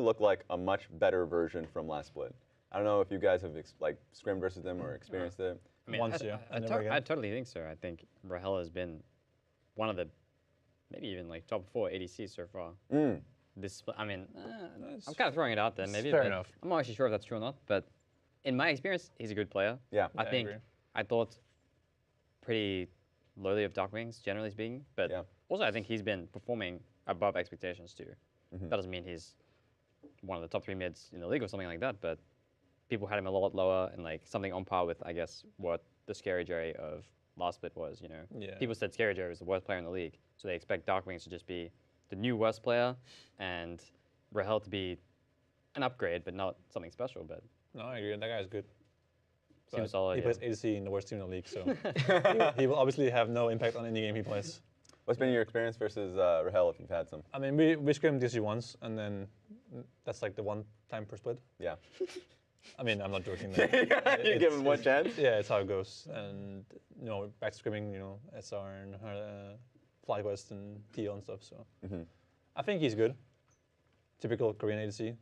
to look like a much better version from last split. I don't know if you guys have like scrimmed versus them or experienced it. I mean, Once, yeah. I totally think so. I think Rael has been one of the, maybe even like top 4 ADCs so far. This, I mean, I'm kind of throwing it out there, maybe. Fair enough. I'm not actually sure if that's true or not. But in my experience, he's a good player. Yeah. I thought pretty lowly of Dark Wings, generally speaking. But also, I think he's been performing above expectations too. That doesn't mean he's one of the top 3 mids in the league or something like that. But people had him a lot lower and like something on par with, I guess, what the Scary Jerry of last split was. You know, people said Scary Jerry was the worst player in the league, so they expect Dark Wings to just be the new worst player, and Rael to be an upgrade, but not something special. But no, I agree. That guy's good. Seems solid. He plays ADC in the worst team in the league, so he will obviously have no impact on any game he plays. What's been your experience versus Rael, if you've had some? I mean, we scrimmed DSG once, and then that's like the one time per split. Yeah. I mean, I'm not joking. You give him one chance? Yeah, it's how it goes. And, you know, back to scrimming, you know, SR and FlyQuest and TL and stuff. So I think he's good. Typical Korean ADC.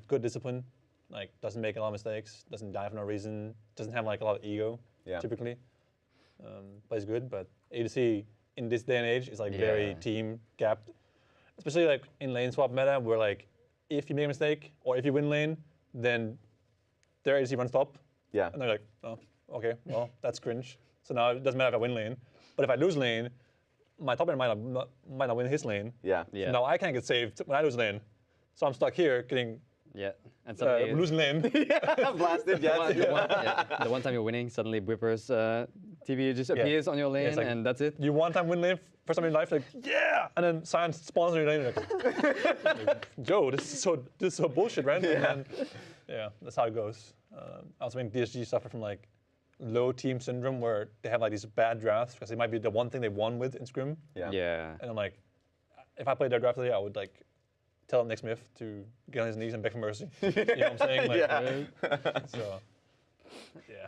Good discipline. Like, doesn't make a lot of mistakes. Doesn't die for no reason. Doesn't have, like, a lot of ego, typically. Plays good, but ADC in this day and age is, like, very team-gapped. Especially, like, in lane swap meta, where, like, if you make a mistake or if you win lane, then their ADC runs top. Yeah. And they're like, oh, okay, well, that's cringe. So now it doesn't matter if I win lane. But if I lose lane, my top lane might not win his lane. Yeah. So now I can't get saved when I lose lane. So I'm stuck here getting and losing lane. Blasted, The one time you're winning, suddenly Whipper's TV just appears on your lane, like, and that's it. You one time win lane, first time in life, like, yeah! And then Science spawns on your lane, like, Joe, this is so bullshit, right? Yeah. And then, that's how it goes. I also think DSG suffer from like low team syndrome where they have like these bad drafts because it might be the one thing they won with in scrim. Yeah. And I'm like, if I played their draft today, I would like tell Nick Smith to get on his knees and beg for mercy. You know what I'm saying? Like, so, yeah.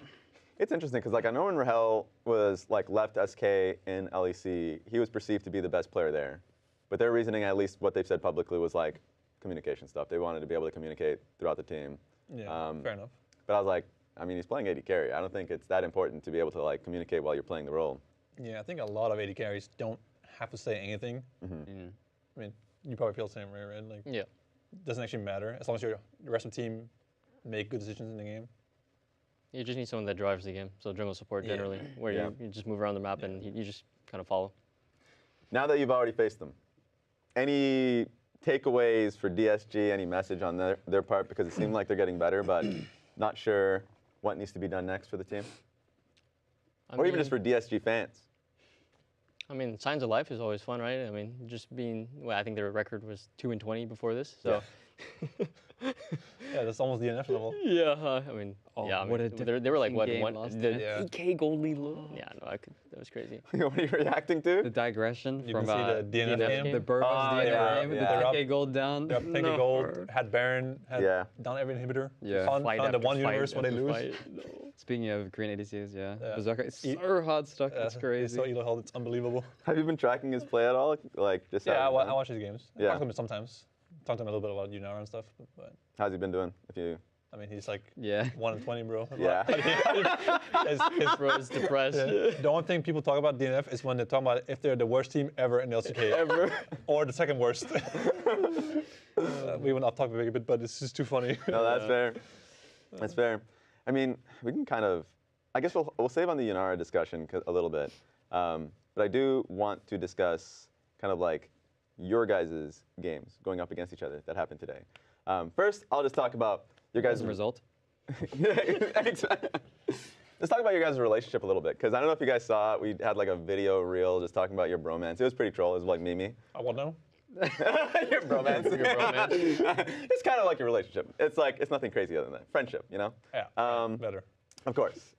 It's interesting because like I know when Rael was like left SK in LEC, he was perceived to be the best player there. But their reasoning, at least what they've said publicly, was like communication stuff. They wanted to be able to communicate throughout the team. Yeah, fair enough. But I was like, I mean, he's playing AD carry. I don't think it's that important to be able to like communicate while you're playing the role. Yeah, I think a lot of AD carries don't have to say anything. I mean, you probably feel the same way, right? Like, it doesn't actually matter as long as the rest of the team make good decisions in the game. You just need someone that drives the game. So jungle support generally, where you just move around the map and you just kind of follow. Now that you've already faced them, any takeaways for DSG, any message on their part? Because it seemed like they're getting better, but not sure what needs to be done next for the team. Or even just for DSG fans. I mean, Signs of Life is always fun, right? I mean, just being, well, I think their record was 2-20 before this, so. Yeah, that's almost DNF level. Yeah, I mean, they were like, what, the EK gold lead? Yeah, no, that was crazy. What are you reacting to? The digression you from can see the DNF game. The Bromance DNF game with the EK gold down. They're up 10k gold, had Baron, had down every inhibitor. Yeah. Found the one universe when they lose. Speaking of green ADCs, Berserker is so hard stuck, it's crazy. It's so elo held, it's unbelievable. Have you been tracking his play at all? Like just I watch his games. I talk to him sometimes. Talk to him a little bit about Unara and stuff. But how's he been doing? I mean, he's like 1-20, bro. Yeah. His bro is depressed. The only thing people talk about DNF is when they talk about if they're the worst team ever in LCK. Ever. Or the second worst. We went off topic a bit, but this is too funny. No, that's fair. That's fair. I mean, we can kind of, I guess we'll save on the Unara discussion a little bit. But I do want to discuss kind of like your guys' games going up against each other that happened today. First, I'll just talk about your guys' result. Let's talk about your guys' relationship a little bit, because I don't know if you guys saw it. We had like a video reel just talking about your bromance. It was pretty troll. It was like Mimi. I won't know. Your bromance. It's kind of like your relationship. It's like, it's nothing crazy other than that. Friendship, you know? Yeah, better. Of course.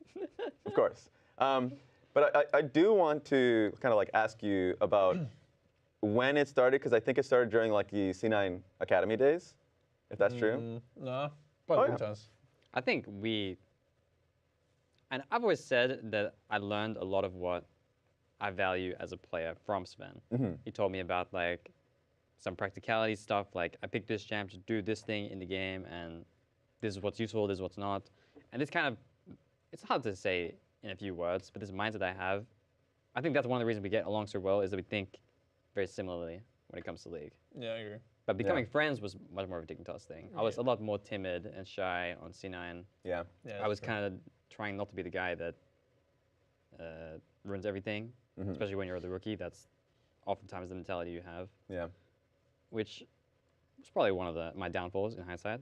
Of course. But I do want to kind of like ask you about when it started, because I think it started during like the C9 Academy days, if that's true. No, probably times. I think and I've always said that I learned a lot of what I value as a player from Sven. He told me about like some practicality stuff, like I picked this champ to do this thing in the game, and this is what's useful, this is what's not. And it's hard to say in a few words, but this mindset I have, I think that's one of the reasons we get along so well, is that we think very similarly when it comes to League. Yeah, I agree. But becoming friends was much more of a Dignitas thing. I was a lot more timid and shy on C9. Yeah. I was kind of trying not to be the guy that ruins everything, especially when you're the rookie. That's oftentimes the mentality you have. Yeah. Which was probably one of my downfalls in hindsight.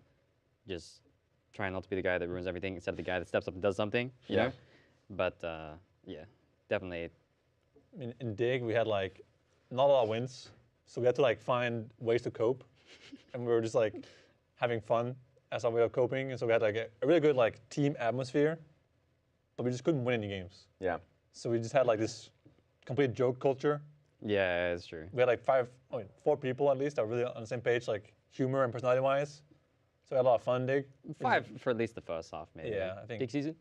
Just trying not to be the guy that ruins everything instead of the guy that steps up and does something, you know? But yeah, definitely. I mean, in Dig, we had like not a lot of wins, so we had to like find ways to cope, and we were just like having fun as our way of coping, and so we had like a really good like team atmosphere, but we just couldn't win any games. Yeah. So we just had like this complete joke culture. Yeah, it's true. We had like 4 people at least that were really on the same page, like humor and personality-wise. So we had a lot of fun, Dig. 5 for at least the first half, maybe. Yeah, I think. Peak season?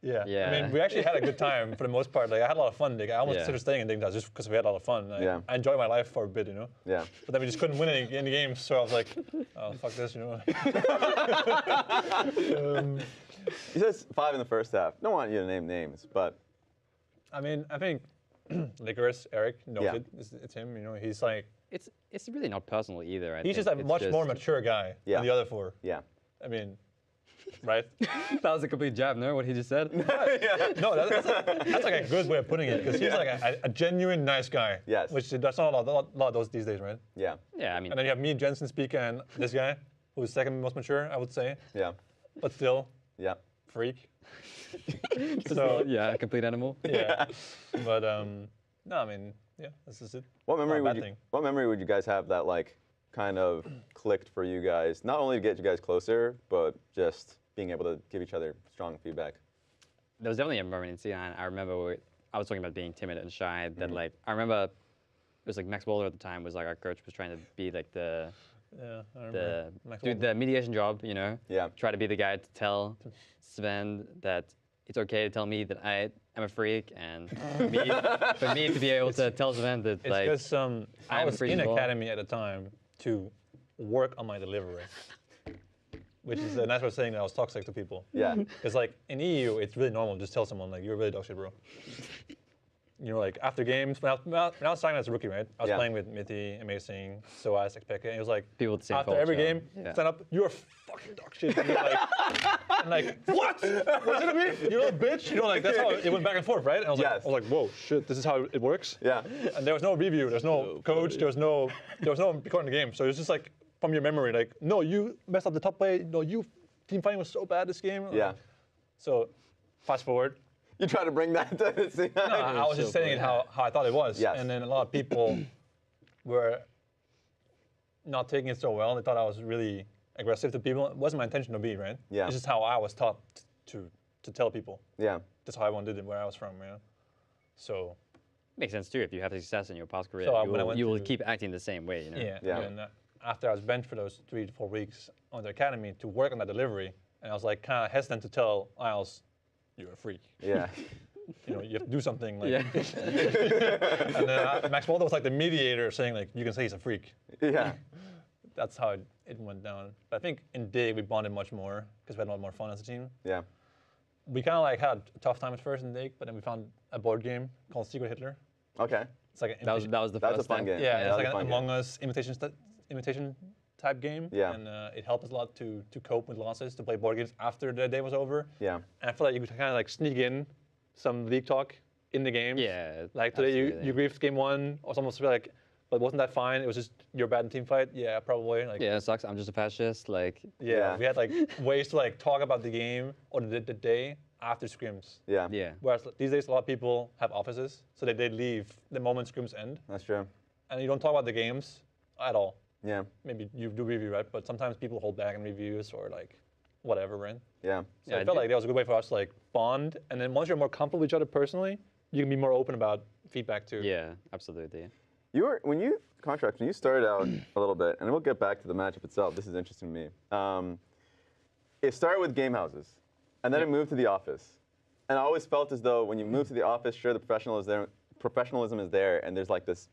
Yeah. Yeah. I mean, we actually had a good time for the most part. Like, I had a lot of fun, Dig. I almost Yeah. considered staying in Dignitas just because we had a lot of fun. I enjoyed my life for a bit, you know? Yeah. But then we just couldn't win any games, so I was like, oh, fuck this, you know? You said 5 in the first half. Don't want you to name names, but I mean, I think Licorice, Eric, knows Yeah. it. It's him, you know? He's like, It's really not personal either. he's just a much more mature guy Yeah. than the other 4. yeah. I mean, right? That was a complete jab, no? What he just said? No, that's like a good way of putting it, because he's like a genuine nice guy. Yes. Which that's not a lot of those these days, right? Yeah. Yeah, I mean, And then you have me, Jensen, speaker, and this guy, who's second most mature, I would say, Yeah. but still, Yeah. freak. So, yeah, a complete animal. yeah. But, no, I mean, yeah, this is it. What memory Not a would bad you thing. What memory would you guys have that like kind of clicked for you guys? Not only to get you guys closer, but just being able to give each other strong feedback. There was definitely a moment in C9. I remember I was talking about being timid and shy. That like I remember it was like Max Boulder at the time was like our coach was trying to be like the I remember. Max do Walter. the mediation job, you know. Yeah. Try to be the guy to tell Sven that it's okay to tell me that I am a freak, and for me to be able to tell Sven that It's like because I I'm was free in as well. academy at the time to work on my delivery, which is a nice way of saying that I was toxic to people. Yeah. It's like in EU, it's really normal. Just tell someone like you're really dog shit, bro. You know, like after games, when I was signing as a rookie, right? I was Yeah. playing with Mitty, Amazing, Soaz, Expected, and it was like People with the same after every culture. game, Yeah. stand up, you're fucking dog shit. And you're like, and like, what? What's it gonna be? You know, bitch. You know, like that's how it went back and forth, right? And I was Yes. like, whoa, shit, this is how it works. Yeah. And there was no review, there's no coach, there was no recording the game. So it was just like from your memory, like, no, you messed up the top play. No, you team fighting was so bad this game. Yeah. Like, so fast forward. You try to bring that to the scene. No, I was just saying it how I thought it was. Yes. And then a lot of people were not taking it so well. They thought I was really aggressive to people. It wasn't my intention to be, right? Yeah. It's just how I was taught to tell people. Yeah. That's how everyone did it where I was from, you know? So, makes sense too. If you have success in your past career, So, you when I will, went you will to- keep acting the same way. You know? yeah. Yeah. And after I was benched for those 3 to 4 weeks on the academy to work on that delivery, and I was like kind of hesitant to tell Isles, you're a freak. Yeah. You know, you have to do something. Like, Yeah. And then Max Walter was like the mediator saying like, you can say he's a freak. Yeah. That's how it went down. But I think in Dig we bonded much more because we had a lot more fun as a team. Yeah. We kind of like had a tough time at first in Dig, but then we found a board game called Secret Hitler. Okay. It's like an That was the That's a first fun time. game. yeah, that it's was like a an fun Among game. Us imitation type game. Yeah. And it helped us a lot to cope with losses, to play board games after the day was over. Yeah. And I feel like you could kind of like sneak in some league talk in the game. Yeah. Like today absolutely. you griefed game 1, or someone was like, but wasn't that fine? It was just you're bad in team fight. Yeah, probably. Like, Yeah, it sucks. I'm just a fascist. Like, Yeah, Yeah. we had like ways to like talk about the game or the day after scrims. Yeah. yeah. Whereas these days a lot of people have offices, so they leave the moment scrims end, That's true. and you don't talk about the games at all. Yeah. Maybe you do review, right? But sometimes people hold back in reviews or like whatever, right? Yeah. So Yeah, I I felt do- like that was a good way for us to like bond, and then once you're more comfortable with each other personally, you can be more open about feedback too. Yeah, absolutely. When you started out a little bit, and we'll get back to the matchup itself. This is interesting to me. It started with game houses, and then it moved to the office. And I always felt as though when you move to the office, sure, the professionalism is there, and there's like this,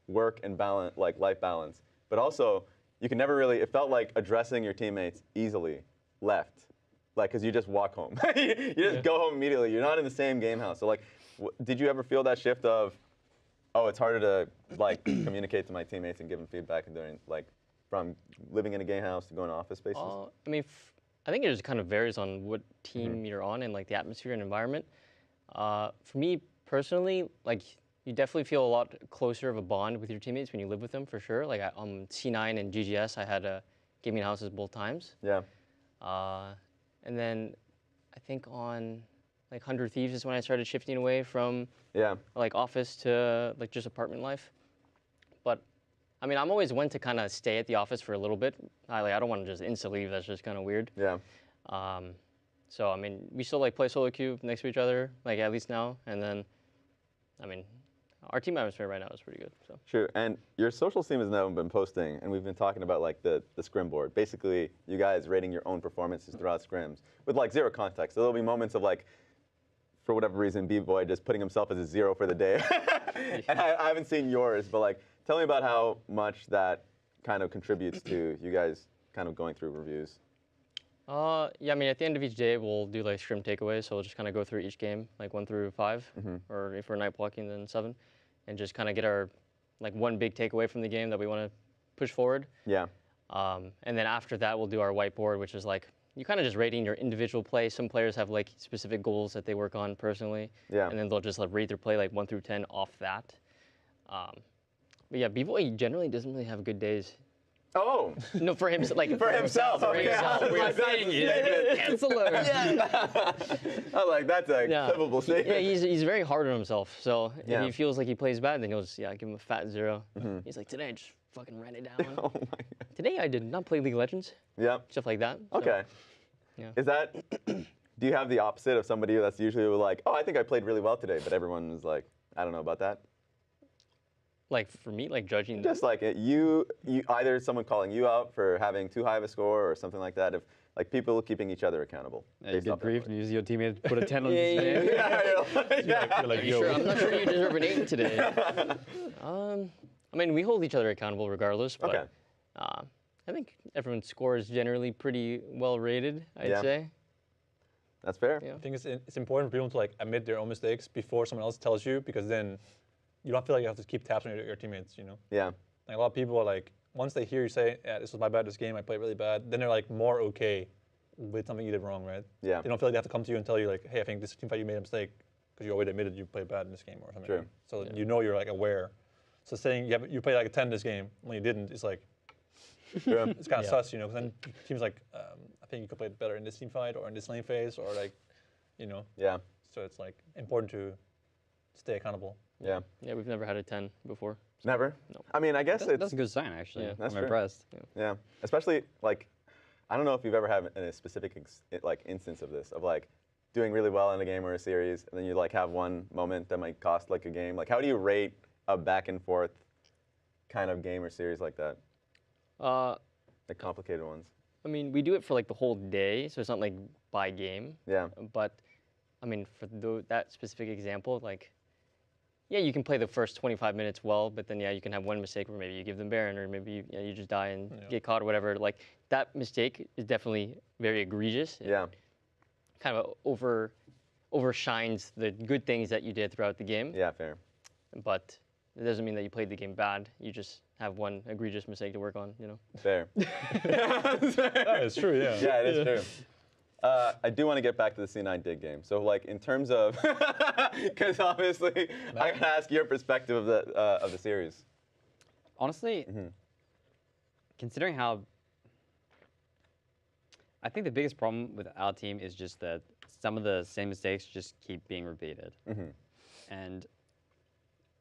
work and balance, like life balance. but also you can never really. It felt like addressing your teammates easily left, like because you just walk home. You just go home immediately. You're not in the same game house. So like, did you ever feel that shift of, oh, it's harder to like communicate to my teammates and give them feedback and doing like from living in a game house to going to office spaces? I mean, I think it just kind of varies on what team you're on and like the atmosphere and environment. For me personally, like you definitely feel a lot closer of a bond with your teammates when you live with them, for sure. Like on C9 and GGS, I had gaming houses both times. Yeah. And then I think on like 100 Thieves is when I started shifting away from like office to like just apartment life. But I mean, I'm always one to kind of stay at the office for a little bit. I don't want to just insta leave. That's just kind of weird. Yeah. So I mean, we still like play solo queue next to each other, like at least now. And then, I mean, our team atmosphere right now is pretty good. So. True, and your social team has now been posting, and we've been talking about like the scrim board. Basically, you guys rating your own performances throughout scrims with like zero context. So there'll be moments of like, for whatever reason, B-Boy just putting himself as a 0 for the day. And I haven't seen yours, but like, tell me about how much that kind of contributes to you guys kind of going through reviews. Yeah, I mean, at the end of each day, we'll do like scrim takeaways. So we'll just kind of go through each game, like 1 through 5, or if we're night blocking, then 7, and just kind of get our like one big takeaway from the game that we want to push forward. Yeah. And then after that, we'll do our whiteboard, which is like you kind of just rating your individual play. Some players have like specific goals that they work on personally, and then they'll just like rate their play like 1 through 10 off that. But yeah, B-Boy generally doesn't really have good days. Oh. No, for him, like for himself. Okay. We're saying canceler. I was like, that's a clippable statement. Yeah, he's very hard on himself. So if he feels like he plays bad, then he'll just give him a fat 0. He's like, today I just fucking ran it down. Oh my God. Today I did not play League of Legends. Yeah. Stuff like that. Okay. So, yeah. Is that? Do you have the opposite of somebody that's usually like, oh, I think I played really well today, but everyone is like, I don't know about that? Like for me, like judging. Just like you either someone calling you out for having too high of a score or something like that. If like people keeping each other accountable. Yeah, you get briefed and you see your teammate put a 10 on his name. You're like, yo. Sure, I'm not sure you deserve an 8 today. I mean, we hold each other accountable regardless. But, I think everyone's score is generally pretty well rated, I'd say. That's fair. Yeah. I think it's important for people to like admit their own mistakes before someone else tells you, because then you don't feel like you have to keep tabs on your teammates, you know? Yeah. Like a lot of people are like, once they hear you say, yeah, this was my bad this game, I played really bad, then they're like more okay with something you did wrong, right? Yeah. They don't feel like they have to come to you and tell you like, hey, I think this team fight you made a mistake because you already admitted you played bad in this game or something. True. So you know you're like aware. So saying you played like a 10 this game when you didn't, it's like, it's kind of sus, you know, because then teams like, I think you could play it better in this team fight or in this lane phase or like, you know. Yeah. So it's like important to stay accountable. Yeah. Yeah, we've never had a 10 before. Never? No. I mean, I guess That's a good sign, actually. Yeah. That's I'm true. impressed. Yeah. Especially, like, I don't know if you've ever had a specific, like, instance of this, of, like, doing really well in a game or a series, and then you, like, have one moment that might cost, like, a game. Like, how do you rate a back-and-forth kind of game or series like that? The complicated ones. I mean, we do it for, like, the whole day, so it's not, like, by game. Yeah. But, I mean, for that specific example, like, yeah, you can play the first 25 minutes well, but then, you can have one mistake where maybe you give them Baron or maybe you just die and get caught or whatever. Like, that mistake is definitely very egregious. Yeah. Kind of overshines the good things that you did throughout the game. Yeah, fair. But it doesn't mean that you played the game bad. You just have one egregious mistake to work on, you know? Fair. It's true, yeah. Yeah, it is true. I do want to get back to the C9 dig game. So, like, in terms of, because obviously, I can ask your perspective of the series. Honestly, considering how, I think the biggest problem with our team is just that some of the same mistakes just keep being repeated. And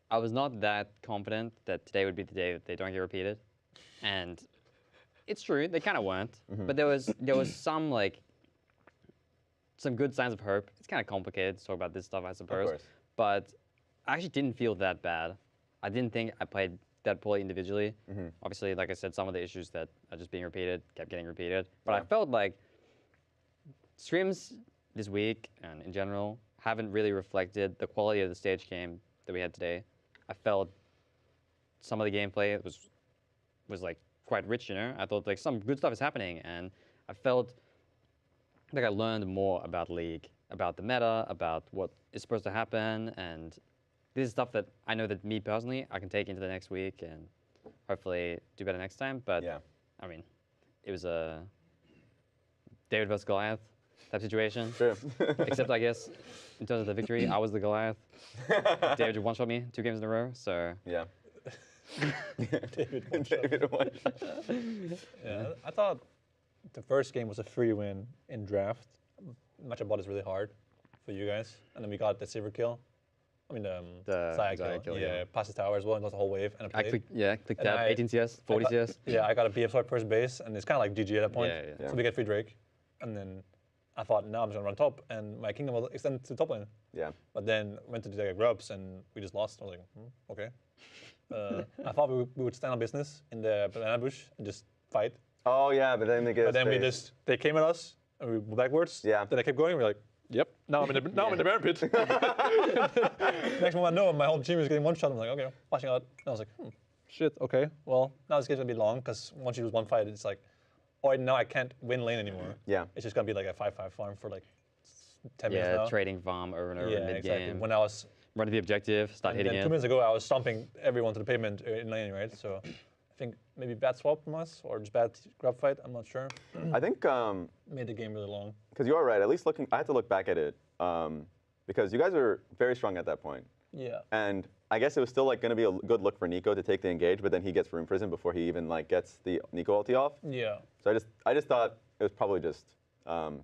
I was not that confident that today would be the day that they don't get repeated. And it's true, they kind of weren't. But there was some, like, some good signs of hope. It's kind of complicated to talk about this stuff, I suppose. Of course. But I actually didn't feel that bad. I didn't think I played that poorly individually. Obviously, like I said, some of the issues that are just being repeated kept getting repeated. But I felt like scrims this week and in general haven't really reflected the quality of the stage game that we had today. I felt some of the gameplay was was like quite rich, you know. I thought like some good stuff is happening, and I felt like I learned more about League, about the meta, about what is supposed to happen, and this is stuff that I know that me personally I can take into the next week and hopefully do better next time. But I mean, it was a David versus Goliath type situation. Sure. Except I guess in terms of the victory, I was the Goliath. David one-shot me 2 games in a row, so yeah. David one-shot. Yeah, I thought the first game was a free win in draft. Match about is really hard for you guys, and then we got the silver kill. I mean the Zaya kill. Yeah, past the tower as well, and lost the whole wave. And I clicked tab, 18 CS, 40 CS. Yeah, I got a BF first base, and it's kind of like GG at that point. Yeah. So we get free Drake, and then I thought, now I'm just gonna run top, and my kingdom will extend to top lane. Yeah. But then went to the grubs, and we just lost. I was like, okay. I thought we would stand on business in the banana bush and just fight. Oh yeah, but then they get. But then they came at us, and we went backwards. Yeah. Then I kept going. We're like, yep. Now I'm in the bear pit. Next moment I know my whole team is getting one shot. I'm like, okay, flashing out. And I was like, shit. Okay. Well, now this game's gonna be long because once you lose one fight, it's like, oh, now I can't win lane anymore. Yeah. It's just gonna be like a 5-5 farm for like 10 minutes now. Yeah, trading farm over and over mid-game. Exactly. When I was running the objective, start hitting it. 2 minutes ago, I was stomping everyone to the pavement in lane, right? So I think maybe bad swap from us or just bad grab fight. I'm not sure. I think made the game really long. Because you are right. At least I had to look back at it because you guys were very strong at that point. Yeah. And I guess it was still like going to be a good look for Nico to take the engage, but then he gets room prison before he even like gets the Nico ulti off. Yeah. So I just thought it was probably just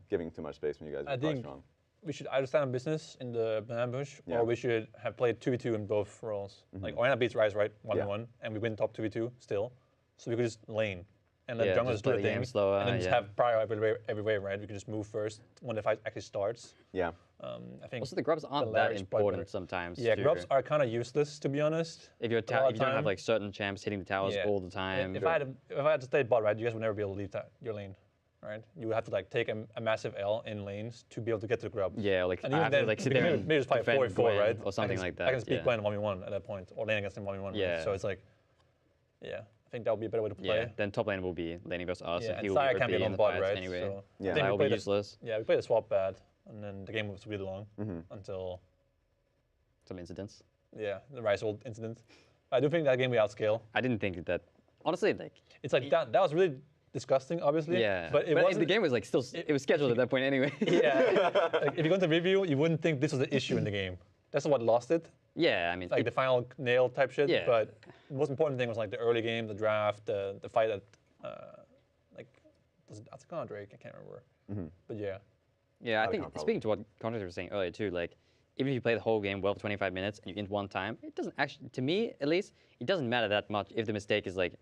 giving too much space when you guys were quite strong. We should either stand on business in the banana bush, or we should have played 2v2 in both roles. Like Oriana beats Rise, right, 1v1, and we win top 2v2 still. So we could just lane and let junglers do the thing, slower, and then just have prior every wave, right? We can just move first when the fight actually starts. Yeah. I think. Also, the grubs aren't that important sometimes. Yeah, grubs are kind of useless, to be honest. If you don't have like certain champs hitting the towers all the time. If I had to stay bot, right, you guys would never be able to leave your lane. Right, you would have to like take a massive L in lanes to be able to get to the grub. Yeah, like and I have to like sit there and maybe just play 4v4, right, or something like that. I can speak Gwen 1v1 at that point, or lane against him 1v1. Yeah. Right? So it's like, I think that would be a better way to play. Yeah. Then top lane will be laning versus us, and he will can't be on bot, right? Anyway. So Zaya will be useless. Yeah, we played the swap bad, and then the game was really long until some incidents. Yeah, the Rise ult incident. I do think that game we outscale. I didn't think that. Honestly, like it's like that was really disgusting, obviously. Yeah, but the game was like still. It was scheduled at that point anyway. Yeah. Like, if you go into review, you wouldn't think this was the issue in the game. That's what lost it. Yeah, I mean, like the final nail type shit. Yeah. But the most important thing was like the early game, the draft, the fight at like was it Atacama Drake? I can't remember. But yeah. Yeah, I think speaking to what Contractor was saying earlier too, like even if you play the whole game well for 25 minutes and you int one time, it doesn't actually, to me at least, it doesn't matter that much if the mistake is like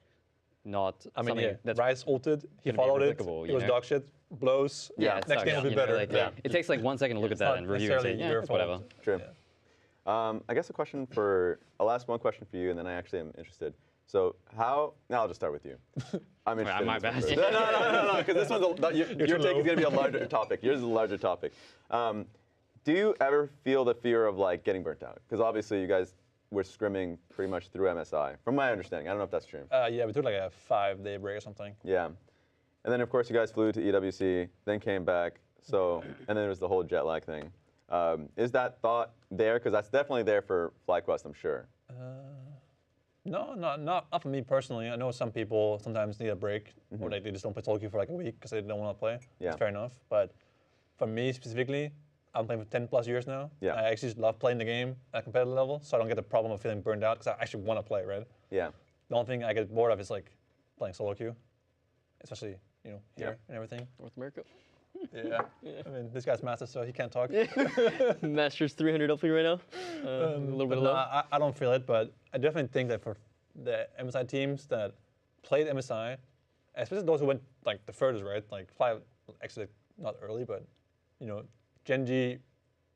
not. I mean, something that's Rise ulted, he followed it. It was dog shit. Blows. Yeah, next game will be better. Like, it takes like 1 second to look at that and review and say, yeah, whatever. True. Yeah. I guess I'll ask one question for you, and then I actually am interested. So now I'll just start with you. I'm interested. My bad. No, because this one's your take is going to be a larger topic. Yours is a larger topic. Do you ever feel the fear of like getting burnt out? Because obviously you guys were scrimming pretty much through MSI, from my understanding. I don't know if that's true. Yeah, we took like a 5-day break or something. Yeah, and then of course you guys flew to EWC, then came back. So and then there was the whole jet lag thing. Is that thought there? Because that's definitely there for FlyQuest, I'm sure. No, not for me personally. I know some people sometimes need a break, or like they just don't play solo queue for like a week because they don't want to play. Yeah. It's fair enough. But for me specifically, I'm playing for 10 plus years now. Yeah. I actually just love playing the game at a competitive level, so I don't get the problem of feeling burned out because I actually want to play, right? Yeah. The only thing I get bored of is like playing solo queue, especially here and everything. North America. Yeah. I mean, this guy's master, so he can't talk. Master's 300 up right now. A little bit low. I don't feel it, but I definitely think that for the MSI teams that played MSI, especially those who went like the furthest, right? Like Fly actually not early, but Genji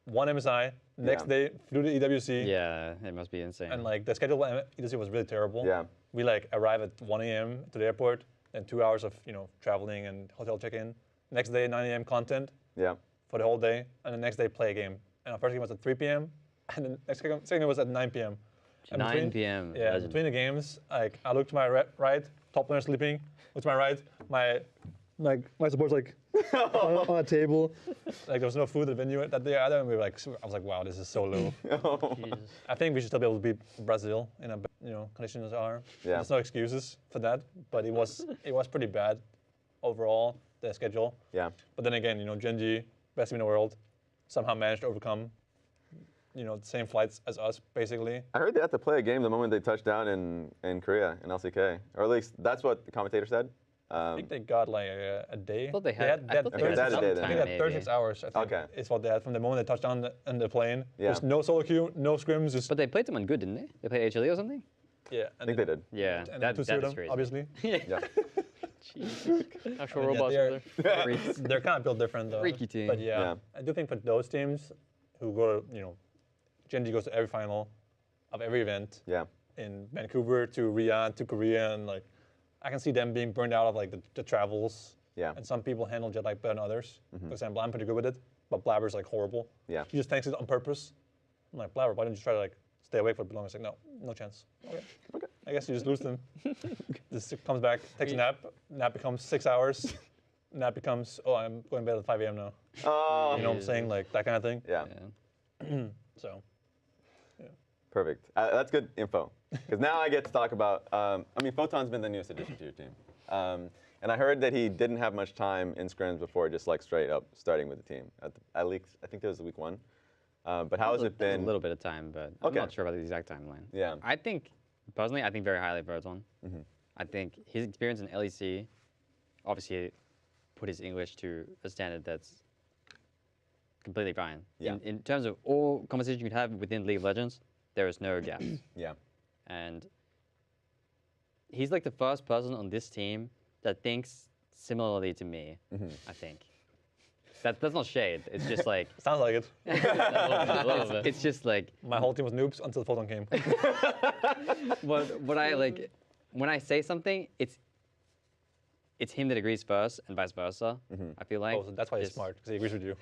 won MSI. Next day flew to EWC. Yeah, it must be insane. And like the schedule at EWC was really terrible. Yeah. We like arrive at 1 a.m. to the airport, and 2 hours of traveling and hotel check-in. Next day 9 a.m. content. Yeah. For the whole day, and the next day play a game. And our first game was at 3 p.m. and the second game was at 9 p.m. 9 p.m. Yeah, between the games, like I looked to my right, top laner sleeping. Look to my right, my support's like on a table. Like there was no food at the venue that day either, and we were like, I was like, wow, this is so low. I think we should still be able to beat Brazil in a conditions are. Yeah. There's no excuses for that, but it was pretty bad overall, the schedule. Yeah. But then again, Genji, best team in the world, somehow managed to overcome the same flights as us, basically. I heard they had to play a game the moment they touched down in Korea, in LCK. Or at least that's what the commentator said. I think they got like a day. I thought they had 36 hours, I think, is what they had from the moment they touched down in the plane. Yeah. There's no solo queue, no scrims. Just But they played someone good, didn't they? They played HLE or something? yeah, I think they did. Yeah, And that, two that them, is crazy. obviously. Yeah. Actual I mean, robots over there. They're kind of built different, though. Freaky team. But yeah, I do think for those teams who go to, Genji goes to every final of every event. Yeah. In Vancouver to Riyadh to Korea, and like, I can see them being burned out of like the travels. Yeah. And some people handle jet lag better than others. For example, I'm pretty good with it, but Blabber's like horrible. Yeah. He just tanks it on purpose. I'm like, Blabber, why don't you try to like stay awake for the longest? Like, no chance. Okay. I guess you just lose them. This comes back, takes a nap. Nap becomes 6 hours. Nap becomes, I'm going to bed at 5 a.m. now. Oh. You know what I'm saying? Like that kind of thing. Yeah. So. Perfect. That's good info. Because now I get to talk about, Photon's been the newest addition to your team. And I heard that he didn't have much time in scrims before just like straight up starting with the team. At least, I think that was week 1. But how has it been? A little bit of time, but I'm not sure about the exact timeline. Yeah. Personally, I think very highly of Photon. I think his experience in LEC obviously put his English to a standard that's completely fine. Yeah. In terms of all conversations you could have within League of Legends, there is no gaps. Yeah. And he's like the first person on this team that thinks similarly to me, I think. That's not shade. It's just like... Sounds like it. A little bit. It's just like... My whole team was noobs until Photon came. What I like... When I say something, it's him that agrees first and vice versa, I feel like. Oh, so that's why he's smart, because he agrees with you.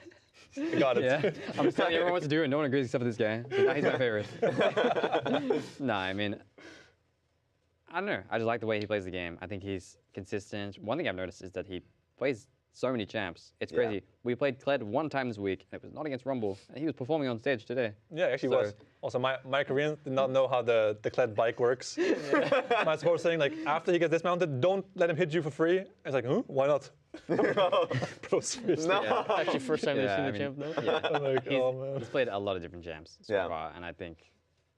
I got it. Yeah. I'm just telling everyone what to do and no one agrees except for this guy. So now he's my favorite. Nah, I mean... I don't know. I just like the way he plays the game. I think he's consistent. One thing I've noticed is that he plays so many champs. It's crazy. We played Kled 1 time this week, and it was not against Rumble, and he was performing on stage today. Yeah, actually was. Also, my Koreans did not know how the Kled bike works. My support was saying, like, after he gets dismounted, don't let him hit you for free. I was like, huh? Why not? Bro, seriously. No. Yeah. Actually, first time they've seen the champ, though. Yeah. I'm like, oh, man. He's played a lot of different champs so far, and I think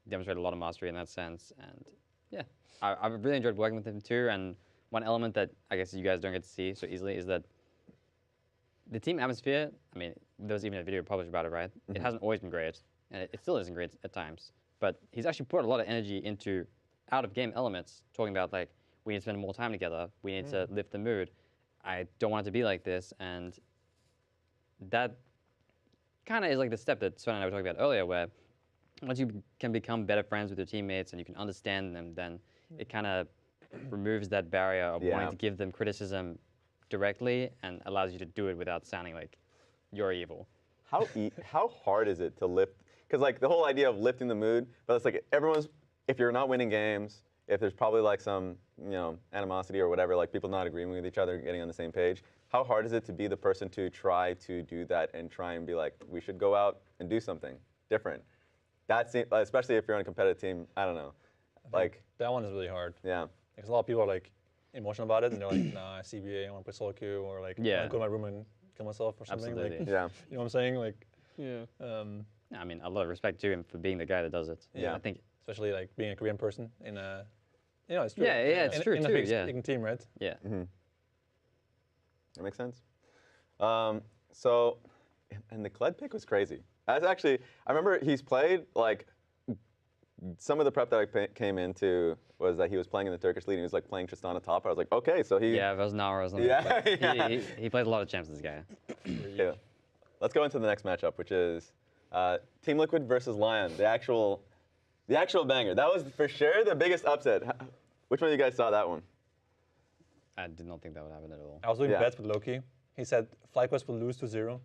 demonstrated a lot of mastery in that sense. And yeah, I've really enjoyed working with him too. And one element that I guess you guys don't get to see so easily is that the team atmosphere, I mean, there was even a video published about it, right? It hasn't always been great, and it still isn't great at times. But he's actually put a lot of energy into out-of-game elements, talking about, like, we need to spend more time together, we need to lift the mood, I don't want it to be like this, and that kind of is like the step that Sven and I were talking about earlier, where once you can become better friends with your teammates and you can understand them, then it kind of removes that barrier of wanting to give them criticism directly and allows you to do it without sounding like you're evil. How hard is it to lift? Because like the whole idea of lifting the mood, but it's like if you're not winning games, if there's probably like some animosity or whatever, like people not agreeing with each other, getting on the same page. How hard is it to be the person to try to do that and try and be like, we should go out and do something different? That's especially if you're on a competitive team. I don't know. Like that one is really hard. Yeah. Because a lot of people are like emotional about it, and they're like, nah, CBA, I want to play solo queue, or like, I want to go to my room and kill myself or something. Absolutely. Like, Yeah. You know what I'm saying? Like, Yeah. I mean, a lot of respect to him for being the guy that does it. Yeah. I think. Especially like being a Korean person in a, it's true. Yeah, it's true in too. a big Yeah. speaking team, right? Yeah. That makes sense. So, and the Kled pick was crazy. That's actually, I remember he's played like, some of the prep that I came into was that he was playing in the Turkish league and he was like playing Tristana top. I was like, okay, so he... Yeah, Vesnara or something. Yeah. He plays a lot of champs, this guy. Yeah. Let's go into the next matchup, which is Team Liquid versus Lyon, the actual banger. That was for sure the biggest upset. Which one of you guys saw that one? I did not think that would happen at all. I was doing bets with Loki. He said FlyQuest will lose 2-0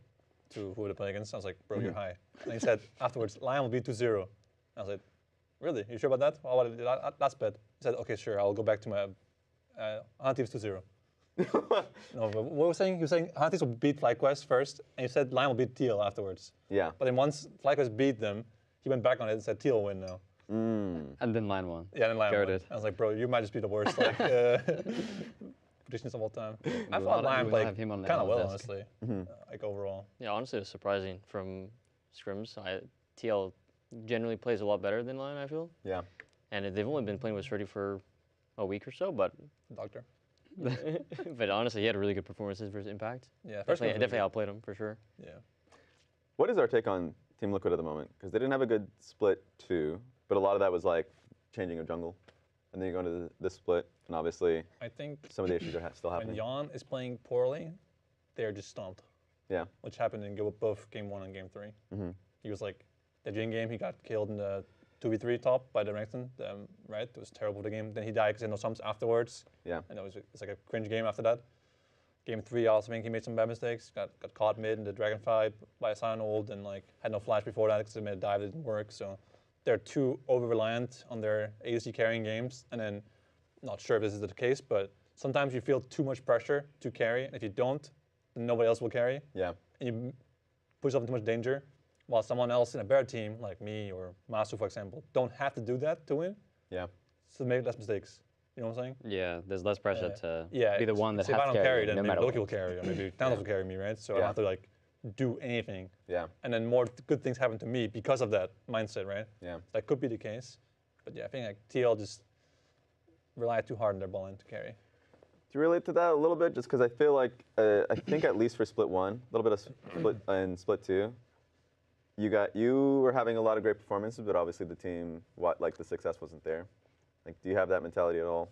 to who they play against. I was like, bro, you're high. And he said afterwards, Lyon will be 2-0. I was like, really? You sure about that? Well, last bet. He said, okay, sure. I'll go back to my Thieves 2-0. No, but what was saying? He was saying Thieves will beat FlyQuest first, and he said Lyon will beat TL afterwards. Yeah. But then once FlyQuest beat them, he went back on it and said TL will win now. And then Lyon won. Yeah, and then Lyon won. Goated. I was like, bro, you might just be the worst predictions of all time. I thought Lyon played kind of well, honestly, like overall. Yeah, honestly, it was surprising from scrims. TL generally plays a lot better than Lyon, I feel. Yeah. And they've only been playing with Sturdy for a week or so, but Doctor. but honestly, he had really good performances versus Impact. Yeah, definitely outplayed him for sure. Yeah. What is our take on Team Liquid at the moment? Because they didn't have a good split 2, but a lot of that was like changing of jungle. And then you go into this split, and obviously I think some of the issues are still when happening. Jan is playing poorly, they're just stomped. Yeah. Which happened in both Game 1 and Game 3. He was like, the Jin game, he got killed in the 2v3 top by the Renekton, right? It was terrible for the game. Then he died because he had no sums afterwards. Yeah. And it's like a cringe game after that. Game 3, I also think he made some bad mistakes. Got caught mid in the dragon fight by a Sion ult and like had no flash before that because they made a dive that didn't work. So they're too over-reliant on their ADC carrying games. And then, not sure if this is the case, but sometimes you feel too much pressure to carry. And if you don't, then nobody else will carry. Yeah. And you put yourself in too much danger. While someone else in a better team, like me or Masu, for example, don't have to do that to win. Yeah. So make less mistakes. You know what I'm saying? Yeah, there's less pressure to yeah, be the one that so has if I to don't carry, it, then no maybe matter Loki will what. carry, or maybe Thanos will carry me, right? So I don't have to like do anything. Yeah. And then more good things happen to me because of that mindset, right? Yeah. That could be the case. But yeah, I think like TL just rely too hard on their ball line to carry. Do you relate to that a little bit? Just because I feel like, I think at least for split 1, a little bit of split in split 2, you were having a lot of great performances, but obviously the team, the success wasn't there. Like, do you have that mentality at all?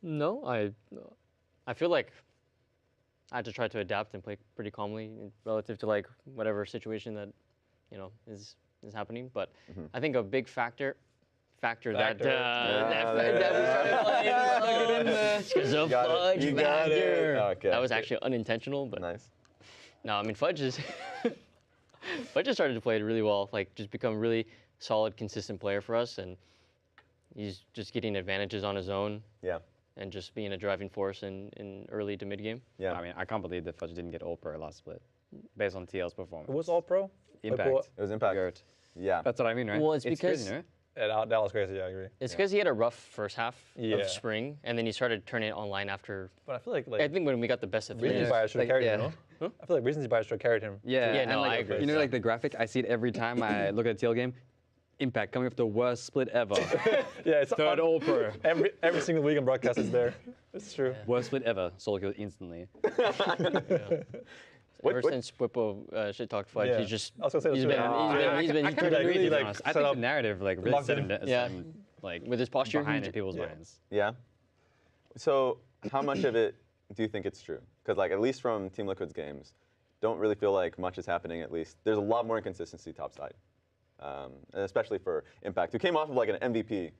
No, I feel like I had to try to adapt and play pretty calmly relative to like whatever situation that is happening. But I think a big factor that we started playing because of Fudge You got it. factor. Okay. That was actually unintentional, but Nice. no, I mean Fudge just started to play it really well, like just become a really solid, consistent player for us, and he's just getting advantages on his own. Yeah. And just being a driving force in early to mid game. Yeah. I mean, I can't believe that Fudge didn't get all pro last split, based on TL's performance. Who was all pro? Impact. It was Impact. Goat. Yeah. That's what I mean, right? Well, it's because crazy, no? Yeah, that was crazy. Yeah, I agree. it's because he had a rough first half Yeah. of spring, and then he started turning it online after. But I feel like I think when we got the best of three. Recency bias should have Like, carried yeah. him, no? I feel like recency bias should have carried him. Yeah, Yeah, and no, like, I agree. You know, like the graphic, I see it every time I look at a TL game. Impact coming off the worst split ever. Yeah, it's Third all pro. every single week on broadcast is there. It's true. Yeah. Worst split ever. Solo kill instantly. Ever since Whippo shit talked Fudge, Yeah. he's just I was gonna say he's that been too. he's been I kind of really, agree, to be like, honest. I set think up- the narrative like really locked set in. him Yeah. like with his posture. behind he in people's yeah. minds. Yeah. So how much of it do you think it's true? Because like at least from Team Liquid's games, don't really feel like much is happening. At least there's a lot more inconsistency topside, and especially for Impact, who came off of like an MVP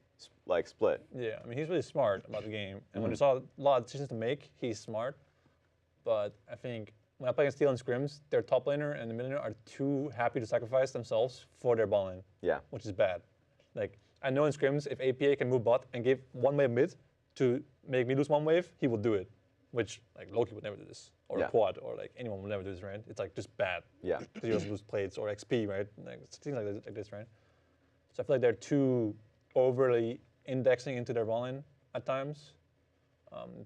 like split. Yeah, I mean, he's really smart about the game. And when there's a lot of decisions to make, he's smart. But I think when I play against TL and scrims, their top laner and the mid laner are too happy to sacrifice themselves for their ball lane. Yeah. Which is bad. Like, I know in scrims, if APA can move bot and give one wave mid to make me lose one wave, he will do it. Which, like, Loki would never do this. Or Yeah. Quad, or like anyone would never do this, right? It's like just bad. Yeah. Because you also lose plates or XP, right? Like, things like this, right? So I feel like they're too overly indexing into their ball lane at times.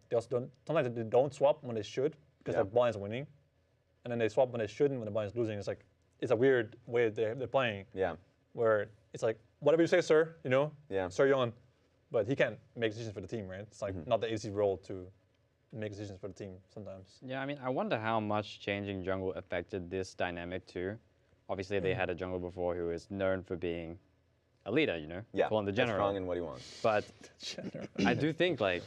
They also don't, sometimes they don't swap when they should because their ball line's winning. And then they swap when they shouldn't when the ball line's losing. It's like, it's a weird way they're playing. Yeah. Where it's like, whatever you say, sir, you know? Yeah. Sir Yon. But he can't make decisions for the team, right? It's like not the easy role to make decisions for the team sometimes. Yeah, I mean, I wonder how much changing jungle affected this dynamic too. Obviously, they had a jungle before who is known for being a leader, you know, Yeah. calling the That's general. strong in what he wants. But I do think like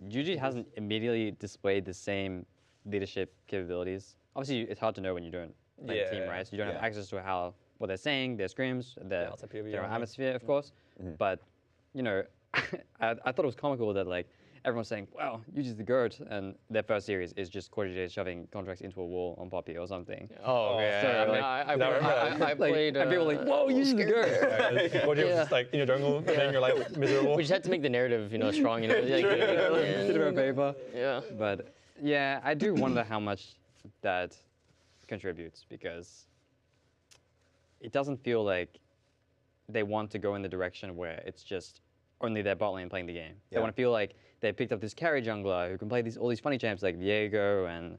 Yuji hasn't immediately displayed the same leadership capabilities. Obviously, it's hard to know when you don't play the team, Yeah. right? So you don't have Yeah. access to what they're saying, their scrims, their outside POV, general yeah. atmosphere, of course. But you know, I thought it was comical that like everyone's saying, "Wow, Yuji's the GOAT," and their first series is just Cordier shoving contracts into a wall on Poppy or something. Oh, yeah. So, I mean, like, I played. and people were like, "Whoa, Yuji's the GOAT." What you're just like in your jungle, making your life miserable. We just had to make the narrative, strong. Like, Bit of a paper. Yeah. But yeah, I do wonder how much that contributes, because it doesn't feel like they want to go in the direction where it's just only their bot lane playing the game. They want to feel like they picked up this carry jungler who can play all these funny champs like Viego and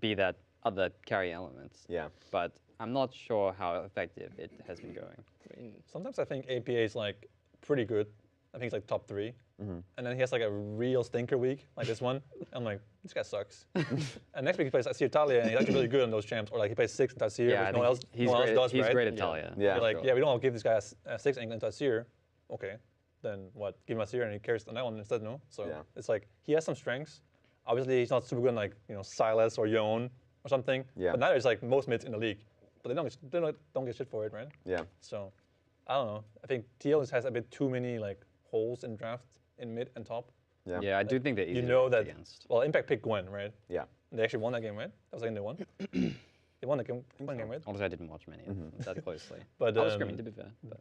be that other carry elements. Yeah. But I'm not sure how effective it has been going. Sometimes I think APA is like pretty good. I think it's like top 3. And then he has like a real stinker week, like this one. I'm like, this guy sucks. And next week he plays Talia, and he's actually really good on those champs. Or like he plays 6 in Tatsir, which no one else does, he's right? great at Talia. Yeah. You're like, yeah, we don't want to give this guy a 6 in Tatsir. Okay, then what? Give him a Seer and he carries on that one instead, no? So it's like, he has some strengths. Obviously, he's not super good in like, Silas or Yone or something. Yeah. But neither is like most mids in the league. But they don't get shit for it, right? Yeah. So, I don't know. I think TL has a bit too many like holes in draft in mid and top. Yeah. Yeah, I do think that You know that. against. Well, Impact picked Gwen, right? Yeah. They actually won that game, right? That was like they won. They won the game, right? Honestly, I didn't watch many of them that closely. But I was scrimming, to be fair. But.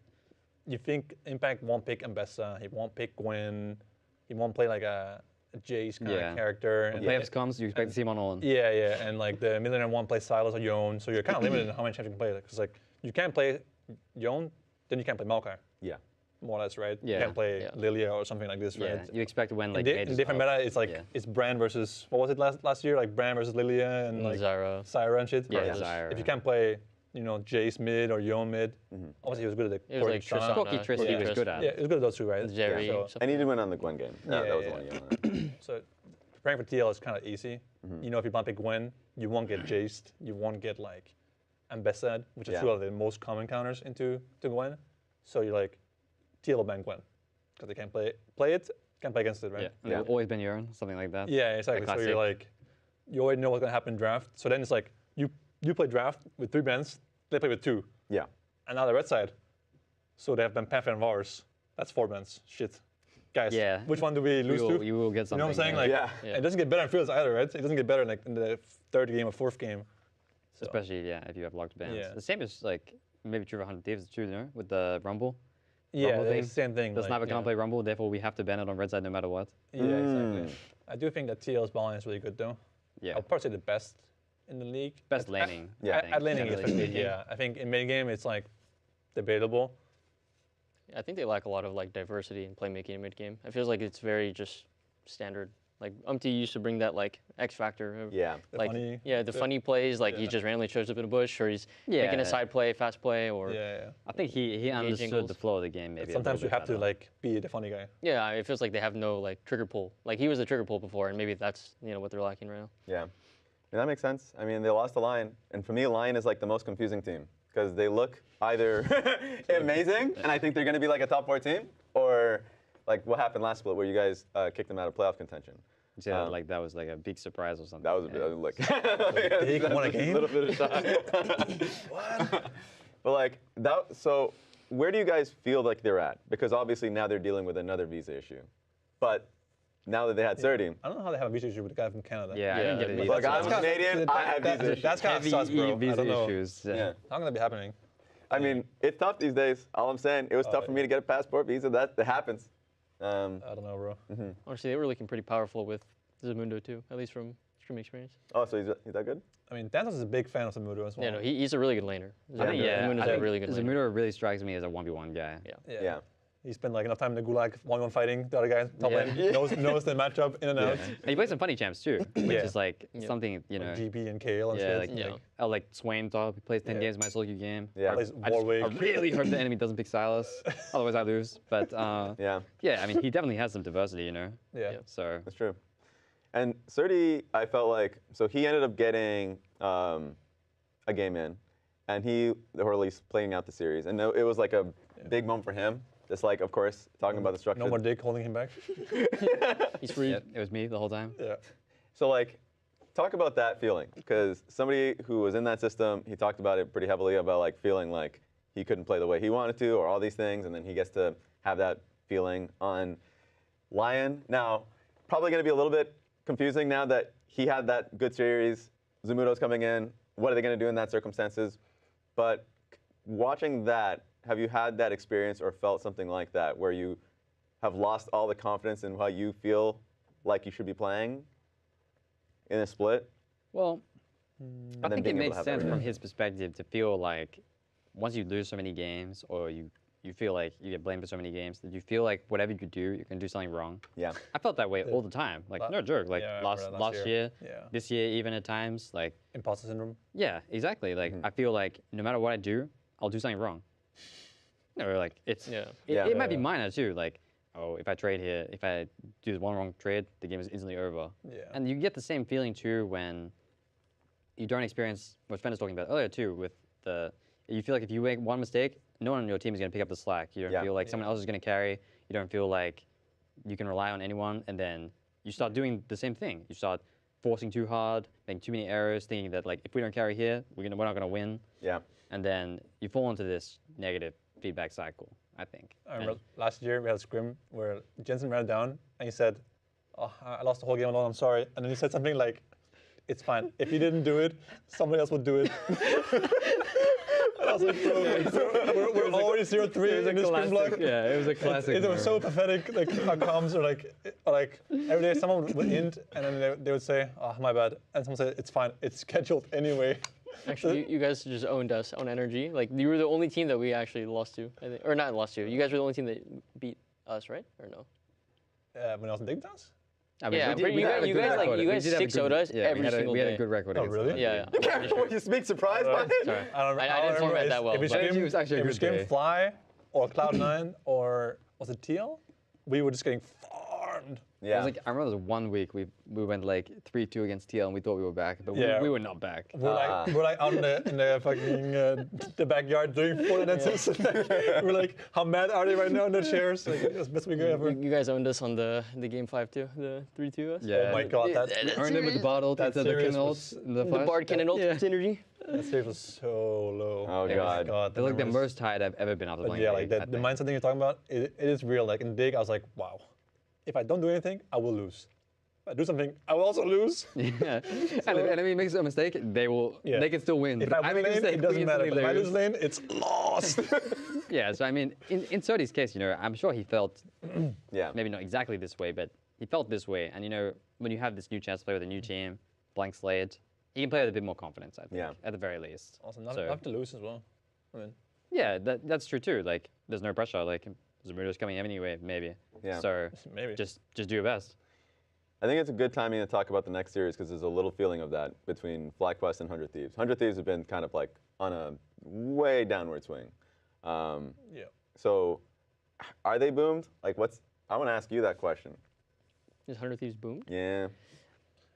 You think Impact won't pick Ambessa, he won't pick Gwen, he won't play like a Jace kind of character. When playoffs comes, you expect to see him on all. Yeah, yeah, and like the Millionaire won't play Silas or Yone, so you're kind of limited in how many champs you can play. Because like you can't play Yone, then you can't play Maokai. Yeah. More or less, right? Yeah. You can't play Lilia or something like this, Yeah, right? you expect when like in different meta, it's like it's Brand versus what was it last year? Like Brand versus Lilia and like Zyra and shit. Yeah, Zyra. If you can't play, Jace mid or Yone mid, obviously he was good at the. It was like Tristana. Corki Triss he was good at. Yeah, it was good at those two, right? Jerry. So, And he did win on the Gwen game. That was the one he won. So preparing for TL is kind of easy. If you want to pick Gwen, you won't get Jaced. You won't get like Ambessad, which are two of the most common counters into Gwen. So you're like, TL will ban Gwen because they can't play it, can't play against it, right? Yeah. Always been urine, something like that. Yeah, exactly. So you're like, you already know what's gonna happen in draft. So then it's like you play draft with 3 bans, they play with 2. Yeah. And now the red side, so they have been Panther and Vars. That's 4 bans. Shit. Guys, which one do we lose to? You will get something. You know what I'm saying? Like, it doesn't get better in fields either, right? It doesn't get better like in the 3rd game or 4th game. So. Especially, if you have locked bans. Yeah. The same is like maybe true for 100 Thieves too, with the Rumble. Yeah, the same thing. The sniper can't play Rumble, therefore we have to ban it on red side no matter what. Yeah, exactly. I do think that TL's ball is really good though. Yeah. I'll probably say the best in the league. Best laning. At laning, especially. Yeah. I think in mid game it's like debatable. I think they lack a lot of like diversity in playmaking in mid game. It feels like it's very just standard. Like used to bring that like X factor. Of, like the funny plays. Like he just randomly shows up in a bush, or he's making a side play, fast play, or. I think he understood the flow of the game. Maybe sometimes you have to like be the funny guy. Yeah, it feels like they have no like trigger pull. Like he was the trigger pull before, and maybe that's what they're lacking right now. Yeah, that makes sense. I mean, they lost to Lyon, and for me, Lyon is like the most confusing team because they look either amazing, and I think they're going to be like a top 4 team, or like what happened last split where you guys kicked them out of playoff contention. Yeah, like that was like a big surprise or something. That was a bit like they won a game. A little bit of shock. What? But like that. So where do you guys feel like they're at? Because obviously now they're dealing with another visa issue. But now that they had Surdy, I don't know how they have a visa issue with the guy from Canada. Yeah, I didn't get it either. Like I'm Canadian, I have visa issues. That's kind of sus, bro. Visa issues. Yeah. How can that be happening? I mean, it's tough these days. All I'm saying, it was tough for me to get a passport visa. That happens. I don't know, bro. Honestly, they were looking pretty powerful with Zamundo too, at least from streaming experience. Oh, so he's that good? I mean, Dantos is a big fan of Zamundo as well. Yeah, no, he's a really good laner. Zamundo's a really good laner. Zamundo really strikes me as a 1v1 guy. Yeah. He spent like enough time in the gulag 1v1 fighting the other guy top lane. Knows the matchup in and out. And he plays some funny champs too, which is like something like GB and Kale and shit. Like Swain top. He plays 10 games in my solo queue game. Yeah. I really hope the enemy doesn't pick Silas, otherwise I lose. But I mean, he definitely has some diversity, Yeah. So that's true. And Surdy, I felt like, so he ended up getting a game in, and or at least playing out the series, and it was like a big moment for him. Just like, of course, talking about the structure. No more dick holding him back. He's free. Yeah, it was me the whole time. Yeah. So like, talk about that feeling, because somebody who was in that system, he talked about it pretty heavily about like feeling like he couldn't play the way he wanted to, or all these things, and then he gets to have that feeling on Lyon. Now, probably going to be a little bit confusing now that he had that good series. Zumuto's coming in. What are they going to do in that circumstances? But watching that, have you had that experience or felt something like that where you have lost all the confidence in how you feel like you should be playing in a split? Well, I think it makes sense from his perspective to feel like once you lose so many games or you feel like you get blamed for so many games that you feel like whatever you do, you can do something wrong. Yeah. I felt that way all the time. Like, no joke. Like, last year, this year even at times. Like, imposter syndrome. Yeah, exactly. Like, I feel like no matter what I do, I'll do something wrong. Or like, it might be minor too. Like, oh, if I trade here, if I do one wrong trade, the game is instantly over. Yeah. And you get the same feeling too when you don't experience what Sven was talking about earlier too with you feel like if you make one mistake, no one on your team is going to pick up the slack. You don't feel like someone else is going to carry. You don't feel like you can rely on anyone. And then you start doing the same thing. You start forcing too hard, making too many errors, thinking that like if we don't carry here, we're not going to win. Yeah. And then you fall into this negative feedback cycle, I think. I remember last year we had a scrim where Jensen ran down and he said, "Oh, I lost the whole game alone, I'm sorry." And then he said something like, "It's fine. If you didn't do it, somebody else would do it." I was like, bro, we're already 0-3 in this scrim block. Yeah, it was a classic. It was so pathetic. Like our comms are like every day someone would int and then they would say, "Oh, my bad," and someone said, "It's fine. It's scheduled anyway." Actually, you guys just owned us on energy. Like, you were the only team that we actually lost to, I think. Or not lost to. You guys were the only team that beat us, right? Or no? When I was in Dignitas? I mean, Yeah, you guys 6-0'd us every single day. We had a good record. Oh, really? Yeah. Were you being surprised by it? Sorry. I didn't format that well. If we but- scream, It was actually a if we good scream day. Fly or Cloud9 or was it TL, we were just getting farmed. Yeah. I remember there was 1 week we went like 3-2 against TL and we thought we were back, but Yeah. we were not back. We're like out in the fucking the backyard doing full dances. We're like, how mad are they right now in their chairs? Like, that's the best we could ever. You guys owned us on the game 5-2, the 3-2 us. Yeah. Oh my god, that Earned it with the bottle, that the series Kindle, was- the The Bard Cannon ult synergy. that series was so low. Oh, God. They're like the most tired I've ever been after But playing. yeah, League, like I the think. mindset thing you're talking about, it is real. Like in Dig, I was like, wow, if I don't do anything, I will lose. If I do something, I will also lose. Yeah, and if enemy makes a mistake, they can still win. If But I make win a lane, mistake, it doesn't we matter. But if I instantly lose lane, it's lost. Yeah, so I mean, in Sodi's case, I'm sure he felt Yeah. maybe not exactly this way, but he felt this way. And when you have this new chance to play with a new team, blank slate, he can play with a bit more confidence, I think, at the very least. Also, not So- have to lose as well. I mean, Yeah, that's true too. Like, there's no pressure. Like, Zumuto's coming in anyway, maybe. Yeah. So maybe. just do your best. I think it's a good timing to talk about the next series because there's a little feeling of that between FlyQuest and 100 Thieves. 100 Thieves have been kind of like on a way downward swing. Yeah. So are they boomed? Like I want to ask you that question. Is 100 Thieves boomed? Yeah.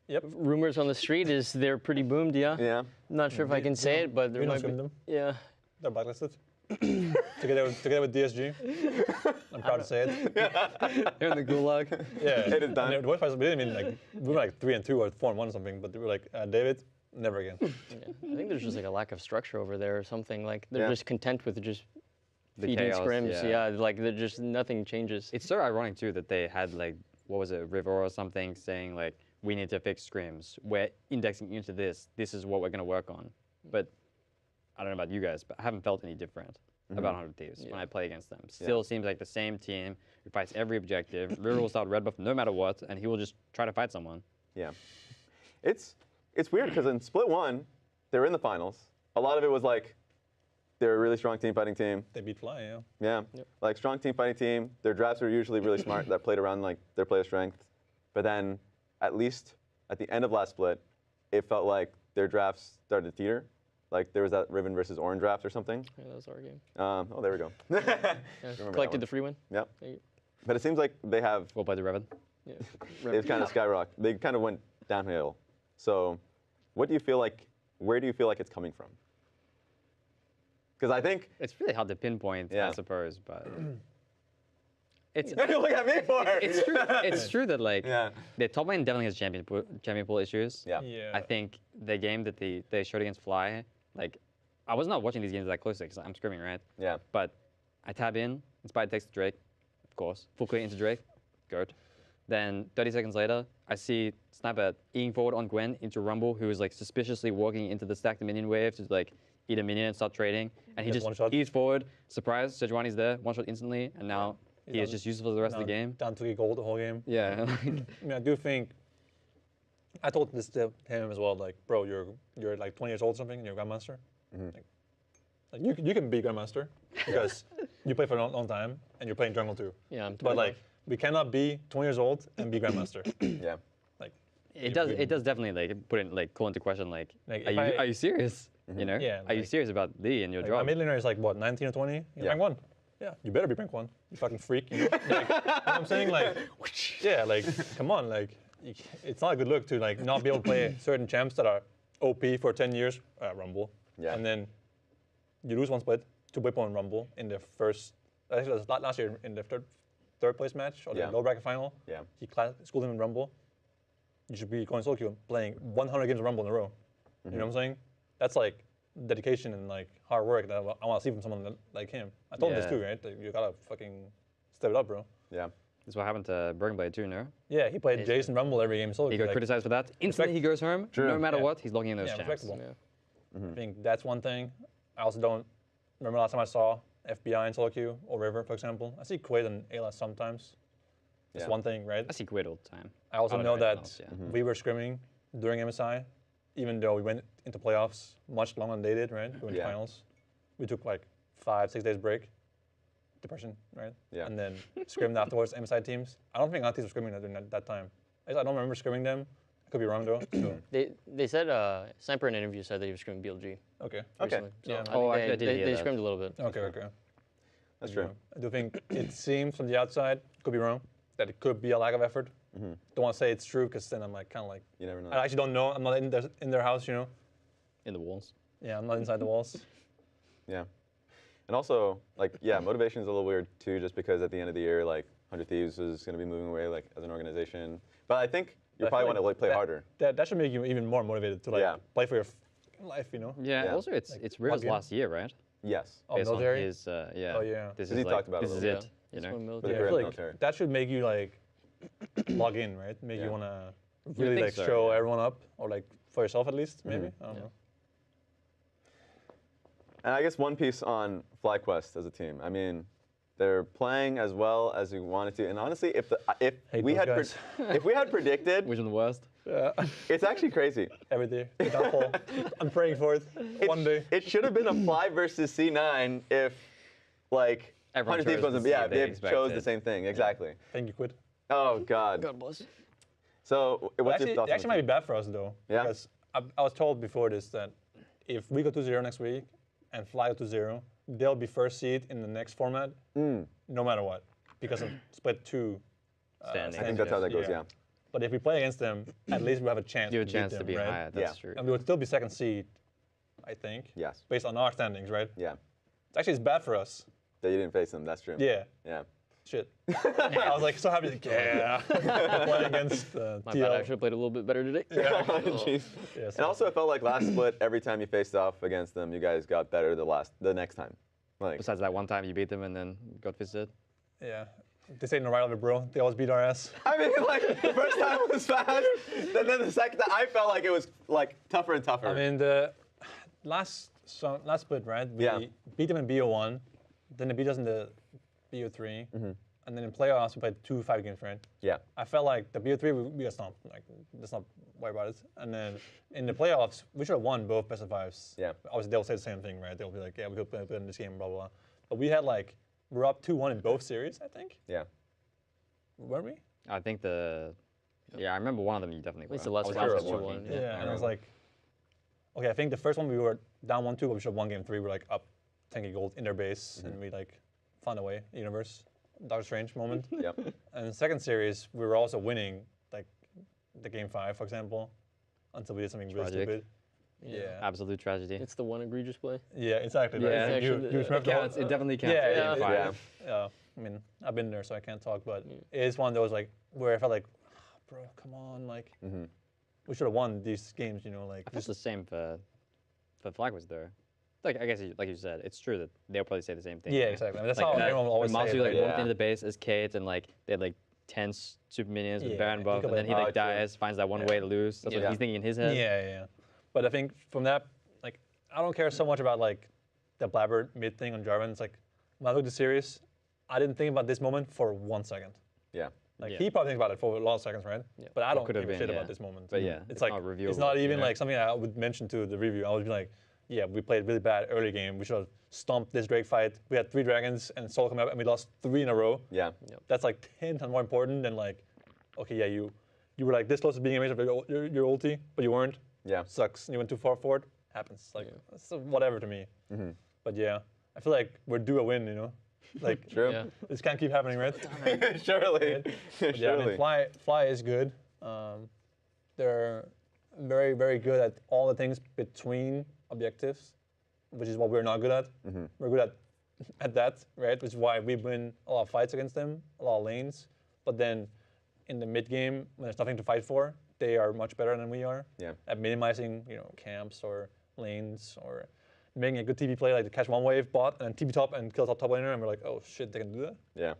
Yep. Rumors on the street is they're pretty boomed, yeah. Yeah. Not sure if I can say it, but there We don't might be. scrim them. Yeah. They're blacklisted. together with DSG. I'm proud to say it. Here in the gulag. Yeah. It is done. And the worst part is we didn't mean like we were like 3-2 or 4-1 or something, but they were like David, never again. Yeah. I think there's just like a lack of structure over there or something. Like they're Yeah. just content with just The feeding chaos, scrims. yeah. Like they're just nothing changes. It's so ironic too that they had like, what was it, River or something saying like, we need to fix scrims. We're indexing into this. This is what we're going to work on. But I don't know about you guys, but I haven't felt any different about 100 Thieves when I play against them. Still seems like the same team who fights every objective. River will start red buff no matter what, and he will just try to fight someone. Yeah. It's weird because in Split 1, they were in the finals. A lot of it was like they're a really strong team fighting team. They beat Fly, yeah. Yeah. Like strong team fighting team. Their drafts were usually really smart that played around like their player strength. But then at least at the end of last split, it felt like their drafts started to teeter. Like there was that Riven versus Orange draft or something. Yeah, that was our game. Oh, there we go. Collected the free win. Yep. Thank you. But it seems like they have, Well played, Revan. Yeah. they've kind of skyrocketed. They kind of went downhill. So what do you feel like, where do you feel like it's coming from? Because I think, It's really hard to pinpoint, Yeah. I suppose, but it's what do you look at me for? it's true. It's true that like Yeah. the top lane definitely has champion pool issues. Yeah. Yeah. I think the game that they showed against Fly, like I was not watching these games that closely because I'm screaming, right? Yeah. But I tab in, Inspired takes the Drake, of course, full clear into Drake, goat. Then 30 seconds later, I see Sniper eating forward on Gwen into Rumble, who is like suspiciously walking into the stacked minion wave to like eat a minion and start trading. And he just eats forward, surprise, Sejuani's there, one shot instantly, and now he is just useful for the rest of the game. Down 3 gold the whole game. Yeah. I mean, I do think, I told this to him as well, like, bro, you're like 20 years old or something, and you're a Grandmaster. Like you can be Grandmaster because you play for a long time, and you're playing jungle too. Yeah, but like, we cannot be 20 years old and be Grandmaster. Yeah. Like, it does definitely like put in like call into question like are you serious? You know? Yeah. Are you serious about Lee and your like job? my mid laner is like what, 19 or 20? You're rank 1. Yeah, you better be rank 1. You fucking freak. You know? Like, you know what I'm saying? Like, yeah, like, come on, like, it's not a good look to like not be able to play certain champs that are OP for 10 years, Rumble, and then you lose one split to Whipple and Rumble in the first. Actually, it was last year in the third place match or the low bracket final. Yeah. He schooled him in Rumble. You should be going solo queue playing 100 games of Rumble in a row. You know what I'm saying? That's like dedication and like hard work that I want to see from someone like him. I told him this too, right? Like, you gotta fucking step it up, bro. Yeah. That's what happened to Bergenblade too, no? Yeah, he played Jason Rumble every game solo. He got criticized for that. Instantly he goes home. No matter what, he's logging in those champs. I think that's one thing. I also don't remember last time I saw FBI in solo queue or River, for example. I see Quaid and Ayla sometimes. That's one thing, right? I see Quaid all the time. I also know that we were scrimming during MSI, even though we went into playoffs much longer than they did, right? We went to finals. We took like 5-6 days break. Depression, right? Yeah. And then scrimmed afterwards, MSI teams. I don't think our teams were scrimming during that time. I don't remember scrimming them. I could be wrong though. So. They said Sniper in an interview said that he was scrimming BLG. Okay. Recently. So yeah. I did hear they that. scrimmed a little bit. Okay. That's true. I do think it seems from the outside, could be wrong, that it could be a lack of effort. Don't want to say it's true because then I'm like kind of like. You never know. I actually don't know. I'm not in their house, you know. In the walls. Yeah, I'm not inside the walls. Yeah. And also, like, motivation is a little weird too, just because at the end of the year, like, 100 Thieves is going to be moving away, like, as an organization. But I think you probably want to like, play harder. That should make you even more motivated to like play for your life, you know. Yeah. Also, it's Rivers last year, right? Yes. Oh, military. His, Oh yeah. This is he talked about this is it. You know. Yeah, I feel like that should make you like log in, right? Make you want to really like show everyone up, or like for yourself at least, maybe. I don't know. And I guess one piece on FlyQuest as a team. I mean, they're playing as well as we wanted to. And honestly, if we had predicted, which is the worst? Yeah. It's actually crazy. Every day. I'm praying for it. One day. It should have been a Fly versus C9 if, like, everyone 100 Thieves wasn't. Yeah, they chose the same thing. Exactly. Thank you, Quid. Oh God. God bless. So what's your thoughts? It actually might be bad for us though. Yeah. Because I was told before this that if we go 2-0 next week and Fly go 2-0, they'll be first seed in the next format, no matter what, because of split 2 standings. I think that's how that goes. Yeah. But if we play against them, at least we have a chance. You have a chance them, to be right? higher. That's true. And we would still be second seed, I think. Yes. Based on our standings, right? Yeah. Actually, it's bad for us. That you didn't face them. That's true. Yeah. Yeah. Shit. I was like so happy. Like, playing against My bad. I should have played a little bit better today. Yeah. Jeez. Yeah, and also, it felt like last split, every time you faced off against them, you guys got better the next time. Like. Besides that one time you beat them and then got visited. Yeah. They say no rivalry, bro. They always beat our ass. I mean, like, the first time was fast, and then the second time, I felt like it was, like, tougher and tougher. I mean, the last split, right? We beat them in BO1, then they beat us in the BO3, and then in playoffs, we played 2 5 games, right? Yeah. I felt like the BO3, we got stomped. Like, let's not worry about it. And then in the playoffs, we should have won both best of 5s. Yeah. Obviously, they'll say the same thing, right? They'll be like, yeah, we could play in this game, blah, blah, blah. But we had, like, we're up 2-1 in both series, I think. Yeah. Weren't we? I think I remember one of them you definitely were. At least the last was one was sure 2-1. Yeah, and I was like, okay, I think the first one we were down 1-2, but we should have won game 3. We're like up 10k gold in their base, and we like found a way, universe, Doctor Strange moment. Yep. And the second series, we were also winning, like the game 5, for example, until we did something really stupid. Yeah. Absolute tragedy. It's the one egregious play. Yeah, exactly. Yeah, right? it counts. It definitely counts. Yeah. I mean, I've been there, so I can't talk, but it is one of those like where I felt like, bro, come on, like we should have won these games, you know, like. I feel the same for FlyQuest though. Like I guess, like you said, it's true that they'll probably say the same thing. Yeah, exactly. I mean, that's like, how everyone will always say Masu it. like walked into the base as Kate, and like they had like 10 super minions with Yeah, Baron buff, and then he like dies, finds that one way to lose. That's what he's thinking in his head. Yeah. But I think from that, like, I don't care so much about like the blabber mid thing on Jarvan. It's like when I look at the series, I didn't think about this moment for 1 second. Yeah. Like he probably thinks about it for a lot of seconds, right? Yeah. But I don't Could give have a been, shit yeah. about this moment. But yeah, it's like not reviewable, it's not even you know? like something I would mention to the review. I would be like, yeah, we played really bad early game. We should have stomped this Drake fight. We had 3 dragons and Soul come up and we lost 3 in a row. Yeah. That's like 10 times more important than like, okay, yeah, you were like this close to being amazing of your ulti, but you weren't. Yeah. Sucks. You went too far forward. Happens. Like it's whatever to me. But yeah, I feel like we're due a win. You know, like True. Yeah. this can't keep happening, right? Surely. But yeah, I mean, Fly is good. They're very, very good at all the things between objectives, which is what we're not good at. We're good at that, right? Which is why we win a lot of fights against them, a lot of lanes. But then in the mid game, when there's nothing to fight for, they are much better than we are at minimizing, camps or lanes or making a good TP play, like to catch one wave bot and then TP top and kill top laner, and we're like, oh shit, they can do that. Yeah.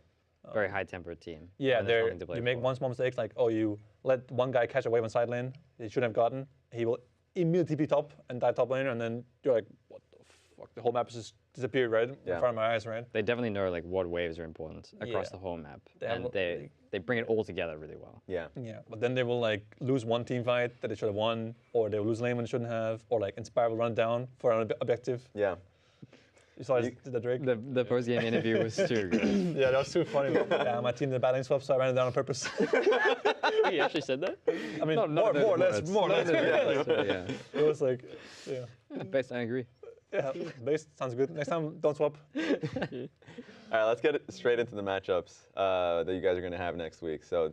Very high-tempered team. Yeah, when there's nothing to play you make for. one small mistake, like, oh, you let one guy catch a wave on side lane he shouldn't have gotten. He will immediately TP top and die top laner, and then you're like, what the fuck? The whole map has just disappeared, right? In front of my eyes, right? They definitely know like what waves are important across Yeah. the whole map, They and have- they bring it all together really well. Yeah. Yeah, but then they will like lose one team fight that they should have won, or they will lose lane when they shouldn't have, or like Inspire will run down for an objective. Yeah. You saw the Drake? The post-game interview was too good. Yeah, that was too funny. Yeah, my team did a bad lane swap, so I ran it down on purpose. He actually said that? I mean, Not more or less. Yeah. It was like, yeah. Based, I agree. Yeah, base sounds good. Next time, don't swap. All right, let's get straight into the matchups that you guys are going to have next week. So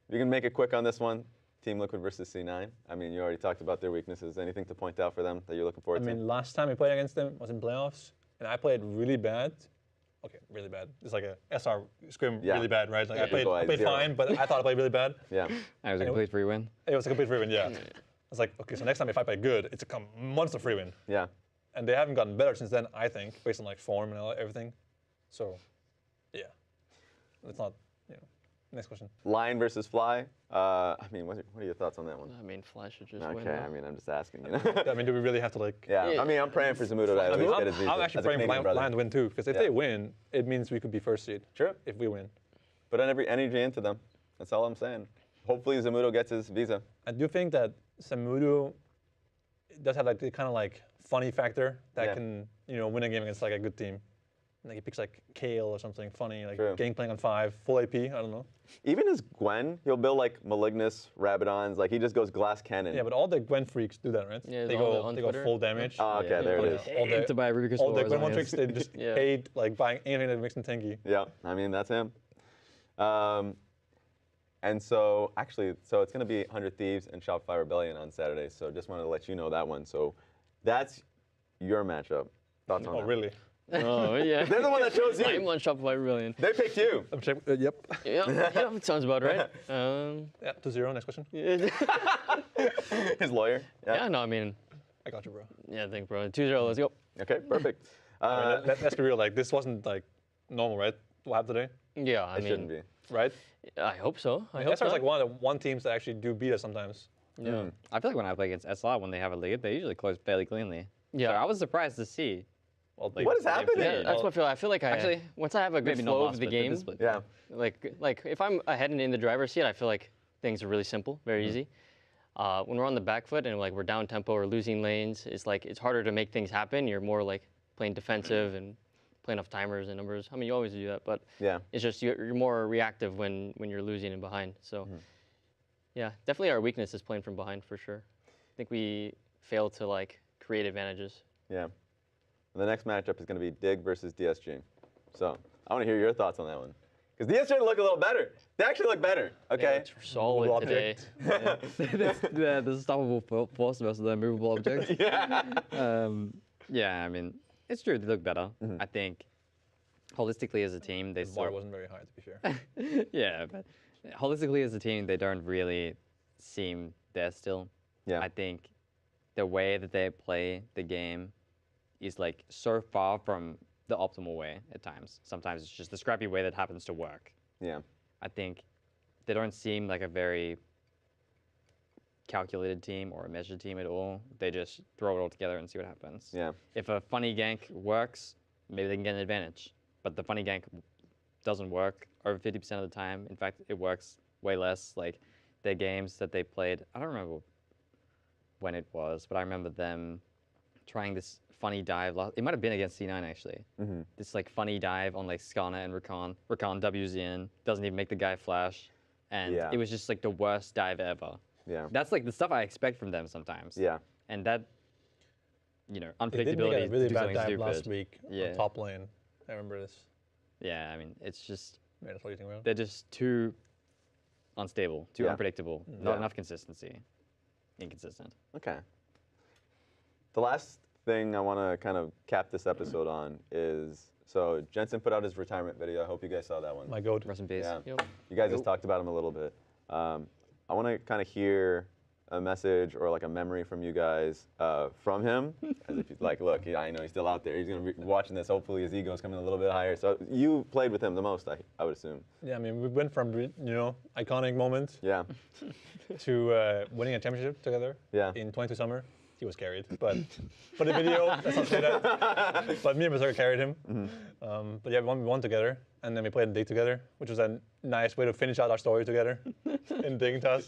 you can make it quick on this one. Team Liquid versus C9. I mean, you already talked about their weaknesses. Anything to point out for them that you're looking forward to? I mean, last time we played against them was in playoffs, and I played really bad. Okay, really bad. It's like a SR scrim, really bad, right? Like I played fine, but I thought I played really bad. Yeah. It was a complete free win. It was a complete free win, yeah. I was like, okay, so next time if I play good, it's a monster free win. Yeah. And they haven't gotten better since then, I think, based on like form and everything. So, yeah, it's not. Next question. Lyon versus Fly. I mean, what are your thoughts on that one? I mean, Fly should just Okay, win. I mean, I'm just asking. You know? I mean, do we really have to like? Yeah. I mean, I'm praying for Zamudo to at least get his visa. I'm actually as a praying for Canadian brother. Lyon to win too, because if they win, it means we could be first seed. Sure. If we win. Put every energy into them. That's all I'm saying. Hopefully Zamudo gets his visa. I do think that Zamudo does have like the kind of like funny factor that can win a game against like a good team. Like he picks like Kale or something funny, like Gangplank on 5, full AP. I don't know. Even his Gwen, he'll build like Malignus, Rabadons. Like he just goes glass cannon. Yeah, but all the Gwen freaks do that, right? Yeah, they go full damage. Oh, okay, there it is. All the Gwen 1 tricks, they just hate like buying anything that makes them tanky. Yeah, I mean that's him. And so actually, it's going to be 100 Thieves and Shopify Rebellion on Saturday. So just wanted to let you know that one. So that's your matchup. Thoughts on that? Oh, really? Oh, yeah. They're the one that chose you. I'm on Shopify Rebellion. They picked you. Yep. Yeah, sounds about right. Yeah, 2-0, next question. His lawyer. Yeah, no, I mean, I got you, bro. yeah, I think, bro. 2-0, let's go. Okay, perfect. I mean, let's be real, like this wasn't like normal, right? What happened today? Yeah, I It mean, shouldn't be. Right? I hope so. I hope SR is so. like one of the teams that actually do beat us sometimes. Yeah. I feel like when I play against SR, when they have a lead, they usually close fairly cleanly. Yeah. So I was surprised to see. Well, What is happening? Yeah, that's what I feel. I feel like Actually, once I have a good maybe not flow last of the split, game, this split. Yeah. like if I'm ahead and in the driver's seat, I feel like things are really simple, very easy. When we're on the back foot and like we're down tempo or losing lanes, it's like it's harder to make things happen. You're more like playing defensive and playing off timers and numbers. I mean, you always do that, but it's just you're more reactive when you're losing and behind. So yeah, definitely our weakness is playing from behind for sure. I think we fail to like create advantages. Yeah. And the next matchup is going to be Dig versus DSG. So I want to hear your thoughts on that one. Because DSG look a little better. They actually look better. Okay. Yeah, solid today. The unstoppable force versus the movable object. Yeah, I mean, it's true. They look better. I think holistically as a team, they The bar wasn't very high, to be fair. yeah, but holistically as a team, they don't really seem there still. Yeah. I think the way that they play the game is like so far from the optimal way at times. Sometimes it's just the scrappy way that happens to work. Yeah. I think they don't seem like a very calculated team or a measured team at all. They just throw it all together and see what happens. Yeah. If a funny gank works, maybe they can get an advantage. But the funny gank doesn't work over 50% of the time. In fact, it works way less. Like their games that they played, I don't remember when it was, but I remember them trying this funny dive. It might have been against C9 actually. This like funny dive on like Skana and Rakan. Rakan W's in, doesn't even make the guy flash, and it was just like the worst dive ever. Yeah. That's like the stuff I expect from them sometimes. Yeah. And that, you know, unpredictability. They did make a really to do bad something dive stupid. last week on top lane. I remember this. Yeah, I mean, it's just That's what you think about. they're just too unstable, too unpredictable. Not enough consistency. Inconsistent. Okay. The last thing I want to kind of cap this episode on is, so Jensen put out his retirement video. I hope you guys saw that one. My goat. Rest in peace. Yeah. Yep. You guys just talked about him a little bit. I want to kind of hear a message or like a memory from you guys from him. As if you'd like, look, I know he's still out there. He's going to be watching this. Hopefully his ego's coming a little bit higher. So you played with him the most, I would assume. Yeah, I mean, we went from, you know, iconic moment to winning a championship together in 22 summer. He was carried, but for the video, let's not say that. But me and Berserker carried him. But yeah, we won together, and then we played in Dig together, which was a nice way to finish out our story together in Dignitas.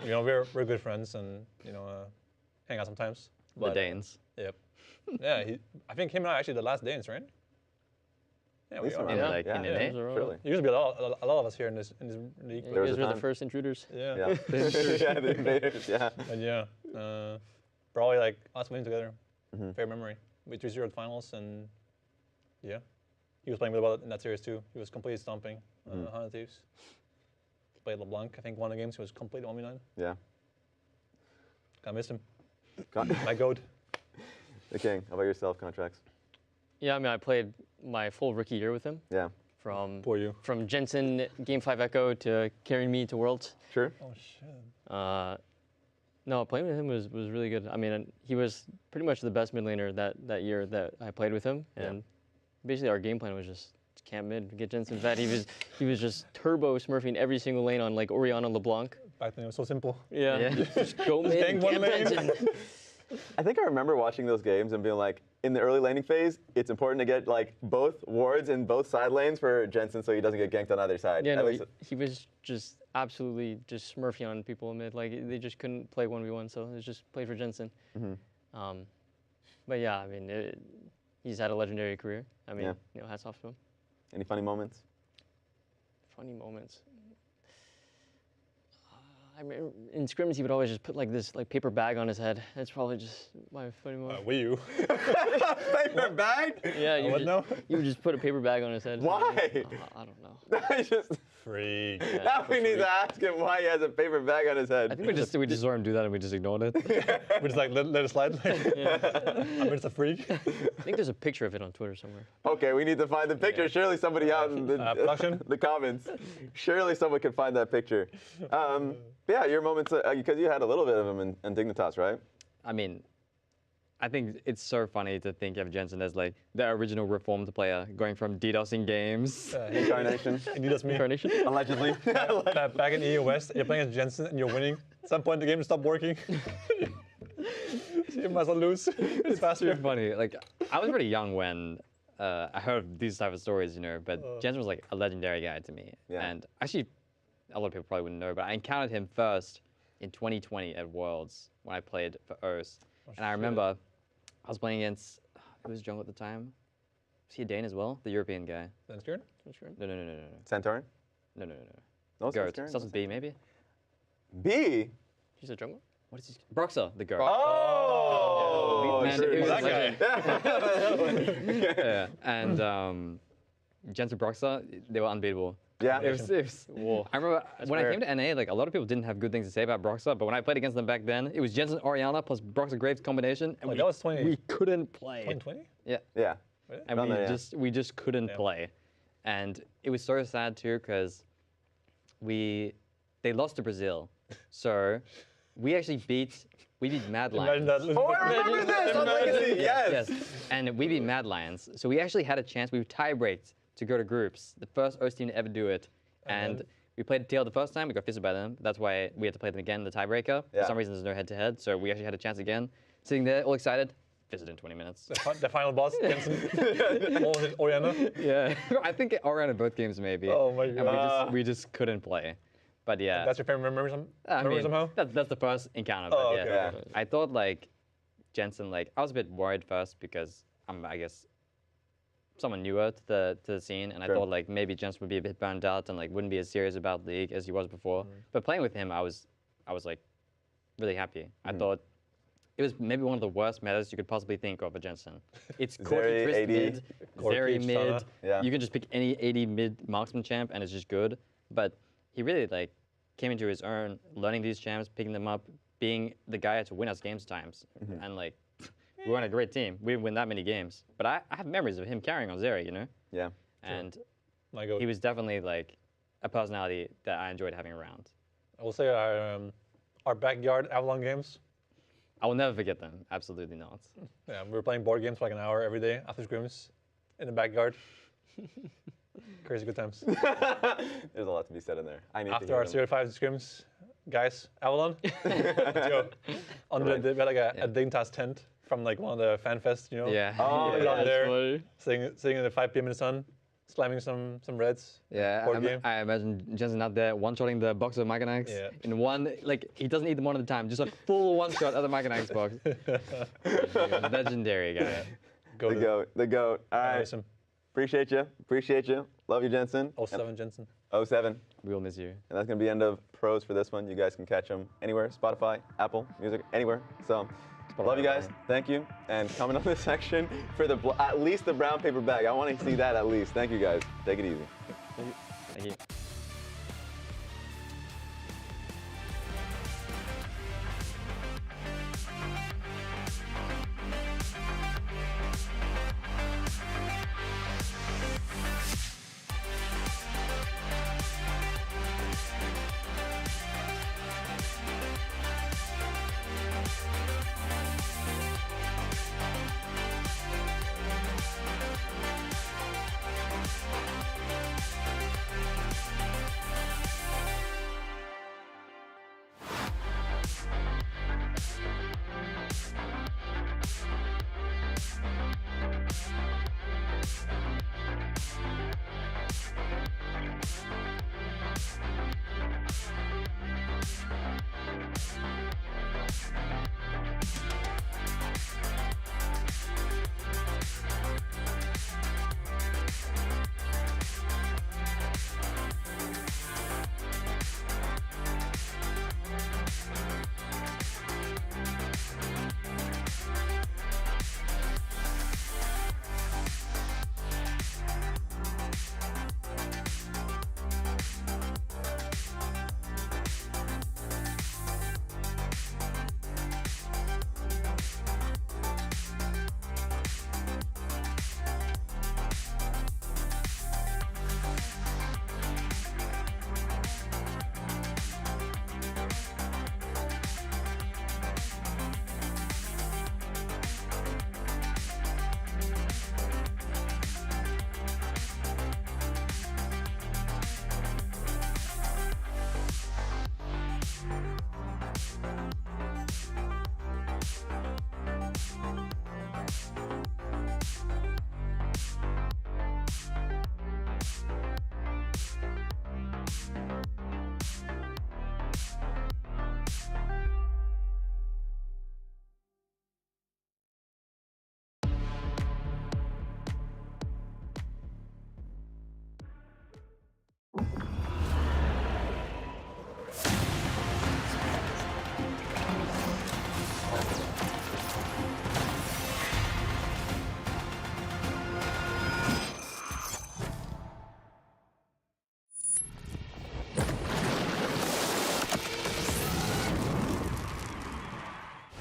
You know, we're good friends, and you know, hang out sometimes. The Danes. Yep. Yeah, I think him and I are actually the last Danes, right? Yeah, we are. In like in yeah. NA? Surely. There used to be a lot of us here in this league. You guys were the first intruders. Yeah. Yeah. The invaders, yeah. And yeah, probably like us winning together. Fair memory. We 3-0 at finals, and yeah, he was playing really well in that series too. He was completely stomping 100 Thieves. Played LeBlanc, I think, one of the games. He was completely 1v9. Yeah. I missed him. My goat. The King, how about yourself, contracts? Yeah, I mean, I played my full rookie year with him. Yeah. Poor you. From Jensen Game 5 Echo to carrying me to Worlds. Sure. Oh shit. No, playing with him was really good. I mean, he was pretty much the best mid laner that year that I played with him, and basically our game plan was just camp mid, get Jensen fat. He was just turbo smurfing every single lane on like Orianna LeBlanc. Back then it was so simple. Yeah. Just go mid, gang one camp lane. Jensen. I think I remember watching those games and being like, in the early laning phase, it's important to get like both wards in both side lanes for Jensen so he doesn't get ganked on either side. Yeah, no, he was just absolutely just smurfing on people in mid. Like they just couldn't play 1v1, so it was just play for Jensen. But yeah, I mean, he's had a legendary career. I mean, you know, hats off to him. Any funny moments? Funny moments. I mean, in scrims, he would always just put like this paper bag on his head. That's probably just my funny moment. Were you? Paper bag? Yeah, you would just put a paper bag on his head. Why? I don't know. I just Freak. now we need to ask him why he has a paper bag on his head. I think we just saw him do that and we just ignored it. We just like let it slide. I'm just a freak. I think there's a picture of it on Twitter somewhere. Okay, we need to find the picture. Surely somebody out in the comments. Surely someone could find that picture. Yeah, your moments, because you had a little bit of them in Dignitas, right? I mean, I think it's so funny to think of Jensen as like the original reformed player going from DDoSing games. Incarnation. DDoS me. Incarnation? Allegedly. Back in EU West, you're playing as Jensen and you're winning. At some point, the game stopped working. You must lose. It's faster. Too funny. Like, I was pretty young when I heard these type of stories, you know, but Jensen was like a legendary guy to me. Yeah. And actually, a lot of people probably wouldn't know, but I encountered him first in 2020 at Worlds when I played for O's. And I remember I was playing against, who was jungle at the time? Was he a Dane as well? The European guy. Sanskrit? No. Santorin? No. No, Goat. Santorin? Starts with B, maybe? B? He's a jungle? What is he? Broxer, the goat. Oh! Man, Sure. it was That guy. yeah. And Jensen Broxer, they were unbeatable. Yeah. It was war. I remember when I came to NA, like a lot of people didn't have good things to say about Broxer, but when I played against them back then, it was Jensen Orianna plus Broxer Graves combination, and that was 20. we couldn't play. 2020? Yeah. Yeah. And we just couldn't play, and it was so sad too because they lost to Brazil, so we actually beat Mad Lions. Oh, I remember this on Legacy. Yes. And we beat Mad Lions, so we actually had a chance. We tie-breaked to go to groups, the first O's team to ever do it, and we played TL the first time, we got fisted by them. That's why we had to play them again in the tiebreaker. For some reason, there's no head-to-head, so we actually had a chance again. Sitting there, all excited, fisted in 20 minutes. The final boss, Jensen. What was it, Oriana? Yeah, I think it all around in both games maybe. Oh my god. And we just couldn't play. But yeah. That's your favorite memory somehow? That's the first encounter. Oh, but okay. yeah. I thought like Jensen, like I was a bit worried first because I'm, I guess, someone newer to the scene, and I thought like maybe Jensen would be a bit burned out and like wouldn't be as serious about League as he was before. But playing with him, I was like really happy. I thought it was maybe one of the worst metas you could possibly think of for Jensen. It's Corky Crisp mid, Zeri mid. Yeah. You can just pick any 80 mid marksman champ and it's just good. But he really like came into his own, learning these champs, picking them up, being the guy to win us games times. And like, we weren't a great team. We didn't win that many games. But I have memories of him carrying on Zeri, you know? Yeah. And he was definitely like a personality that I enjoyed having around. I will say our backyard Avalon games. I will never forget them. Absolutely not. Yeah, we were playing board games for like an hour every day after scrims in the backyard. Crazy good times. There's a lot to be said in there. I need after our 0-5 scrims, guys, Avalon, let's go. We had like a Dignitas tent from like one of the fan fests, you know? Yeah. Oh, out there, sitting in the 5 p.m. in the sun, slamming some reds. Yeah, I imagine Jensen out there one-shotting the box of Mechanics in one, like he doesn't eat them one at a time, just a full one-shot of the Mechanics box. Legendary guy. The GOAT. All right. Awesome. Appreciate you. Love you, Jensen. 07 Jensen. 07. We will miss you. And that's going to be the end of pros for this one. You guys can catch them anywhere, Spotify, Apple Music, anywhere. So, love you guys. Thank you. And coming on this section for at least the brown paper bag. I want to see that at least. Thank you, guys. Take it easy. Thank you.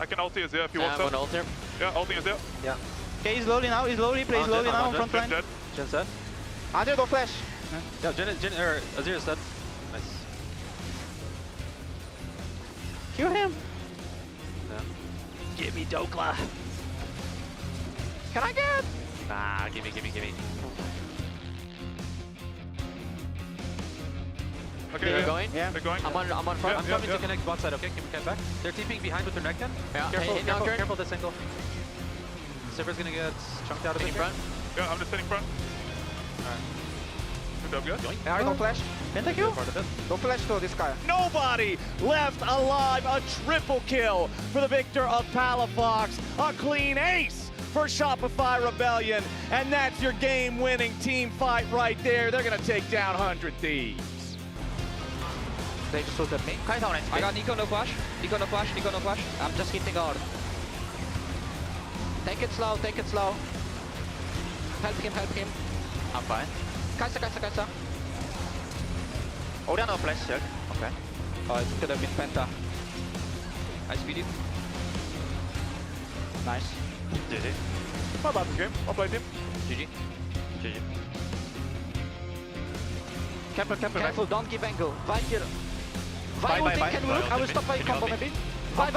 I can ulti is there if you want to. I'm on ult here. Yeah, ulti is there. Yeah. Okay, he's slowly now, play slowly now, front line. Jen's dead. Andre, go flash. Yeah, Azir is dead. Nice. Kill him. Yeah. Give me Dokla. Can I get? Nah, gimme. Okay, They're going? Yeah. They're going. I'm on front. Yeah, I'm yeah, coming yeah. to connect bot side, okay? Can we get back? They're TPing behind with their neck then. Yeah. Careful, Hey, careful, Nocturne. careful this angle. Silver's gonna get chunked out of In it. front. Yeah, I'm just sitting front. Alright. Good job, guys. Yoink. Yeah, no flash. Pentakill? Part of it. No flash to this guy. Nobody left alive. A triple kill for the victor of Palafox. A clean ace for Shopify Rebellion. And that's your game-winning team fight right there. They're going to take down 100 Thieves. They just looked at me. I got Nico no flash. Nico no flash. Nico no flash. I'm just hitting hard. Take it slow, take it slow. Help him, help him. I'm fine. Kaisa. Oh, there are no flash, sir. Okay. Oh, it could have been Penta. I speed it. Nice. GG. Not bad this game. I'll play team. GG. GG. Careful, don't give angle. Fight here. Bye, Vi bye, ulti bye. can Bye, work. I will ulti. stop by Can you combo help me? maybe. Vi. And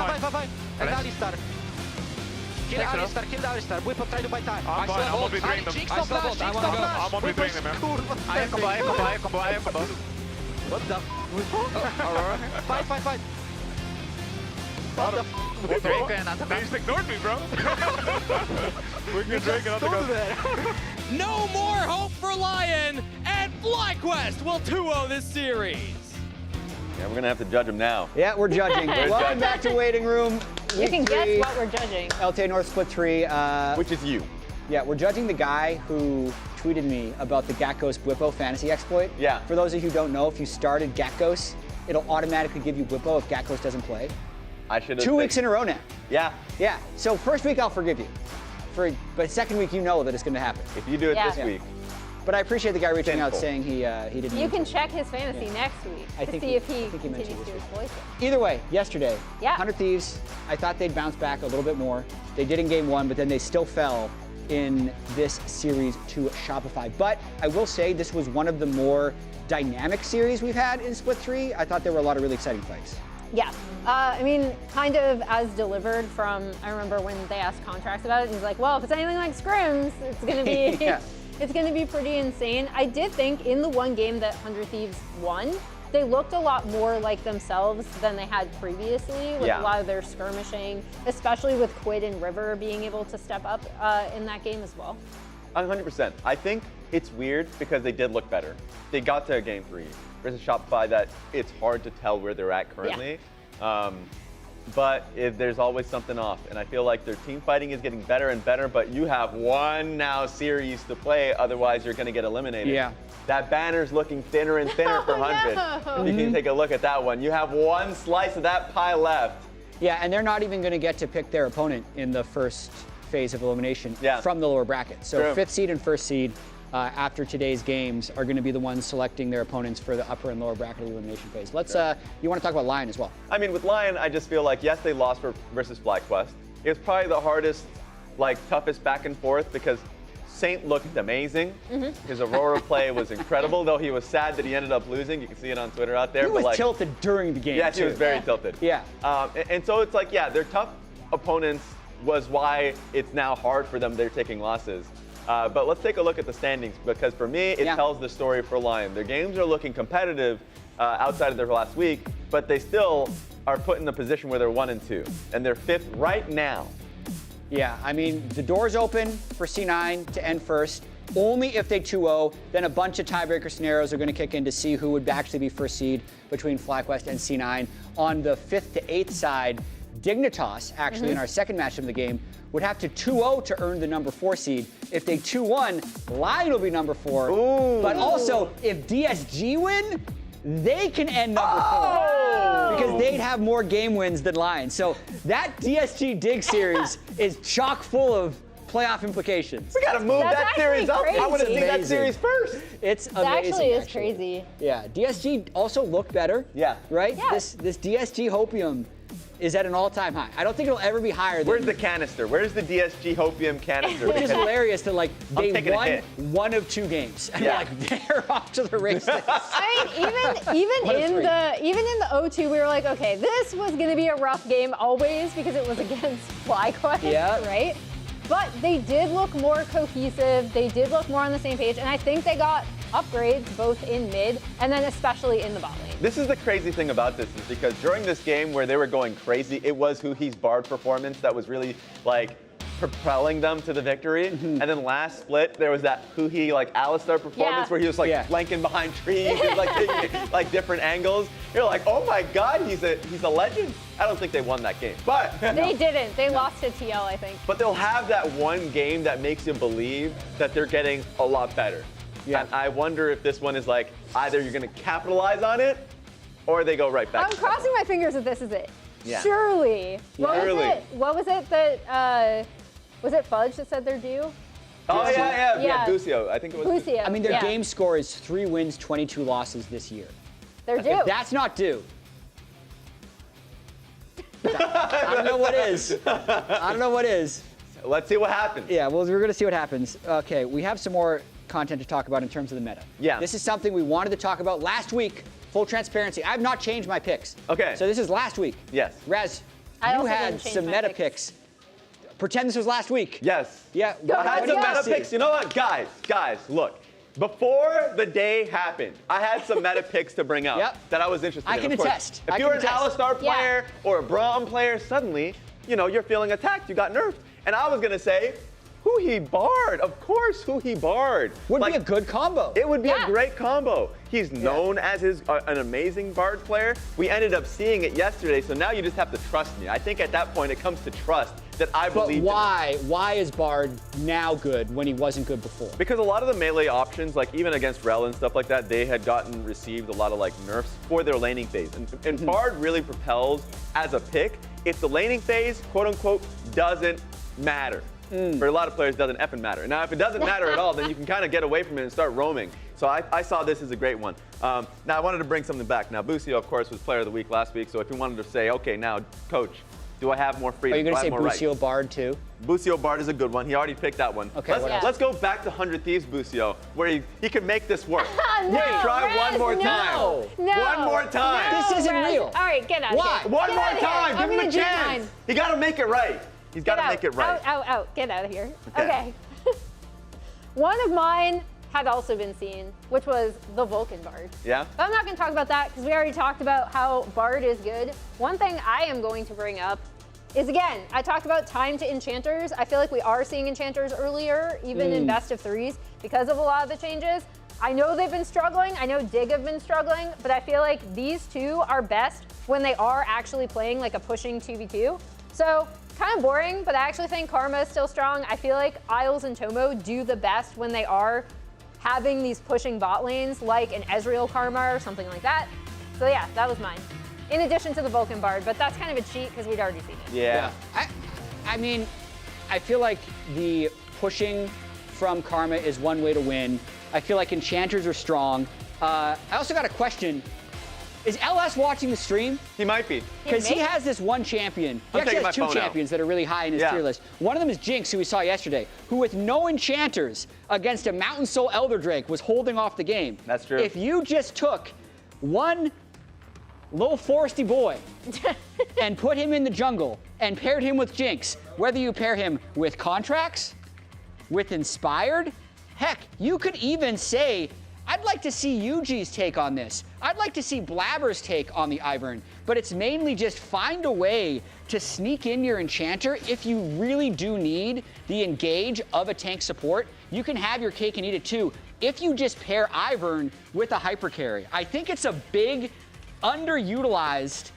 Flash. Alistar. Kill Thanks, Alistar, kill Alistar. Weapon try to buy time. I'm fine. I'm only doing them. Jinx I no still flash, want- I Jinx wanna no go. flash. I'm only doing them, man. I have combo, I have combo, I have combo, I have combo. What the? Fight. Drake and Anthem. They just ignored me, bro. We can Drake and Anthem. No more hope for Lyon. And FlyQuest will 2-0 this series. Yeah, we're going to have to judge them now. Yeah, we're judging. Welcome back to Waiting Room. You can Week guess 3, what we're judging. LTA North Split 3. Which is you. Yeah, we're judging the guy who tweeted me about the Gatghost Whippo fantasy exploit. Yeah. For those of you who don't know, if you started Gatghost, it'll automatically give you Whippo if Gatghost doesn't play. I should have. 2 weeks in a row now. Yeah. Yeah. So first week I'll forgive you. But second week you know that it's going to happen. If you do it Yeah. this week. But I appreciate the guy reaching out Sinful. saying he didn't. You mean can to. check his fantasy next week I to think see he- if he I think he mentioned continues to this exploit it. Either way, yesterday, Yeah. 100 Thieves, I thought they'd bounce back a little bit more. They did in game 1, but then they still fell in this series to Shopify. But I will say this was one of the more dynamic series we've had in Split 3. I thought there were a lot of really exciting fights. Yeah, I mean, kind of as delivered from, I remember when they asked Contracts about it, and he's like, well, if it's anything like scrims, it's gonna be, Yeah. it's gonna be pretty insane. I did think in the one game that 100 Thieves won, they looked a lot more like themselves than they had previously with Yeah. a lot of their skirmishing, especially with Quid and River being able to step up in that game as well. 100%. I think it's weird because they did look better. They got to game 3 versus Shopify that it's hard to tell where they're at currently. But there's always something off. And I feel like their team fighting is getting better and better, but you have one now series to play, otherwise you're going to get eliminated. Yeah. That banner's looking thinner and thinner for 100. no. You can take a look at that one. You have one slice of that pie left. Yeah, and they're not even going to get to pick their opponent in the first phase of elimination from the lower bracket. So True. 5th seed and 1st seed after today's games are going to be the ones selecting their opponents for the upper and lower bracket of the elimination phase. Let's. You want to talk about Lyon as well? I mean, with Lyon, I just feel like, yes, they lost versus FlyQuest. It was probably the hardest, toughest back and forth because Saint looked amazing. His Aurora play was incredible, though he was sad that he ended up losing. You can see it on Twitter out there. He was tilted during the game. Yes, he was very tilted. Yeah. And so it's like, yeah, their tough opponents was why it's now hard for them. They're taking losses. But let's take a look at the standings because for me, it tells the story for Lyon. Their games are looking competitive outside of their last week, but they still are put in a position where they're 1 and 2, and they're 5th right now. Yeah, I mean, the door's open for C9 to end first. Only if they 2-0, then a bunch of tiebreaker scenarios are going to kick in to see who would actually be first seed between FlyQuest and C9. On the 5th to 8th side, Dignitas, actually in our second matchup of the game, would have to 2-0 to earn the number 4 seed. If they 2-1, Lyon will be number 4. Ooh. But also, if DSG win, they can end number 4 because they'd have more game wins than Lyon. So that DSG Dig series is chock full of playoff implications. We got to move that series up. I want to see that series first. It's It amazing. actually is crazy. Yeah, DSG also looked better. Yeah. Right? Yeah. This DSG Hopium is at an all-time high. I don't think it'll ever be higher than. Where's the canister? Where's the DSG Hopium canister? Which is hilarious that they taking a won hit. 1 of 2 games and Yeah. they're off to the races. I mean, even in the O2, we were like, okay, this was gonna be a rough game always because it was against FlyQuest, Yeah. right? But they did look more cohesive. They did look more on the same page. And I think they got upgrades both in mid and then especially in the bot lane. This is the crazy thing about this, is because during this game where they were going crazy, it was Huhi's Bard performance that was really like propelling them to the victory. And then last split, there was that Huhi like Alistar performance where he was like flanking behind trees and like taking like different angles. You're like, oh my God, he's a legend. I don't think they won that game, but they didn't. They lost to TL, I think. But they'll have that one game that makes you believe that they're getting a lot better. Yeah. And I wonder if this one is like either you're going to capitalize on it, or they go right back. I'm crossing my fingers that this is it. Yeah. Surely. What was it that? Was it Fudge that said they're due? Oh yeah, Bucio. I think it was. Bucio. I mean, their game score is 3 wins, 22 losses this year. They're due. If that's not due, I don't know what is. I don't know what is. Let's see what happens. Yeah, well, we're going to see what happens. Okay, we have some more content to talk about in terms of the meta. Yeah. This is something we wanted to talk about last week. Full transparency. I have not changed my picks. Okay. So this is last week. Yes. Raz, I you also had didn't change some my meta picks. picks. Pretend this was last week. Yes. Yeah. I had some meta picks. You know what, guys, look. Before the day happened, I had some meta picks to bring up that I was interested in. I can attest. If you're an Alistar player or a Braum player, suddenly, you know, you're feeling attacked. You got nerfed. And I was going to say, Huhi Bard. Of course, Huhi Bard. Would be a good combo. It would be a great combo. He's known as an amazing Bard player. We ended up seeing it yesterday, so now you just have to trust me. I think at that point it comes to trust that I believe. But why? Why is Bard now good when he wasn't good before? Because a lot of the melee options, like even against Rael and stuff like that, they had received a lot of like nerfs for their laning phase. And Bard really propels as a pick if the laning phase, quote unquote, doesn't matter. For a lot of players, it doesn't effing matter. Now, if it doesn't matter at all, then you can kind of get away from it and start roaming. So I saw this as a great one. Now, I wanted to bring something back. Now, Bucio, of course, was Player of the Week last week. So if you wanted to say, okay, now, Coach, do I have more freedom? Are you going to say Bucio rights? Bard too? Bucio Bard is a good one. He already picked that one. Okay. Let's go back to 100 Thieves Bucio, where he can make this work. Try one more time. No. One more time. No, This isn't real. All right, get out of here. One more time. Give him a do chance. mine. He got to make it right. He's got to make it right. Out. Get out of here. Okay. One of mine had also been seen, which was the Vulcan Bard. Yeah? But I'm not going to talk about that because we already talked about how Bard is good. One thing I am going to bring up is, again, I talked about time to enchanters. I feel like we are seeing enchanters earlier, even in best of threes, because of a lot of the changes. I know they've been struggling. I know Dig have been struggling, but I feel like these two are best when they are actually playing like a pushing 2v2. So kind of boring, but I actually think Karma is still strong. I feel like Isles and Tomo do the best when they are having these pushing bot lanes, like an Ezreal Karma or something like that. So yeah, that was mine. In addition to the Vulcan Bard, but that's kind of a cheat because we'd already seen it. Yeah. I mean, I feel like the pushing from Karma is one way to win. I feel like enchanters are strong. I also got a question. Is LS watching the stream? He might be. Because he has this one champion. He actually has two champions that are really high in his tier list. One of them is Jinx, who we saw yesterday, who with no enchanters against a Mountain Soul Elder Drake was holding off the game. That's true. If you just took one little foresty boy and put him in the jungle and paired him with Jinx, whether you pair him with Contracts, with Inspired, heck, you could even say, I'd like to see Yuji's take on this. I'd like to see Blabber's take on the Ivern, but it's mainly just find a way to sneak in your enchanter if you really do need the engage of a tank support. You can have your cake and eat it too if you just pair Ivern with a hyper carry. I think it's a big, underutilized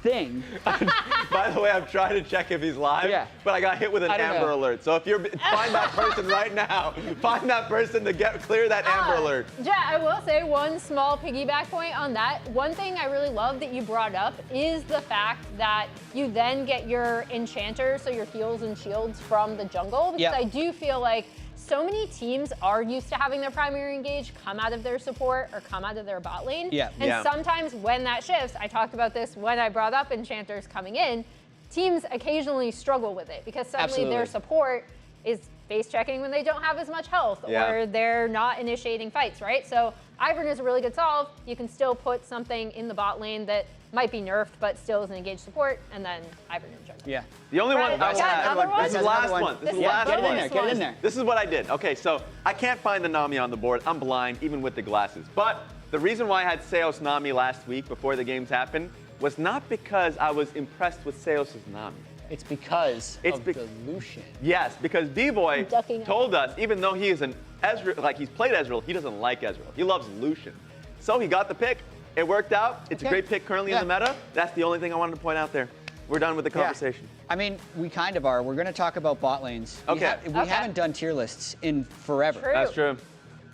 thing. By the way, I'm trying to check if he's live, but I got hit with an Amber Alert. So if you're find that person right now, find that person to clear that Amber Alert. Yeah, I will say one small piggyback point on that. One thing I really love that you brought up is the fact that you then get your enchanter, so your heals and shields from the jungle, because I do feel like so many teams are used to having their primary engage come out of their support or come out of their bot lane. And sometimes when that shifts, I talked about this when I brought up enchanters coming in, teams occasionally struggle with it because suddenly their support is face checking when they don't have as much health or they're not initiating fights, right? So Ivern is a really good solve. You can still put something in the bot lane that might be nerfed, but still is an engaged support, and then hybrid in jungle. Yeah. The only one I got another one? This is the last one. This is the last Get it in one. there. Get it in there. This is what I did. Okay, so I can't find the Nami on the board. I'm blind, even with the glasses. But the reason why I had Seos Nami last week before the games happened was not because I was impressed with Seos' Nami. It's because of the Lucian. Yes, because B-Boy told us, even though he is an Ezreal, like he's played Ezreal, he doesn't like Ezreal. He loves Lucian. So he got the pick. It worked out. It's a great pick currently in the meta. That's the only thing I wanted to point out there. We're done with the conversation. I mean, we kind of are. We're going to talk about bot lanes. Okay. We haven't done tier lists in forever. True. That's true.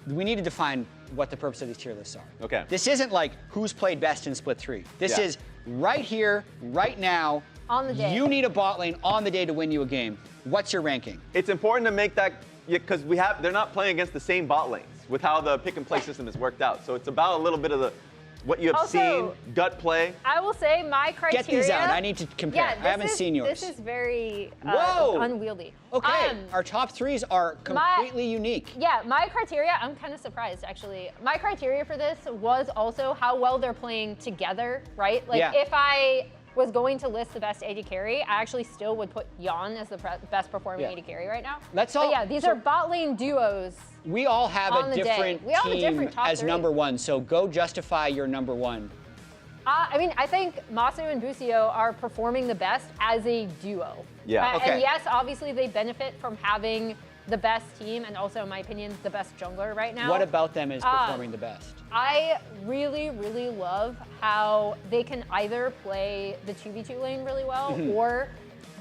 We need to define what the purpose of these tier lists are. Okay. This isn't like who's played best in split 3. This is right here, right now. On the day. You need a bot lane on the day to win you a game. What's your ranking? It's important to make that, because they're not playing against the same bot lanes with how the pick and play system has worked out. So it's about a little bit of what you have seen, gut play. I will say my criteria. Get these out. I need to compare. Yeah, I haven't seen yours. This is very unwieldy. Okay, our top 3s are completely unique. Yeah, my criteria, I'm kind of surprised actually. My criteria for this was also how well they're playing together, right? Like if I was going to list the best AD carry, I actually still would put Yon as the best performing AD carry right now. These are bot lane duos. We all have a different team as three. number 1, so go justify your number 1. I mean, I think Masu and Busio are performing the best as a duo. Yeah. And yes, obviously they benefit from having the best team and also, in my opinion, the best jungler right now. What about them is performing the best? I really, really love how they can either play the 2v2 lane really well or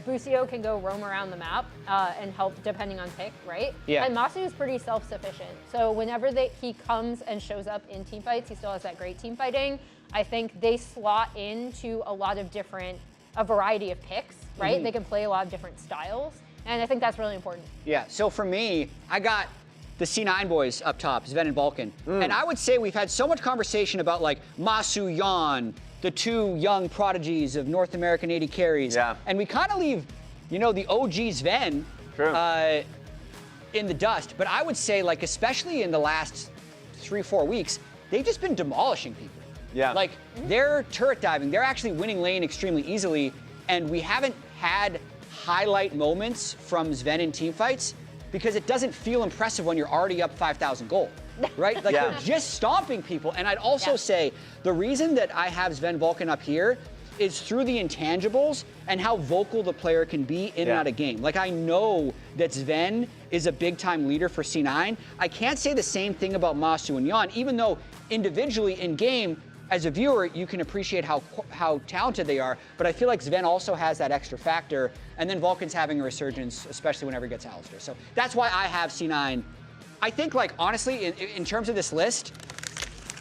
Busio can go roam around the map and help depending on pick, right? Yeah. And Masu is pretty self-sufficient. So whenever he comes and shows up in team fights, he still has that great team fighting. I think they slot into a lot of a variety of picks, right? They can play a lot of different styles. And I think that's really important. Yeah, so for me, I got the C9 boys up top, Sven and Vulcan. And I would say we've had so much conversation about like Masu, Yon, the 2 young prodigies of North American AD carries. Yeah. And we kind of leave, the OG Sven in the dust. But I would say, like, especially in the last 3-4 weeks, they've just been demolishing people. Yeah. Like, they're turret diving. They're actually winning lane extremely easily. And we haven't had highlight moments from Sven in teamfights because it doesn't feel impressive when you're already up 5,000 gold, right? Like they're just stomping people. And I'd also say the reason that I have Sven Vulcan up here is through the intangibles and how vocal the player can be in and out of game. Like I know that Sven is a big time leader for C9. I can't say the same thing about Masu and Yon, even though individually in game, as a viewer, you can appreciate how talented they are, but I feel like Sven also has that extra factor, and then Vulcan's having a resurgence, especially whenever he gets Alistair. So that's why I have C9. I think, like, honestly, in terms of this list,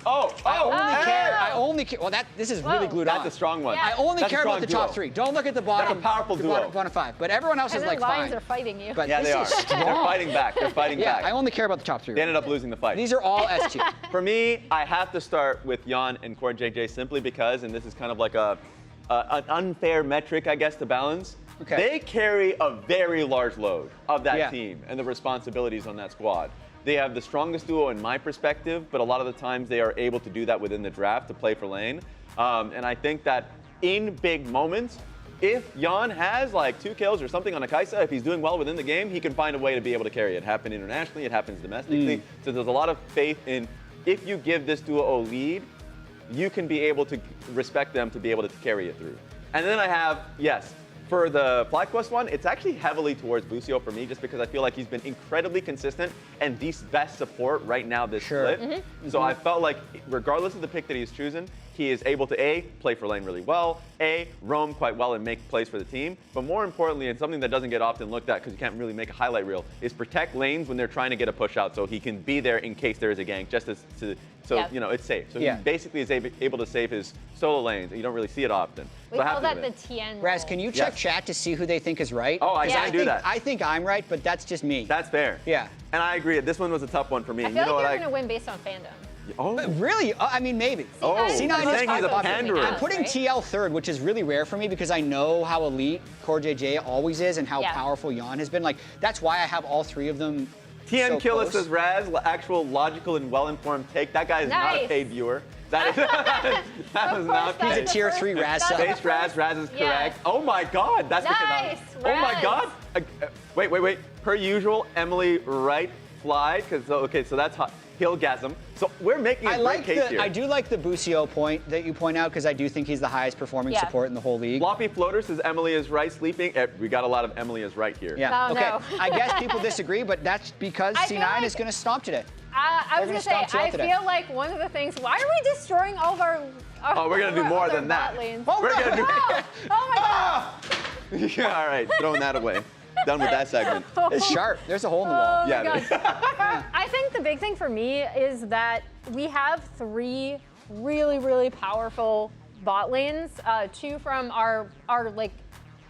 I only care. Well, this is really glued on. That's a strong one. Yeah. I only care about the top duo. 3. Don't look at the bottom. That's a powerful duo. Bottom 5. But everyone else And is then like Lions fine. are fighting you. But Yeah, this they are. is strong. They're fighting back. They're fighting back. I only care about the top 3. They ended up losing the fight. These are all S tier. For me, I have to start with Yon and Core JJ simply because, and this is kind of like an unfair metric, I guess, to balance. Okay. They carry a very large load of that team and the responsibilities on that squad. They have the strongest duo in my perspective, but a lot of the times they are able to do that within the draft to play for lane. And I think that in big moments, if Yon has like 2 kills or something on a Kai'Sa, if he's doing well within the game, he can find a way to be able to carry it. It happened internationally, it happens domestically. So there's a lot of faith in if you give this duo a lead, you can be able to respect them to be able to carry it through. And then I have, for the FlyQuest one, it's actually heavily towards Busio for me just because I feel like he's been incredibly consistent and the best support right now this split. So I felt like regardless of the pick that he's chosen, he is able to A, play for lane really well, A, roam quite well and make plays for the team, but more importantly, and something that doesn't get often looked at because you can't really make a highlight reel, is protect lanes when they're trying to get a push out so he can be there in case there is a gank, just it's safe. So he basically is able to save his solo lanes, and you don't really see it often. We call that the TN Raz, role. can you check chat to see who they think is right? Oh, I do that. I think I'm right, but that's just me. That's fair. Yeah. And I agree. This one was a tough one for me. I feel like you're going to win based on fandom. Oh. Really? I mean, maybe. C9 C9 I'm is saying he's a popular. panderer. I'm putting TL third, which is really rare for me because I know how elite Core JJ always is and how powerful Yon has been. Like, that's why I have all 3 of them. TN so Killer close. says Raz, actual logical and well-informed take. That guy is not a paid viewer. That was not. He's a tier 3 Raz sub. Base Raz is correct. Oh my God, that's nice. Oh my God. Wait. Per usual, Emily right fly, so that's hot. Hillgasm. So we're making a great case here. I do like the Busio point that you point out because I do think he's the highest performing support in the whole league. Floppy Floater says Emily is right sleeping. We got a lot of Emily is right here. Yeah. Oh, okay. no. I guess people disagree, but that's because C9 is going to stomp today. I was going to say, I feel like one of the things, why are we destroying all of our we're going to do more than that. We're going to do Oh my God. Yeah, all right, throwing that away. Done with that segment. It's sharp. There's a hole in the wall. Oh my God. I think the big thing for me is that we have 3 really, really powerful bot lanes, 2 from our like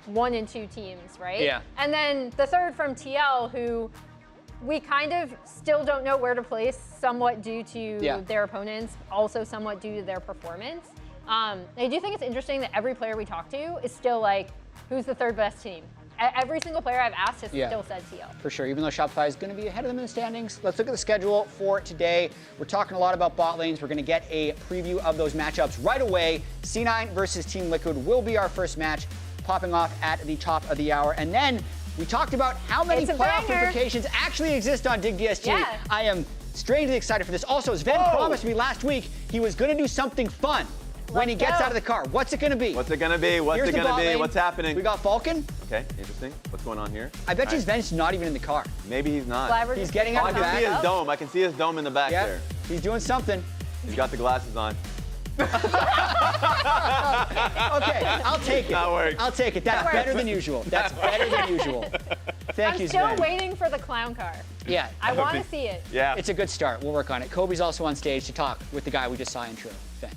1 and 2 teams, right? Yeah. And then the 3rd from TL, who we kind of still don't know where to place, somewhat due to their opponents, also somewhat due to their performance. I do think it's interesting that every player we talk to is still like, who's the 3rd best team? Every single player I've asked has still said TL. For sure, even though Shopify is going to be ahead of them in the standings. Let's look at the schedule for today. We're talking a lot about bot lanes. We're going to get a preview of those matchups right away. C9 versus Team Liquid will be our first match, popping off at the top of the hour. And then we talked about how many playoff implications actually exist on Dig DSG. Yeah. I am strangely excited for this. Also, Sven promised me last week he was going to do something fun when he gets out of the car. What's it going to be? What's it going to be? What's happening? We got Falcon. Okay, interesting. What's going on here? I bet you Sven's not even in the car. Maybe he's not. He's getting out of the back. I can see his dome. I can see his dome in the back there. He's doing something. He's got the glasses on. Okay, I'll take it. That works. I'll take it. That's better than usual. That's better than usual. Thank you, Sven. I'm still waiting for the clown car. Yeah. I want to see it. Yeah. It's a good start. We'll work on it. Kobe's also on stage to talk with the guy we just saw intro, Sven.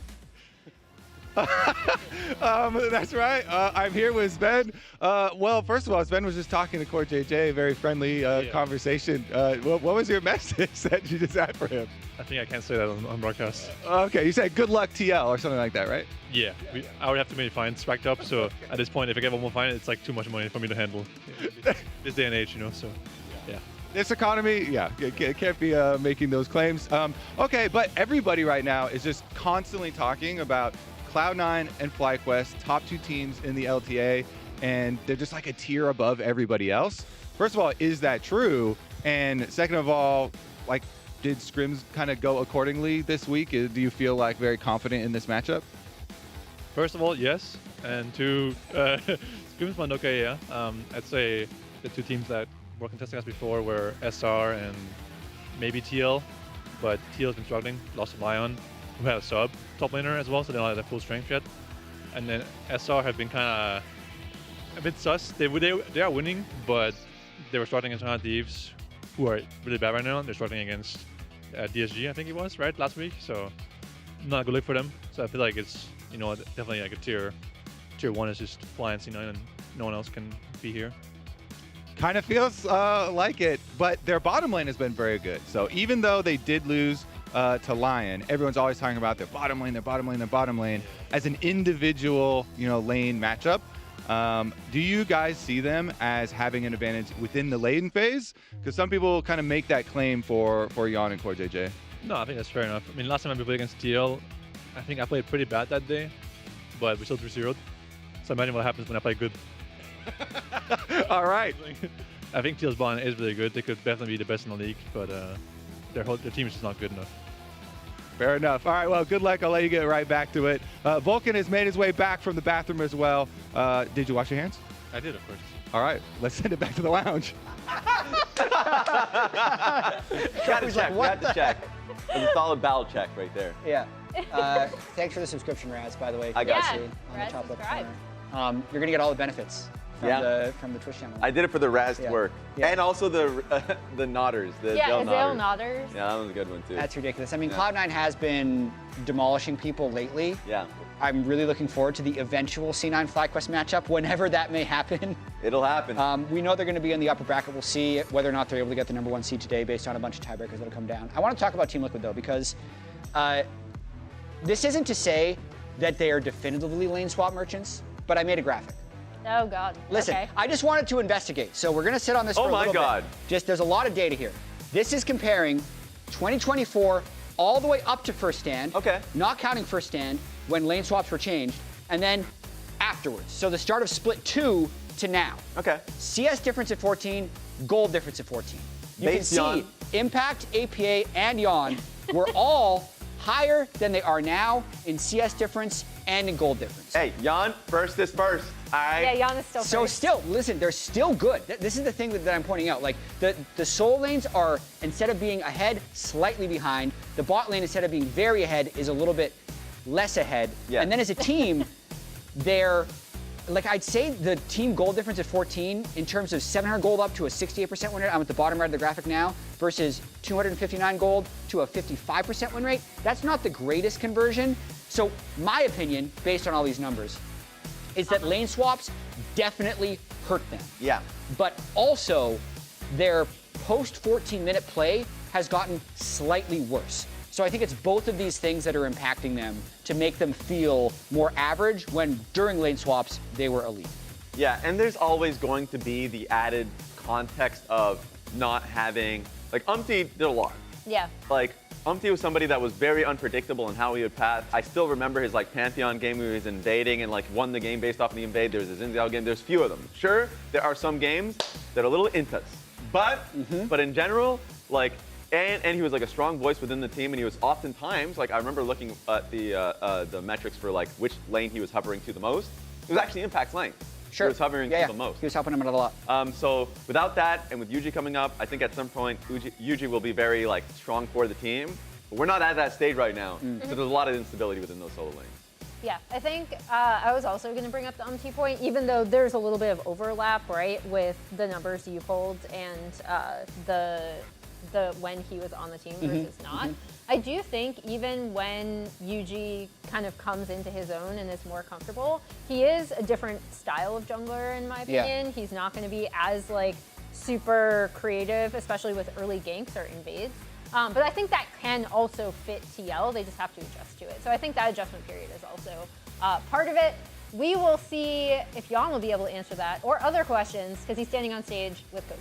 That's right. I'm here with Sven. Well, first of all, Sven was just talking to Court JJ, very friendly conversation. What was your message that you just had for him? I think I can't say that on broadcast. Okay, you said good luck TL or something like that, right? Yeah, I would have too many fines racked up. So at this point, if I get one more fine, it's like too much money for me to handle. This day and age, So yeah. This economy, it can't be making those claims. Okay, but everybody right now is just constantly talking about Cloud9 and FlyQuest, top 2 teams in the LTA, and they're just like a tier above everybody else. First of all, is that true? And second of all, like, did scrims kind of go accordingly this week? Do you feel like very confident in this matchup? First of all, yes. And 2, scrims went okay, yeah. I'd say the 2 teams that were contesting us before were SR and maybe TL, but TL's been struggling, lost to Lyon, who had a sub top laner as well, so they don't have their full strength yet. And then SR have been kind of a bit sus. They are winning, but they were struggling against Thieves, who are really bad right now. They're struggling against DSG, I think it was, right, last week. So not a good look for them. So I feel like it's, definitely like a tier 1 is just Fly and C9 and no one else can be here. Kind of feels like it, but their bottom lane has been very good. So even though they did lose to Lyon, everyone's always talking about their bottom lane as an individual, lane matchup. Do you guys see them as having an advantage within the lane phase? Because some people kind of make that claim for Jan and Core JJ. No, I think that's fair enough. I mean, last time I played against TL, I think I played pretty bad that day, but we still 3-0'd. So imagine what happens when I play good. All right. I think TL's bot is really good. They could definitely be the best in the league, but their team is just not good enough. Fair enough. All right, well, good luck. I'll let you get right back to it. Vulcan has made his way back from the bathroom as well. Did you wash your hands? I did, of course. All right, let's send it back to the lounge. Gotta check. It's a solid bowel check right there. Yeah. Thanks for the subscription, Raz, by the way. I got you. On the top left corner. You're going to get all the benefits from the Twitch channel. I did it for the Raz work. Yeah. And also the nodders. The Zale nodders. nodders. Yeah, that was a good one too. That's ridiculous. I mean, Cloud9 has been demolishing people lately. Yeah. I'm really looking forward to the eventual C9 FlyQuest matchup, whenever that may happen. It'll happen. We know they're going to be in the upper bracket. We'll see whether or not they're able to get the number 1 seed today based on a bunch of tiebreakers that'll come down. I want to talk about Team Liquid, though, because this isn't to say that they are definitively lane swap merchants, but I made a graphic. Oh, God. Listen, okay. I just wanted to investigate. So we're going to sit on this for a little bit. Oh, my God. There's a lot of data here. This is comparing 2024 all the way up to first stand. Okay. Not counting first stand when lane swaps were changed, and then afterwards. So the start of split 2 to now. Okay. CS difference at 14, gold difference at 14. You can see Yon. Impact, APA, and Yon were all higher than they are now in CS difference and in gold difference. Hey, Yon, first is first. All right. Yeah, Yon is still So first. still, listen, they're still good. This is the thing that I'm pointing out. Like the solo lanes are, instead of being ahead, slightly behind. The bot lane, instead of being very ahead, is a little bit less ahead. Yeah. And then as a team, they're, like I'd say the team gold difference at 14 in terms of 700 gold up to a 68% win rate. I'm at the bottom right of the graphic now versus 259 gold to a 55% win rate. That's not the greatest conversion. So my opinion, based on all these numbers, is that lane swaps definitely hurt them. Yeah. But also, their post 14-minute play has gotten slightly worse. So I think it's both of these things that are impacting them to make them feel more average when during lane swaps they were elite. Yeah, and there's always going to be the added context of not having, like Umpty did a lot. Yeah. Like Umpty was somebody that was very unpredictable in how he would path. I still remember his like Pantheon game where he was invading and like won the game based off of the invade. There's his Inziao game. There's few of them. Sure, there are some games that are a little intas, but in general, like. And he was like a strong voice within the team, and he was oftentimes, like I remember looking at the metrics for like which lane he was hovering to the most. It was actually Impact's lane. Sure. He was hovering to the most. He was helping him out a lot. So without that, and with Yuji coming up, I think at some point Yuji will be very like strong for the team. But we're not at that stage right now, so there's a lot of instability within those solo lanes. Yeah, I think I was also going to bring up the Umpty point, even though there's a little bit of overlap, right, with the numbers you pulled and the when he was on the team versus not. I do think even when Yuji kind of comes into his own and is more comfortable, he is a different style of jungler in my opinion. Yeah. He's not going to be as like super creative, especially with early ganks or invades. But I think that can also fit TL. They just have to adjust to it. So I think that adjustment period is also part of it. We will see if Yon will be able to answer that or other questions because he's standing on stage with Kobe.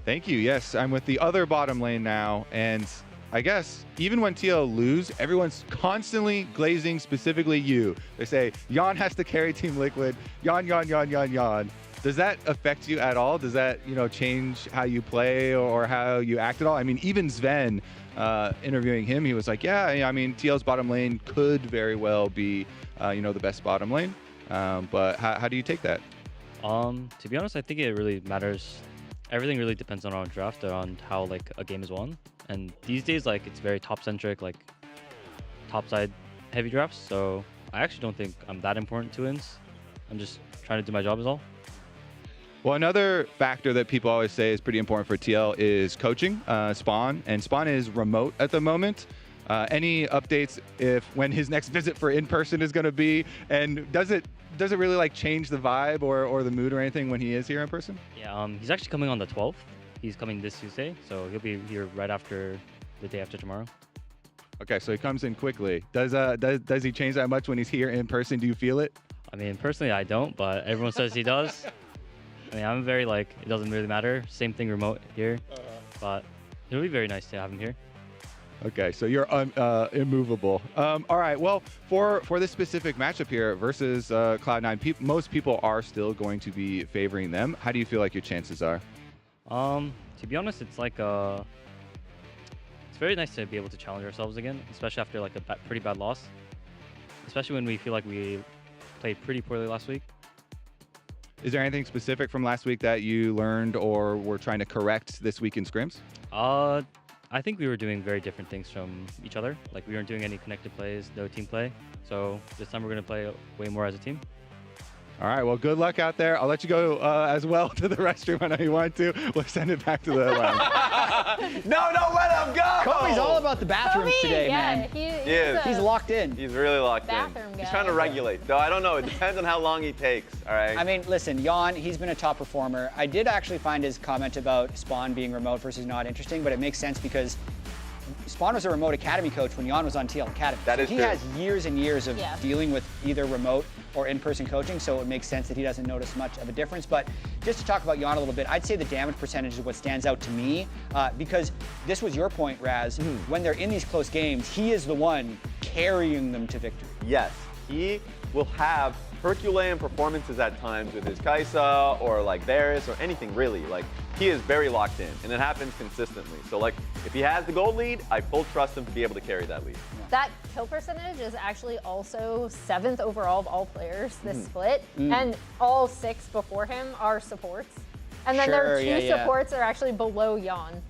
Thank you. Yes, I'm with the other bottom lane now, and I guess even when TL lose, everyone's constantly glazing specifically you. They say, Yon has to carry Team Liquid. Yon. Does that affect you at all? Does that, change how you play or how you act at all? I mean, even Sven, interviewing him, he was like, yeah, I mean, TL's bottom lane could very well be, the best bottom lane. But how do you take that? To be honest, I think it really matters. Everything really depends on our draft or on how like a game is won. And these days, like it's very top centric, like top side heavy drafts. So I actually don't think I'm that important to wins. I'm just trying to do my job is all. Well, another factor that people always say is pretty important for TL is coaching, Spawn. And Spawn is remote at the moment. Any updates when his next visit for in-person is going to be? And does it really like change the vibe or the mood or anything when he is here in person? Yeah, he's actually coming on the 12th. He's coming this Tuesday, so he'll be here right after the day after tomorrow. Okay, so he comes in quickly. Does he change that much when he's here in person? Do you feel it? I mean, personally, I don't, but everyone says he does. I mean, I'm very like, it doesn't really matter. Same thing remote here, but it'll be very nice to have him here. Okay, so you're immovable. All right, well, for this specific matchup here versus Cloud9, most people are still going to be favoring them. How do you feel like your chances are? To be honest, it's like it's very nice to be able to challenge ourselves again, especially after like a pretty bad loss. Especially when we feel like we played pretty poorly last week. Is there anything specific from last week that you learned or were trying to correct this week in scrims? I think we were doing very different things from each other. Like we weren't doing any connected plays, no team play. So this time we're going to play way more as a team. All right, well, good luck out there. I'll let you go as well to the restroom. I know you want to. We'll send it back to the lounge. No, let him go! Kobe's all about the bathrooms today, man. He's locked in. He's really locked in. Bathroom guy. He's trying to regulate. Though I don't know. It depends on how long he takes, all right? I mean, listen, Yon, he's been a top performer. I did actually find his comment about Spawn being remote versus not interesting, but it makes sense because Spawn was a remote academy coach when Yon was on TL Academy. That is he true. has years and years of dealing with either remote or in-person coaching, so it makes sense that he doesn't notice much of a difference. But just to talk about Jan a little bit, I'd say the damage percentage is what stands out to me, because this was your point, Raz. When they're in these close games, he is the one carrying them to victory. Yes, he will have Herculean performances at times with his Kaisa or like Varus or anything really. Like, he is very locked in, and it happens consistently. So like, if he has the gold lead, I full trust him to be able to carry that lead. That kill percentage is actually also 7th overall of all players this split, and all 6 before him are supports. And then there are 2 supports that are actually below Jan.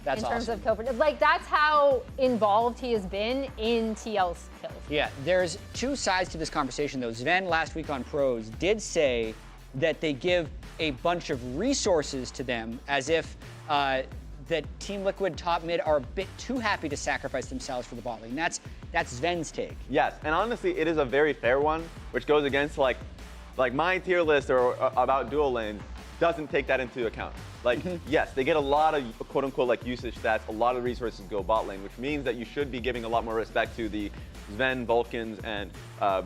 That's in terms awesome. of kill percentage. Like, that's how involved he has been in TL's kills. Yeah, there's 2 sides to this conversation, though. Sven, last week on Pros, did say that they give a bunch of resources to them, as if that Team Liquid top mid are a bit too happy to sacrifice themselves for the bot lane. That's Sven's take. Yes, and honestly, it is a very fair one, which goes against like my tier list or about dual lanes doesn't take that into account. Like, yes, they get a lot of quote-unquote like usage stats, a lot of resources go bot lane, which means that you should be giving a lot more respect to the Sven, Vulcans, and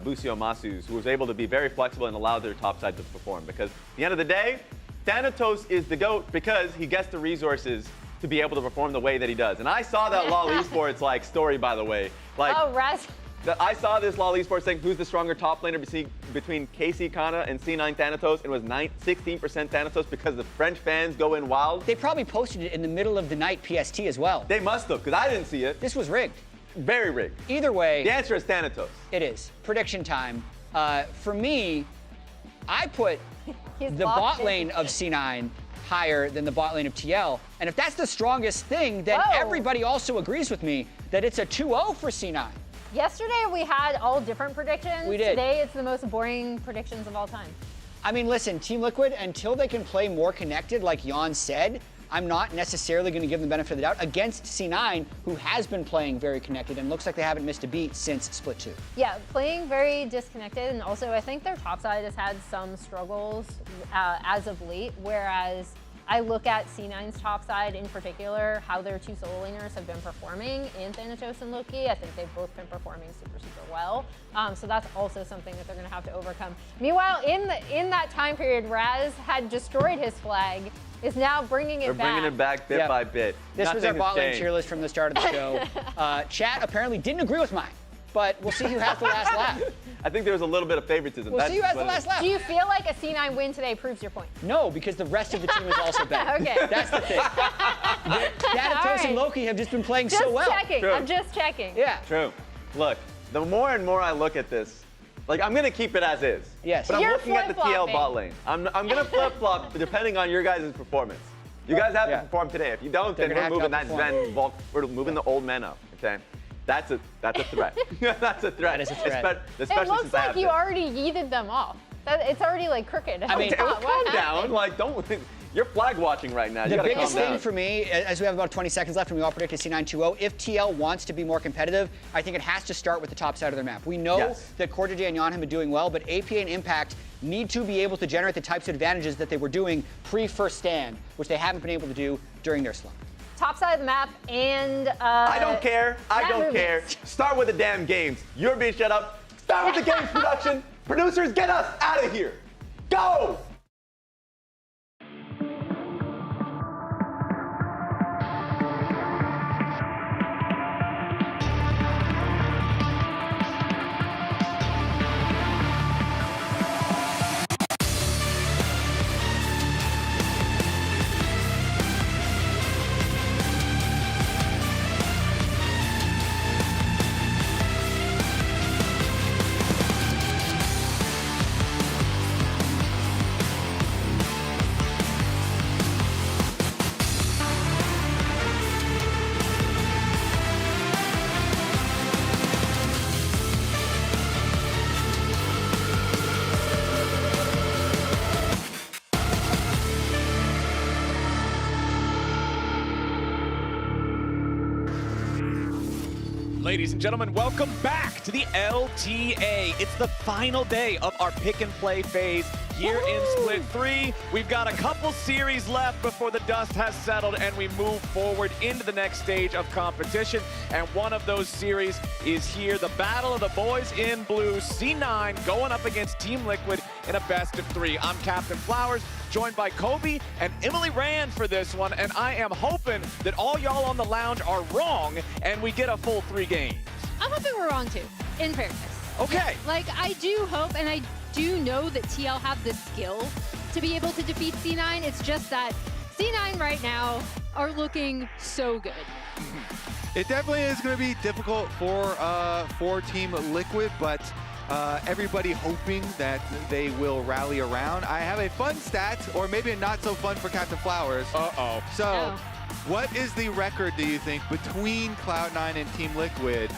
Busio Masus, who was able to be very flexible and allow their top side to perform. Because at the end of the day, Thanatos is the GOAT because he gets the resources to be able to perform the way that he does. And I saw that LOL Esports like story, by the way. Like, oh, Raz. I saw this LOL Esports saying who's the stronger top laner between KC Kana and C9 Thanatos, and it was 16% Thanatos because the French fans go in wild. They probably posted it in the middle of the night PST as well. They must have, because I didn't see it. This was rigged. Very rigged. Either way. The answer is Thanatos. It is. Prediction time. For me, I put the bot lane of C9 higher than the bot lane of TL. And if that's the strongest thing, then everybody also agrees with me that it's a 2-0 for C9. Yesterday we had all different predictions. We did. Today it's the most boring predictions of all time. I mean, listen, Team Liquid, until they can play more connected, like Jan said, I'm not necessarily going to give them the benefit of the doubt against C9, who has been playing very connected and looks like they haven't missed a beat since Split 2. Yeah, playing very disconnected, and also I think their top side has had some struggles as of late, whereas I look at C9's top side in particular, how their 2 solo laners have been performing in Thanatos and Loki. I think they've both been performing super, super well. So that's also something that they're going to have to overcome. Meanwhile, in that time period, Raz had destroyed his flag, is now bringing it back. They're bringing it back bit by bit. This was our bot lane tier list from the start of the show. Chat apparently didn't agree with mine, but we'll see who has the last laugh. I think there was a little bit of favoritism. We'll see who has the last laugh. Do you feel like a C9 win today proves your point? No, because the rest of the team is also better. Okay. That's the thing. Thanatos and Loki have just been playing so well. Just checking. True. I'm just checking. Yeah. True. Look, the more and more I look at this, like, I'm going to keep it as is. Yes. But I'm You're looking at the TL bot lane. I'm going to flip-flop depending on your guys' performance. You guys have to perform today. If you don't, then we're moving that Sven Volk. We're moving the old men up, okay? That's a threat. That's a threat. That is a threat. It looks like you already yeeted them off. It's already like crooked. I mean, calm down. Like, don't. You're flag watching right now. The biggest thing for me, as we have about 20 seconds left and we all predicted C9 2-0, if TL wants to be more competitive, I think it has to start with the top side of their map. We know that CoreJJ and Jan have been doing well, but APA and Impact need to be able to generate the types of advantages that they were doing pre-first stand, which they haven't been able to do during their slump. Top side of the map and I don't care. I don't care. Start with the damn games. You're being shut up. Start with the games production. Producers, get us out of here. Go! Ladies and gentlemen, welcome back to the LTA. It's the final day of our pick and play phase here in Split 3. We've got a couple series left before the dust has settled and we move forward into the next stage of competition. And one of those series is here, the battle of the boys in blue, C9 going up against Team Liquid in a best of 3. I'm Captain Flowers, joined by Kobe and Emily Rand for this one, and I am hoping that all y'all on the lounge are wrong and we get a full 3 games. I'm hoping we're wrong too, in fairness. Okay. Yeah, like, I do hope, and I do know that TL have the skill to be able to defeat C9. It's just that C9 right now are looking so good. It definitely is going to be difficult for Team Liquid, but everybody hoping that they will rally around. I have a fun stat, or maybe a not so fun for Captain Flowers. Uh-oh. So, what is the record, do you think, between Cloud9 and Team Liquid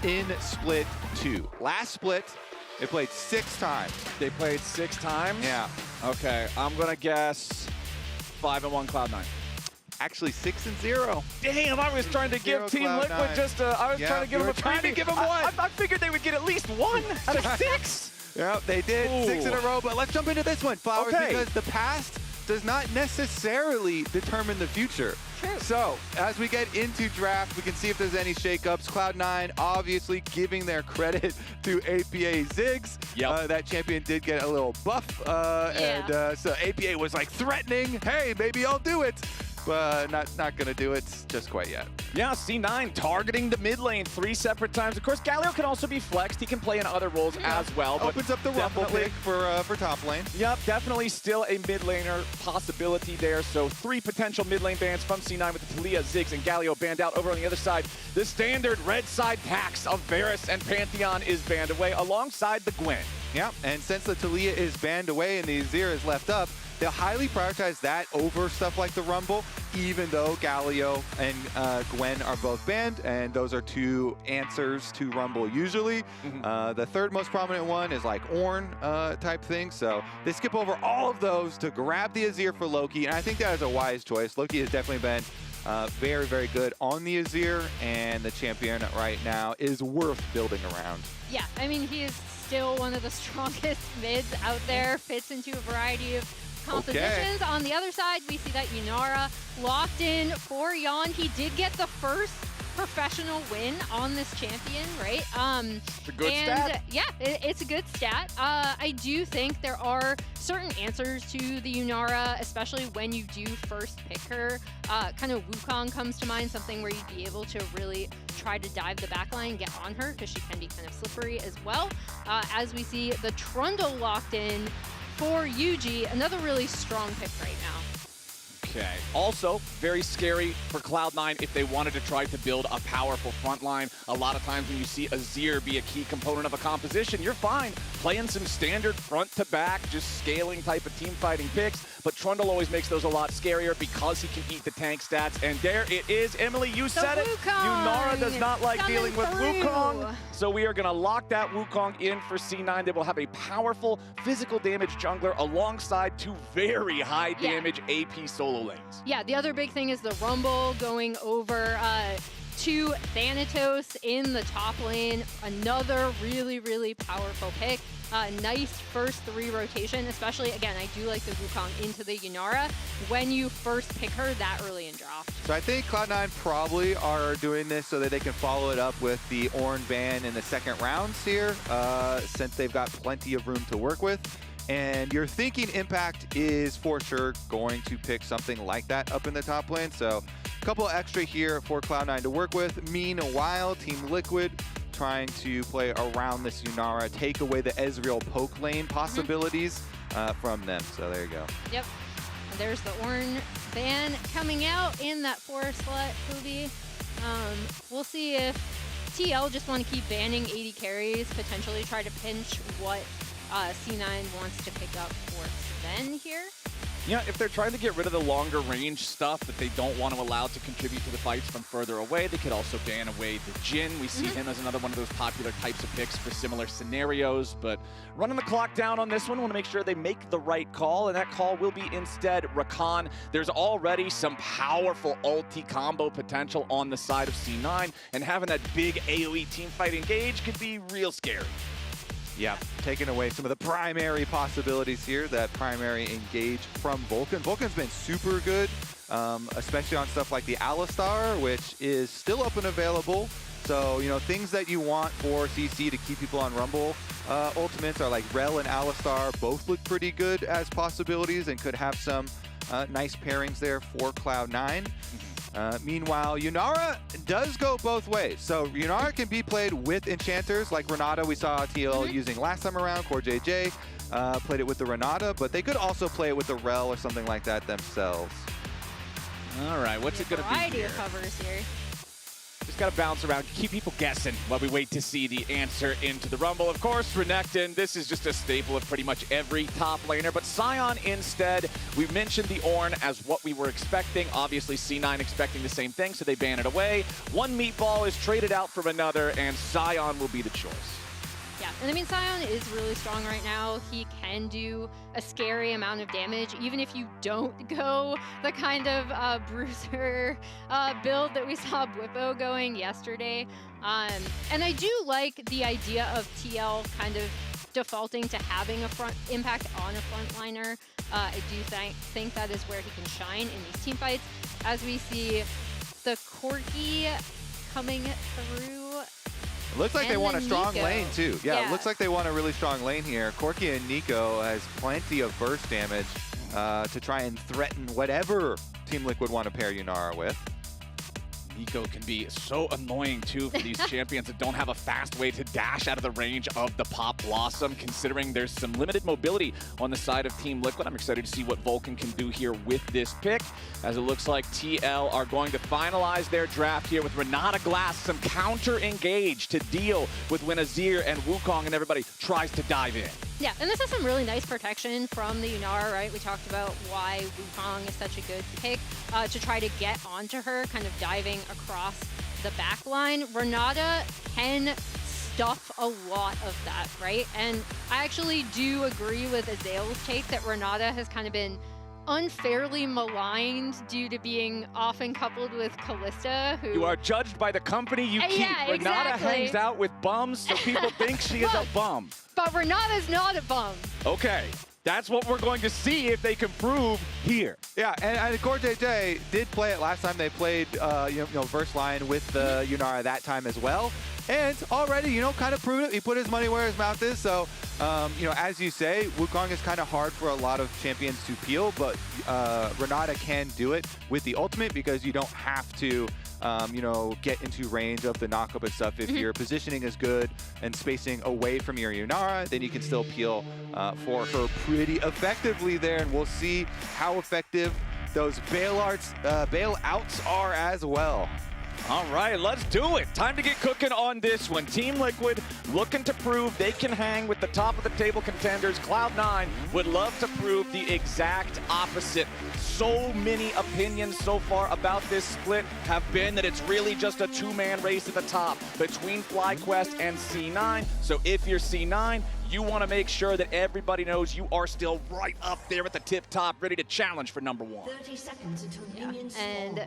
in Split 2? Last split, they played 6 times. They played 6 times? Yeah. Okay, I'm gonna guess 5-1 Cloud9. Actually, 6-0. Damn, I was trying to give Team Cloud9. Liquid just I was trying to give them a trying to give them one. I figured they would get at least 1 out of 6. Yeah, they did. Ooh. 6 in a row, but let's jump into this one, Flowers, Okay. because the past does not necessarily determine the future. True. So, as we get into draft, we can see if there's any shakeups. Cloud9 obviously giving their credit to APA Ziggs. Yep. That champion did get a little buff, and so APA was like threatening, hey, maybe I'll do it. But not gonna do it just quite yet. Yeah, C9 targeting the mid lane 3 separate times. Of course, Galio can also be flexed. He can play in other roles as well. But opens up the rumble pick for top lane. Yep, definitely still a mid laner possibility there. So 3 potential mid lane bans from C9 with the Talia, Ziggs, and Galio banned out. Over on the other side, the standard red side tax of Varus and Pantheon is banned away alongside the Gwen. Yeah, and since the Talia is banned away and the Azir is left up, they'll highly prioritize that over stuff like the Rumble, even though Galio and Gwen are both banned, and those are 2 answers to Rumble usually. The third most prominent one is like Ornn type thing, so they skip over all of those to grab the Azir for Loki, and I think that is a wise choice. Loki has definitely been very, very good on the Azir, and the champion right now is worth building around. Yeah, I mean, he is still one of the strongest mids out there, fits into a variety of compositions. On the other side, we see that Yunara locked in for Yon. He did get the first professional win on this champion, right? It's a good stat. Yeah, it's a good stat. I do think there are certain answers to the Yunara, especially when you do first pick her. Kind of Wukong comes to mind, something where you'd be able to really try to dive the backline and get on her, because she can be kind of slippery as well. As we see the Trundle locked in for Yuji, another really strong pick right now. Okay. Also, very scary for Cloud9 if they wanted to try to build a powerful front line. A lot of times when you see Azir be a key component of a composition, you're fine playing some standard front to back, just scaling type of team fighting picks. But Trundle always makes those a lot scarier because he can eat the tank stats. And there it is. Emily, you said it. Yunara does not like dealing with Wukong. So we are going to lock that Wukong in for C9. They will have a powerful physical damage jungler alongside 2 very high damage AP solo lanes. Yeah, the other big thing is the Rumble going over to Thanatos in the top lane. Another really, really powerful pick. Nice first 3 rotation, especially, again, I do like the Wukong into the Yunara when you first pick her that early in draft. So I think Cloud9 probably are doing this so that they can follow it up with the Ornn ban in the second rounds here, since they've got plenty of room to work with. And you're thinking Impact is for sure going to pick something like that up in the top lane. So a couple extra here for Cloud9 to work with. Meanwhile, Team Liquid trying to play around this Yunara, take away the Ezreal poke lane possibilities from them. So there you go. Yep. And there's the Ornn ban coming out in that 4 slot, Kobe. We'll see if TL just want to keep banning 80 carries, potentially try to pinch what C9 wants to pick up for Sven here. Yeah, if they're trying to get rid of the longer range stuff that they don't want to allow to contribute to the fights from further away, they could also ban away the Jin. We see him as another one of those popular types of picks for similar scenarios, but running the clock down on this one, want to make sure they make the right call, and that call will be instead Rakan. There's already some powerful ulti combo potential on the side of C9, and having that big AoE teamfight engage could be real scary. Yeah, taking away some of the primary possibilities here, that primary engage from Vulcan. Vulcan's been super good, especially on stuff like the Alistar, which is still up and available. So, you know, things that you want for CC to keep people on Rumble. Ultimates are like Rael and Alistar, both look pretty good as possibilities and could have some nice pairings there for Cloud9. Meanwhile, Yunara does go both ways. So Yunara can be played with enchanters like Renata we saw TL using last time around. Core JJ played it with the Renata, but they could also play it with the Rael or something like that themselves. All right, what's it going to be variety here? of covers here. Just got to bounce around, keep people guessing while we wait to see the answer into the Rumble. Of course, Renekton, this is just a staple of pretty much every top laner, but Sion instead, we mentioned the Ornn as what we were expecting. Obviously, C9 expecting the same thing, so they ban it away. One meatball is traded out for another, and Sion will be the choice. Yeah, and I mean, Sion is really strong right now. He can do a scary amount of damage, even if you don't go the kind of bruiser build that we saw Bwipo going yesterday. And I do like the idea of TL kind of defaulting to having a front impact on a frontliner. I do think that is where he can shine in these team fights, as we see the Corki coming through. It looks like they want a strong Nico. lane too. Yeah, it looks like they want a really strong lane here. Corki and Nico has plenty of burst damage to try and threaten whatever Team Liquid want to pair Yunara with. Nico can be so annoying too for these champions that don't have a fast way to dash out of the range of the Pop Blossom, considering there's some limited mobility on the side of Team Liquid. I'm excited to see what Vulcan can do here with this pick, as it looks like TL are going to finalize their draft here with Renata Glass, some counter engage to deal with when Azir and Wukong and everybody tries to dive in. Yeah, and this is some really nice protection from the Yunara, right? We talked about why Wukong is such a good pick to try to get onto her, kind of diving across the back line. Renata can stuff a lot of that, right? And I actually do agree with Azael's take that Renata has kind of been unfairly maligned due to being often coupled with Kalista, who... You are judged by the company you keep. Yeah, Renata exactly. hangs out with bums, so people think she is a bum. But Renata's not a bum. Okay, that's what we're going to see if they can prove here. Yeah, and Core JJ did play it last time they played, verse line with the Yunara that time as well. And already, kind of proved it. He put his money where his mouth is. So, as you say, Wukong is kind of hard for a lot of champions to peel, but Renata can do it with the ultimate because you don't have to, get into range of the knockup and stuff. If your positioning is good and spacing away from your Yunara, then you can still peel for her pretty effectively there. And we'll see how effective those bailouts are as well. All right, let's do it. Time to get cooking on this one. Team Liquid looking to prove they can hang with the top of the table contenders. Cloud9 would love to prove the exact opposite. So many opinions so far about this split have been that it's really just a two-man race at the top between FlyQuest and C9. So if you're C9, you want to make sure that everybody knows you are still right up there at the tip top, ready to challenge for number one. 30 seconds until minions And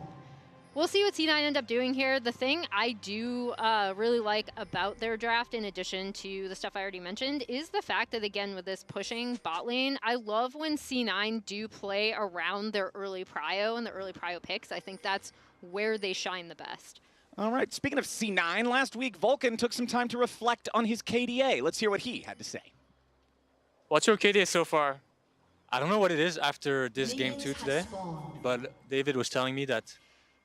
we'll see what C9 end up doing here. The thing I do really like about their draft, in addition to the stuff I already mentioned, is the fact that, again, with this pushing bot lane, I love when C9 do play around their early prio and the early prio picks. I think that's where they shine the best. All right, speaking of C9, last week Vulcan took some time to reflect on his KDA. Let's hear what he had to say. What's your KDA so far? I don't know what it is after this game 2 today, but David was telling me that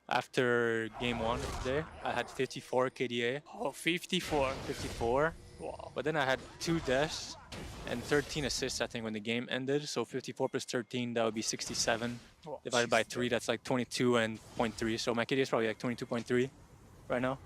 after game 1 of today, I had 54 KDA. Oh, 54. 54. Wow. But then I had 2 deaths and 13 assists, I think, when the game ended. So 54 plus 13, that would be 67. Wow. Divided by 3, that's like 22 and 0.3. So my KDA is probably like 22.3 right now.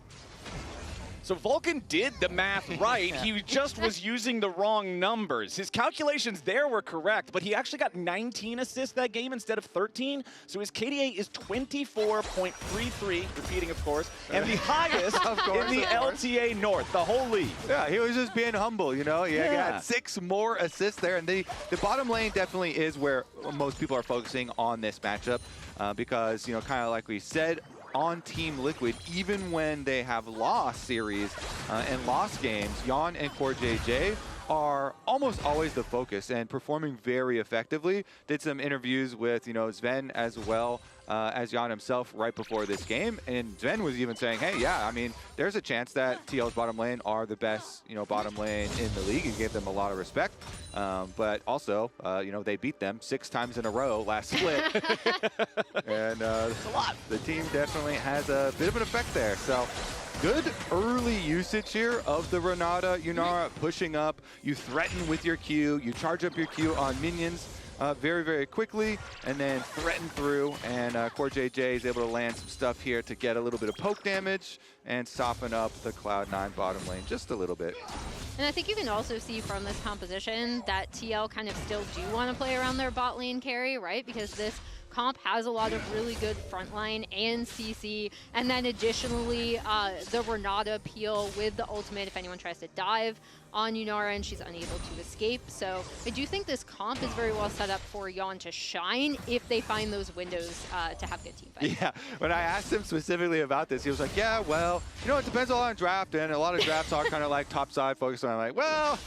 So Vulcan did the math right. He just was using the wrong numbers. His calculations there were correct, but he actually got 19 assists that game instead of 13. So his KDA is 24.33, repeating, of course, and the highest in the LTA North, the whole league. Yeah, he was just being humble, you know? He had 6 more assists there, and the bottom lane definitely is where most people are focusing on this matchup because, you know, kind of like we said, on Team Liquid, even when they have lost series and lost games, Jan and CoreJJ are almost always the focus and performing very effectively. Did some interviews with, you know, Sven as well as Jan himself right before this game, and Sven was even saying, hey, yeah, I mean, there's a chance that TL's bottom lane are the best, you know, bottom lane in the league. He gave them a lot of respect, but also, you know, they beat them 6 times in a row last split, and the team definitely has a bit of an effect there. So good early usage here of the Renata. Yunara pushing up. You threaten with your Q. You charge up your Q on minions very, very quickly, and then threaten through. And CoreJJ is able to land some stuff here to get a little bit of poke damage and soften up the Cloud9 bottom lane just a little bit. And I think you can also see from this composition that TL kind of still do want to play around their bot lane carry, right? Because this comp has a lot of really good frontline and CC, and then additionally the Renata peel with the ultimate if anyone tries to dive on Yunara and she's unable to escape. So I do think this comp is very well set up for Jan to shine if they find those windows to have good team fights. Yeah, when I asked him specifically about this, he was like, yeah, well, you know, it depends a lot on draft, and a lot of drafts are kind of like top side focused. And I'm like, well,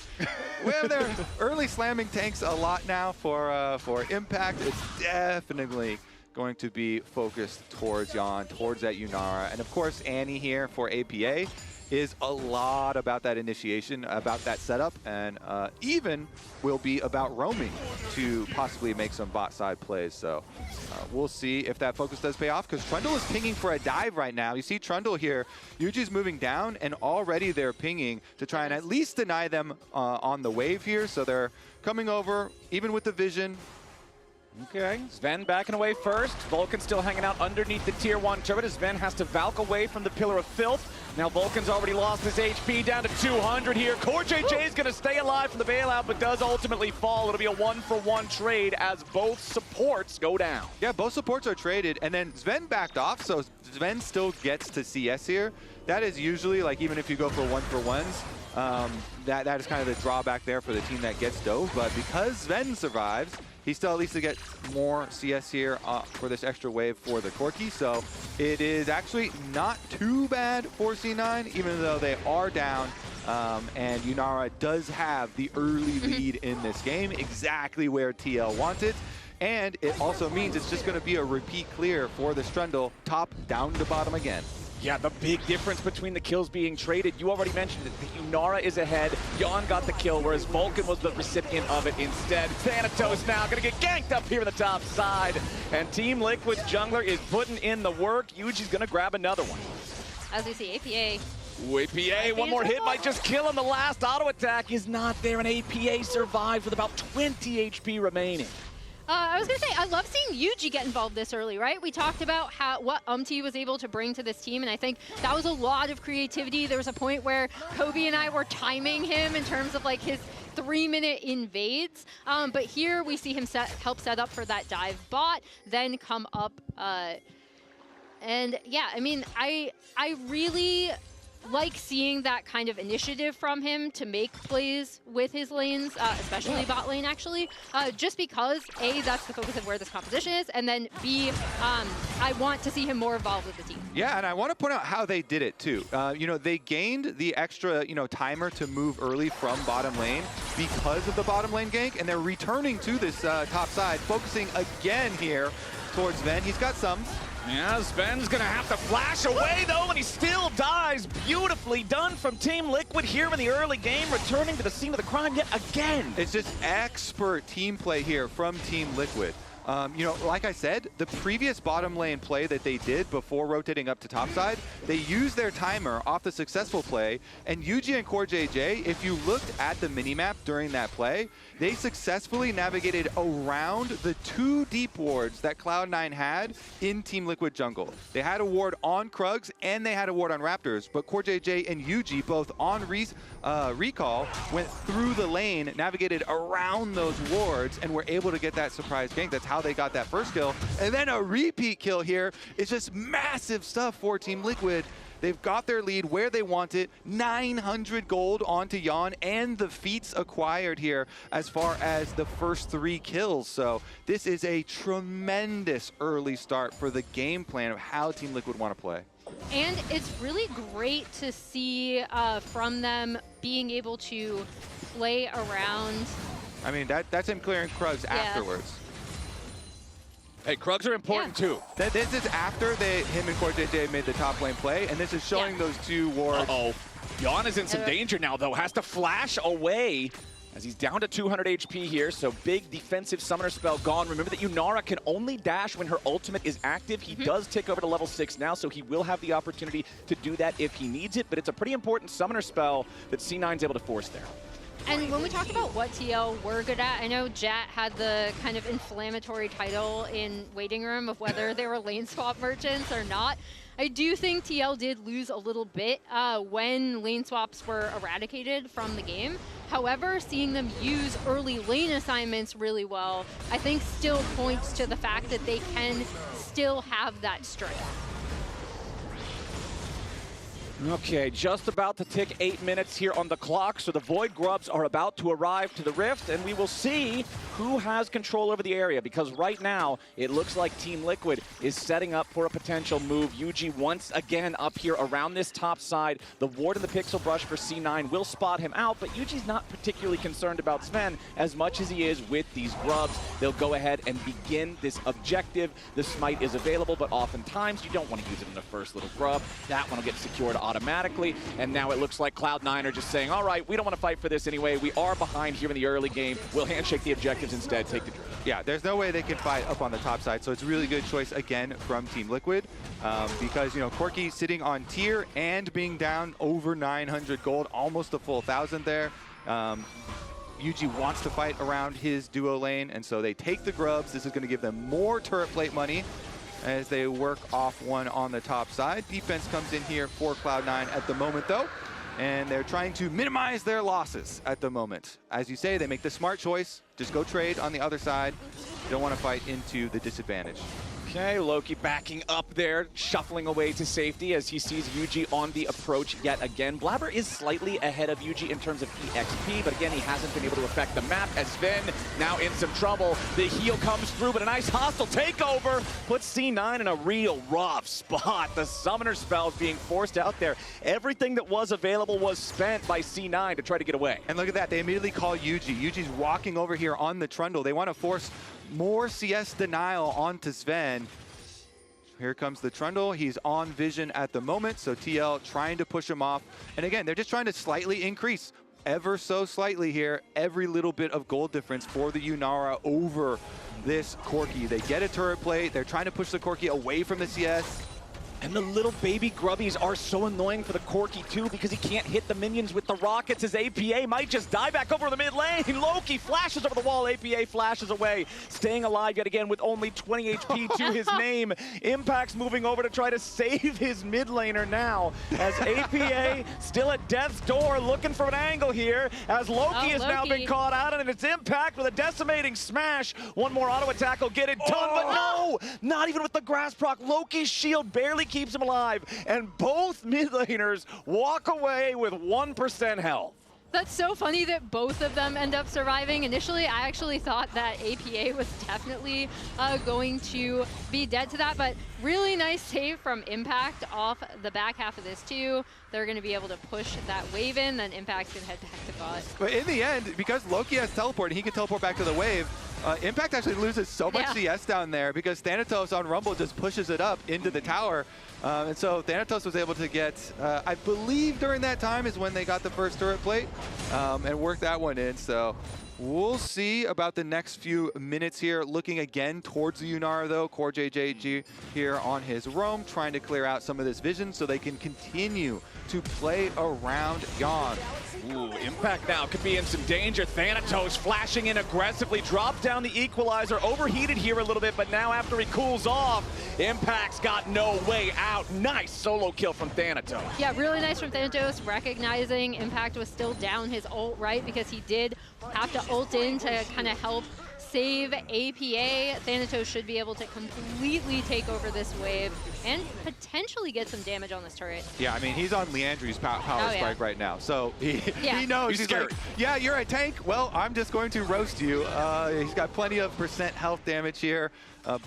they're early slamming tanks a lot now for impact. It's definitely going to be focused towards Jan, towards that Yunara. And of course, Annie here for APA is a lot about that initiation, about that setup, and even will be about roaming to possibly make some bot side plays. So we'll see if that focus does pay off, because Trundle is pinging for a dive right now. You see Trundle here, Yuji's moving down, and already they're pinging to try and at least deny them on the wave here. So they're coming over, even with the vision. Okay, Sven backing away first. Vulcan still hanging out underneath the tier 1 turret as Sven has to Valk away from the Pillar of Filth. Now Vulcan's already lost his HP down to 200 here. CoreJJ is going to stay alive from the bailout, but does ultimately fall. It'll be a 1-for-1 trade as both supports go down. Yeah, both supports are traded, and then Sven backed off, so Sven still gets to CS here. That is usually, like, even if you go for 1-for-1s, that is kind of the drawback there for the team that gets dove. But because Sven survives, he still at least to get more CS here for this extra wave for the Corki. So it is actually not too bad for C9, even though they are down. And Yunara does have the early lead in this game, exactly where TL wanted. And it also means it's just going to be a repeat clear for the Strundle, top down to bottom again. Yeah, the big difference between the kills being traded, you already mentioned it. Yunara is ahead. Jan got the kill, whereas Vulcan was the recipient of it instead. Thanatos now going to get ganked up here on the top side. And Team Liquid's jungler is putting in the work. Yuji's going to grab another one. As we see, APA. Ooh, APA, one more hit might just kill him. The last auto attack is not there, and APA survived with about 20 HP remaining. I was going to say, I love seeing Yuji get involved this early, right? We talked about what Umti was able to bring to this team, and I think that was a lot of creativity. There was a point where Kobe and I were timing him in terms of like his 3-minute invades, but here we see him help set up for that dive bot, then come up, and yeah, I mean, I really like seeing that kind of initiative from him to make plays with his lanes, especially bot lane actually, just because A, that's the focus of where this composition is, and then B, I want to see him more involved with the team. Yeah, and I want to point out how they did it too. You know, they gained the extra, you know, timer to move early from bottom lane because of the bottom lane gank, and they're returning to this top side, focusing again here towards Sven. He's got some. Yeah, Sven's gonna have to flash away though, and he still dies. Beautifully done from Team Liquid here in the early game, returning to the scene of the crime yet again. It's just expert team play here from Team Liquid. You know, like I said, the previous bottom lane play that they did before rotating up to topside, they used their timer off the successful play, and Yuji and CoreJJ, if you looked at the minimap during that play, they successfully navigated around the 2 deep wards that Cloud9 had in Team Liquid jungle. They had a ward on Krugs and they had a ward on Raptors, but CoreJJ and Yuji, both on recall, went through the lane, navigated around those wards, and were able to get that surprise gank. That's how they got that first kill. And then a repeat kill here is just massive stuff for Team Liquid. They've got their lead where they want it, 900 gold onto Yon, and the feats acquired here as far as the first 3 kills. So this is a tremendous early start for the game plan of how Team Liquid want to play. And it's really great to see from them being able to play around. I mean, that's him clearing Krugs afterwards. Hey, Krugs are important too. This is after him and CoreJJ made the top lane play, and this is showing those 2 wards. Uh-oh. Yon is in some danger now, though. Has to flash away as he's down to 200 HP here, so big defensive summoner spell gone. Remember that Yunara can only dash when her ultimate is active. He does tick over to level 6 now, so he will have the opportunity to do that if he needs it, but it's a pretty important summoner spell that C9's able to force there. And when we talk about what TL were good at, I know Jat had the kind of inflammatory title in Waiting Room of whether they were lane swap merchants or not. I do think TL did lose a little bit when lane swaps were eradicated from the game. However, seeing them use early lane assignments really well, I think still points to the fact that they can still have that strength. Okay, just about to tick 8 minutes here on the clock, so the Void Grubs are about to arrive to the Rift, and we will see who has control over the area, because right now, it looks like Team Liquid is setting up for a potential move. Yuji once again up here around this top side. The ward and the Pixel Brush for C9 will spot him out, but Yuji's not particularly concerned about Sven as much as he is with these Grubs. They'll go ahead and begin this objective. The Smite is available, but oftentimes you don't want to use it in the first little Grub. That one will get secured automatically, and now it looks like Cloud9 are just saying, all right, we don't want to fight for this anyway. We are behind here in the early game. We'll handshake the objectives instead, take the drift. Yeah, there's no way they can fight up on the top side, so it's a really good choice again from Team Liquid because, you know, Corki sitting on tier and being down over 900 gold, almost a full 1,000 there. Yuji wants to fight around his duo lane, and so they take the Grubs. This is going to give them more turret plate money as they work off one on the top side. Defense comes in here for Cloud9 at the moment, though, and they're trying to minimize their losses at the moment. As you say, they make the smart choice. Just go trade on the other side. You don't want to fight into the disadvantage. Okay, Loki backing up there, shuffling away to safety as he sees Yuji on the approach yet again. Blabber is slightly ahead of Yuji in terms of EXP, but again, he hasn't been able to affect the map as Sven now in some trouble. The heal comes through, but a nice hostile takeover puts C9 in a real rough spot. The summoner spells being forced out there. Everything that was available was spent by C9 to try to get away. And look at that, they immediately call Yuji. Yuji's walking over here on the Trundle. They want to force more CS denial onto Sven. Here comes the Trundle. He's on vision at the moment, so TL trying to push him off. And again, they're just trying to slightly increase, ever so slightly here, every little bit of gold difference for the Yunara over this Corki. They get a turret plate. They're trying to push the Corki away from the CS. And the little baby grubbies are so annoying for the Corki too because he can't hit the minions with the rockets. His APA might just die back over the mid lane. Loki flashes over the wall. APA flashes away. Staying alive yet again with only 20 HP to his name. Impact's moving over to try to save his mid laner now as APA still at death's door looking for an angle here as Loki has now been caught out, and it's Impact with a decimating smash. One more auto attack will get it done, but no! Not even with the grass proc. Loki's shield barely keeps him alive, and both mid laners walk away with 1% health. That's so funny that both of them end up surviving. Initially, I actually thought that APA was definitely going to be dead to that, but really nice save from Impact off the back half of this too. They're going to be able to push that wave in, then Impact's going to head back to bot. But in the end, because Loki has teleport and he can teleport back to the wave, Impact actually loses so much CS down there because Thanatos on Rumble just pushes it up into the tower. And so Thanatos was able to get, I believe during that time is when they got the first turret plate and worked that one in. So We'll see about the next few minutes here. Looking again towards the Yunara, though. CoreJJG here on his roam, trying to clear out some of this vision so they can continue to play around Jan. Ooh, Impact now could be in some danger. Thanatos flashing in aggressively, dropped down the equalizer, overheated here a little bit, but now after he cools off, Impact's got no way out. Nice solo kill from Thanatos. Yeah, really nice from Thanatos, recognizing Impact was still down his ult, right? Because he did have to ult in to kind of help save APA. Thanatos should be able to completely take over this wave and potentially get some damage on this turret. Yeah, I mean, he's on Leandri's power spike right now, so he knows. He's like, yeah, you're a tank. Well, I'm just going to roast you. He's got plenty of % health damage here.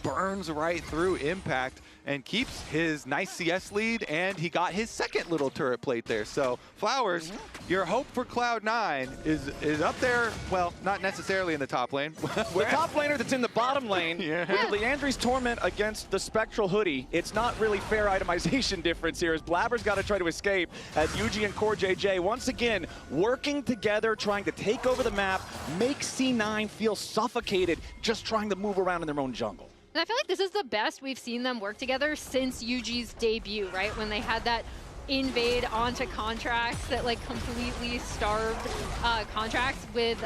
Burns right through Impact and keeps his nice CS lead, and he got his second little turret plate there. So, Flowers, your hope for Cloud9 is up there. Well, not necessarily in the top lane. The top laner that's in the bottom lane, with Leandri's Torment against the Spectral Hoodie, it's not really fair itemization difference here, as Blabber's got to try to escape, as Yuji and CoreJJ once again working together, trying to take over the map, make C9 feel suffocated, just trying to move around in their own jungle. And I feel like this is the best we've seen them work together since Yuji's debut, right? When they had that invade onto contracts that like completely starved contracts with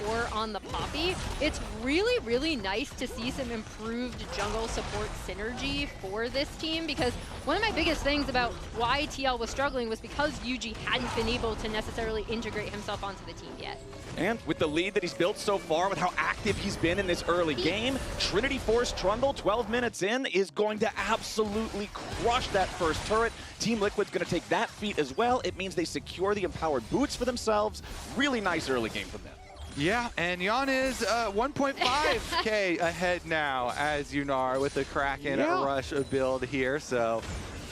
core on the Poppy. It's really, really nice to see some improved jungle support synergy for this team, because one of my biggest things about why TL was struggling was because Yuji hadn't been able to necessarily integrate himself onto the team yet. And with the lead that he's built so far, with how active he's been in this early game, Trinity Force Trundle, 12 minutes in, is going to absolutely crush that first turret. Team Liquid's going to take that feat as well. It means they secure the empowered boots for themselves. Really nice early game from them. Yeah, and Jan is 1.5k ahead now as Yunar with the Kraken Rush build here. So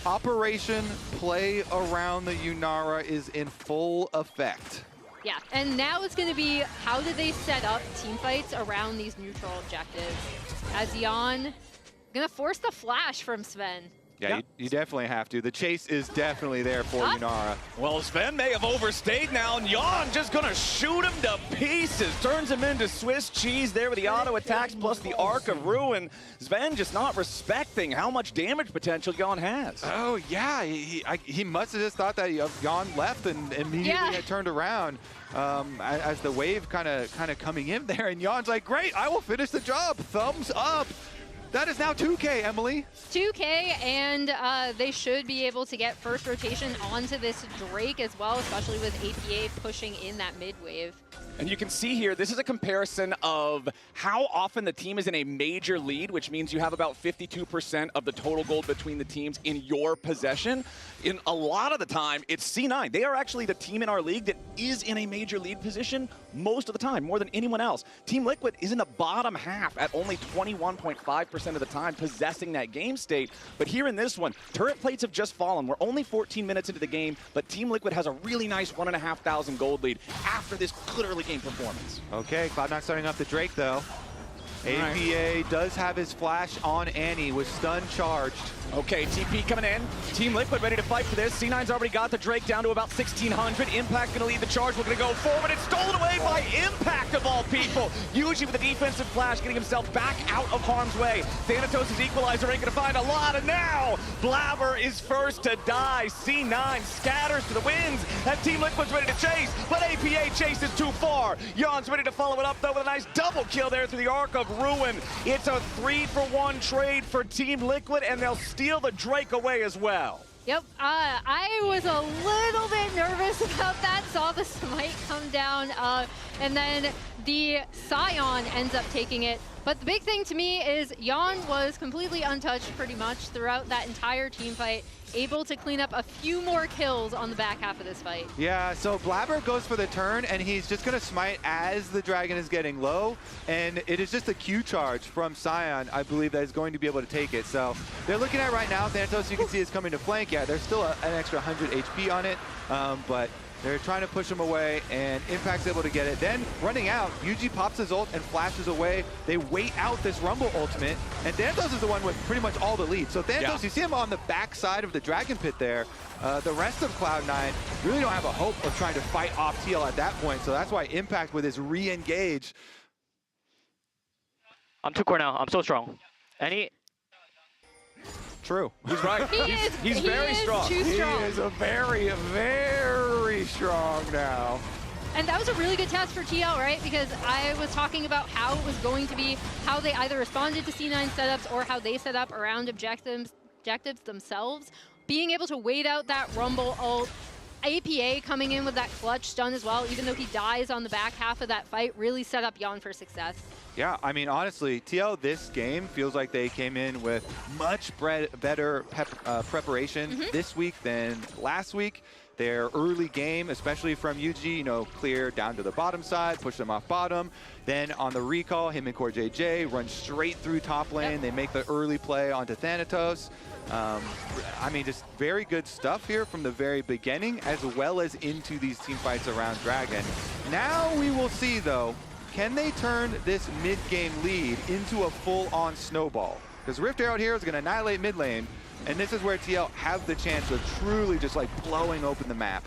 Operation Play Around the Yunara is in full effect. Yeah, and now it's going to be how do they set up team fights around these neutral objectives. As Jan going to force the flash from Sven. Yeah, you definitely have to. The chase is definitely there for Yunara. Well, Sven may have overstayed now, and Jan just going to shoot him to pieces. Turns him into Swiss cheese there with the auto attacks plus the Arc of Ruin. Sven just not respecting how much damage potential Jan has. Oh, yeah. He must have just thought that Jan left and immediately had turned around as the wave kind of coming in there. And Jan's like, great, I will finish the job. Thumbs up. That is now 2K, Emily. 2K, and they should be able to get first rotation onto this Drake as well, especially with APA pushing in that mid wave. And you can see here, this is a comparison of how often the team is in a major lead, which means you have about 52% of the total gold between the teams in your possession. In a lot of the time, it's C9. They are actually the team in our league that is in a major lead position most of the time, more than anyone else. Team Liquid is in the bottom half at only 21.5% of the time possessing that game state. But here in this one, turret plates have just fallen. We're only 14 minutes into the game, but Team Liquid has a really nice 1,500 gold lead after this good early game performance. Okay, Cloud9 starting off the Drake though. APA does have his flash on Annie with stun charged. Okay, TP coming in. Team Liquid ready to fight for this. C9's already got the Drake down to about 1,600. Impact's gonna lead the charge. We're gonna go forward. It's stolen away by Impact of all people. Yuji with a defensive flash, getting himself back out of harm's way. Thanatos' equalizer ain't gonna find a lot, and now Blabber is first to die. C9 scatters to the winds, and Team Liquid's ready to chase, but APA chases too far. Jan's ready to follow it up though with a nice double kill there through the Arc of Ruin. It's a 3-for-1 trade for Team Liquid, and they'll steal the Drake away as well. Yep, I was a little bit nervous about that. Saw the smite come down, and then the Scion ends up taking it. But the big thing to me is Jan was completely untouched pretty much throughout that entire team fight, able to clean up a few more kills on the back half of this fight. Yeah, so Blabber goes for the turn, and he's just going to smite as the dragon is getting low, and it is just a Q charge from Scion, I believe, that is going to be able to take it. So they're looking at right now, Thanatos, you can see is coming to flank. Yeah, there's still an extra 100 HP on it, but They're trying to push him away, and Impact's able to get it. Then, running out, UG pops his ult and flashes away. They wait out this Rumble ultimate, and Thanatos is the one with pretty much all the lead. So Thanatos, you see him on the back side of the Dragon Pit there. The rest of Cloud9 really don't have a hope of trying to fight off TL at that point, so that's why Impact with his re-engage. I'm too core now. I'm so strong. True. He's right. He's very strong. Too strong. He is a very, very strong now. And that was a really good test for TL, right? Because I was talking about how it was going to be, how they either responded to C9 setups or how they set up around objectives themselves. Being able to wait out that Rumble ult, APA coming in with that clutch stun as well, even though he dies on the back half of that fight, really set up Jan for success. Yeah, I mean, honestly, TL this game feels like they came in with much better preparation this week than last week. Their early game, especially from UG, you know, clear down to the bottom side, push them off bottom. Then on the recall, him and CoreJJ run straight through top lane. They make the early play onto Thanatos. I mean, just very good stuff here from the very beginning, as well as into these team fights around Dragon. Now we will see, though, can they turn this mid-game lead into a full-on snowball? Because Rift Herald here is going to annihilate mid lane, and this is where TL have the chance of truly just like blowing open the map.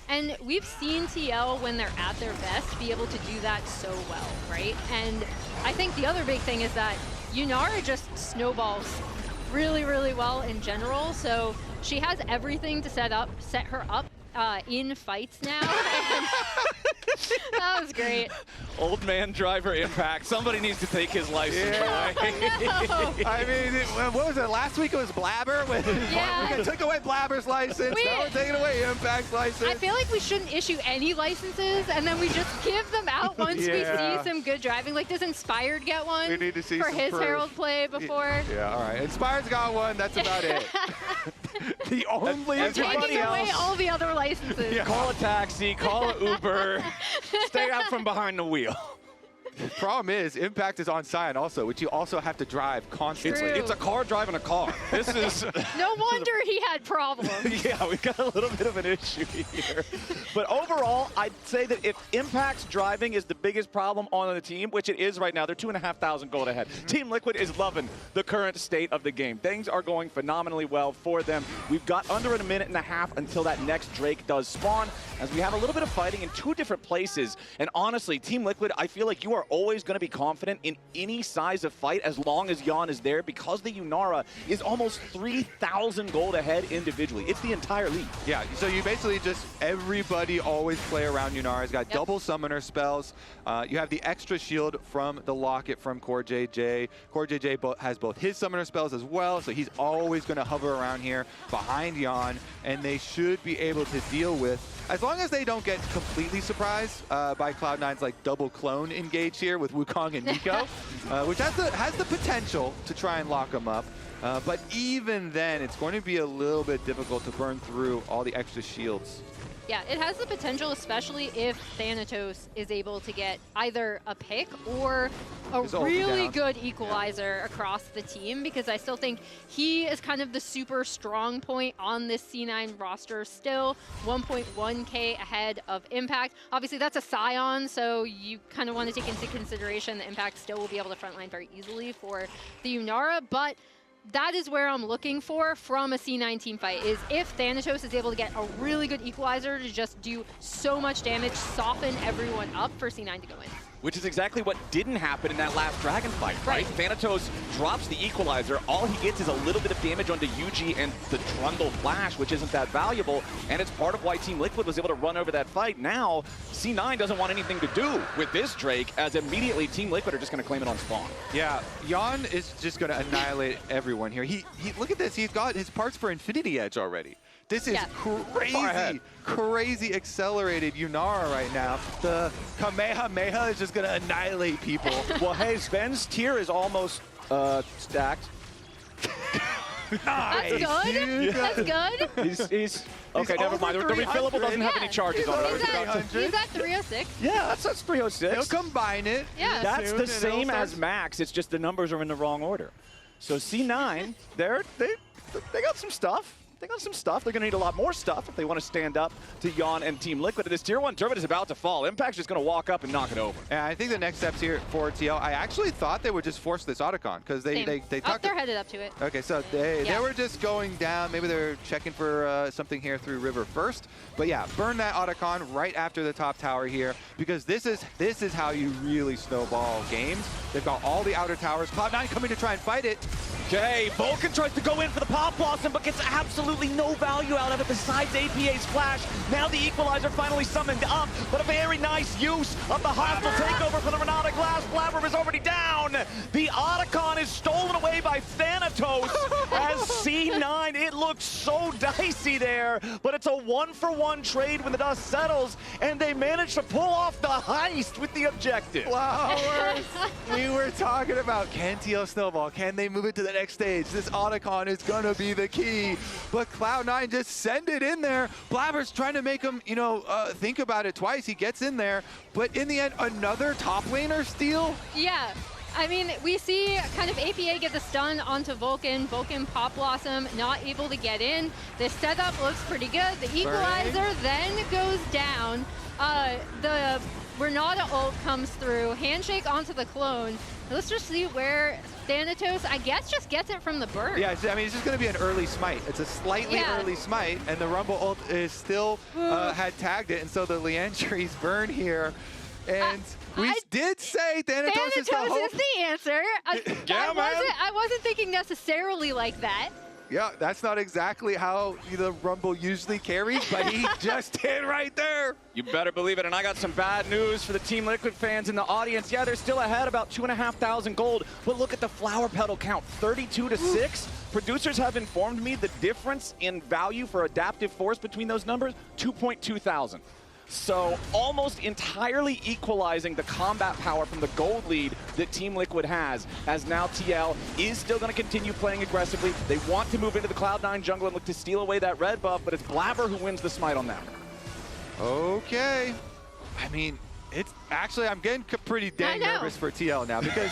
And we've seen TL, when they're at their best, be able to do that so well, right? And I think the other big thing is that Yunara just snowballs really, really well in general. So she has everything to set her up in fights now. That was great. Old man driver Impact. Somebody needs to take his license away. I mean, what was it? Last week it was Blabber. We took away Blabber's license. Now we're taking away Impact's license. I feel like we shouldn't issue any licenses, and then we just give them out once we see some good driving. Like, does Inspired get one? We need to see for some his proof. Herald play before? Yeah, all right. Inspired's got one. That's about it. The only taking away all the other licenses. Yeah. Call a taxi, call an Uber, stay out from behind the wheel. Problem is, Impact is on Sion also, which you also have to drive constantly. It's a car driving a car. This is... No wonder he had problems. Yeah, we got a little bit of an issue here. But overall, I'd say that if Impact's driving is the biggest problem on the team, which it is right now, they're 2,500 gold ahead. Team Liquid is loving the current state of the game. Things are going phenomenally well for them. We've got under a minute and a half until that next Drake does spawn, as we have a little bit of fighting in two different places. And honestly, Team Liquid, I feel like you are always going to be confident in any size of fight as long as Jan is there, because the Yunara is almost 3,000 gold ahead individually. It's the entire league. Yeah, so you basically just, everybody always play around Yunara. He's got double summoner spells. You have the extra shield from the Locket from CoreJJ. CoreJJ has both his summoner spells as well, so he's always going to hover around here behind Jan, and they should be able to deal with, as long as they don't get completely surprised by Cloud9's like double clone engage here with Wukong and Nico, which has the potential to try and lock them up. But even then, it's going to be a little bit difficult to burn through all the extra shields. Yeah, it has the potential, especially if Thanatos is able to get either a pick or a really good equalizer across the team, because I still think he is kind of the super strong point on this C9 roster still, 1.1k ahead of Impact. Obviously, that's a Scion, so you kind of want to take into consideration that Impact still will be able to frontline very easily for the Yunara, but that is where I'm looking for from a C9 team fight, is if Thanatos is able to get a really good equalizer to just do so much damage, soften everyone up for C9 to go in. Which is exactly what didn't happen in that last Dragon fight, right? Thanatos drops the equalizer. All he gets is a little bit of damage onto UG and the Trundle Flash, which isn't that valuable. And it's part of why Team Liquid was able to run over that fight. Now, C9 doesn't want anything to do with this Drake, as immediately Team Liquid are just going to claim it on spawn. Yeah, Jan is just going to annihilate everyone here. He look at this. He's got his parts for Infinity Edge already. This is crazy accelerated Yunara right now. The Kamehameha is just going to annihilate people. Well, hey, Sven's tier is almost stacked. That's good. That's good. He's okay, never mind. The refillable doesn't have any charges on it. He's at 306. Yeah, that's 306. He'll combine it. Yeah. That's the same as Max. It's just the numbers are in the wrong order. So C9, they got some stuff. they got some stuff. They're going to need a lot more stuff if they want to stand up to Yon and Team Liquid. This Tier 1 turret is about to fall. Impact's just going to walk up and knock it over. And I think the next steps here for TL, I actually thought they would just force this Otacon because they talked. They're headed up to it. Okay, so they were just going down. Maybe they're checking for something here through River first. But yeah, burn that Otacon right after the top tower here because this is how you really snowball games. They've got all the outer towers. Cloud9 coming to try and fight it. Okay, Vulcan tries to go in for the Pop Blossom, but gets absolutely no value out of it besides APA's flash. Now the Equalizer finally summoned up, but a very nice use of the hostile takeover for the Renata Glass. Blabber is already down. The Otacon is stolen away by Thanatos as C9. It looks so dicey there, but it's a 1-for-1 trade when the dust settles, and they manage to pull off the heist with the objective. Flowers. We were talking about, can TL snowball? Can they move it to the next stage? This Otacon is gonna be the key, but Cloud9 just send it in there. Blabber's trying to make him, think about it twice. He gets in there, but in the end, another top laner steal? Yeah. I mean, we see kind of APA get the stun onto Vulcan. Vulcan Pop Blossom not able to get in. The setup looks pretty good. The Equalizer then goes down. The Renata ult comes through. Handshake onto the clone. Let's just see where Thanatos, I guess, just gets it from the burn. Yeah, I mean, it's just going to be an early smite. It's a slightly early smite, and the Rumble ult is still had tagged it, and so the Leandry's burn here. And we did say Thanatos is the hope. Thanatos is the answer. I wasn't thinking necessarily like that. Yeah, that's not exactly how the Rumble usually carries, but he just did right there. You better believe it, and I got some bad news for the Team Liquid fans in the audience. Yeah, they're still ahead, about 2,500 gold, but look at the flower petal count, 32 to 6. Producers have informed me the difference in value for adaptive force between those numbers, 2.2 thousand. So almost entirely equalizing the combat power from the gold lead that Team Liquid has, as now TL is still going to continue playing aggressively. They want to move into the Cloud9 jungle and look to steal away that red buff, but it's Blabber who wins the smite on that. Okay. I mean, it's actually, I'm getting pretty dang nervous for TL now because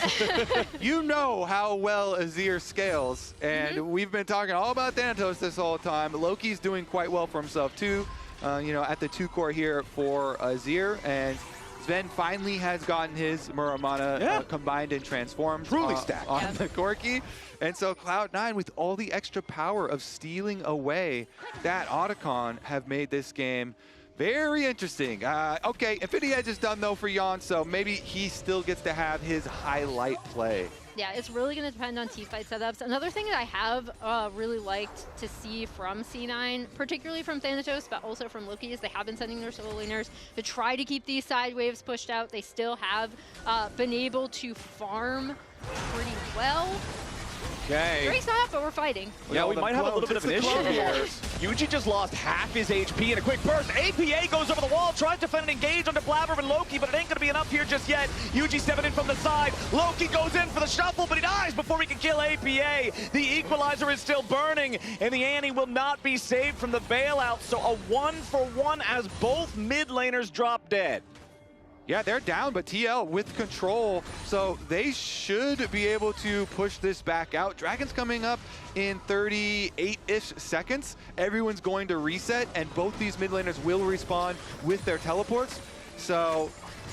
you know how well Azir scales, and we've been talking all about Thanatos this whole time. Loki's doing quite well for himself too. At the 2-core here for Azir, and Sven finally has gotten his Muramana combined and transformed on the Corki. And so Cloud9, with all the extra power of stealing away that Otacon, have made this game very interesting. Okay, Infinity Edge is done though for Yon, so maybe he still gets to have his highlight play. Yeah, it's really going to depend on teamfight setups. Another thing that I have really liked to see from C9, particularly from Thanatos, but also from Loki, is they have been sending their solo laners to try to keep these side waves pushed out. They still have been able to farm pretty well. Okay. Drake's not up, but we're fighting. Yeah, we might have a little bit of an issue here. Yuji just lost half his HP in a quick burst. APA goes over the wall, tries to find an engage onto Blabber and Loki, but it ain't going to be enough here just yet. Yuji stepping in from the side. Loki goes in for the shuffle, but he dies before he can kill APA. The Equalizer is still burning, and the Annie will not be saved from the bailout. So a 1-for-1 as both mid laners drop dead. Yeah, they're down, but TL with control, so they should be able to push this back out. Dragon's coming up in 38-ish seconds. Everyone's going to reset, and both these mid laners will respawn with their teleports. So,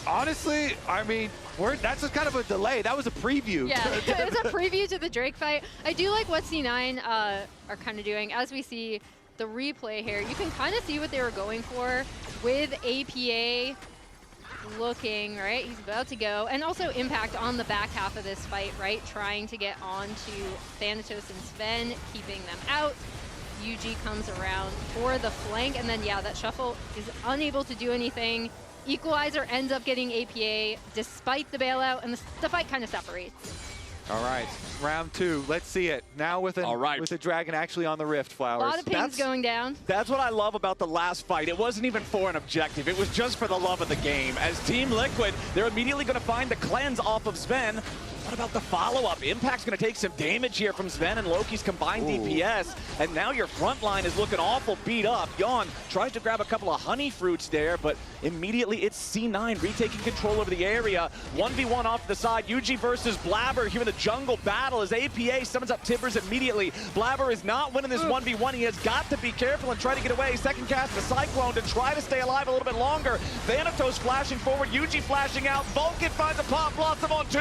honestly, I mean, that's just kind of a delay. That was a preview. Yeah, it's a preview to the Drake fight. I do like what C9 are kind of doing. As we see the replay here, you can kind of see what they were going for with APA looking, right? He's about to go. And also Impact on the back half of this fight, right? Trying to get on to Thanatos and Sven, keeping them out. UG comes around for the flank, and then, yeah, that shuffle is unable to do anything. Equalizer ends up getting APA despite the bailout, and the fight kind of separates. All right, round 2. Let's see it. Now with the Dragon actually on the Rift, Flowers. A lot of pings going down. That's what I love about the last fight. It wasn't even for an objective. It was just for the love of the game. As Team Liquid, they're immediately going to find the cleanse off of Sven. what about the follow-up? Impact's going to take some damage here from Sven and Loki's combined DPS, and now your front line is looking awful beat up. Yon tries to grab a couple of honey fruits there, but immediately it's C9 retaking control over the area. 1v1 off to the side. Yuji versus Blabber here in the jungle battle as APA summons up Tibbers immediately. Blabber is not winning this 1v1. He has got to be careful and try to get away. Second cast the Cyclone to try to stay alive a little bit longer. Thanatos flashing forward. Yuji flashing out. Vulcan finds a Pop Blossom on 2.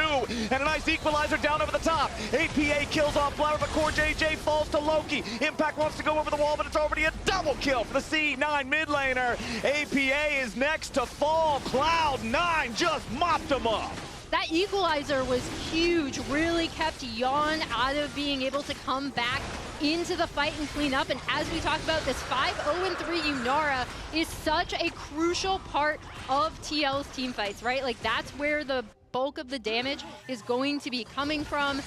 And a nice equalizer down over the top. APA kills off Blabber, but Core JJ falls to Loki. Impact wants to go over the wall, but it's already a double kill for the C9 mid laner. APA is next to fall. Cloud9 just mopped him up. That equalizer was huge, really kept Yon out of being able to come back into the fight and clean up. And as we talked about, this 5-0-3 Yunara is such a crucial part of TL's team fights, right? Like, that's where the bulk of the damage is going to be coming from.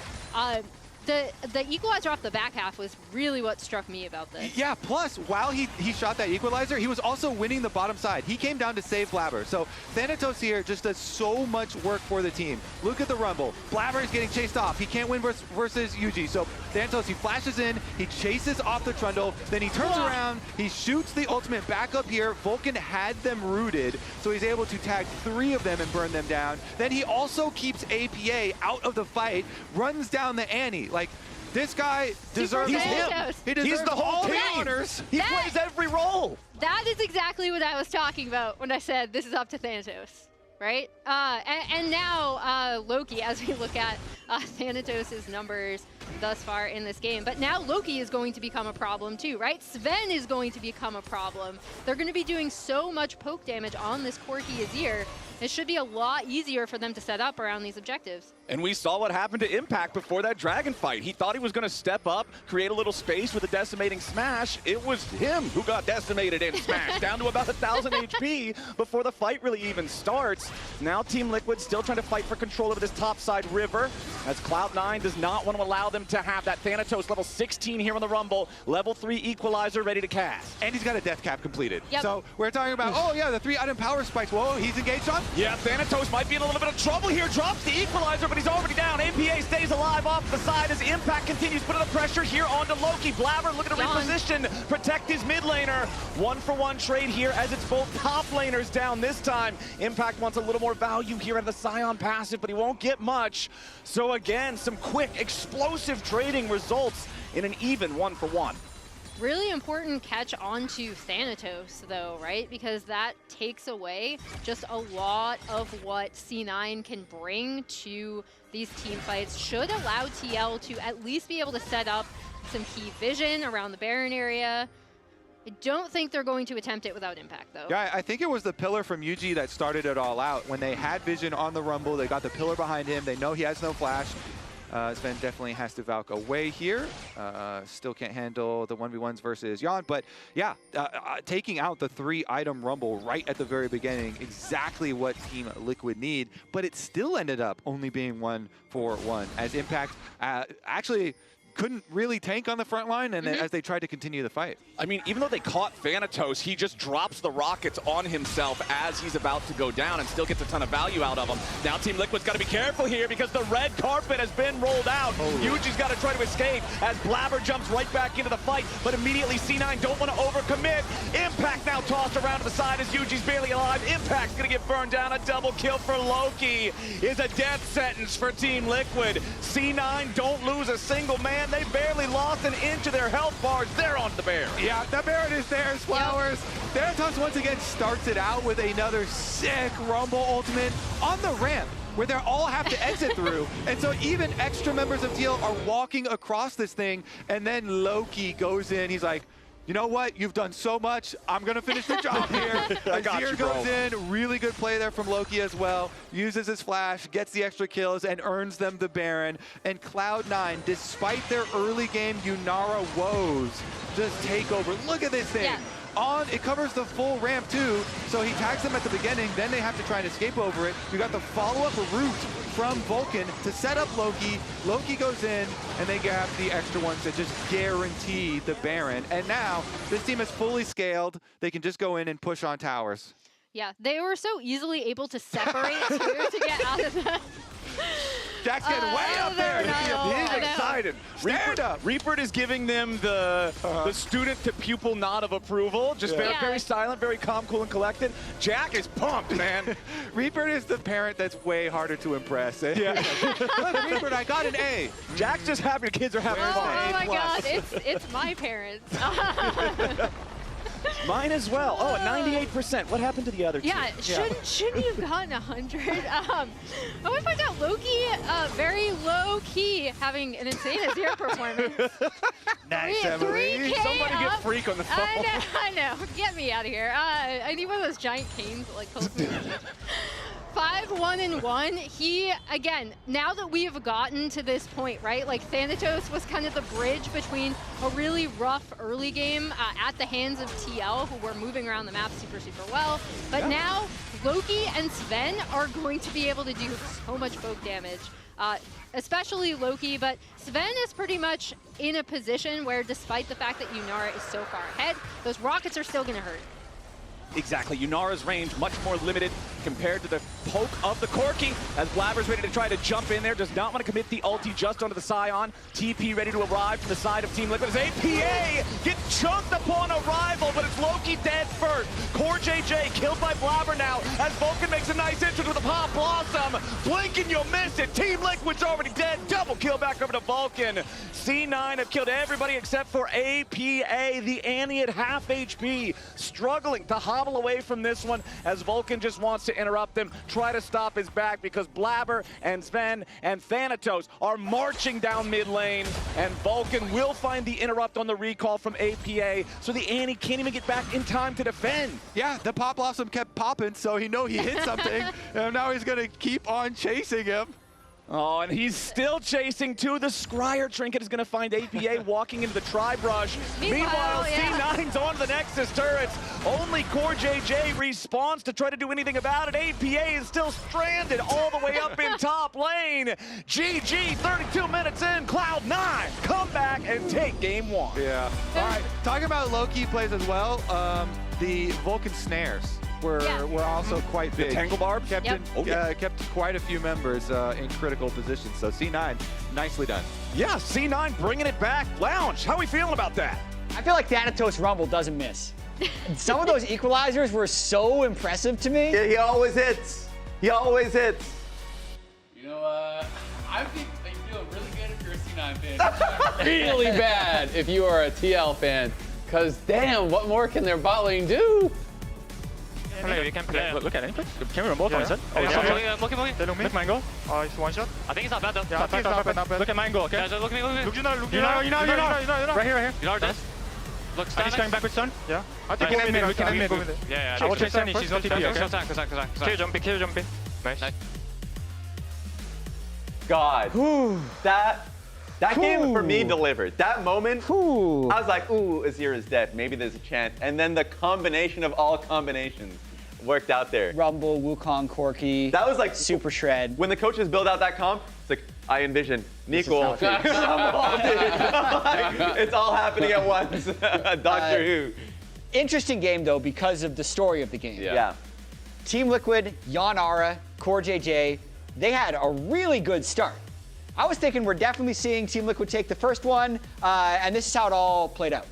The equalizer off the back half was really what struck me about this. Yeah, plus, while he shot that equalizer, he was also winning the bottom side. He came down to save Blabber. So Thanatos here just does so much work for the team. Look at the Rumble. Blabber is getting chased off. He can't win versus Yuji. So Thanatos, he flashes in, he chases off the Trundle, then he turns around, he shoots the ultimate back up here. Vulcan had them rooted, so he's able to tag 3 of them and burn them down. Then he also keeps APA out of the fight, runs down the Annie. Like, this guy deserves He's him. He deserves the whole team. Honors. He plays every role. That is exactly what I was talking about when I said this is up to Thanatos, right? And now Loki, as we look at Thanatos' numbers thus far in this game. But now Loki is going to become a problem too, right? Sven is going to become a problem. They're going to be doing so much poke damage on this Corki Azir. It should be a lot easier for them to set up around these objectives. And we saw what happened to Impact before that Dragon fight. He thought he was going to step up, create a little space with a decimating smash. It was him who got decimated and smashed down to about 1,000 HP before the fight really even starts. Now Team Liquid still trying to fight for control over this topside river, as Cloud9 does not want to allow them to have that. Thanatos level 16 here on the Rumble, level 3 equalizer ready to cast. And he's got a death cap completed. Yep. So we're talking about, oh yeah, the 3 item power spikes. Whoa, he's engaged on? Yeah, Thanatos might be in a little bit of trouble here. Drops the equalizer, but he's already down. APA stays alive off the side as Impact continues putting the pressure here onto Loki. Blabber looking to reposition, protect his mid laner. 1-for-1 trade here as it's both top laners down this time. Impact wants a little more value here at the Scion passive, but he won't get much. So again, some quick, explosive trading results in an even 1-for-1. Really important catch onto Thanatos, though, right? Because that takes away just a lot of what C9 can bring to these team fights. Should allow TL to at least be able to set up some key vision around the Baron area. I don't think they're going to attempt it without Impact, though. Yeah, I think it was the pillar from Yuji that started it all out. When they had vision on the Rumble, they got the pillar behind him. They know he has no flash. Sven definitely has to Valk away here. Still can't handle the 1v1s versus Yon. But yeah, taking out the 3-item Rumble right at the very beginning, exactly what Team Liquid need. But it still ended up only being 1-for-1 as Impact actually couldn't really tank on the front line, and as they tried to continue the fight. I mean, even though they caught Thanatos, he just drops the rockets on himself as he's about to go down and still gets a ton of value out of them. Now Team Liquid's got to be careful here because the red carpet has been rolled out. Yuji's got to try to escape as Blabber jumps right back into the fight, but immediately C9 don't want to overcommit. Impact now tossed around to the side as Yuji's barely alive. Impact's going to get burned down. A double kill for Loki is a death sentence for Team Liquid. C9 don't lose a single man. They barely lost an inch of their health bars. They're on the Baron. Yeah, the Baron is there as Flowers. Thanatos once again starts it out with another sick Rumble ultimate on the ramp where they all have to exit through. And so even extra members of TL are walking across this thing, and then Loki goes in. He's like, you know what? You've done so much. I'm going to finish the job here. Azir goes in. Really good play there from Loki as well. Uses his flash, gets the extra kills, and earns them the Baron. And Cloud9, despite their early game Yunara woes, just take over. Look at this thing. Yeah. It covers the full ramp too, so he tags them at the beginning, then they have to try and escape over it. You got the follow-up route from Vulcan to set up Loki. Loki goes in, and they grab the extra ones that just guarantee the Baron. And now, this team is fully scaled. They can just go in and push on towers. Yeah, they were so easily able to separate too to get out of that. Jack's getting way up there. He's excited. Stand up. Reaper is giving them the student to pupil nod of approval. Just very silent, very calm, cool, and collected. Jack is pumped, man. Reaper is the parent that's way harder to impress. Yeah. Look, Reaper, I got an A. Jack's just happy the kids are having fun. Oh my God, it's my parents. Mine as well. Oh, at 98%. What happened to the other two? Yeah, shouldn't you have gotten 100? I want to point out Loki, very low key, having an insane zero performance. Nice, Emily. 3K Somebody get Freak on the phone. I know. Get me out of here. I need one of those giant canes that like pulls me. 5-1-1. He, again, now that we have gotten to this point, right? Like Thanatos was kind of the bridge between a really rough early game at the hands of TL, who were moving around the map super well. But now Loki and Sven are going to be able to do so much poke damage. Especially Loki, but Sven is pretty much in a position where, despite the fact that Yunara is so far ahead, those rockets are still going to hurt. Exactly. Yunara's range much more limited compared to the poke of the Corki, as Blabber's ready to try to jump in there. Does not want to commit the ulti just onto the Scion. TP ready to arrive from the side of Team Liquid as APA gets chunked upon arrival, but it's Loki dead first. Core JJ killed by Blabber now, as Vulcan makes a nice entrance with a Pop Blossom. Blink and you'll miss it. Team Liquid's already dead. Double kill back over to Vulcan. C9 have killed everybody except for APA. The Annie at half HP, struggling to hobble away from this one, as Vulcan just wants to interrupt them, try to stop his back, because Blabber and Sven and Thanatos are marching down mid lane, and Vulcan will find the interrupt on the recall from APA, so the Annie can't even get back in time to defend. Yeah, the Pop Blossom kept popping, so he hit something, and now he's gonna keep on chasing him. Oh, and he's still chasing too. The Scryer Trinket is going to find APA walking into the Tri-Brush. Meanwhile, C9's on the Nexus turrets. Only Core JJ responds to try to do anything about it. APA is still stranded all the way up in top lane. GG, 32 minutes in, Cloud9 come back and take game one. Yeah. All right, talking about low-key plays as well, the Vulcan snares were also quite big. The Tangle Barb? Kept quite a few members in critical positions. So C9, nicely done. Yeah, C9 bringing it back. Lounge, how are we feeling about that? I feel like Thanatos Rumble doesn't miss. Some of those equalizers were so impressive to me. Yeah, he always hits. He always hits. You know, I think they feel really good if you're a C9 fan. Really bad if you are a TL fan. Because damn, what more can their bot lane do? We can play. Look at it. Can we run both on his head? Look Mango. It's one shot. I think it's not bad though. Yeah, not bad. Look at Mango, okay? Yeah, look at me. Look Yunar. Right here. Yunar does. Look, I think he's coming back with stun. Yeah. I think we can end mid. Yeah. I will chase Sunny. She's not TP, okay? Kill jumpy. Nice. God. That game for me delivered. That moment, I was like, ooh, Azir is dead. Maybe there's a chance. And then the combination of all combinations worked out there. Rumble, Wukong, Corki. That was like super shred. When the coaches build out that comp, it's like, I envision Nicole. It's all happening at once. Doctor Who. Interesting game though because of the story of the game. Yeah. Team Liquid, Yunara, Core JJ, they had a really good start. I was thinking we're definitely seeing Team Liquid take the first one, and this is how it all played out.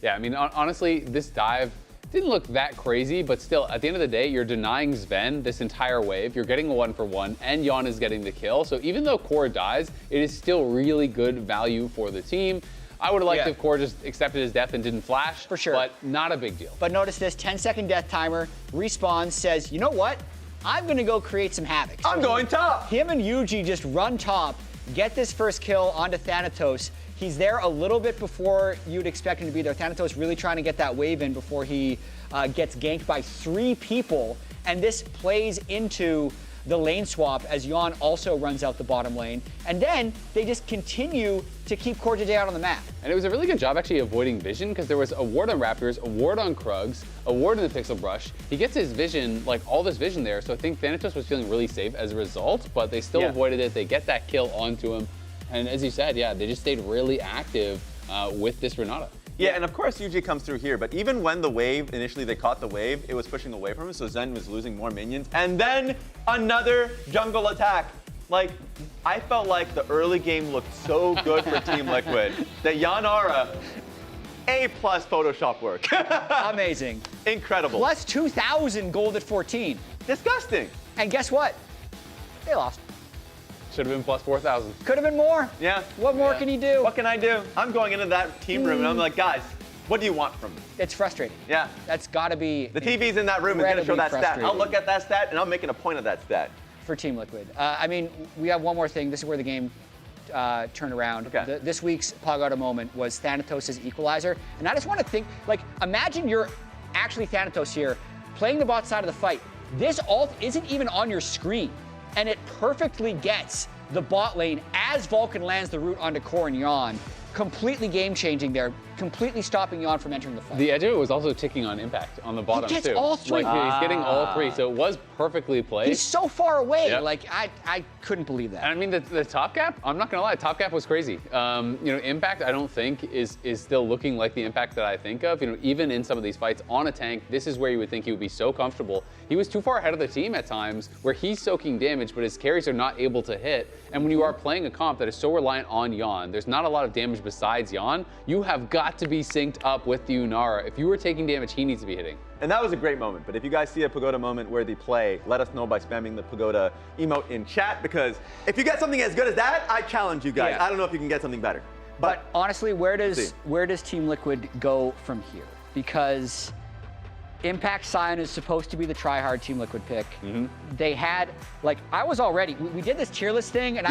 Yeah, I mean, honestly, this dive didn't look that crazy, but still, at the end of the day, you're denying Sven this entire wave. You're getting a 1-for-1, and Yon is getting the kill. So even though Core dies, it is still really good value for the team. I would have liked if Core just accepted his death and didn't flash. For sure. But not a big deal. But notice this 10-second death timer, respawns, says, you know what? I'm going to go create some havoc. So I'm going top. Him and Yuji just run top, get this first kill onto Thanatos. He's there a little bit before you'd expect him to be there. Thanatos really trying to get that wave in before he gets ganked by 3 people. And this plays into the lane swap as Yon also runs out the bottom lane. And then they just continue to keep Core JJ out on the map. And it was a really good job actually avoiding vision because there was a ward on Raptors, a ward on Krugs, a ward in the Pixel Brush. He gets his vision, like all this vision there, so I think Thanatos was feeling really safe as a result, but they still avoided it. They get that kill onto him. And as you said, they just stayed really active with this Renata. Yeah, and of course Yuji comes through here, but even when the wave, initially they caught the wave, it was pushing away from him, so Zen was losing more minions. And then another jungle attack. Like, I felt like the early game looked so good for Team Liquid that Yanara, A+ Photoshop work. Amazing. Incredible. Plus 2,000 gold at 14. Disgusting. And guess what? They lost. Should have been plus 4,000. Could have been more. Yeah. What more can you do? What can I do? I'm going into that team room and I'm like, guys, what do you want from me? It's frustrating. Yeah. That's got to be. The TV's in that room is going to show that stat. I'll look at that stat and I'm making a point of that stat. For Team Liquid. I mean, we have one more thing. This is where the game turned around. Okay. This week's Pagata moment was Thanatos' equalizer. And I just want to think, like, imagine you're actually Thanatos here, playing the bot side of the fight. This ult isn't even on your screen. And it perfectly gets the bot lane as Vulcan lands the root onto Core and Yon. Completely game-changing there, completely stopping Yon from entering the fight. The edge of it was also ticking on impact on the bottom, he gets too. all three. Like, he's getting all three, so it was perfectly played. He's so far away. Yep. Like, I couldn't believe that. And I mean, the top gap, I'm not gonna lie, top gap was crazy. You know, impact, I don't think is still looking like the impact that I think of. You know, even in some of these fights on a tank, this is where you would think he would be so comfortable. He was too far ahead of the team at times where he's soaking damage, but his carries are not able to hit. And when you are playing a comp that is so reliant on Yon, there's not a lot of damage besides Yon, you have got to be synced up with the Unara. If you were taking damage, he needs to be hitting. And that was a great moment, but if you guys see a Pagoda moment worthy play, let us know by spamming the Pagoda emote in chat, because if you get something as good as that, I challenge you guys. Yeah. I don't know if you can get something better. But honestly, where does Team Liquid go from here? Because Impact Sion is supposed to be the try-hard Team Liquid pick. They had, like, I was already, we did this tier list thing, and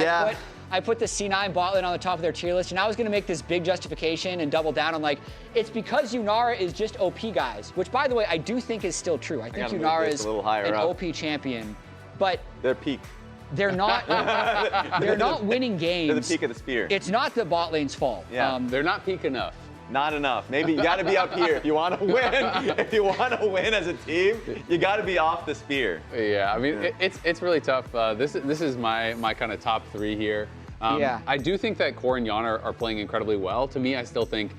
I put the C9 bot lane on the top of their tier list, and I was gonna make this big justification and double down on, like, it's because Unara is just OP guys, which, by the way, I do think is still true. I think Unara is an OP champion, but they're peak. They're not. They're not winning games. They're the peak of the spear. It's not the bot lane's fault. Yeah, they're not peak enough. Not enough. Maybe you got to be up here if you want to win. If you want to win as a team, you got to be off the spear. Yeah, I mean, it's really tough. This is my kind of top three here. I do think that Core and Yon are playing incredibly well. To me, I still think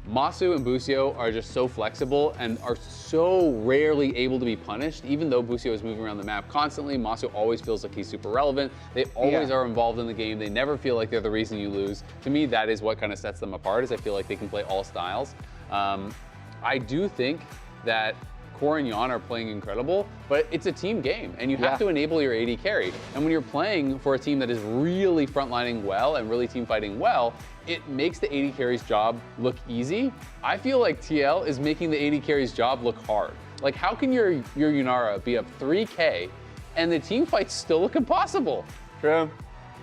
Masu and Busio are just so flexible and are so rarely able to be punished. Even though Busio is moving around the map constantly, Masu always feels like he's super relevant. They always are involved in the game. They never feel like they're the reason you lose. To me, that is what kind of sets them apart, is I feel like they can play all styles. I do think that Core and Yon are playing incredible, but it's a team game, and you have to enable your AD carry. And when you're playing for a team that is really frontlining well and really team fighting well, it makes the AD carry's job look easy. I feel like TL is making the AD carry's job look hard. Like, how can your Unara be up 3K and the team fights still look impossible? True.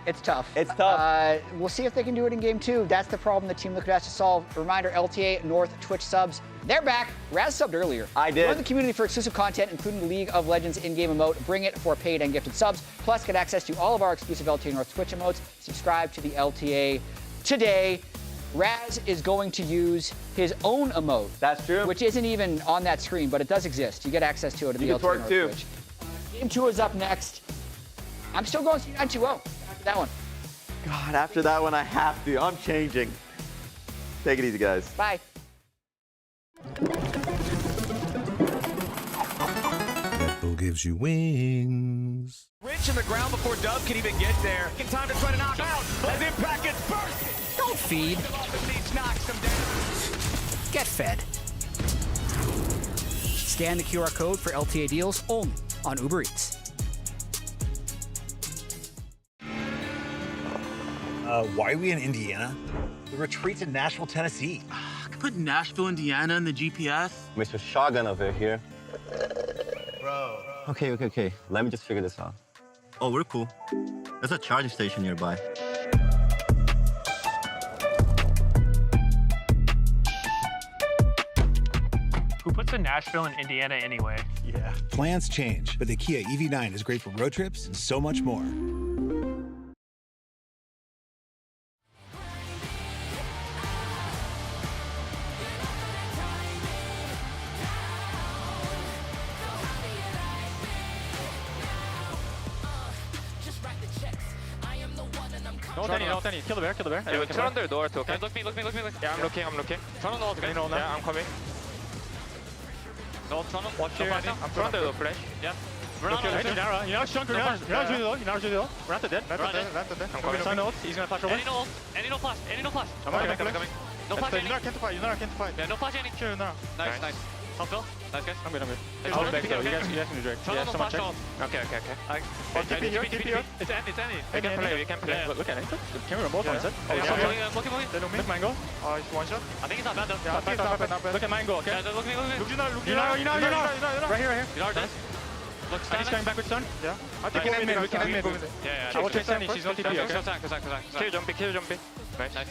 It's tough. It's tough. We'll see if they can do it in game 2. That's the problem the Team Liquid has to solve. Reminder, LTA North Twitch subs, they're back. Raz subbed earlier. I did. Join the community for exclusive content, including the League of Legends in-game emote. Bring it for paid and gifted subs. Plus, get access to all of our exclusive LTA North Twitch emotes. Subscribe to the LTA today. Raz is going to use his own emote. That's true. Which isn't even on that screen, but it does exist. You get access to it in the LTA North Twitch. Game 2 is up next. I'm still going C9 2-0 after that one. God, after that one, I have to. I'm changing. Take it easy, guys. Bye. Red Bull gives you wings. Rich in the ground before Dub can even get there. In time to try to knock out as Impact gets burst. Don't feed. Get fed. Scan the QR code for LTA deals only on Uber Eats. Why are we in Indiana? The retreat's in Nashville, Tennessee. Put Nashville, Indiana in the GPS. Mr. Shotgun over here. Bro. Okay. Let me just figure this out. Oh, we're cool. There's a charging station nearby. Who puts in Nashville and Indiana anyway? Yeah. Plans change, but the Kia EV9 is great for road trips and so much more. No, Danny, kill the bear. Yeah, turn on their door too, okay? Look me. Yeah, I'm looking. Turn on the ult, okay? Yeah, I'm coming. No, turn on. Watch here, I'm turn on their door, flash. Yeah. We're not on the You're not shrunk. You're not really low. You're not really low. We're not dead. We're not dead. I'm coming. Sign ult. He's gonna flash over. Any no flash. Any no flash. I'm coming. No flash. You can't fight. Yeah, no flash any. Sure, no. Nice. Top kill. Nice guys. I'm good. I'll back though. You guys can do Drake. Yeah, someone check. Okay. Keep here. It's Annie. We can play. Look at it. Can we both on set? Look Mango. Oh, he's one shot. I think it's not bad though. Yeah, I think it's not bad. Look at Mango, okay? Yeah, look me. You know. Right here. You are dead. Look, he's coming back with stun. Yeah. I think we can mid. Yeah. I will chase Annie. She's not TP, okay? Kill jumpy. Nice.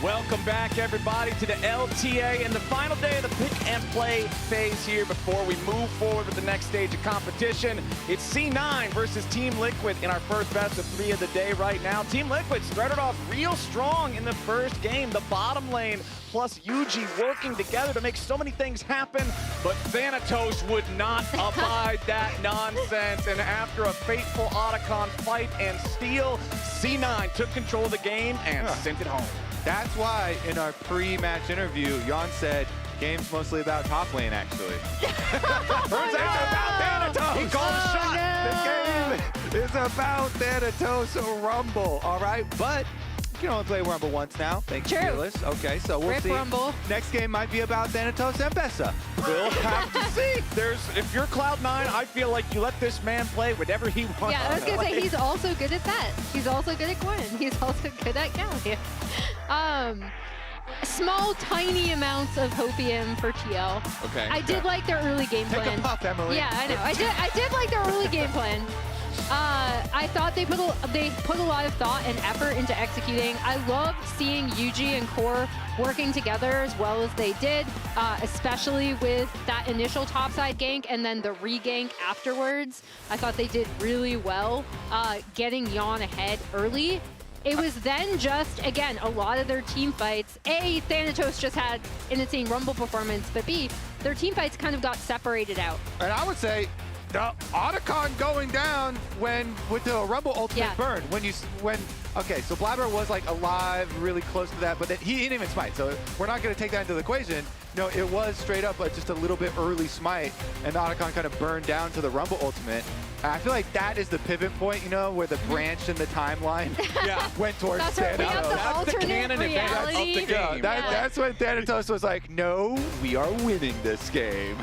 Welcome back, everybody, to the LTA and the final day of the pick and play phase here before we move forward with the next stage of competition. It's C9 versus Team Liquid in our first best of 3 of the day right now. Team Liquid started off real strong in the first game. The bottom lane plus Yuji working together to make so many things happen, but Thanatos would not abide that nonsense. And after a fateful Otacon fight and steal, C9 took control of the game and sent it home. That's why in our pre-match interview, Jan said, game's mostly about top lane, actually. Turns out it's about Thanatos. He called the shot. The game is about Thanatos Rumble, all right? But you can only play Rumble once now. Thank you, Fearless. Okay, so we'll see. Rumble. Next game might be about Thanatos and Bessa. We'll have to see. If you're Cloud9, I feel like you let this man play whatever he wants. Yeah, I was going to say, he's also good at that. He's also good at Gwen. He's also good at Gallia. Small, tiny amounts of hopium for TL. Okay. I did like their early game plan. Take a puff, Emily. Yeah, I know. I did like their early game plan. I thought they put a lot of thought and effort into executing. I loved seeing Yuji and Core working together as well as they did, especially with that initial topside gank and then the re-gank afterwards. I thought they did really well getting Jan ahead early. It was then just, again, a lot of their team fights. A, Thanatos just had an insane Rumble performance, but B, their team fights kind of got separated out. And I would say, the Otacon going down with the Rumble ultimate burn. Okay, so Blabber was like alive, really close to that, but then he didn't even smite. So we're not going to take that into the equation. No, it was straight up just a little bit early smite, and the Otacon kind of burned down to the Rumble ultimate. And I feel like that is the pivot point, where the branch in the timeline went towards Thanatos. That's the canon advantage of the game. That's when Thanatos was like, no, we are winning this game.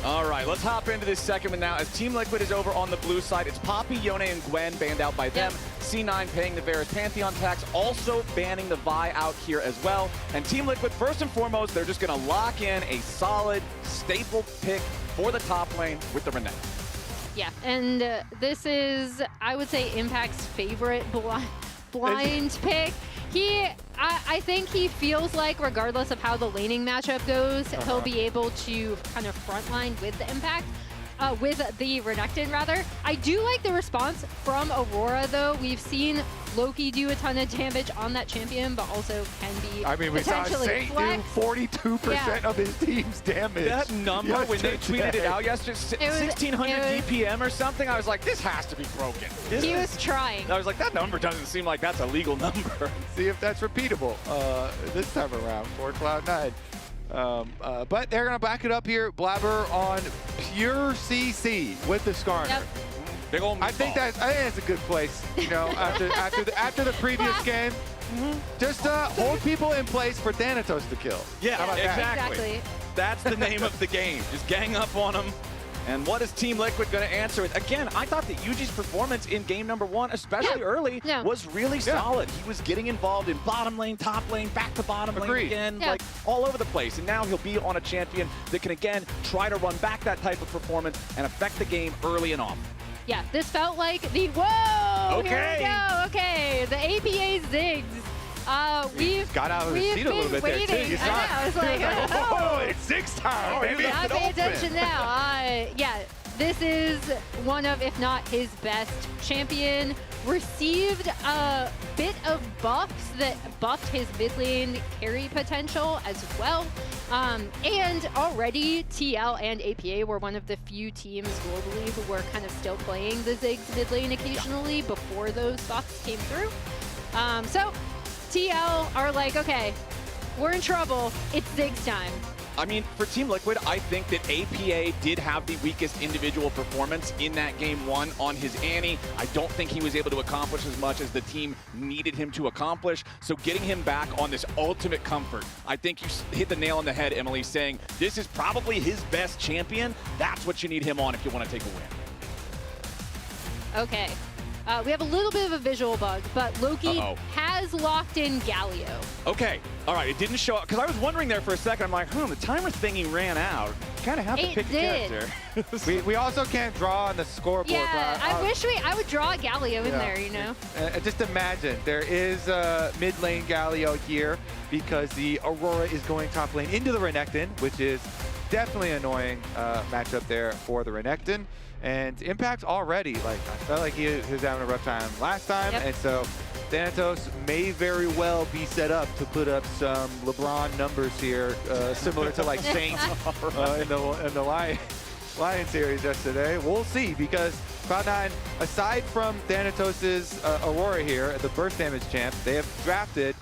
All right, let's hop into this second one now. As Team Liquid is over on the blue side, it's Poppy, Yone, and Gwen banned out by them. C9 paying the Varus Pantheon tax, also banning the Vi out here as well. And Team Liquid, first and foremost, they're just going to lock in a solid, staple pick for the top lane with the Renekton. Yeah, and this is, I would say, Impact's favorite blind pick. I think he feels like, regardless of how the laning matchup goes, he'll be able to kind of frontline with the Impact. with the Renekton, rather. I do like the response from Aurora, though. We've seen Loki do a ton of damage on that champion, but also can be we saw potentially Saint do 42% of his team's damage. That number, when they tweeted it out yesterday, 1,600 DPM or something, I was like, this has to be broken. He was trying. I was like, that number doesn't seem like that's a legal number. See if that's repeatable this time around for Cloud9. But they're going to back it up here. Blabber on pure CC with the Skarner. Yep. Big old I think that's a good place, you know, after the previous game. Just hold people in place for Thanatos to kill. Yeah, How about exactly. That's the name of the game. Just gang up on them. And what is Team Liquid going to answer with? Again, I thought that Yuji's performance in game number 1, especially early, was really solid. He was getting involved in bottom lane, top lane, back to bottom lane again, like all over the place. And now he'll be on a champion that can, again, try to run back that type of performance and affect the game early and often. Yeah, this felt like the, whoa, Okay. Here we go, okay, the APA Ziggs. We've got out of his seat a little bit waiting. there, too. You saw I know, I was like, oh, it's Ziggs time, baby. I pay attention now. Yeah, this is one of, if not his best champion. Received a bit of buffs that buffed his mid lane carry potential as well. And already TL and APA were one of the few teams globally who were kind of still playing the Ziggs mid lane occasionally before those buffs came through. So TL are like, okay, we're in trouble. It's Ziggs time. I mean, for Team Liquid, I think that APA did have the weakest individual performance in that game 1 on his Annie. I don't think he was able to accomplish as much as the team needed him to accomplish. So getting him back on this ultimate comfort, I think you hit the nail on the head, Emily, saying this is probably his best champion. That's what you need him on if you want to take a win. Okay. We have a little bit of a visual bug, but Loki has locked in Galio. Okay, all right, it didn't show up, because I was wondering there for a second, I'm like, the timer thingy ran out. You kind of have to pick a character. we also can't draw on the scoreboard. Yeah, I wish I would draw a Galio in there, you know? Just imagine, there is a mid lane Galio here, because the Aurora is going top lane into the Renekton, which is definitely an annoying matchup there for the Renekton. And Impact already, like, I felt like he was having a rough time last time, and so Thanatos may very well be set up to put up some LeBron numbers here, similar to like Saint in the Lion series yesterday. We'll see, because Cloud9, aside from Thanatos' Aurora here, the burst damage champ, they have drafted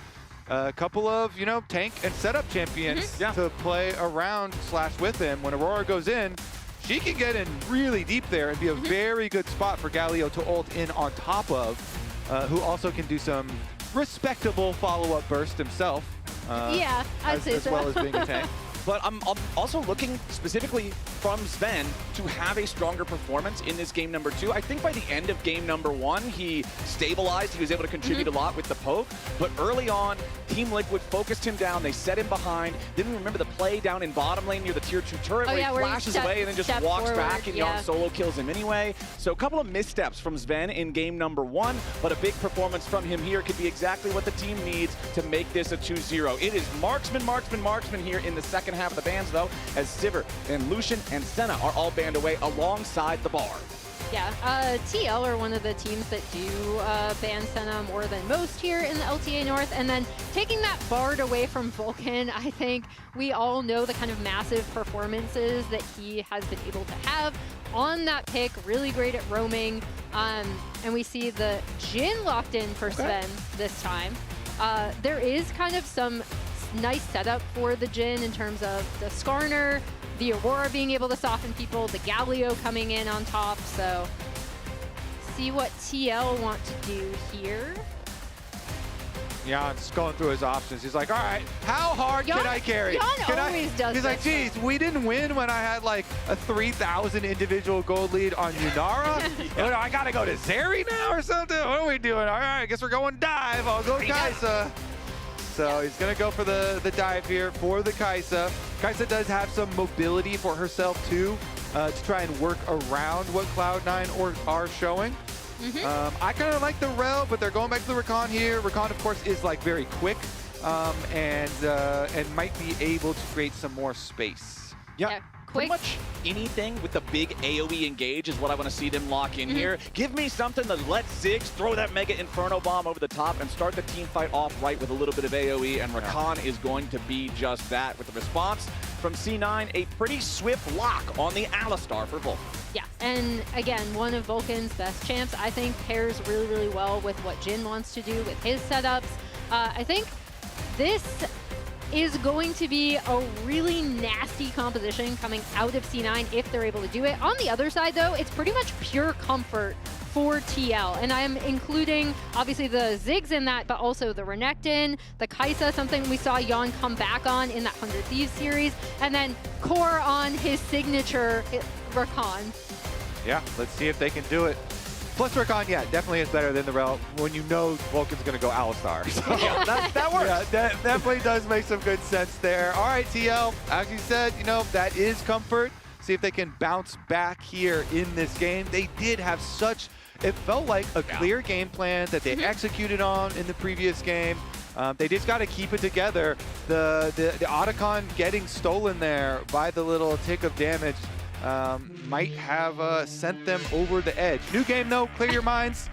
a couple of, you know, tank and setup champions to play around / with him. When Aurora goes in, she can get in really deep there and be a very good spot for Galio to ult in on top of, who also can do some respectable follow-up burst himself. Yeah, I'd say so. As well as being a tank. But I'm also looking specifically from Sven to have a stronger performance in this game number 2. I think by the end of game number 1, he stabilized. He was able to contribute a lot with the poke. But early on, Team Liquid focused him down. They set him behind. Then remember the play down in bottom lane near the tier 2 turret where he flashes away and then just walks back and Yon solo kills him anyway. So a couple of missteps from Sven in game number 1, but a big performance from him here could be exactly what the team needs to make this a 2-0. It is marksman, marksman, marksman here in the second half of the bans, though, as Sivir and Lucian and Senna are all banned away alongside the bar. Yeah, TL are one of the teams that do ban Senna more than most here in the LTA North. And then taking that Bard away from Vulcan, I think we all know the kind of massive performances that he has been able to have on that pick, really great at roaming. And we see the Jhin locked in for Sven this time. There is kind of some nice setup for the Jhin in terms of the Skarner, the Aurora being able to soften people, the Galio coming in on top. So see what TL want to do here. Jan's going through his options. He's like, all right, how hard can I carry? Jan always does He's like, geez, we didn't win when I had like a 3,000 individual gold lead on Yunara. I got to go to Zeri now or something? What are we doing? All right, I guess we're going dive. I'll go Kai'Sa. So he's going to go for the dive here for the Kai'Sa. Kai'Sa does have some mobility for herself too, to try and work around what Cloud9 are showing. I kind of like the Rael, but they're going back to the Rakan here. Rakan, of course, is like very quick and might be able to create some more space. Yeah, pretty much anything with the big AoE engage is what I want to see them lock in here. Give me something to let Ziggs throw that Mega Inferno Bomb over the top and start the team fight off right with a little bit of AoE, and Rakan is going to be just that with the response from C9, a pretty swift lock on the Alistar for Vulcan. Yeah, and again, one of Vulcan's best champs, I think, pairs really, really well with what Jin wants to do with his setups. I think this is going to be a really nasty composition coming out of C9 if they're able to do it. On the other side, though, it's pretty much pure comfort for TL, and I'm including obviously the Ziggs in that, but also the Renekton, the Kai'Sa, something we saw Yon come back on in that 100 Thieves series, and then Core on his signature Rakan. Yeah, let's see if they can do it. Plus Rakan, yeah, definitely is better than the Rael when you know Vulcan's going to go Alistar. So yeah, that works. Yeah, that definitely does make some good sense there. All right, TL, as you said, you know, that is comfort. See if they can bounce back here in this game. They did have such, it felt like a clear game plan that they executed on in the previous game. They just got to keep it together. The Otacon getting stolen there by the little tick of damage might have sent them over the edge. New game though, clear your minds.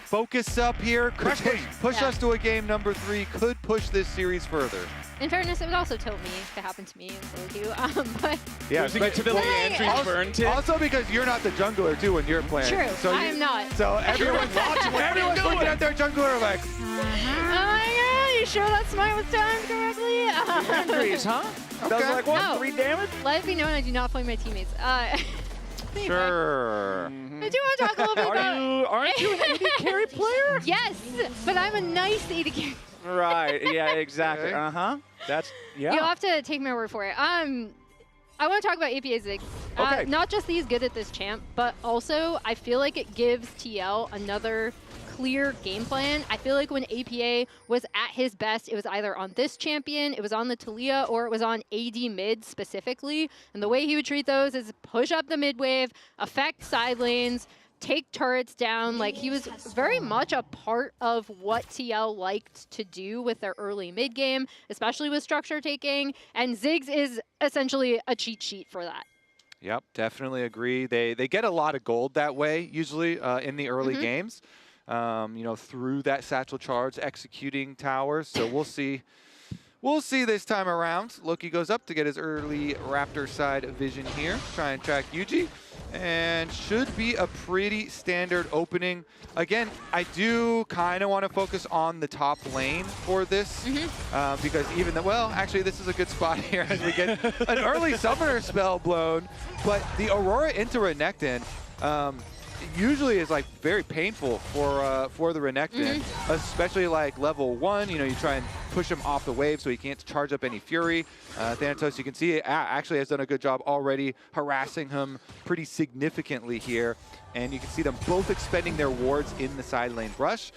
Focus up here. Could push us to a game number 3. Could push this series further. In fairness, it would also tilt me if it happened to me in solo queue. But yeah, losing it to the Leandry's burn tip. Also because you're not the jungler too when you're playing. True, so I am not. So everyone's watching. Everyone's looking at their jungler like. Oh my god, you sure that smite was timed correctly? Leandry's, huh? Okay. Does like what? No. 3 damage? Let it be known I do not play my teammates. Sure. I do want to talk a little bit about... Aren't you an AD carry player? Yes, but I'm a nice AD carry. Right, yeah, exactly. Okay. That's, yeah. You'll have to take my word for it. I want to talk about APA Ziggs. Okay. Not just he's good at this champ, but also I feel like it gives TL another clear game plan. I feel like when APA was at his best, it was either on this champion, it was on the Talia, or it was on AD mid specifically. And the way he would treat those is push up the mid wave, affect side lanes, take turrets down. Like, he was very much a part of what TL liked to do with their early mid game, especially with structure taking. And Ziggs is essentially a cheat sheet for that. Yep, definitely agree. They get a lot of gold that way, usually in the early games. You know, through that satchel charge, executing towers. So we'll see. We'll see this time around. Loki goes up to get his early Raptor side vision here. Try and track Yuji. And should be a pretty standard opening. Again, I do kind of want to focus on the top lane for this. Because even though, well, actually this is a good spot here as we get an early summoner spell blown. But the Aurora into Renekton, usually is like very painful for the Renekton, especially like level 1. You know, you try and push him off the wave so he can't charge up any Fury. Thanatos, you can see, actually has done a good job already harassing him pretty significantly here. And you can see them both expending their wards in the side lane rush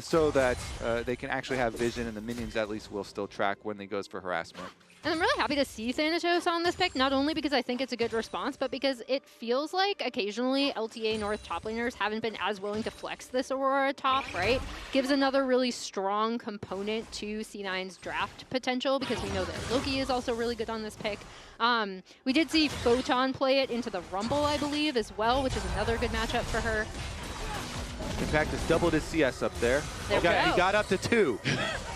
so that they can actually have vision, and the minions at least will still track when he goes for harassment. And I'm really happy to see Thanatos on this pick, not only because I think it's a good response, but because it feels like occasionally LTA North top laners haven't been as willing to flex this Aurora top, right? Gives another really strong component to C9's draft potential, because we know that Loki is also really good on this pick. We did see Photon play it into the Rumble, I believe, as well, which is another good matchup for her. Impact has doubled his CS up there. He got up to 2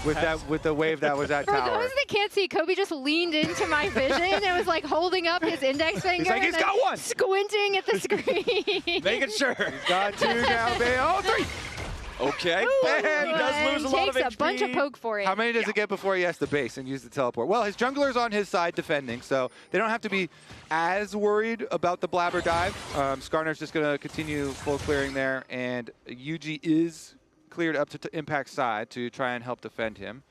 with the wave that was at For tower. those that can't see, Kobe just leaned into my vision and was like holding up his index finger. He's like, he's and got 1! Squinting at the screen. Making sure. He's got 2 now, baby. Oh, 3! Okay. And he does lose a lot of HP. Takes a bunch of poke for it. How many does it get before he has to base and use the teleport? Well, his jungler's on his side defending, so they don't have to be as worried about the Blabber dive. Skarner's just going to continue full clearing there, and Yuji is cleared up to Impact's side to try and help defend him.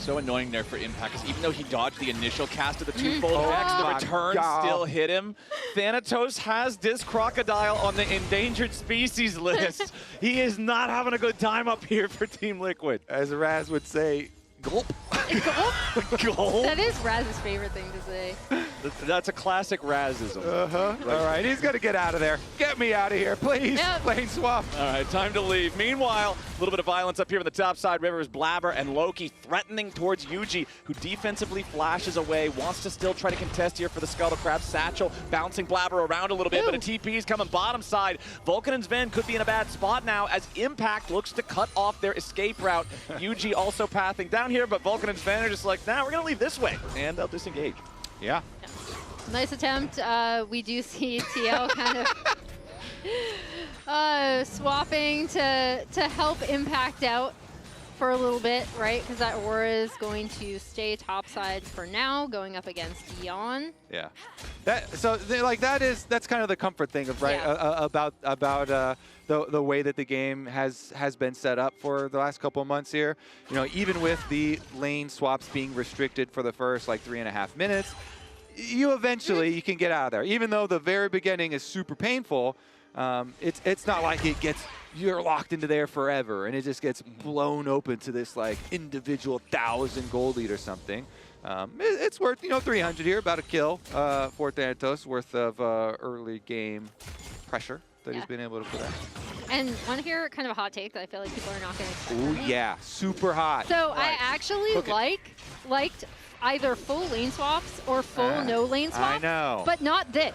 So annoying there for Impact, because even though he dodged the initial cast of the twofold X, the return still hit him. Thanatos has this crocodile on the endangered species list. He is not having a good time up here for Team Liquid. As Raz would say, gulp. Gulp? Gulp? That is Raz's favorite thing to say. That's a classic Razism. All right, he's going to get out of there. Get me out of here, please. Yep. Lane swap. All right, time to leave. Meanwhile, a little bit of violence up here on the top side. Rivers, Blabber, and Loki threatening towards Yuji, who defensively flashes away, wants to still try to contest here for the Scuttle Crab. Satchel bouncing Blabber around a little bit, but a TP is coming bottom side. Vulcan and Sven could be in a bad spot now as Impact looks to cut off their escape route. Yuji also pathing down here, but Vulcan and Sven are just like, nah, we're going to leave this way, and they'll disengage. Yeah. Nice attempt. We do see TL kind of swapping to help Impact out for a little bit, right? Because that Aurora is going to stay topside for now, going up against Lyon. Yeah. That's kind of the comfort thing of about the way that the game has been set up for the last couple of months here. You know, even with the lane swaps being restricted for the first like 3.5 minutes, you eventually can get out of there. Even though the very beginning is super painful, it's not like you're locked into there forever and it just gets blown open to this like individual 1,000 gold lead or something. It's worth 300 here, about a kill for Thanatos, worth of early game pressure that he's been able to put out. And want to hear kind of a hot take that I feel like people are not going to expect. Oh yeah, super hot. So I actually liked either full lane swaps or full no lane swaps. I know. But not this.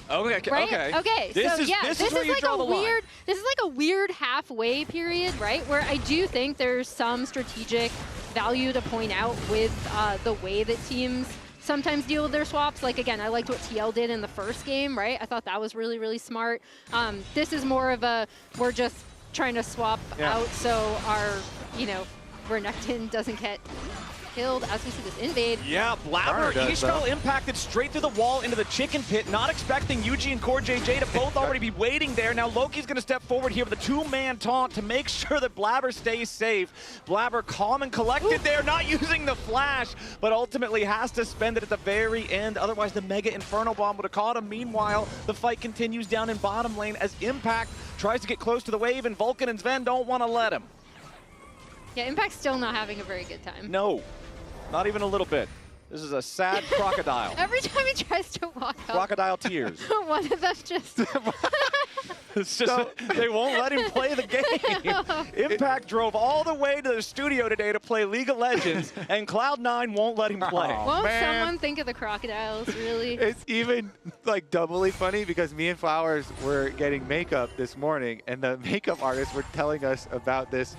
Okay. Right? Okay. This so is where you like draw the line. This is like a weird halfway period, right? Where I do think there's some strategic value to point out with the way that teams sometimes deal with their swaps. Like, again, I liked what TL did in the first game, right? I thought that was really, really smart. This is more of a, we're just trying to swap out so our, Renekton doesn't get killed as we see this invade. Yeah, Blabber, Ishbel impacted straight through the wall into the chicken pit, not expecting Yuji and Core JJ to both already be waiting there. Now Loki's going to step forward here with a 2-man taunt to make sure that Blabber stays safe. Blabber calm and collected there, not using the flash, but ultimately has to spend it at the very end. Otherwise, the Mega Inferno Bomb would have caught him. Meanwhile, the fight continues down in bottom lane as Impact tries to get close to the wave, and Vulcan and Sven don't want to let him. Yeah, Impact's still not having a very good time. No. Not even a little bit. This is a sad crocodile. Every time he tries to walk up, crocodile tears. one of them just... It's just they won't let him play the game. Impact drove all the way to the studio today to play League of Legends, and Cloud9 won't let him play. Won't someone think of the crocodiles, really? It's even like doubly funny because me and Flowers were getting makeup this morning, and the makeup artists were telling us about this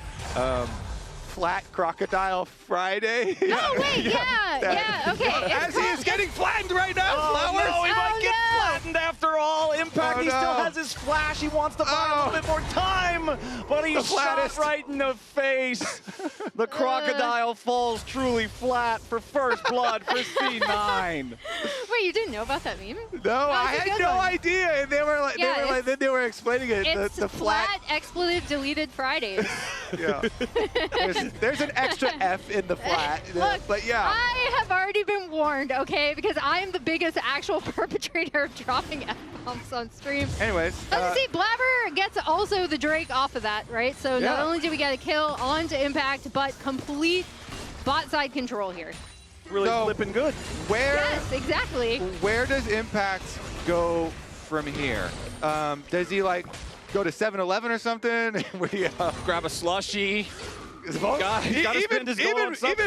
Flat Crocodile Friday. Oh, wait, yeah, okay. As he is getting flattened right now, Flowers. No, he might get flattened after all. Impact, he still has his flash. He wants to buy a little bit more time, but he's shot right in the face. The crocodile falls truly flat for first blood for C9. Wait, you didn't know about that meme? No, I had no idea. And they were like, they were explaining it. It's the flat expletive deleted Fridays. Yeah. There's an extra F in the flat. Look, but yeah. I have already been warned, okay? Because I am the biggest actual perpetrator of dropping F-bombs on stream. Anyways. See, Blabber gets also the Drake off of that, right? So not only do we get a kill onto Impact, but complete bot side control here. Really flipping good. Yes, exactly. Where does Impact go from here? Does he like go to 7-Eleven or something? Grab a slushie. Even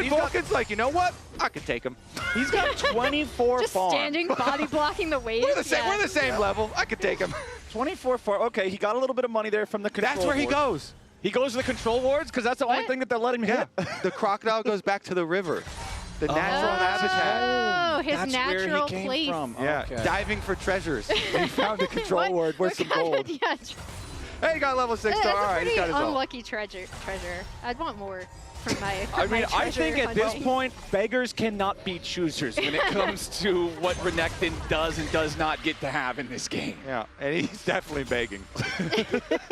Vulcan's like, you know what? I could take him. He's got 24 Just farm. standing, body blocking the wave. We're the same level. I could take him. 24 farm. Okay, he got a little bit of money there from the control That's where he goes. He goes to the control wards because that's the only thing that they're letting him hit. The crocodile goes back to the river. The natural habitat. Oh, his That's natural where he came place. from. Yeah, diving for treasures. And he found a control ward with some gold. Hey, he got level 6 star. All right, he's got his ult. Unlucky treasure. I'd want more from my I think at this point, beggars cannot be choosers when it comes to what Renekton does and does not get to have in this game. Yeah, and he's definitely begging.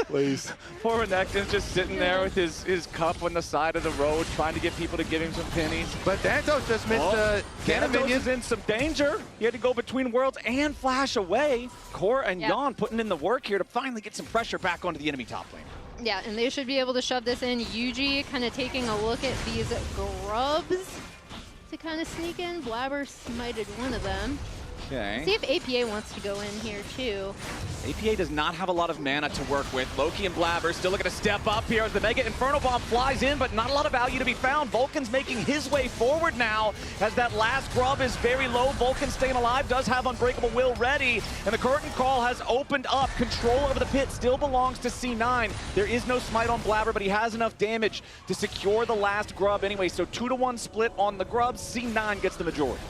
Please. Poor Renekton's just sitting there with his cup on the side of the road trying to get people to give him some pennies. But Thanatos just missed the Thanatos is in some danger. He had to go between worlds and flash away. Core and Jan putting in the work here to finally get some pressure back onto the enemy top lane. Yeah, and they should be able to shove this in. Yuji kind of taking a look at these grubs to kind of sneak in. Blabber smited one of them. Okay. See if APA wants to go in here too. APA does not have a lot of mana to work with. Loki and Blabber still looking to step up here as the Mega Inferno Bomb flies in, but not a lot of value to be found. Vulcan's making his way forward now as that last grub is very low. Vulcan staying alive, does have Unbreakable Will ready, and the curtain call has opened up. Control over the pit still belongs to C9. There is no smite on Blabber, but he has enough damage to secure the last grub anyway, so 2-to-1 split on the grubs. C9 gets the majority.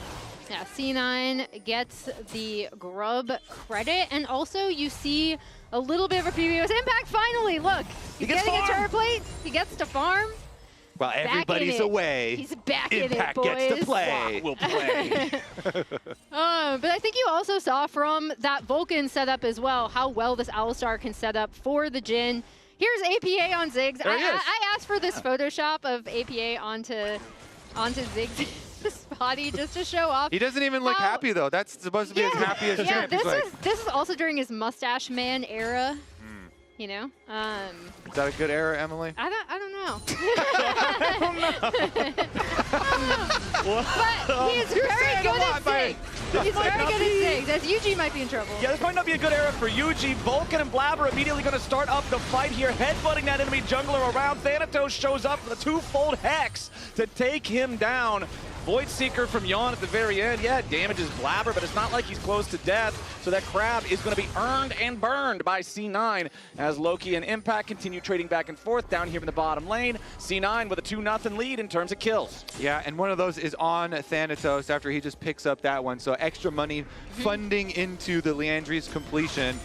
Yeah, C9 gets the grub credit, and also you see a little bit of a preview as Impact finally, look, he's getting a turret plate, he gets to farm. While everybody's away, he's back in it, boys. gets to play. We'll play. But I think you also saw from that Vulcan setup as well how well this Alistar can set up for the Jhin. Here's APA on Ziggs. I asked for this Photoshop of APA onto Ziggs' body just to show off. He doesn't even look happy though. That's supposed to be as happy as Yeah, Champ. this is also during his Mustache Man era. You know, is that a good error, Emily? I don't know. But he's very good at Ziggs. He's very good at Ziggs. As UG might be in trouble. Yeah, this might not be a good era for UG. Vulcan and Blabber immediately going to start up the fight here, headbutting that enemy jungler around. Thanatos shows up with a twofold Hex to take him down. Void Seeker from Yon at the very end. Yeah, it damages Blabber, but it's not like he's close to death. So that crab is going to be earned and burned by C9 as Loki and Impact continue trading back and forth down here in the bottom lane. C9 with a 2-0 lead in terms of kills. Yeah, and one of those is on Thanatos after he just picks up that one. So extra money funding into the Liandry's completion.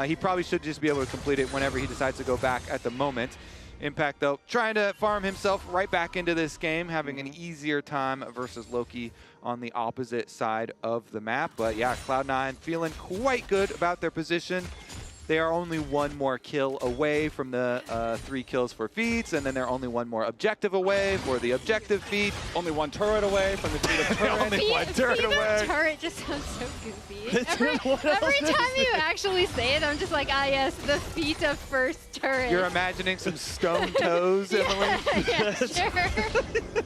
He probably should just be able to complete it whenever he decides to go back at the moment. Impact, though, trying to farm himself right back into this game, having an easier time versus Loki on the opposite side of the map. But yeah, Cloud9 feeling quite good about their position. They are only one more kill away from the 3 kills for feats, and then they're only one more objective away for the objective feat. Only 1 turret away from the feat of turret. Only 1 turret away. Turret just sounds so goofy. Every time you actually say it, I'm just like, ah yes, the feat of first turret. You're imagining some stone toes, Emily? Yeah, sure.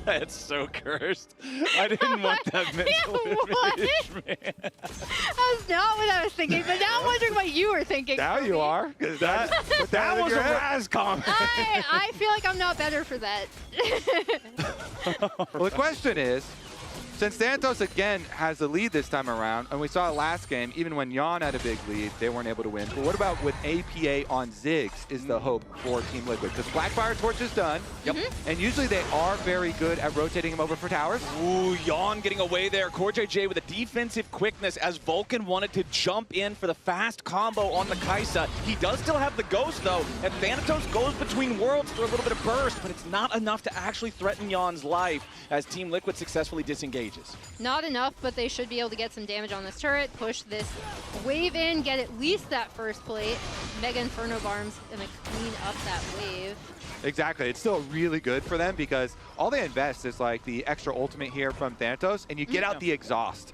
That's so cursed. I didn't want that mental image, man. That's not what I was thinking, but now I'm wondering what you were thinking. Now you are. That was a Raz comment. I feel like I'm not better for that. Well, the question is, since Thanatos again has the lead this time around, and we saw it last game, even when Yon had a big lead, they weren't able to win. But what about with APA on Ziggs is the hope for Team Liquid? Because Blackfire Torch is done, and usually they are very good at rotating him over for towers. Ooh, Yon getting away there. CoreJJ with a defensive quickness as Vulcan wanted to jump in for the fast combo on the Kai'Sa. He does still have the Ghost, though, and Thanatos goes between worlds for a little bit of burst, but it's not enough to actually threaten Yon's life as Team Liquid successfully disengages. Not enough, but they should be able to get some damage on this turret, push this wave in, get at least that first plate. Mega Inferno Bomb's gonna clean up that wave. Exactly. It's still really good for them because all they invest is like the extra ultimate here from Thanatos, and you get out the exhaust.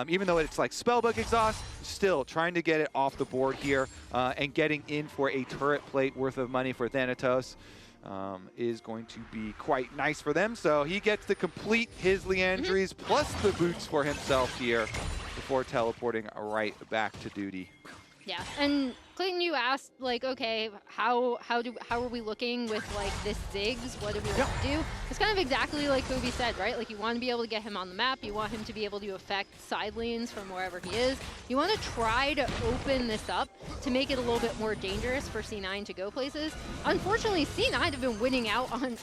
Even though it's like spellbook exhaust, still trying to get it off the board here and getting in for a turret plate worth of money for Thanatos. Is going to be quite nice for them. So he gets to complete his Liandry's plus the boots for himself here before teleporting right back to duty. Yeah, and Clayton, you asked, like, okay, how are we looking with, like, this Ziggs? What do we want to do? It's kind of exactly like Kobe said, right? Like, you want to be able to get him on the map. You want him to be able to affect side lanes from wherever he is. You want to try to open this up to make it a little bit more dangerous for C9 to go places. Unfortunately, C9 have been winning out on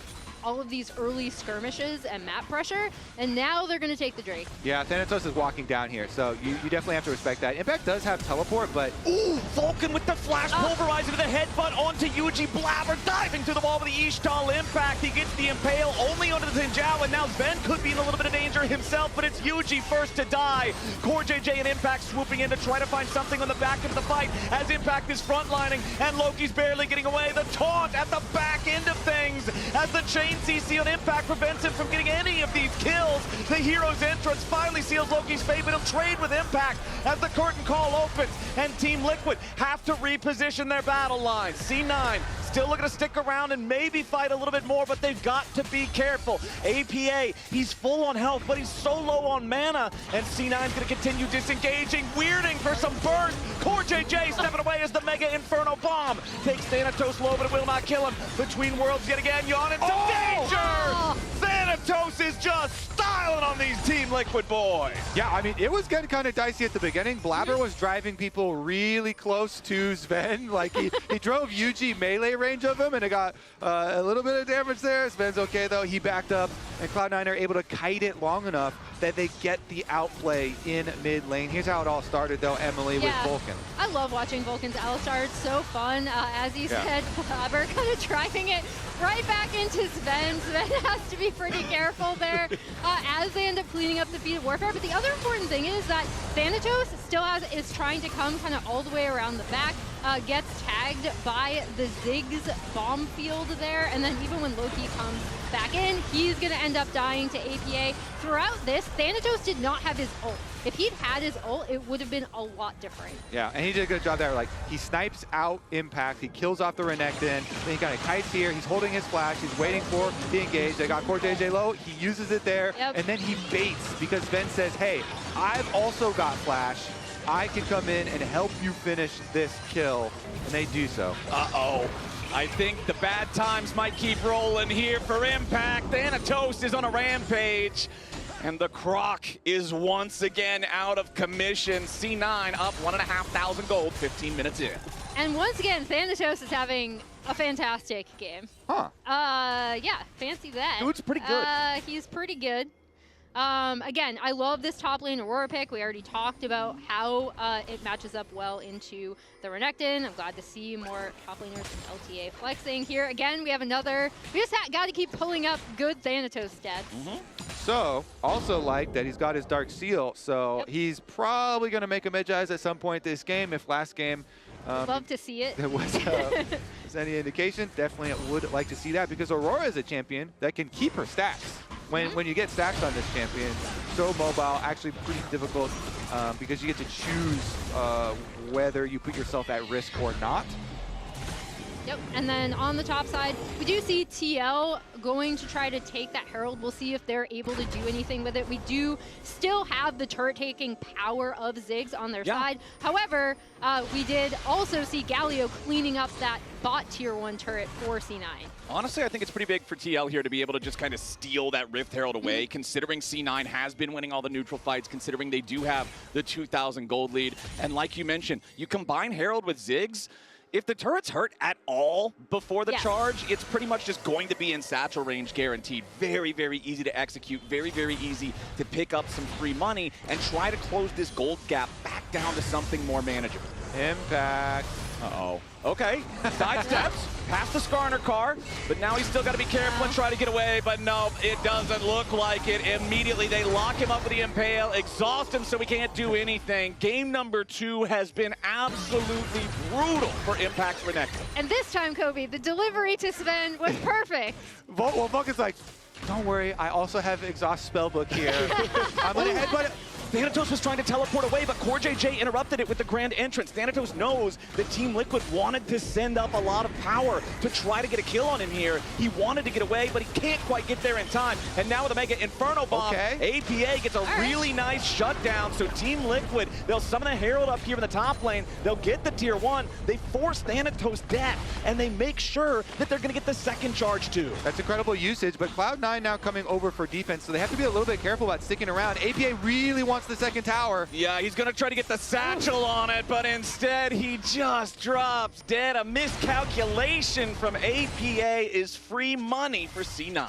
all of these early skirmishes and map pressure, and now they're going to take the Drake. Yeah, Thanatos is walking down here, so you definitely have to respect that. Impact does have teleport, but... Ooh, Vulcan with the flash pulverizing to the headbutt onto UG. Blabber diving through the wall with the Ishtal impact. He gets the impale only onto the Zinjao, and now Zen could be in a little bit of danger himself, but it's UG first to die. CoreJJ and Impact swooping in to try to find something on the back end of the fight as Impact is frontlining, and Loki's barely getting away. The taunt at the back end of things as the chain CC on Impact prevents him from getting any of these kills. The hero's entrance finally seals Loki's fate, but he'll trade with Impact as the curtain call opens, and Team Liquid have to reposition their battle lines. C9 still looking to stick around and maybe fight a little bit more, but they've got to be careful. APA, he's full on health, but he's so low on mana, and C9's gonna continue disengaging, weirding for some burst. Core JJ stepping away as the Mega Inferno Bomb takes Thanatos low, but it will not kill him. Between worlds yet again, Yon into danger! Thanatos is just styling on these Team Liquid boys. Yeah, I mean, it was getting kind of dicey at the beginning. Blabber was driving people really close to Sven. Like, he drove Yuji melee range of him, and it got a little bit of damage there. Sven's okay, though. He backed up, and Cloud9 are able to kite it long enough that they get the outplay in mid lane. Here's how it all started, though, Emily, with Vulcan. I love watching Vulcan's Alistar. It's so fun. As you said, Blabber kind of driving it right back into Sven. Sven has to be pretty careful there as they end up cleaning up the feat of warfare. But the other important thing is that Thanatos still is trying to come kind of all the way around the back. Gets tagged by the Ziggs bomb field there, and then even when Loki comes back in, he's going to end up dying to APA. Throughout this, Thanatos did not have his ult. If he'd had his ult, it would have been a lot different. Yeah, and he did a good job there. Like, he snipes out Impact, he kills off the Renekton, then he kind of kites here, he's holding his flash, he's waiting for the engage. They got Core JJ low, he uses it there, and then he baits because Ben says, hey, I've also got flash. I can come in and help you finish this kill, and they do so. Uh-oh. I think the bad times might keep rolling here for Impact. Thanatos is on a rampage, and the Croc is once again out of commission. C9 up 1,500 gold, 15 minutes in. And once again, Thanatos is having a fantastic game. Huh. Yeah, fancy that. Dude's pretty good. He's pretty good. Again, I love this top lane Aurora pick. We already talked about how it matches up well into the Renekton. I'm glad to see more top laners from LTA flexing here. Again, we have another. We just got to keep pulling up good Thanatos stats. So, also like that he's got his Dark Seal, so he's probably going to make a mid-eyes at some point this game. If last game love to see it. There was any indication, definitely would like to see that, because Aurora is a champion that can keep her stacks. When you get stacks on this champion, so mobile, actually pretty difficult because you get to choose whether you put yourself at risk or not. Yep, and then on the top side, we do see TL going to try to take that Herald. We'll see if they're able to do anything with it. We do still have the turret-taking power of Ziggs on their side. However, we did also see Galio cleaning up that bot tier 1 turret for C9. Honestly, I think it's pretty big for TL here to be able to just kind of steal that Rift Herald away, considering C9 has been winning all the neutral fights, considering they do have the 2,000 gold lead. And like you mentioned, you combine Herald with Ziggs, if the turret's hurt at all before the charge, it's pretty much just going to be in satchel range guaranteed. Very, very easy to execute. Very, very easy to pick up some free money and try to close this gold gap back down to something more manageable. Impact. Uh-oh. Okay, sidesteps, past the Skarner car, but now he's still got to be careful and try to get away, but no, it doesn't look like it. Immediately, they lock him up with the Impale, exhaust him so he can't do anything. Game number 2 has been absolutely brutal for Impact Renekton. And this time, Kobe, the delivery to Sven was perfect. Well, Vulcan's like, don't worry, I also have Exhaust Spellbook here. I'm going to headbutt it. Thanatos was trying to teleport away, but Core JJ interrupted it with the grand entrance. Thanatos knows that Team Liquid wanted to send up a lot of power to try to get a kill on him here. He wanted to get away, but he can't quite get there in time. And now with a Mega Inferno Bomb, APA gets a really nice shutdown. So Team Liquid, they'll summon a Herald up here in the top lane. They'll get the tier 1. They force Thanatos death, and they make sure that they're going to get the second charge too. That's incredible usage, but Cloud9 now coming over for defense, so they have to be a little bit careful about sticking around. APA really wants the second tower. Yeah, he's going to try to get the satchel on it, but instead he just drops dead. A miscalculation from APA is free money for C9.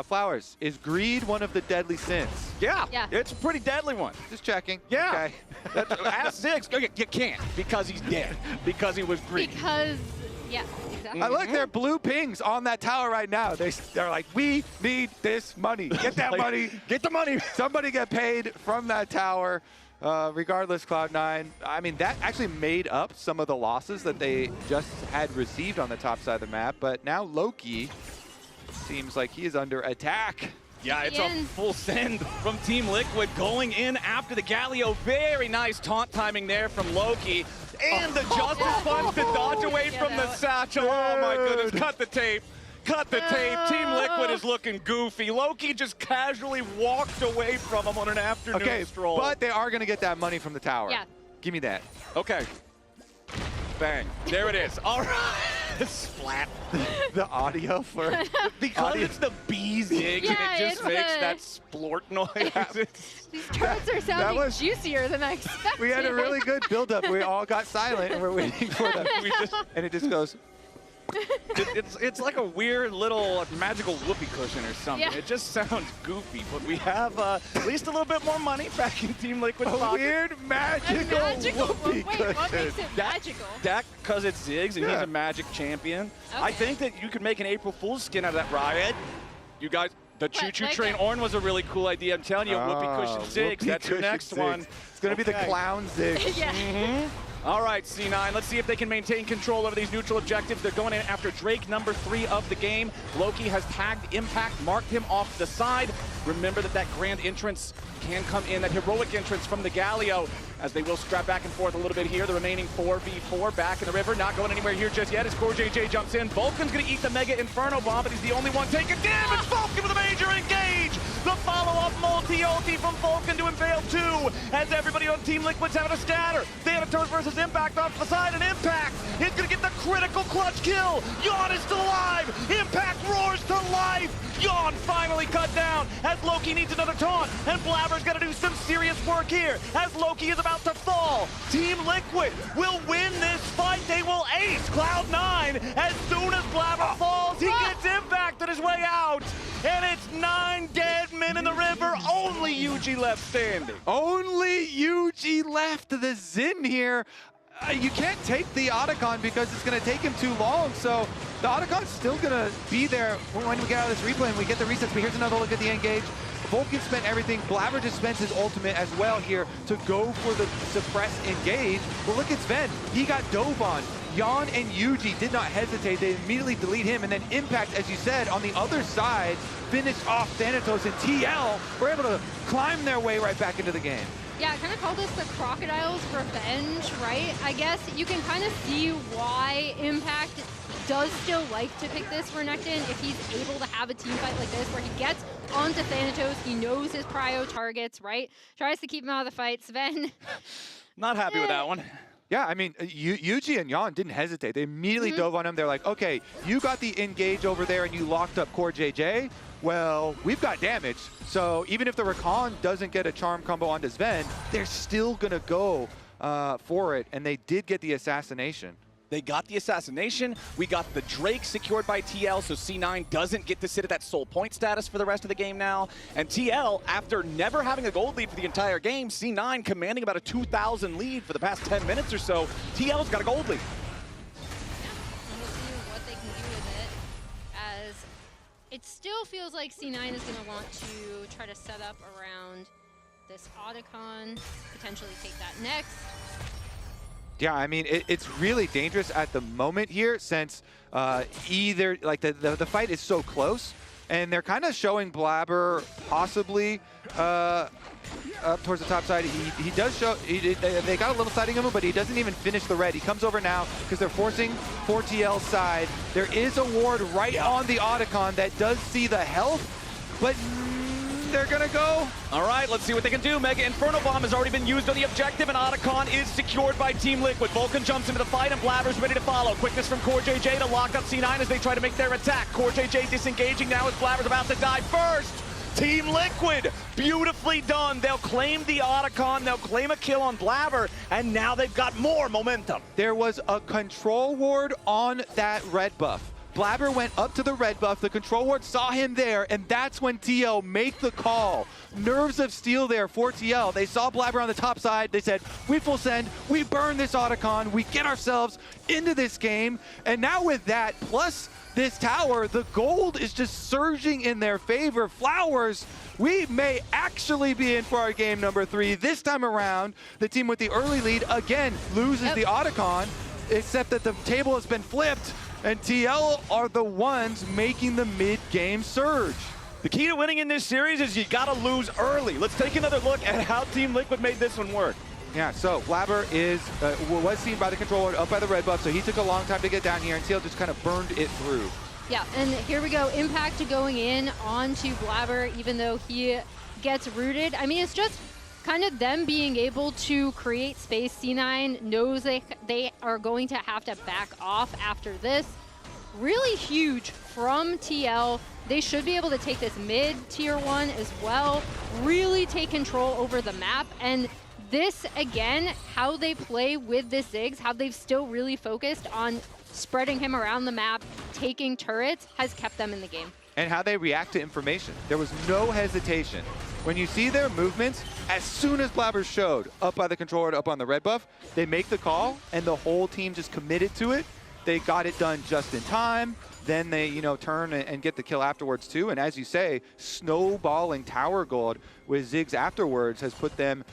Flowers, is greed one of the deadly sins? Yeah, it's a pretty deadly one. Just checking. Yeah. Okay. Ask Ziggs. You can't, because he's dead, because he was greedy. Because, yeah, exactly. I look, they're blue pings on that tower right now. They're like, we need this money. Get that money. Get the money. Somebody get paid from that tower. Regardless, Cloud9, I mean, that actually made up some of the losses that they just had received on the top side of the map. But now Loki seems like he is under attack. Yeah, it's a full send from Team Liquid going in after the Galio. Very nice taunt timing there from Loki. And the Justice Punch to dodge away from the satchel. Oh my goodness, cut the tape. Cut the tape. Team Liquid is looking goofy. Loki just casually walked away from him on an afternoon stroll. But they are going to get that money from the tower. Yeah. Give me that. Okay. Bang. There it is. All right. Splat. The audio for... Because it's the bees zig, Yeah, and it just it's makes the- that splort noise. These turrets are sounding was- juicier than I expected. We had a really good build-up. We all got silent, and we're waiting for them. And it just goes... It's like a weird little magical whoopee cushion or something. Yeah. It just sounds goofy, but we have at least a little bit more money back in Team Liquid's A pocket. weird magical whoopee Wait, what cushion. makes it magical? Dak, because it's Ziggs and he's a magic champion. I think that you could make an April Fool's skin out of that riot. You guys, the choo-choo train Orn was a really cool idea. I'm telling you, whoopee cushion Ziggs. Whoopee That's your cushion next Ziggs. one. It's going to be the clown Ziggs. Yeah. All right, C9, let's see if they can maintain control over these neutral objectives. They're going in after Drake, number 3 of the game. Loki has tagged Impact, marked him off the side. Remember that grand entrance can come in, that heroic entrance from the Galio, as they will scrap back and forth a little bit here. The remaining 4v4 back in the river, not going anywhere here just yet as CoreJJ jumps in. Vulcan's going to eat the Mega Inferno Bomb, but he's the only one taking damage. Vulcan with a major engage. The follow-up multi-ulti from Vulcan to Impale 2, as everybody on Team Liquid's having a scatter. Thanatos versus Impact off to the side, and Impact is going to get the critical clutch kill. Yawn is still alive. Impact roars to life. Yawn finally cut down as Loki needs another taunt, and Blabber's got to do some serious work here as Loki is about to fall. Team Liquid will win this fight. They will ace Cloud9 as soon as Blabber falls. He gets Impact on his way out, and it's 9 dead men in the river. Only Yuji left standing. Only Yuji left. The Zin here. You can't take the Otacon because it's going to take him too long. So the Otacon's still going to be there when we get out of this replay and we get the resets. But here's another look at the engage. Vulcan spent everything. Blabber just spends his ultimate as well here to go for the suppress engage. But look at Sven. He got dove on. Yawn and Yuji did not hesitate. They immediately delete him. And then Impact, as you said, on the other side, finished off Thanatos, and TL were able to climb their way right back into the game. Yeah, I kind of call this the Crocodile's revenge, right? I guess you can kind of see why Impact does still like to pick this Renekton if he's able to have a team fight like this where he gets onto Thanatos, he knows his prio targets, right? Tries to keep him out of the fight. Sven. Not happy with that one. Yeah, I mean, Yuji and Yawn didn't hesitate. They immediately dove on him. They're like, okay, you got the engage over there and you locked up CoreJJ. Well, we've got damage. So even if the Rakan doesn't get a charm combo onto Sven, they're still going to go for it. And they did get the assassination. They got the assassination. We got the Drake secured by TL, so C9 doesn't get to sit at that soul point status for the rest of the game now. And TL, after never having a gold lead for the entire game, C9 commanding about a 2,000 lead for the past 10 minutes or so. TL's got a gold lead. We'll see what they can do with it, as it still feels like C9 is going to want to try to set up around this Otacon, potentially take that next. Yeah, I mean, it's really dangerous at the moment here since either, like, the fight is so close, and they're kind of showing Blabber possibly up towards the top side. He does show, they got a little sighting of him, but he doesn't even finish the red. He comes over now because they're forcing 4TL's side. There is a ward right on the Otacon that does see the health, but they're gonna go. All right, let's see what they can do. Mega Inferno Bomb has already been used on the objective, and Otacon is secured by Team Liquid. Vulcan jumps into the fight, and Blabber's ready to follow. Quickness from CoreJJ to lock up C9 as they try to make their attack. CoreJJ disengaging now as Blabber's about to die first. Team Liquid, beautifully done. They'll claim the Otacon, they'll claim a kill on Blabber, and now they've got more momentum. There was a control ward on that red buff. Blabber went up to the red buff, the control ward saw him there, and that's when TL make the call. Nerves of steel there for TL. They saw Blabber on the top side, they said, we full send, we burn this Otacon, we get ourselves into this game, and now with that, plus this tower, the gold is just surging in their favor. Flowers, we may actually be in for our game number 3. This time around, the team with the early lead again loses the Otacon, except that the table has been flipped, and TL are the ones making the mid-game surge. The key to winning in this series is you gotta lose early. Let's take another look at how Team Liquid made this one work. Yeah, so Blabber was seen by the controller up by the red buff, so he took a long time to get down here, and TL just kind of burned it through. Yeah, and here we go. Impact going in onto Blabber, even though he gets rooted. I mean, it's just kind of them being able to create space. C9 knows they are going to have to back off after this. Really huge from TL. They should be able to take this mid tier 1 as well, really take control over the map. And this, again, how they play with this Ziggs, how they've still really focused on spreading him around the map, taking turrets, has kept them in the game. And how they react to information. There was no hesitation. When you see their movements, as soon as Blabber showed up by the controller, up on the red buff, they make the call, and the whole team just committed to it. They got it done just in time. Then they, turn and get the kill afterwards too. And as you say, snowballing tower gold with Ziggs afterwards has put them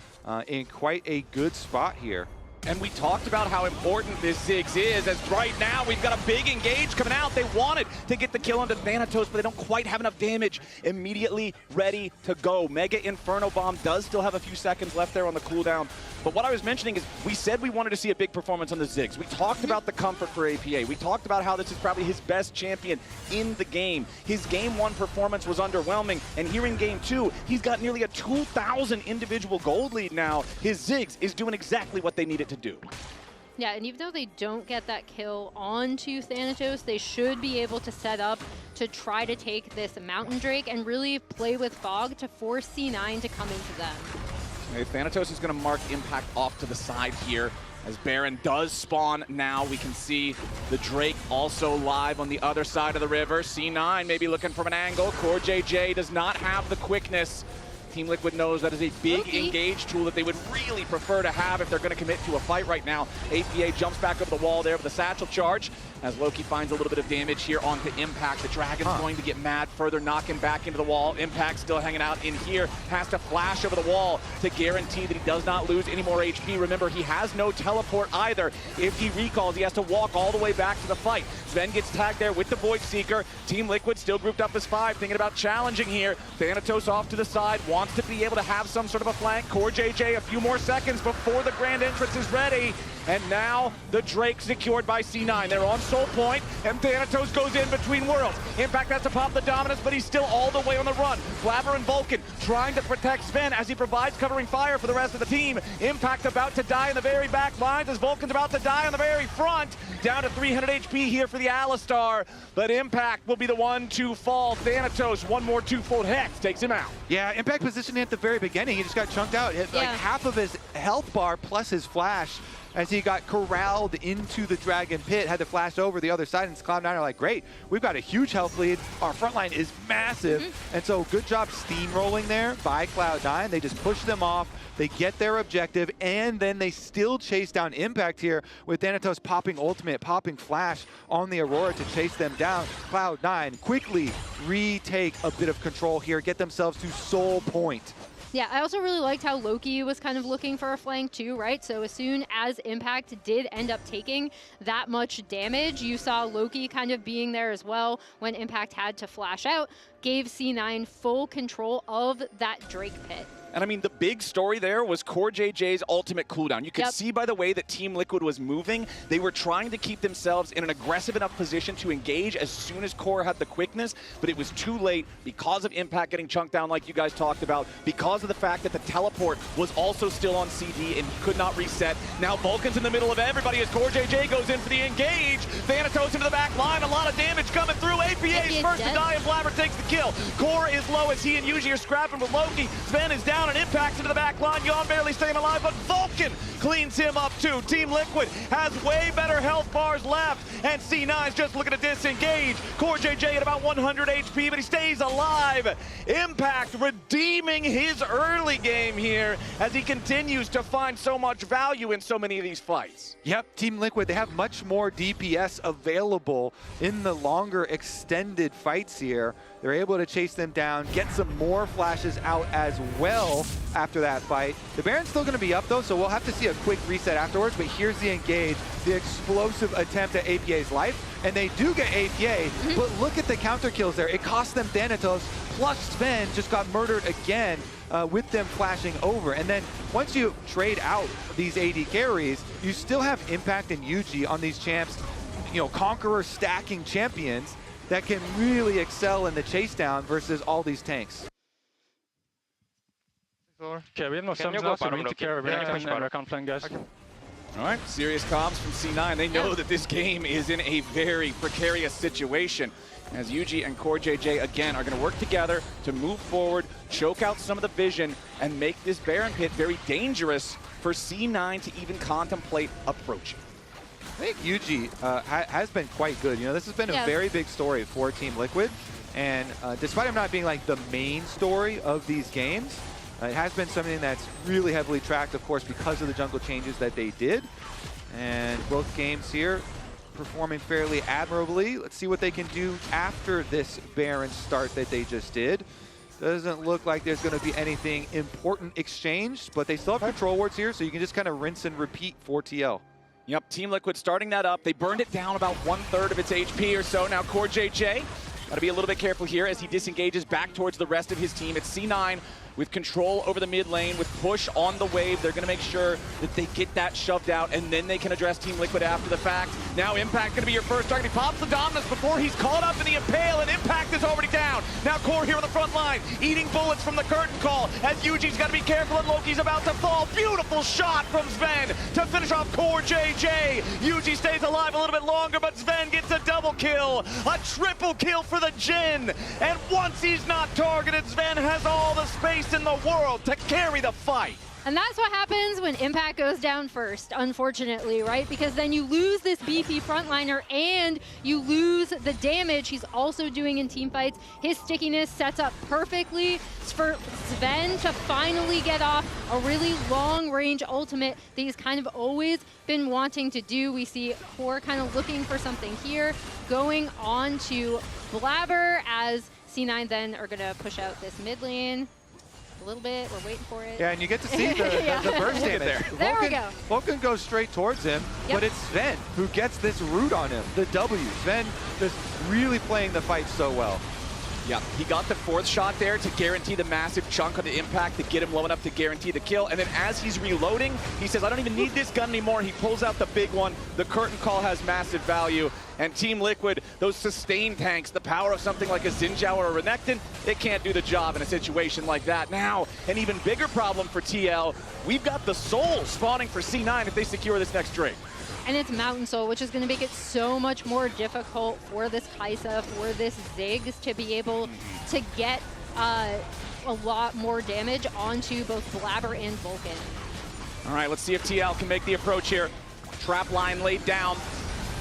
in quite a good spot here. And we talked about how important this Ziggs is, as right now we've got a big engage coming out. They wanted to get the kill onto Thanatos, but they don't quite have enough damage. Immediately ready to go. Mega Inferno Bomb does still have a few seconds left there on the cooldown. But what I was mentioning is we said we wanted to see a big performance on the Ziggs. We talked about the comfort for APA. We talked about how this is probably his best champion in the game. His game 1 performance was underwhelming, and here in game 2, he's got nearly a 2,000 individual gold lead now. His Ziggs is doing exactly what they need it to do. Yeah, and even though they don't get that kill onto Thanatos, they should be able to set up to try to take this Mountain Drake and really play with Fog to force C9 to come into them. Okay, Thanatos is going to mark Impact off to the side here. As Baron does spawn now, we can see the Drake also live on the other side of the river. C9 maybe looking from an angle. Core JJ does not have the quickness. Team Liquid knows that is a big engage tool that they would really prefer to have if they're going to commit to a fight right now. APA jumps back over the wall there with a satchel charge as Loki finds a little bit of damage here onto Impact. The Dragon's going to get mad, further knock him back into the wall. Impact still hanging out in here, has to flash over the wall to guarantee that he does not lose any more HP. Remember, he has no teleport either. If he recalls, he has to walk all the way back to the fight. Sven gets tagged there with the Void Seeker. Team Liquid still grouped up as 5, thinking about challenging here. Thanatos off to the side, wants to be able to have some sort of a flank. Core JJ a few more seconds before the grand entrance is ready. And now the Drake secured by C9. They're on Soul Point, and Thanatos goes in between worlds. Impact has to pop the dominance, but he's still all the way on the run. Blabber and Vulcan trying to protect Sven as he provides covering fire for the rest of the team. Impact about to die in the very back lines as Vulcan's about to die on the very front. Down to 300 HP here for the Alistar, but Impact will be the one to fall. Thanatos, one more 2-fold Hex, takes him out. Yeah, Impact positioning at the very beginning, he just got chunked out. Like half of his health bar plus his flash as he got corralled into the Dragon Pit, had to flash over the other side, and Cloud9 are like, great, we've got a huge health lead, our front line is massive, and so good job steamrolling there by Cloud9. They just push them off, they get their objective, and then they still chase down Impact here with Thanatos popping ultimate, popping flash on the Aurora to chase them down. Cloud9 quickly retake a bit of control here, get themselves to Soul Point. Yeah, I also really liked how Loki was kind of looking for a flank too, right? So as soon as Impact did end up taking that much damage, you saw Loki kind of being there as well when Impact had to flash out, gave C9 full control of that Drake Pit. And I mean, the big story there was Core JJ's ultimate cooldown. You could see by the way that Team Liquid was moving, they were trying to keep themselves in an aggressive enough position to engage as soon as Core had the quickness, but it was too late because of Impact getting chunked down like you guys talked about, because of the fact that the teleport was also still on CD and he could not reset. Now Vulcan's in the middle of everybody as Core JJ goes in for the engage. Thanatos into the back line, a lot of damage coming through. APA's first to die and Blabber takes the kill. Core is low as he and Yuji are scrapping with Loki. Sven is down and Impact into the back line. Yon barely staying alive, but Vulcan cleans him up too. Team Liquid has way better health bars left, and C9's just looking to disengage. Core JJ at about 100 HP, but he stays alive. Impact redeeming his early game here as he continues to find so much value in so many of these fights. Yep, Team Liquid, they have much more DPS available in the longer extended fights here. They're able to chase them down, get some more flashes out as well after that fight. The Baron's still going to be up though, so we'll have to see a quick reset afterwards, but here's the engage, the explosive attempt at APA's life, and they do get APA, but look at the counter kills there. It cost them Thanatos plus Sven just got murdered again with them flashing over. And then once you trade out these AD carries, you still have Impact and Yuji on these champs, conqueror stacking champions that can really excel in the chase down versus all these tanks. Okay, we have no subs now, so we need to carry everything and recon flank, guys. Okay. All right, serious comms from C9. They know that this game is in a very precarious situation, as Yuji and Core JJ, again, are going to work together to move forward, choke out some of the vision, and make this Baron Pit very dangerous for C9 to even contemplate approaching. I think Yuji has been quite good. This has been a very big story for Team Liquid, and despite him not being like the main story of these games, it has been something that's really heavily tracked, of course, because of the jungle changes that they did. And both games here performing fairly admirably. Let's see what they can do after this Baron start that they just did. Doesn't look like there's going to be anything important exchanged, but they still have control wards here, so you can just kind of rinse and repeat for TL. Yep, Team Liquid starting that up. They burned it down about 1/3 of its HP or so. Now Core JJ, got to be a little bit careful here as he disengages back towards the rest of his team. It's C9 with control over the mid lane, with push on the wave. They're going to make sure that they get that shoved out, and then they can address Team Liquid after the fact. Now Impact going to be your first target. He pops the Dominus before he's caught up in the Impale, and Impact is already down. Now Core here on the front line, eating bullets from the curtain call, as Yuji's got to be careful, and Loki's about to fall. Beautiful shot from Sven to finish off Core JJ. Yuji stays alive a little bit longer, but Sven gets a double kill. A triple kill for the Jin. And once he's not targeted, Sven has all the space in the world to carry the fight. And that's what happens when Impact goes down first, unfortunately, right? Because then you lose this beefy frontliner and you lose the damage he's also doing in team fights. His stickiness sets up perfectly for Sven to finally get off a really long-range ultimate that he's kind of always been wanting to do. We see Core kind of looking for something here, going on to Blabber, as C9 then are going to push out this mid lane. A little bit, we're waiting for it. Yeah, and you get to see the burst damage. There we go. Vulcan goes straight towards him, but it's Sven who gets this root on him, the W. Sven just really playing the fight so well. Yeah, he got the 4th shot there to guarantee the massive chunk of the impact to get him low enough to guarantee the kill. And then as he's reloading, he says, I don't even need this gun anymore. He pulls out the big one. The curtain call has massive value. And Team Liquid, those sustain tanks, the power of something like a Xinjiao or a Renekton, it can't do the job in a situation like that. Now, an even bigger problem for TL, we've got the Soul spawning for C9 if they secure this next drink. And it's Mountain Soul, which is going to make it so much more difficult for this Kaisa, for this Ziggs to be able to get a lot more damage onto both Blabber and Vulcan. All right, let's see if TL can make the approach here. Trap line laid down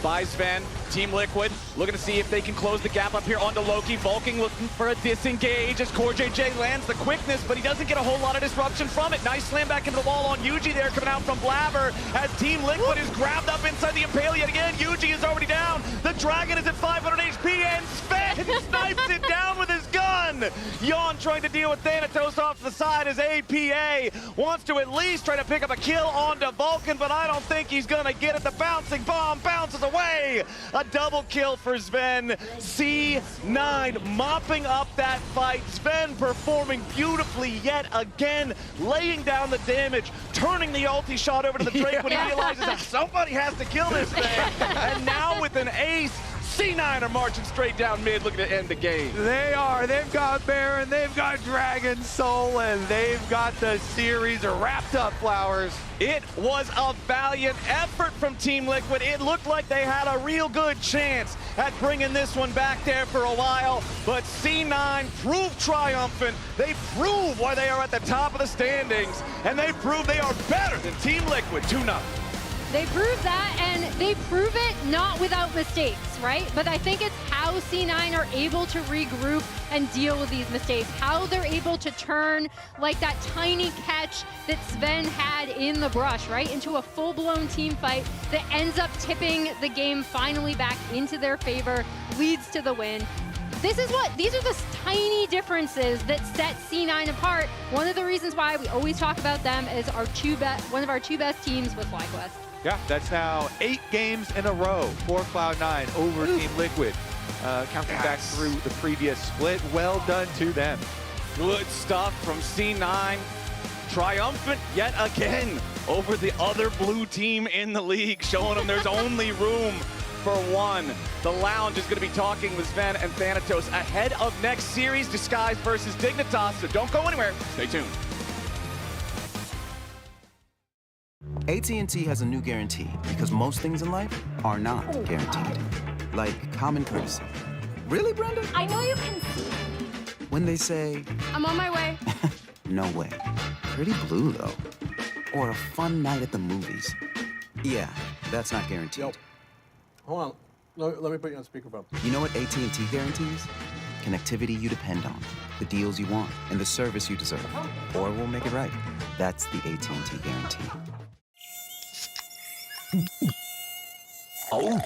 by Sven. Team Liquid looking to see if they can close the gap up here onto Loki. Vulcan looking for a disengage as Core JJ lands the quickness, but he doesn't get a whole lot of disruption from it. Nice slam back into the wall on Yuji there, coming out from Blabber as Team Liquid is grabbed up inside the Impale yet again. Yuji is already down. The Dragon is at 500 HP, and Sven snipes it down with his gun. Yawn trying to deal with Thanatos off to the side as APA wants to at least try to pick up a kill onto Vulcan, but I don't think he's gonna get it. The bouncing bomb bounces away. A double kill for Sven. C9 mopping up that fight. Sven performing beautifully yet again, laying down the damage, turning the ulti shot over to the Drake when he realizes that somebody has to kill this thing. And now with an ace, C9 are marching straight down mid, looking to end the game. They are. They've got Baron, they've got Dragon Soul, and they've got the series wrapped up, Flowers. It was a valiant effort from Team Liquid. It looked like they had a real good chance at bringing this one back there for a while, but C9 proved triumphant. They prove why they are at the top of the standings, and they prove they are better than Team Liquid 2-0. They prove that, and they prove it not without mistakes, right? But I think it's how C9 are able to regroup and deal with these mistakes, how they're able to turn like that tiny catch that Sven had in the brush, right, into a full-blown team fight that ends up tipping the game finally back into their favor, leads to the win. These are the tiny differences that set C9 apart. One of the reasons why we always talk about them as one of our two best teams with FlyQuest. Yeah, that's now 8 games in a row for Cloud9 over Team Liquid. counting back through the previous split. Well done to them. Good stuff from C9. Triumphant yet again over the other blue team in the league, showing them there's only room for one. The Lounge is going to be talking with Sven and Thanatos ahead of next series, Disguise versus Dignitas, so don't go anywhere. Stay tuned. AT&T has a new guarantee because most things in life are not guaranteed. Like common courtesy. Really, Brenda? I know you can see. When they say, I'm on my way. no way. Pretty blue, though. Or a fun night at the movies. Yeah, that's not guaranteed. Yo, hold on. Let me put you on speakerphone. You know what AT&T guarantees? Connectivity you depend on, the deals you want, and the service you deserve. Or we'll make it right. That's the AT&T guarantee. Oh.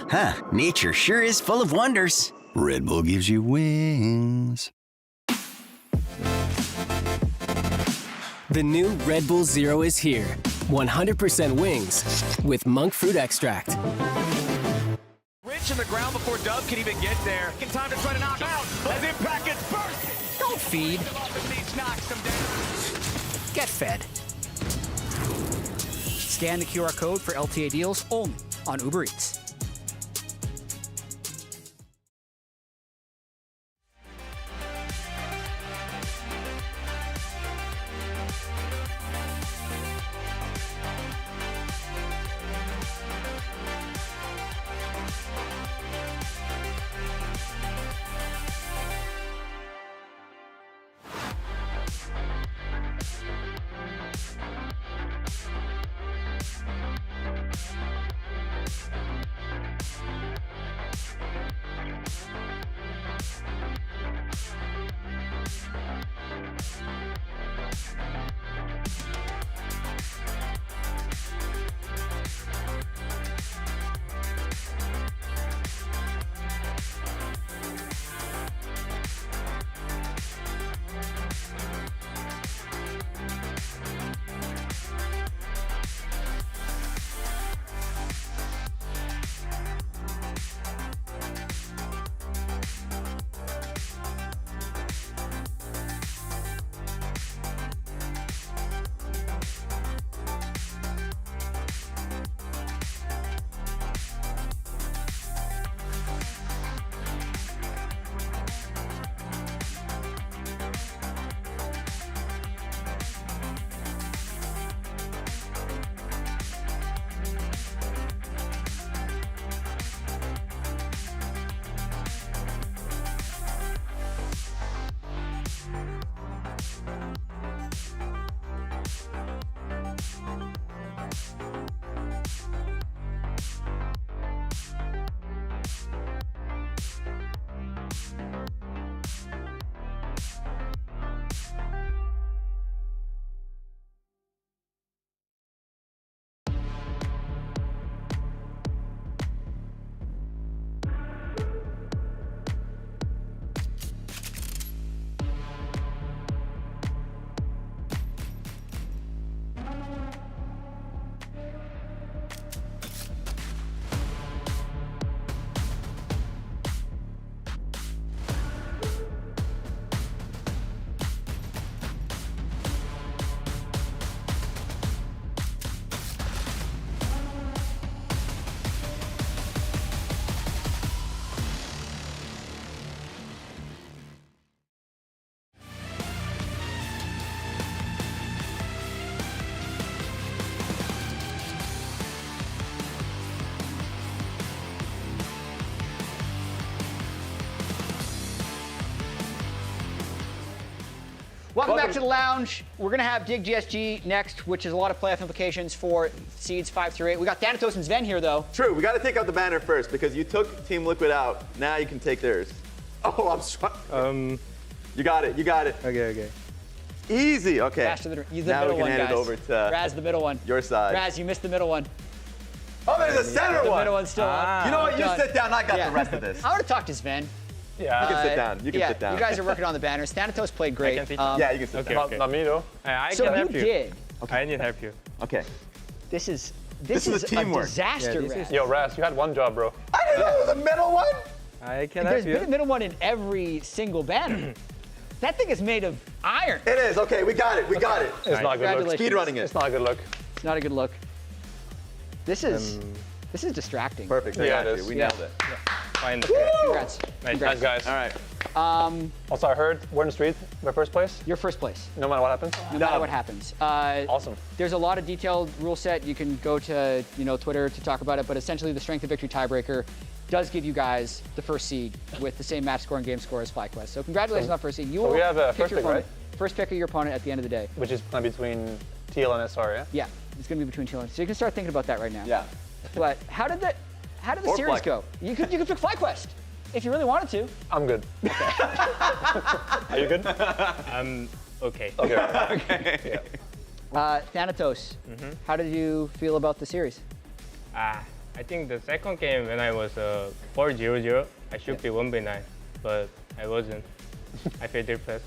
Huh, nature sure is full of wonders. Red Bull gives you wings. The new Red Bull Zero is here. 100% wings with monk fruit extract. Rich in the ground before Dub can even get there. In time to try to knock out as Impact gets burst. Don't feed. Get fed. Scan the QR code for LTA deals only on Uber Eats. Welcome back to the Lounge. We're going to have Dig DSG next, which is a lot of playoff implications for seeds 5 through 8. We got Thanatos and Sven here, though. True. We got to take out the banner first because you took Team Liquid out. Now you can take theirs. Oh, I'm strong. You got it. You got it. Okay. Easy. Okay. Pass to the now middle we can one, hand guys. it over to Raz, the middle one. your side. Raz, you missed the middle one. Oh, there's a center The one. middle one's still on. You know what? You Done. sit down. I got the rest of this. I want to talk to Sven. Yeah. You can sit down. You can sit down. You guys are working on the banners. Thanatos played great. Yeah, you can sit down. Not me though. I So can you help you. did. I need help you. Okay. This is a teamwork. disaster. Raz. Yo, Raz, you had one job, bro. I didn't know it was a middle one. I can There's help you. been a middle one in every single banner. That thing is made of iron. It is. Okay, we got it. We got it. It's not a good look. Speed running it. It's not a good look. It's not a good look. This is distracting. Perfect. Yeah, Actually, it is. we nailed it. Fine. Congrats. Nice, guys. All right. Also, I heard we're in the street. We're first place. You're first place. No matter what happens. No matter what happens. Awesome. There's a lot of detailed rule set. You can go to Twitter to talk about it, but essentially the strength of victory tiebreaker does give you guys the first seed with the same match score and game score as FlyQuest. So congratulations on first seed. You so will we have a pick first your pick, opponent. right? First pick of your opponent at the end of the day. Which is going to be between TL and SR, yeah? Yeah, it's going to be between two. So you can start thinking about that right now. Yeah. But how did the series go? You could pick FlyQuest if you really wanted to. I'm good. Are you good? I'm okay. Okay. Thanatos, how did you feel about the series? I think the second game when I was 4-0-0, I should be 1v9, but I wasn't. I feel depressed.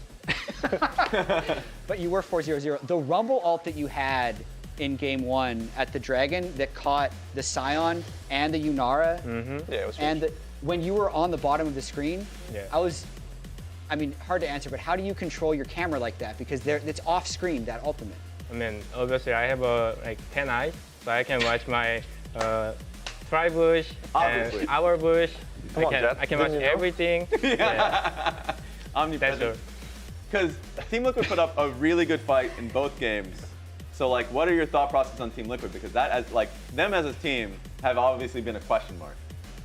But you were 4-0-0. The Rumble ult that you had in game one at the Dragon that caught the Scion and the Yunara, Yeah, it was huge. and when you were on the bottom of the screen, Yeah. I mean, hard to answer, but how do you control your camera like that? Because it's off screen, that ultimate. I mean, obviously I have like 10 eyes, so I can watch my tri-bush and our bush. Come on, Jet. I can watch Didn't you know? everything. Yeah. Omnipresent. Because Team Liquid put up a really good fight in both games. So like, what are your thought process on Team Liquid? Because them as a team have obviously been a question mark.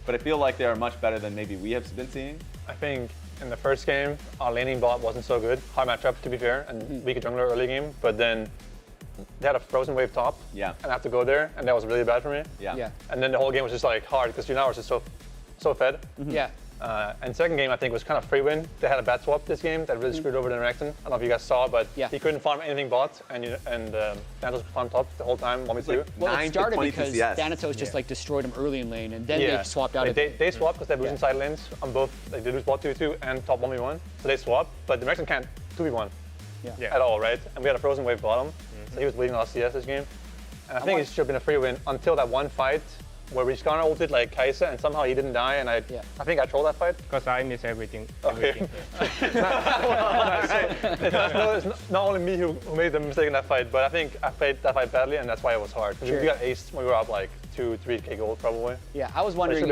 But I feel like they are much better than maybe we have been seeing. I think in the first game, our laning bot wasn't so good. Hard matchup, to be fair, and weaker jungler early game. But then they had a frozen wave top. Yeah. And I had to go there, and that was really bad for me. Yeah. And then the whole game was just like hard because Yunara was just so fed. Yeah. And second game, I think, was kind of free win. They had a bad swap this game that really screwed over the Renekton. I don't know if you guys saw, but he couldn't farm anything bot, and Thanatos farmed top the whole time, 1v2. Well, it started because Thanatos just like destroyed him early in lane, and then they swapped out. They swapped because they're losing side lanes on both. Like, they lose bot 2v2 and top 1v1, so they swap. But the Renekton can't 2v1 at all, right? And we had a frozen wave bottom, so he was bleeding a lot of CS this game. And I think it should have been a free win until that one fight where we just ulted like Kai'Sa, and somehow he didn't die, and I think I trolled that fight. Because I miss everything. Okay. It's not only me who made the mistake in that fight, but I think I played that fight badly, and that's why it was hard. Because we got aced when we were up like 2-3k gold probably. Yeah, I was wondering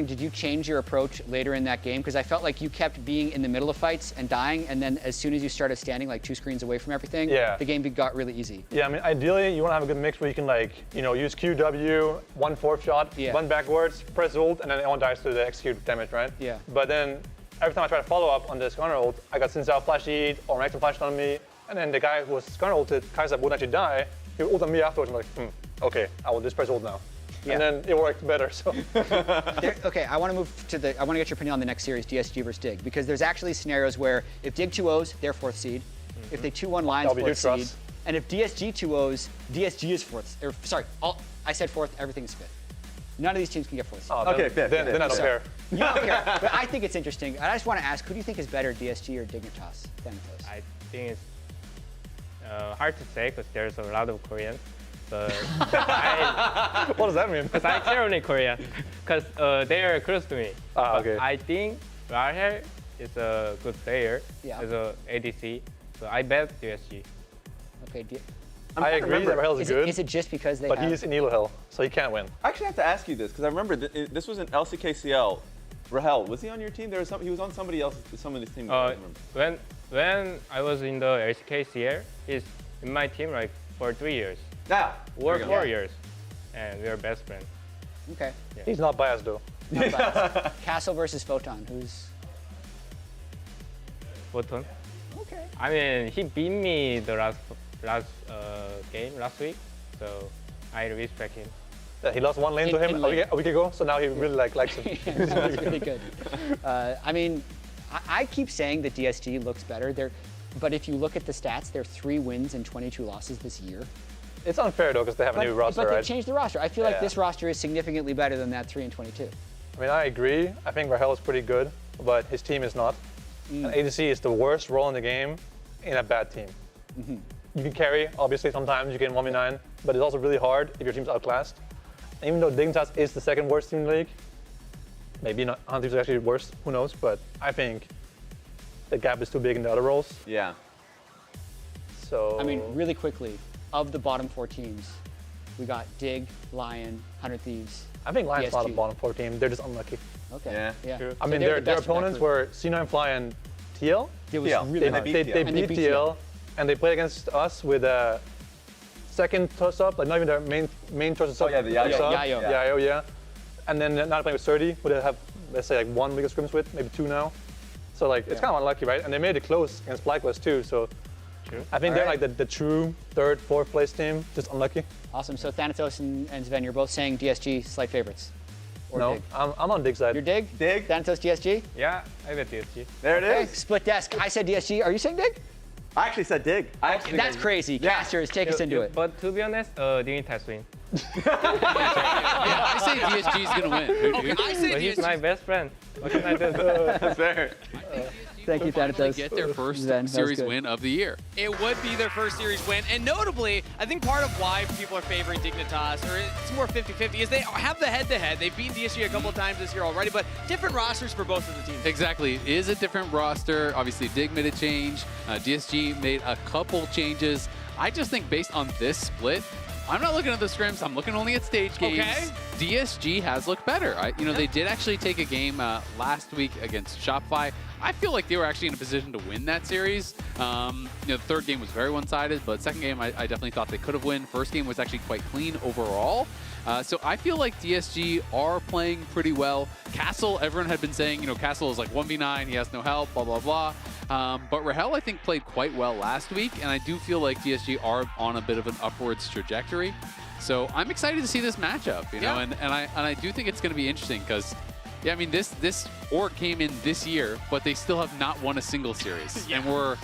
did you change your approach later in that game? Because I felt like you kept being in the middle of fights and dying, and then as soon as you started standing like 2 screens away from everything, the game got really easy. Yeah, I mean, ideally you want to have a good mix where you can use QW, 1/4 shot, run backwards, press ult, and then everyone dies to the execute damage, right? Yeah. But then every time I try to follow up on this Gunner ult, I got Xin Zhao flashed or Renekton flashed on me, and then the guy who was Gunner ulted, Kai'Sa, wouldn't actually die. He would ult on me afterwards. I'm like, okay, I will just press ult now. Yeah. And then it worked better. So. Okay, I want to move to I want to get your opinion on the next series, DSG versus Dig, because there's actually scenarios where if Dig 2-0s, they're 4th seed. If they 2-1 Lions, 4th seed. And if DSG 2-0s, DSG is 4th. Or sorry, I said 4th, everything is 5th. None of these teams can get 4th seed. Oh, okay, then I don't care. You don't care, but I think it's interesting. And I just want to ask, who do you think is better, DSG or Dignitas? Thanatos? I think it's hard to say because there's a lot of Koreans. But what does that mean? Because I care only Korean, because they are close to me. Okay. I think Rael is a good player. As a ADC, so I bet DSG. Okay. I agree that Rael is good. Is it just because But he's in Elo Hill, so he can't win. I actually have to ask you this because I remember this was an LCKCL. Rael, was he on your team? He was on somebody's team. When I was in the LCKCL, he's in my team like for 3 years. Yeah. Or 4 years, and we are best friends. Okay. Yeah. He's not biased though. Not biased. Castle versus Photon, who's? Photon. Okay. I mean, he beat me the last game last week, so I respect him. Yeah, he lost one lane to him a week ago, so now he really likes him. Yeah, that's really good. I mean, I keep saying that DSG looks better. But if you look at the stats, they're 3 wins and 22 losses this year. It's unfair though, because they have a new roster, but right? But they changed the roster. I feel like this roster is significantly better than that 3 and 22. I mean, I agree. I think Rael is pretty good. but his team is not. And ADC is the worst role in the game in a bad team. You can carry, obviously, sometimes you get 1v9, but it's also really hard if your team's outclassed. And even though Dignitas is the second worst team in the league, maybe not, Thieves are actually worse, who knows, but I think the gap is too big in the other roles. Yeah. So. I mean, really quickly, of the bottom 4 teams, we got Dig, Lyon, 100 Thieves. I think Lion's DSG. not a bottom 4 team, they're just unlucky. Okay. Yeah. True. So I mean, they're their the best opponents were C9 Fly and TL. It was really hard. They beat TL, and they played against us with a second toss-up, like not even their main toss-up. Oh yeah, the Yayo. Yayo, yeah. And then now they're playing with 30, who they have, let's say, like 1 League of Scrims with, maybe 2 now. So like, it's kind of unlucky, right? And they made it close against FlyQuest too, so I think they're like the true 3rd, 4th place team, just unlucky. Awesome. So Thanatos and Sven, you're both saying DSG slight favorites. Or no, Dig? I'm on Dig side. You're Dig? Dig. Thanatos, DSG? Yeah, I bet DSG. There it is. Split desk. I said DSG. Are you saying Dig? I actually said Dig. That's crazy. Casters, take us into it. But to be honest, Dignitas win. I say DSG is going to win. Okay, I say but he's my best friend. What can I do? That's fair. Thank you, Thanatos. Get their first Sven, series win of the year. It would be their first series win. And notably, I think part of why people are favoring Dignitas, or it's more 50-50, is they have the head-to-head. They've beaten DSG a couple of times this year already, but different rosters for both of the teams. Exactly. It is a different roster. Obviously, Dig made a change. DSG made a couple changes. I just think based on this split, I'm not looking at the scrims. I'm looking only at stage games. Okay. DSG has looked better. They did actually take a game last week against Shopify. I feel like they were actually in a position to win that series. The 3rd game was very one-sided, but 2nd game I definitely thought they could have won. 1st game was actually quite clean overall. So I feel like DSG are playing pretty well. Castle, everyone had been saying, Castle is like 1v9, he has no help, blah, blah, blah. But Rael, I think, played quite well last week, and I do feel like DSG are on a bit of an upwards trajectory. So I'm excited to see this matchup, and I do think it's going to be interesting because, yeah, I mean, this org came in this year, but they still have not won a single series, and we're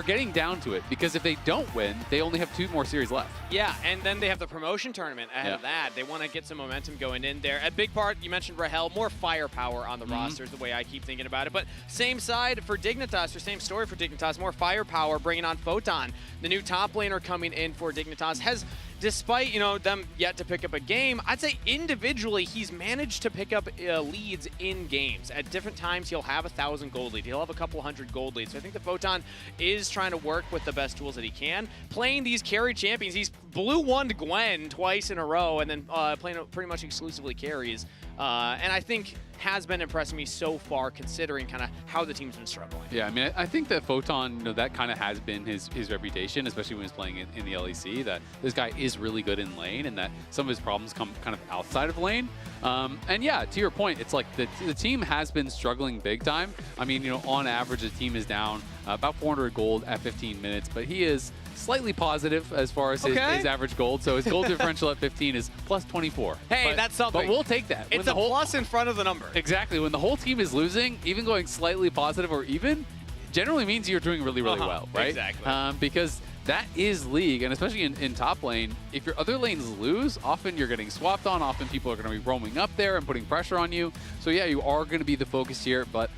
getting down to it because if they don't win, they only have 2 more series left. Yeah, and then they have the promotion tournament ahead of that. They want to get some momentum going in there. A big part, you mentioned Rael, more firepower on the roster is the way I keep thinking about it. But same side for Dignitas, or same story for Dignitas, more firepower, bringing on Photon. The new top laner coming in for Dignitas has, despite them yet to pick up a game, I'd say individually he's managed to pick up leads in games. At different times he'll have 1,000 gold lead. He'll have a couple hundred gold leads. So I think the Photon is trying to work with the best tools that he can. Playing these carry champions, he's blue 1'd Gwen twice in a row and then playing pretty much exclusively carries. And I think has been impressing me so far considering kind of how the team's been struggling. Yeah, I mean, I think that Photon, that kind of has been his reputation, especially when he's playing in the LEC, that this guy is really good in lane and that some of his problems come kind of outside of lane. And yeah, to your point, it's like the team has been struggling big time. I mean, on average, the team is down about 400 gold at 15 minutes, but he is slightly positive as far as his average gold. So his gold differential at 15 is plus 24. Hey, that's something. But we'll take that. It's a plus in front of the number. Exactly. When the whole team is losing, even going slightly positive or even generally means you're doing really, really well, right? Exactly. Because that is League, and especially in top lane, if your other lanes lose, often you're getting swapped on. Often people are going to be roaming up there and putting pressure on you. So yeah, you are going to be the focus here, but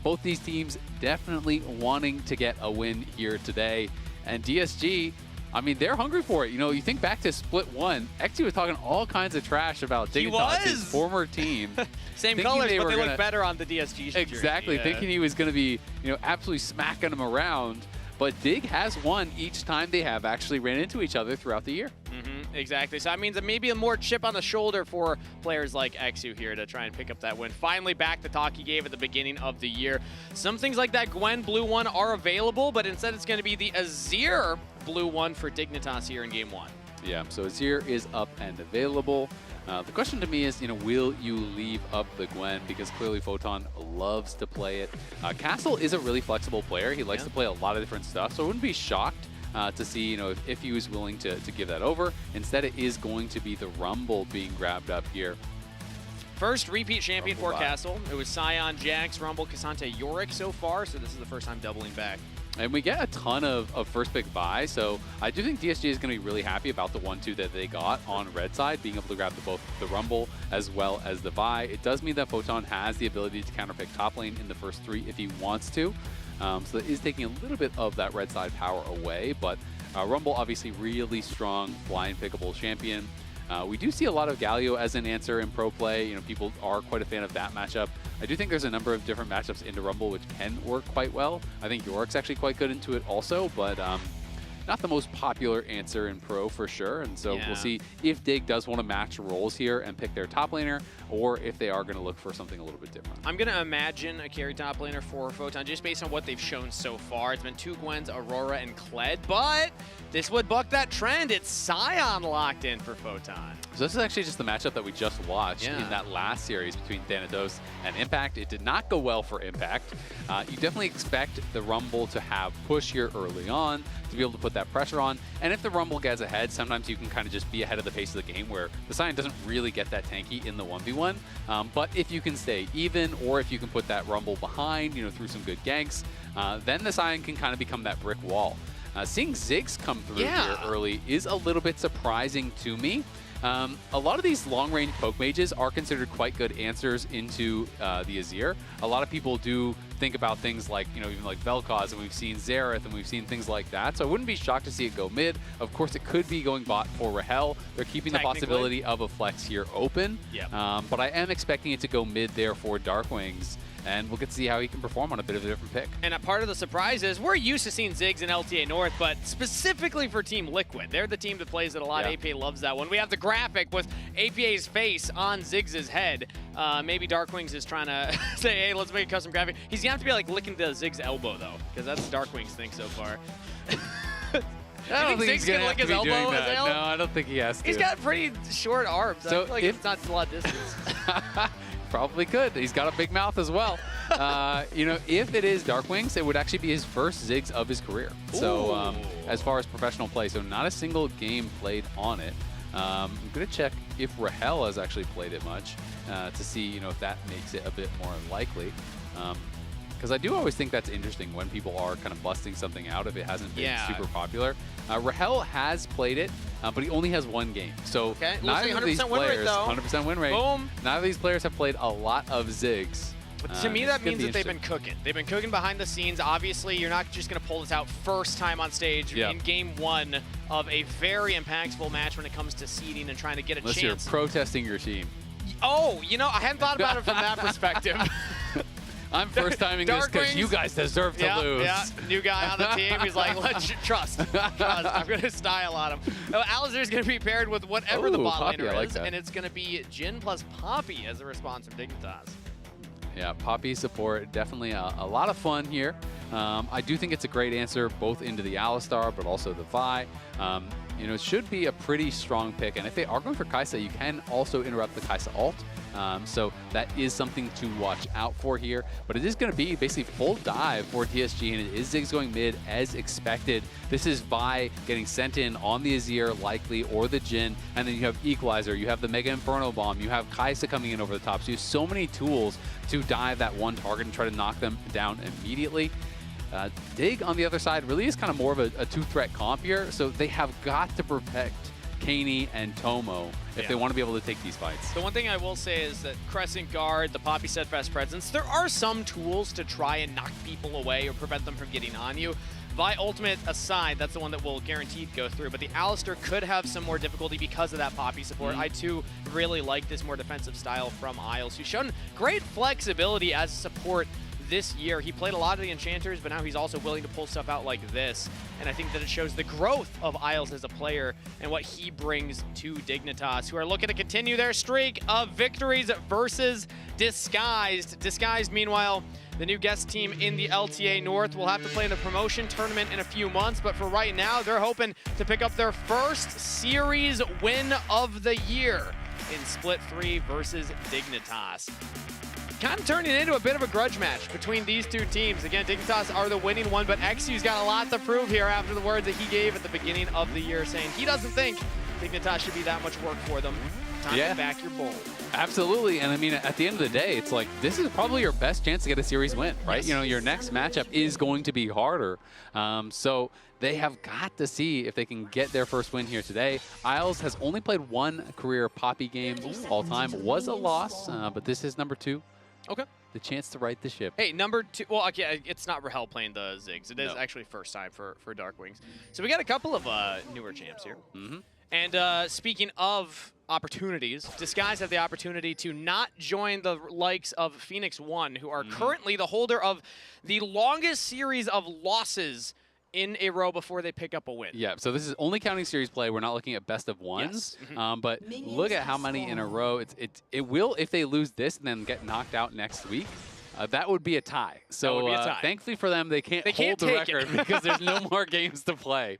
both these teams definitely wanting to get a win here today. And DSG, I mean, they're hungry for it. You think back to Split 1, XT was talking all kinds of trash about Dignitas, his former team. Same colors, but they look better on the DSG jersey. Exactly, thinking he was going to be, absolutely smacking them around. But Dig has won each time they have actually ran into each other throughout the year. Exactly. So that means that maybe a more chip on the shoulder for players like Exu here to try and pick up that win. Finally back the talk he gave at the beginning of the year. Some things like that Gwen Blue 1 are available, but instead it's going to be the Azir Blue 1 for Dignitas here in Game 1. Yeah, so Azir is up and available. The question to me is, will you leave up the Gwen? Because clearly Photon loves to play it. Castle is a really flexible player. He likes to play a lot of different stuff, so I wouldn't be shocked to see, if he was willing to give that over. Instead, it is going to be the Rumble being grabbed up here. First repeat champion for Castle. It was Sion, Jax, Rumble, Cassante, Yorick so far, so this is the first time doubling back. And we get a ton of first pick Vi, so I do think DSG is going to be really happy about the 1-2 that they got on red side, being able to grab both the Rumble as well as the Vi. It does mean that Photon has the ability to counterpick top lane in the first 3 if he wants to. So that is taking a little bit of that red side power away, but Rumble obviously really strong blind pickable champion. We do see a lot of Galio as an answer in pro play. You know, people are quite a fan of that matchup. I do think there's a number of different matchups into Rumble which can work quite well. I think Yorick's actually quite good into it also, but not the most popular answer in pro for sure. And so we'll see if Dig does want to match roles here and pick their top laner, or if they are going to look for something a little bit different. I'm going to imagine a carry top laner for Photon just based on what they've shown so far. It's been 2 Gwens, Aurora, and Kled, but this would buck that trend. It's Scion locked in for Photon. So this is actually just the matchup that we just watched in that last series between Thanatos and Impact. It did not go well for Impact. You definitely expect the Rumble to have push here early on, to be able to put that pressure on. And if the Rumble gets ahead, sometimes you can kind of just be ahead of the pace of the game where the Scion doesn't really get that tanky in the 1v1. But if you can stay even, or if you can put that Rumble behind, you know, through some good ganks, then the Scion can kind of become that brick wall. Seeing Ziggs come through here early is a little bit surprising to me. A lot of these long-range poke mages are considered quite good answers into the Azir. A lot of people do think about things like, you know, even like Vel'Koz, and we've seen Xerath, and we've seen things like that. So I wouldn't be shocked to see it go mid. Of course, it could be going bot for Rael. They're keeping the possibility of a flex here open. But I am expecting it to go mid there for Darkwings. And we'll get to see how he can perform on a bit of a different pick. And a part of the surprise is we're used to seeing Ziggs in LTA North, but specifically for Team Liquid. They're the team that plays it a lot. APA loves that one. We have the graphic with APA's face on Ziggs' head. Maybe Darkwings is trying to say, hey, let's make a custom graphic. He's going to have to be like licking the Ziggs' elbow, though, because that's Darkwings' thing so far. I don't think he's going to lick his elbow. No, I don't think he has to. He's got pretty short arms. So I feel like it's not a lot of distance. Probably could. He's got a big mouth as well. You know, if it is Darkwings, it would actually be his first Ziggs of his career. So as far as professional play, so not a single game played on it. I'm going to check if Rael has actually played it much to see, you know, if that makes it a bit more likely. Because I do always think that's interesting when people are kind of busting something out if it hasn't been super popular. Rael has played it, but he only has 1 game. So neither of these players, 100% win rate. Boom. Neither of these players have played a lot of Ziggs. But to me, that means that they've been cooking. They've been cooking behind the scenes. Obviously, you're not just going to pull this out first time on stage in game 1 of a very impactful match when it comes to seeding and trying to get a chance. Unless you're protesting your team. Oh, you know, I hadn't thought about it from that perspective. I'm first timing this because you guys deserve to lose. Yeah, new guy on the team. He's like, let's trust. I'm going to style on him. Alizir's going to be paired with whatever the bot laner is, and it's going to be Jin plus Poppy as a response from Dignitas. Yeah, Poppy support, definitely a lot of fun here. I do think it's a great answer both into the Alistar, but also the Vi. You know, it should be a pretty strong pick. And if they are going for Kai'Sa, you can also interrupt the Kai'Sa ult. So that is something to watch out for here. But it is going to be basically full dive for DSG, and it is Ziggs going mid as expected. This is Vi getting sent in on the Azir, likely, or the Jhin. And then you have Equalizer, you have the Mega Inferno Bomb, you have Kai'Sa coming in over the top. So you have so many tools to dive that one target and try to knock them down immediately. Dig, on the other side, really is kind of more of a two-threat comp here, so they have got to protect Kaney and Tomo if they want to be able to take these fights. The one thing I will say is that Crescent Guard, the Poppy Steadfast Presence, there are some tools to try and knock people away or prevent them from getting on you. Vi Ultimate aside, that's the one that will guaranteed go through, but the Alistar could have some more difficulty because of that Poppy support. I, too, really like this more defensive style from Isles, who's shown great flexibility as support this year. He played a lot of the enchanters, but now he's also willing to pull stuff out like this. And I think that it shows the growth of Isles as a player and what he brings to Dignitas, who are looking to continue their streak of victories versus Disguised. Disguised, meanwhile, the new guest team in the LTA North will have to play in the promotion tournament in a few months, but for right now, they're hoping to pick up their first series win of the year in Split 3 versus Dignitas. Kind of turning into a bit of a grudge match between these two teams. Again, Dignitas are the winning one, but XU's got a lot to prove here after the words that he gave at the beginning of the year, saying he doesn't think Dignitas should be that much work for them. Time to back your bowl. Absolutely, and I mean, at the end of the day, it's like, this is probably your best chance to get a series win, right? Yes. You know, your next matchup is going to be harder. So they have got to see if they can get their first win here today. Isles has only played one career Poppy game all time. Was a loss, but this is number 2. Okay. The chance to right the ship. Hey, number 2. Well, okay, it's not Rael playing the Ziggs. It is actually first time for Dark Wings. So we got a couple of newer champs here. And speaking of opportunities, Disguise have the opportunity to not join the likes of Phoenix 1, who are currently the holder of the longest series of losses in a row before they pick up a win. Yeah, so this is only counting series play. We're not looking at best of ones. Yes. But look at how many in a row. It will, if they lose this and then get knocked out next week, that would be a tie. So thankfully for them, they can't hold the record because there's no more games to play.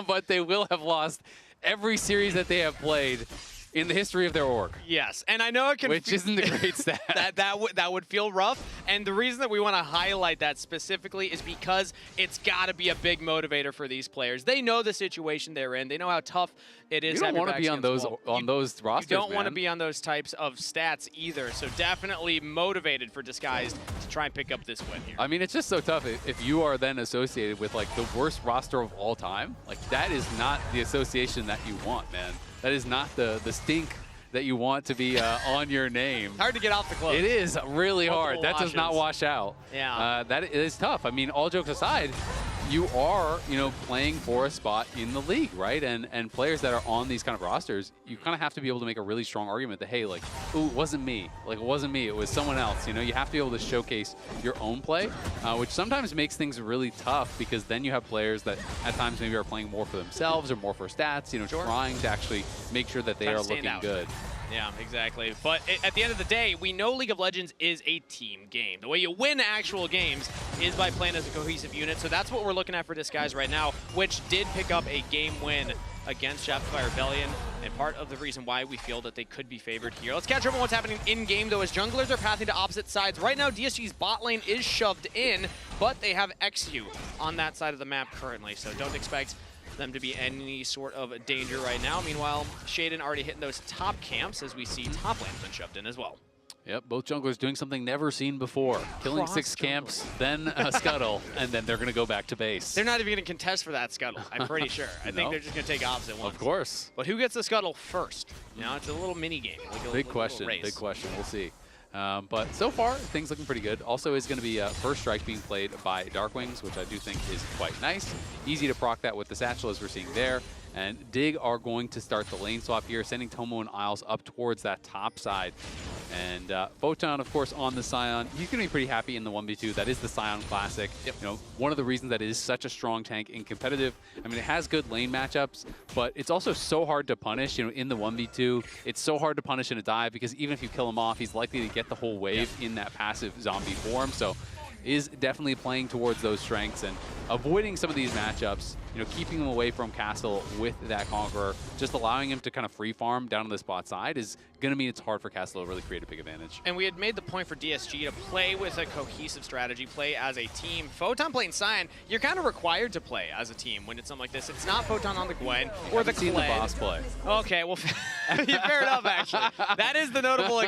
But they will have lost every series that they have played in the history of their org. Yes, and I know it can... Which isn't a great stat. that would feel rough, and the reason that we want to highlight that specifically is because it's got to be a big motivator for these players. They know the situation they're in. They know how tough it is. You don't want to be on those rosters, You don't want to be on those types of stats either, so definitely motivated for Disguised to try and pick up this win here. I mean, it's just so tough if you are then associated with, like, the worst roster of all time. Like, that is not the association that you want, man. That is not the stink that you want to be on your name. Hard to get off the clothes. It is really hard. Multiple That does not wash out. Yeah. That is tough. I mean, all jokes aside, you are, playing for a spot in the league, right? And players that are on these kind of rosters, you kind of have to be able to make a really strong argument that, hey, like, ooh, it wasn't me. Like, it wasn't me. It was someone else. You have to be able to showcase your own play, which sometimes makes things really tough because then you have players that at times maybe are playing more for themselves or more for stats, trying to actually make sure that they are looking good. Yeah, exactly. But at the end of the day, we know League of Legends is a team game. The way you win actual games is by playing as a cohesive unit. So that's what we're looking at for Disguise right now, which did pick up a game win against Shopify Rebellion, and part of the reason why we feel that they could be favored here. Let's catch up on what's happening in-game, though, as junglers are pathing to opposite sides. Right now, DSG's bot lane is shoved in, but they have XU on that side of the map currently, so don't expect them to be any sort of danger right now. Meanwhile, Shaden already hitting those top camps as we see top lane's been shoved in as well. Yep, both junglers doing something never seen before. Killing 6 camps, then a scuttle, and then they're going to go back to base. They're not even going to contest for that scuttle, I'm pretty sure. I think they're just going to take opposite ones. Of course. But who gets the scuttle first? It's a little mini game. Like big question, big question. We'll see. But so far, things looking pretty good. Also is going to be First Strike being played by Dark Wings, which I do think is quite nice. Easy to proc that with the satchel as we're seeing there. And Dig are going to start the lane swap here, sending Tomo and Isles up towards that top side. And Photon, of course, on the Scion. He's going to be pretty happy in the 1v2. That is the Scion Classic. Yep. One of the reasons that it is such a strong tank in competitive. I mean, it has good lane matchups, but it's also so hard to punish, in the 1v2. It's so hard to punish in a dive because even if you kill him off, he's likely to get the whole wave in that passive zombie form. So is definitely playing towards those strengths and avoiding some of these matchups, keeping him away from Castle with that Conqueror, just allowing him to kind of free farm down on the spot side is going to mean it's hard for Castle to really create a big advantage. And we had made the point for DSG to play with a cohesive strategy, play as a team. Photon playing Scion, you're kind of required to play as a team when it's something like this. It's not Photon on the Gwen or the seen the boss play. Okay, well, fair enough, actually. That is the notable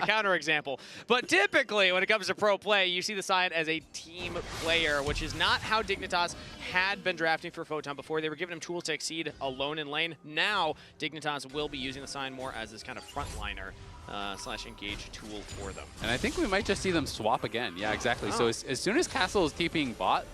counter example. But typically, when it comes to pro play, you see the Scion as a team player, which is not how Dignitas had been drafting for Photon before. They were giving him tools to exceed alone in lane. Now, Dignitas will be using the Scion more as this kind of frontliner / engage tool for them. And I think we might just see them swap again. Yeah, exactly. So as soon as Castle is TPing bot,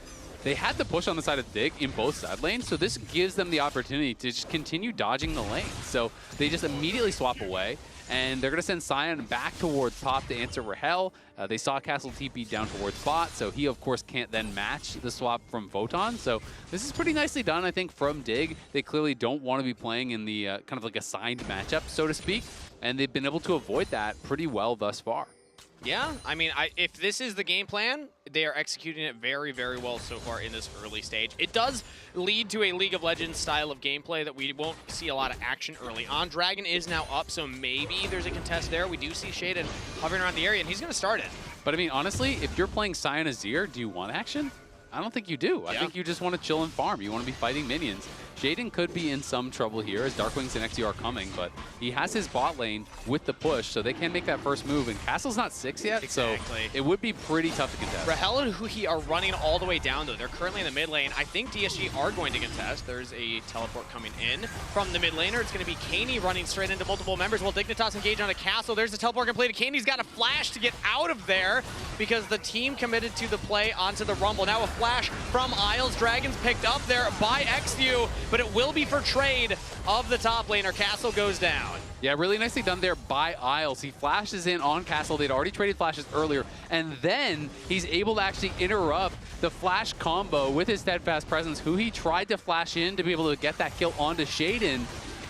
they had to push on the side of Dig in both side lanes, so this gives them the opportunity to just continue dodging the lane. So they just immediately swap away, and they're going to send Scion back towards top to answer Rael. They saw Castle TP down towards bot, so he, of course, can't then match the swap from Photon. So this is pretty nicely done, I think, from Dig. They clearly don't want to be playing in the kind of like assigned matchup, so to speak, and they've been able to avoid that pretty well thus far. Yeah, I mean, if this is the game plan, they are executing it very, very well so far in this early stage. It does lead to a League of Legends style of gameplay that we won't see a lot of action early on. Dragon is now up, so maybe there's a contest there. We do see Shaden hovering around the area, and he's going to start it. But I mean, honestly, if you're playing Scion Azir, do you want action? I don't think you do. I think you just want to chill and farm. You want to be fighting minions. Jaden could be in some trouble here as Darkwings and XU are coming, but he has his bot lane with the push, so they can make that first move. And Castle's not 6 yet, so it would be pretty tough to contest. Rael and Huhi are running all the way down, though. They're currently in the mid lane. I think DSG are going to contest. There's a teleport coming in from the mid laner. It's going to be Kaney running straight into multiple members while Dignitas engage on a Castle. There's the teleport completed. Kaney's got a flash to get out of there because the team committed to the play onto the Rumble. Now a flash from Isles. Dragons picked up there by XU, but it will be for trade of the top laner. Castle goes down. Yeah, really nicely done there by Isles. He flashes in on Castle. They'd already traded flashes earlier, and then he's able to actually interrupt the flash combo with his steadfast presence, who he tried to flash in to be able to get that kill onto Shaden.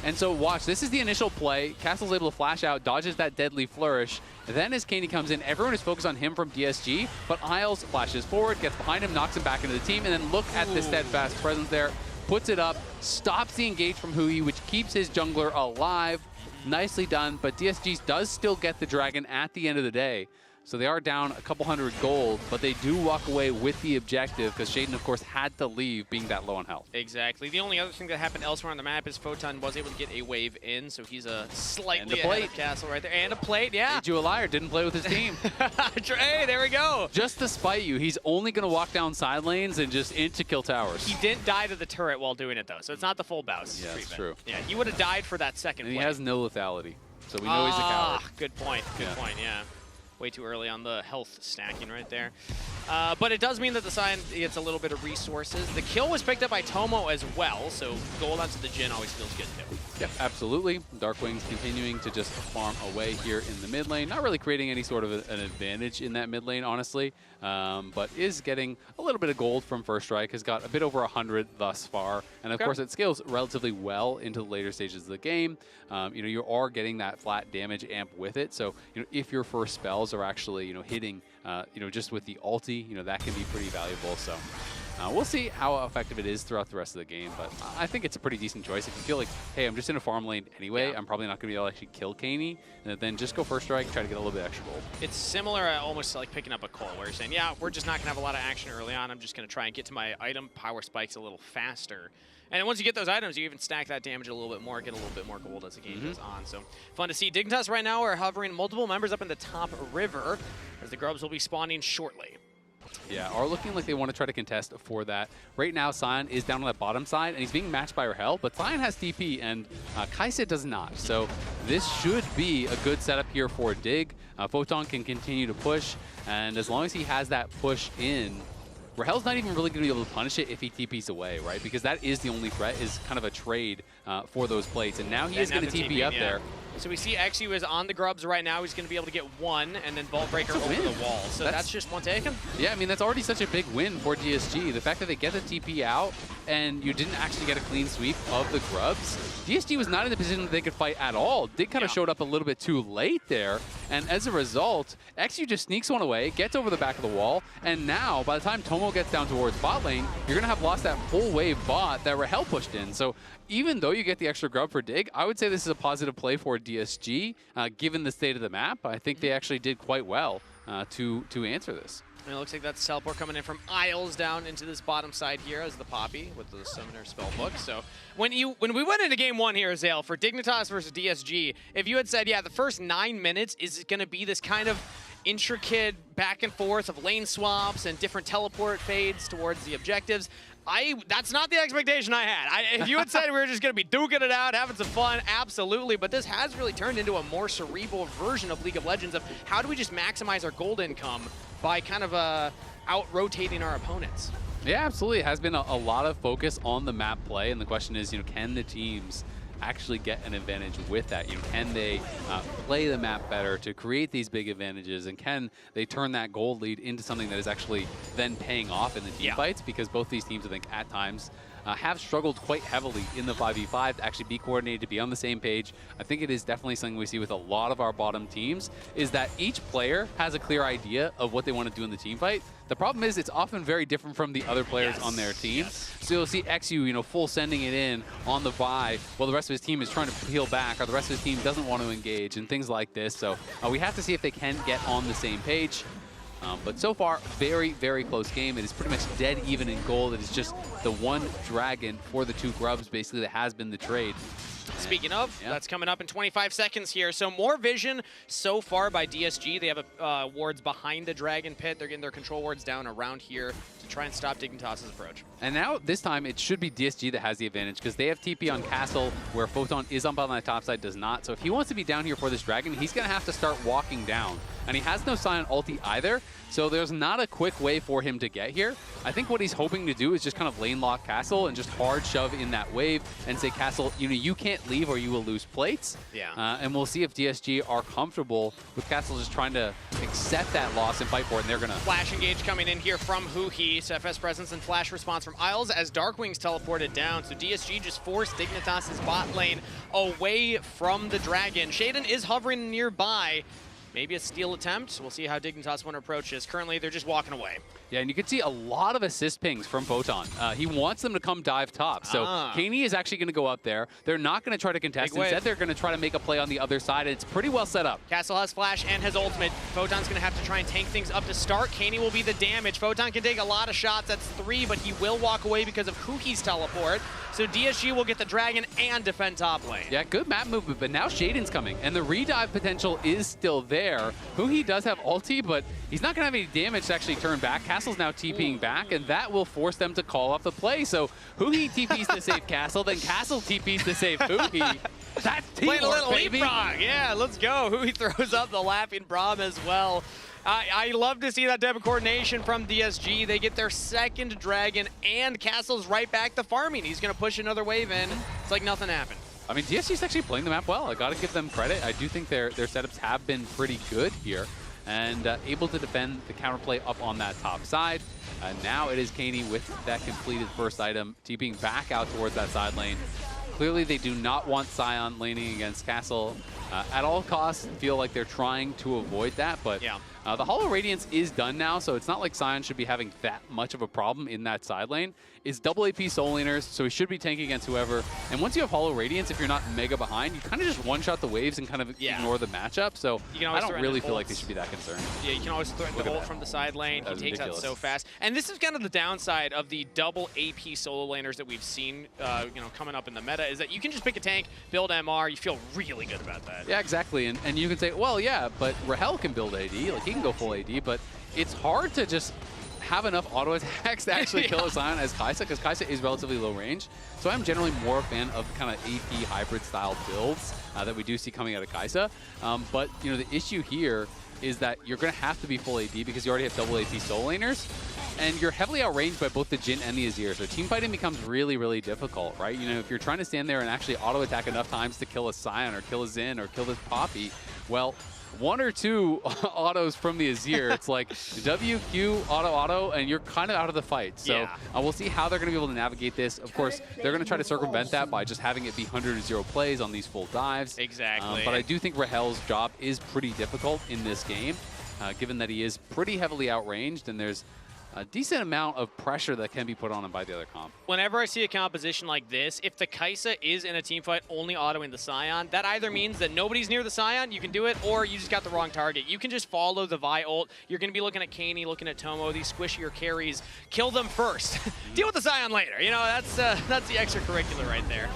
And so watch, this is the initial play. Castle's able to flash out, dodges that deadly flourish. Then as Kaney comes in, everyone is focused on him from DSG, but Isles flashes forward, gets behind him, knocks him back into the team, and then look at the steadfast presence there. Puts it up, stops the engage from Hui, which keeps his jungler alive. Nicely done, but DSG does still get the dragon at the end of the day. So they are down a couple hundred gold, but they do walk away with the objective because Shaden, of course, had to leave being that low on health. Exactly. The only other thing that happened elsewhere on the map is Photon was able to get a wave in, so he's a slightly ahead of Castle right there. And a plate, yeah. Made you a liar, didn't play with his team. Hey, there we go. Just to spite you, he's only going to walk down side lanes and just into kill towers. He didn't die to the turret while doing it, though, so it's not the full bounce treatment. That's true. Yeah, he would have died for that second And play. he has no lethality, so we know he's a coward. Good point, good point, yeah. Way too early on the health stacking right there. But it does mean that the side gets a little bit of resources. The kill was picked up by Tomo as well, so gold onto the Jhin always feels good too. Yep, absolutely. Darkwings continuing to just farm away here in the mid lane. Not really creating any sort of an advantage in that mid lane, honestly, but is getting a little bit of gold from First Strike. Has got a bit over 100 thus far. And of course, it scales relatively well into the later stages of the game. You are getting that flat damage amp with it. So, if your first spells are actually, hitting, just with the ulti, that can be pretty valuable. So we'll see how effective it is throughout the rest of the game. But I think it's a pretty decent choice. If you feel like, hey, I'm just in a farm lane anyway, I'm probably not going to be able to actually kill Kaney, and then just go First Strike, try to get a little bit extra gold. It's similar almost like picking up a Cole, where you're saying, yeah, we're just not going to have a lot of action early on. I'm just going to try and get to my item power spikes a little faster. And once you get those items, you even stack that damage a little bit more, get a little bit more gold as the game goes on. So fun to see. Dignitas right now are hovering multiple members up in the top river, as the Grubs will be spawning shortly. Yeah, are looking like they want to try to contest for that. Right now, Sion is down on that bottom side, and he's being matched by Rael, but Sion has TP, and Kai'Sa does not. So this should be a good setup here for Dig. Photon can continue to push, and as long as he has that push in, Rahel's not even really going to be able to punish it if he TPs away, right? Because that is the only threat, is kind of a trade for those plates. And now he is going to TP up there. So we see XU is on the Grubs right now. He's going to be able to get one, and then Vault Breaker over the wall. So that's just one taken? Yeah, I mean, that's already such a big win for DSG. The fact that they get the TP out, and you didn't actually get a clean sweep of the Grubs. DSG was not in the position that they could fight at all. Dig kind of showed up a little bit too late there, and as a result, XU just sneaks one away, gets over the back of the wall, and now, by the time Tomo gets down towards bot lane, you're going to have lost that full wave bot that Rael pushed in. So even though you get the extra grub for Dig, I would say this is a positive play for DSG, given the state of the map. I think they actually did quite well to answer this. And it looks like that's teleport coming in from Isles down into this bottom side here as the Poppy with the Summoner Spellbook. So when we went into game one here, Zale, for Dignitas versus DSG, if you had said, yeah, the first 9 minutes is going to be this kind of intricate back and forth of lane swaps and different teleport fades towards the objectives, that's not the expectation I had. If you had said we were just going to be duking it out, having some fun, absolutely. But this has really turned into a more cerebral version of League of Legends of how do we just maximize our gold income by kind of out-rotating our opponents. Yeah, absolutely. It has been a lot of focus on the map play, and the question is, can the teams actually get an advantage with that? Can they play the map better to create these big advantages, and can they turn that gold lead into something that is actually then paying off in the team fights? Because both these teams, I think, at times have struggled quite heavily in the 5v5 to actually be coordinated, to be on the same page. I think it is definitely something we see with a lot of our bottom teams, is that each player has a clear idea of what they want to do in the team fight. The problem is it's often very different from the other players on their team. So you'll see XU, full sending it in on the buy while the rest of his team is trying to peel back, or the rest of his team doesn't want to engage, and things like this. So we have to see if they can get on the same page. But so far, very, very close game. It is pretty much dead even in gold. It is just the one dragon for the 2 grubs, basically, that has been the trade. Speaking of, that's coming up in 25 seconds here. So more vision so far by DSG. They have wards behind the dragon pit. They're getting their control wards down around here to try and stop Dignitas' approach. And now, this time, it should be DSG that has the advantage because they have TP on Castle, where Photon is up on the top side, does not. So if he wants to be down here for this dragon, he's going to have to start walking down. And he has no Scion ulti either, so there's not a quick way for him to get here. I think what he's hoping to do is just kind of lane lock Castle and just hard shove in that wave and say, Castle, you can't leave or you will lose plates. Yeah. And we'll see if DSG are comfortable with Castle just trying to accept that loss and fight for it, and they're going to... Flash engage coming in here from Huhi. So FS presence and flash response from Isles as Darkwing's teleported down. So DSG just forced Dignitas' bot lane away from the dragon. Shaden is hovering nearby. Maybe a steal attempt. We'll see how Dignitas want to approach this. Currently, they're just walking away. Yeah, and you can see a lot of assist pings from Photon. He wants them to come dive top. So Kaney is actually going to go up there. They're not going to try to contest. Instead, they're going to try to make a play on the other side. It's pretty well set up. Castle has flash and has ultimate. Photon's going to have to try and tank things up to start. Kaney will be the damage. Photon can take a lot of shots. That's 3, but he will walk away because of Huki's teleport. So DSG will get the dragon and defend top lane. Yeah, good map movement, but now Shaden's coming, and the redive potential is still there. Huhi does have ulti, but he's not going to have any damage to actually turn back. Castle's now TPing back, and that will force them to call off the play. So Huhi TPs to save Castle, then Castle TPs to save Huhi. That's teamwork, playing a little baby. leapfrog. Yeah, let's go. Huhi throws up the laughing Braum as well. I love to see that type of coordination from DSG. They get their second dragon, and Castle's right back to farming. He's going to push another wave in. It's like nothing happened. I mean, DSG's actually playing the map well. I got to give them credit. I do think their setups have been pretty good here, and able to defend the counterplay up on that top side. Now it is Kaney with that completed first item, TPing back out towards that side lane. Clearly, they do not want Scion laning against Castle at all costs. Feel like they're trying to avoid that, but the Hollow Radiance is done now, so it's not like Scion should be having that much of a problem in that side lane. It's double AP Soul Laners, so he should be tanking against whoever. And once you have Hollow Radiance, if you're not mega behind, you kind of just one-shot the waves and kind of ignore the matchup. So I don't really feel like they should be that concerned. Yeah, you can always threaten the ult from the side lane. He takes out so fast. And this is kind of the downside of the double AP solo laners that we've seen coming up in the meta, is that you can just pick a tank, build MR, you feel really good about that. Yeah, exactly. And you can say, well, yeah, but Rael can build AD. Like, he can go full AD, but it's hard to just have enough auto attacks to actually kill a Scion as Kai'Sa, because Kai'Sa is relatively low range. So I'm generally more a fan of kind of AP hybrid style builds that we do see coming out of Kai'Sa. But the issue here is that you're going to have to be full AD because you already have double AP soul laners, and you're heavily outranged by both the Jhin and the Azir. So team fighting becomes really, really difficult, right? If you're trying to stand there and actually auto attack enough times to kill a Scion or kill a Xin or kill this Poppy, well, 1 or 2 autos from the Azir, it's like WQ, auto, and you're kind of out of the fight. So we'll see how they're going to be able to navigate this. Of course, they're going to try to circumvent that by just having it be 100-0 plays on these full dives. Exactly. But I do think Rahel's job is pretty difficult in this game, given that he is pretty heavily outranged, and there's a decent amount of pressure that can be put on him by the other comp. Whenever I see a composition like this, if the Kai'Sa is in a team fight only autoing the Scion, that either means that nobody's near the Scion, you can do it, or you just got the wrong target. You can just follow the Vi ult. You're going to be looking at Kaney, looking at Tomo, these squishier carries. Kill them first. Deal with the Scion later. That's the extracurricular right there.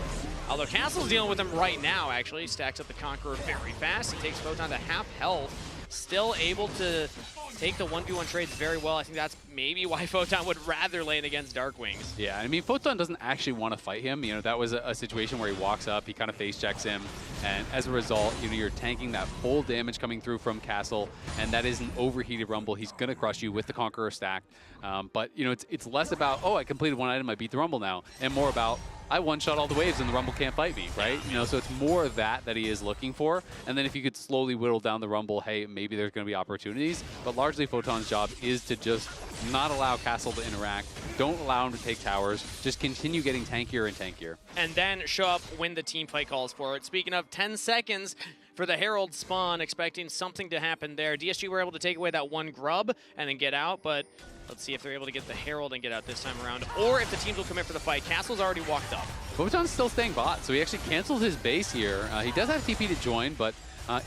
Although Castle's dealing with him right now, actually. Stacks up the Conqueror very fast. He takes Photon to half health. Still able to take the 1v1 trades very well. I think that's maybe why Photon would rather lane against Darkwings. Yeah, I mean, Photon doesn't actually want to fight him. That was a situation where he walks up, he kind of face checks him, and as a result, you're tanking that full damage coming through from Castle, and that is an overheated Rumble. He's going to crush you with the Conqueror stack. But, it's less about, oh, I completed one item, I beat the Rumble now, and more about, I one-shot all the waves and the Rumble can't fight me, right? So it's more of that he is looking for. And then if you could slowly whittle down the Rumble, hey, maybe there's going to be opportunities. But largely Photon's job is to just not allow Castle to interact. Don't allow him to take towers. Just continue getting tankier and tankier. And then show up when the team fight calls for it. Speaking of 10 seconds for the Herald spawn, expecting something to happen there. DSG were able to take away that one grub and then get out, but let's see if they're able to get the Herald and get out this time around, or if the teams will commit for the fight. Castle's already walked up. Photon's still staying bot, so he actually canceled his base here. He does have TP to join, but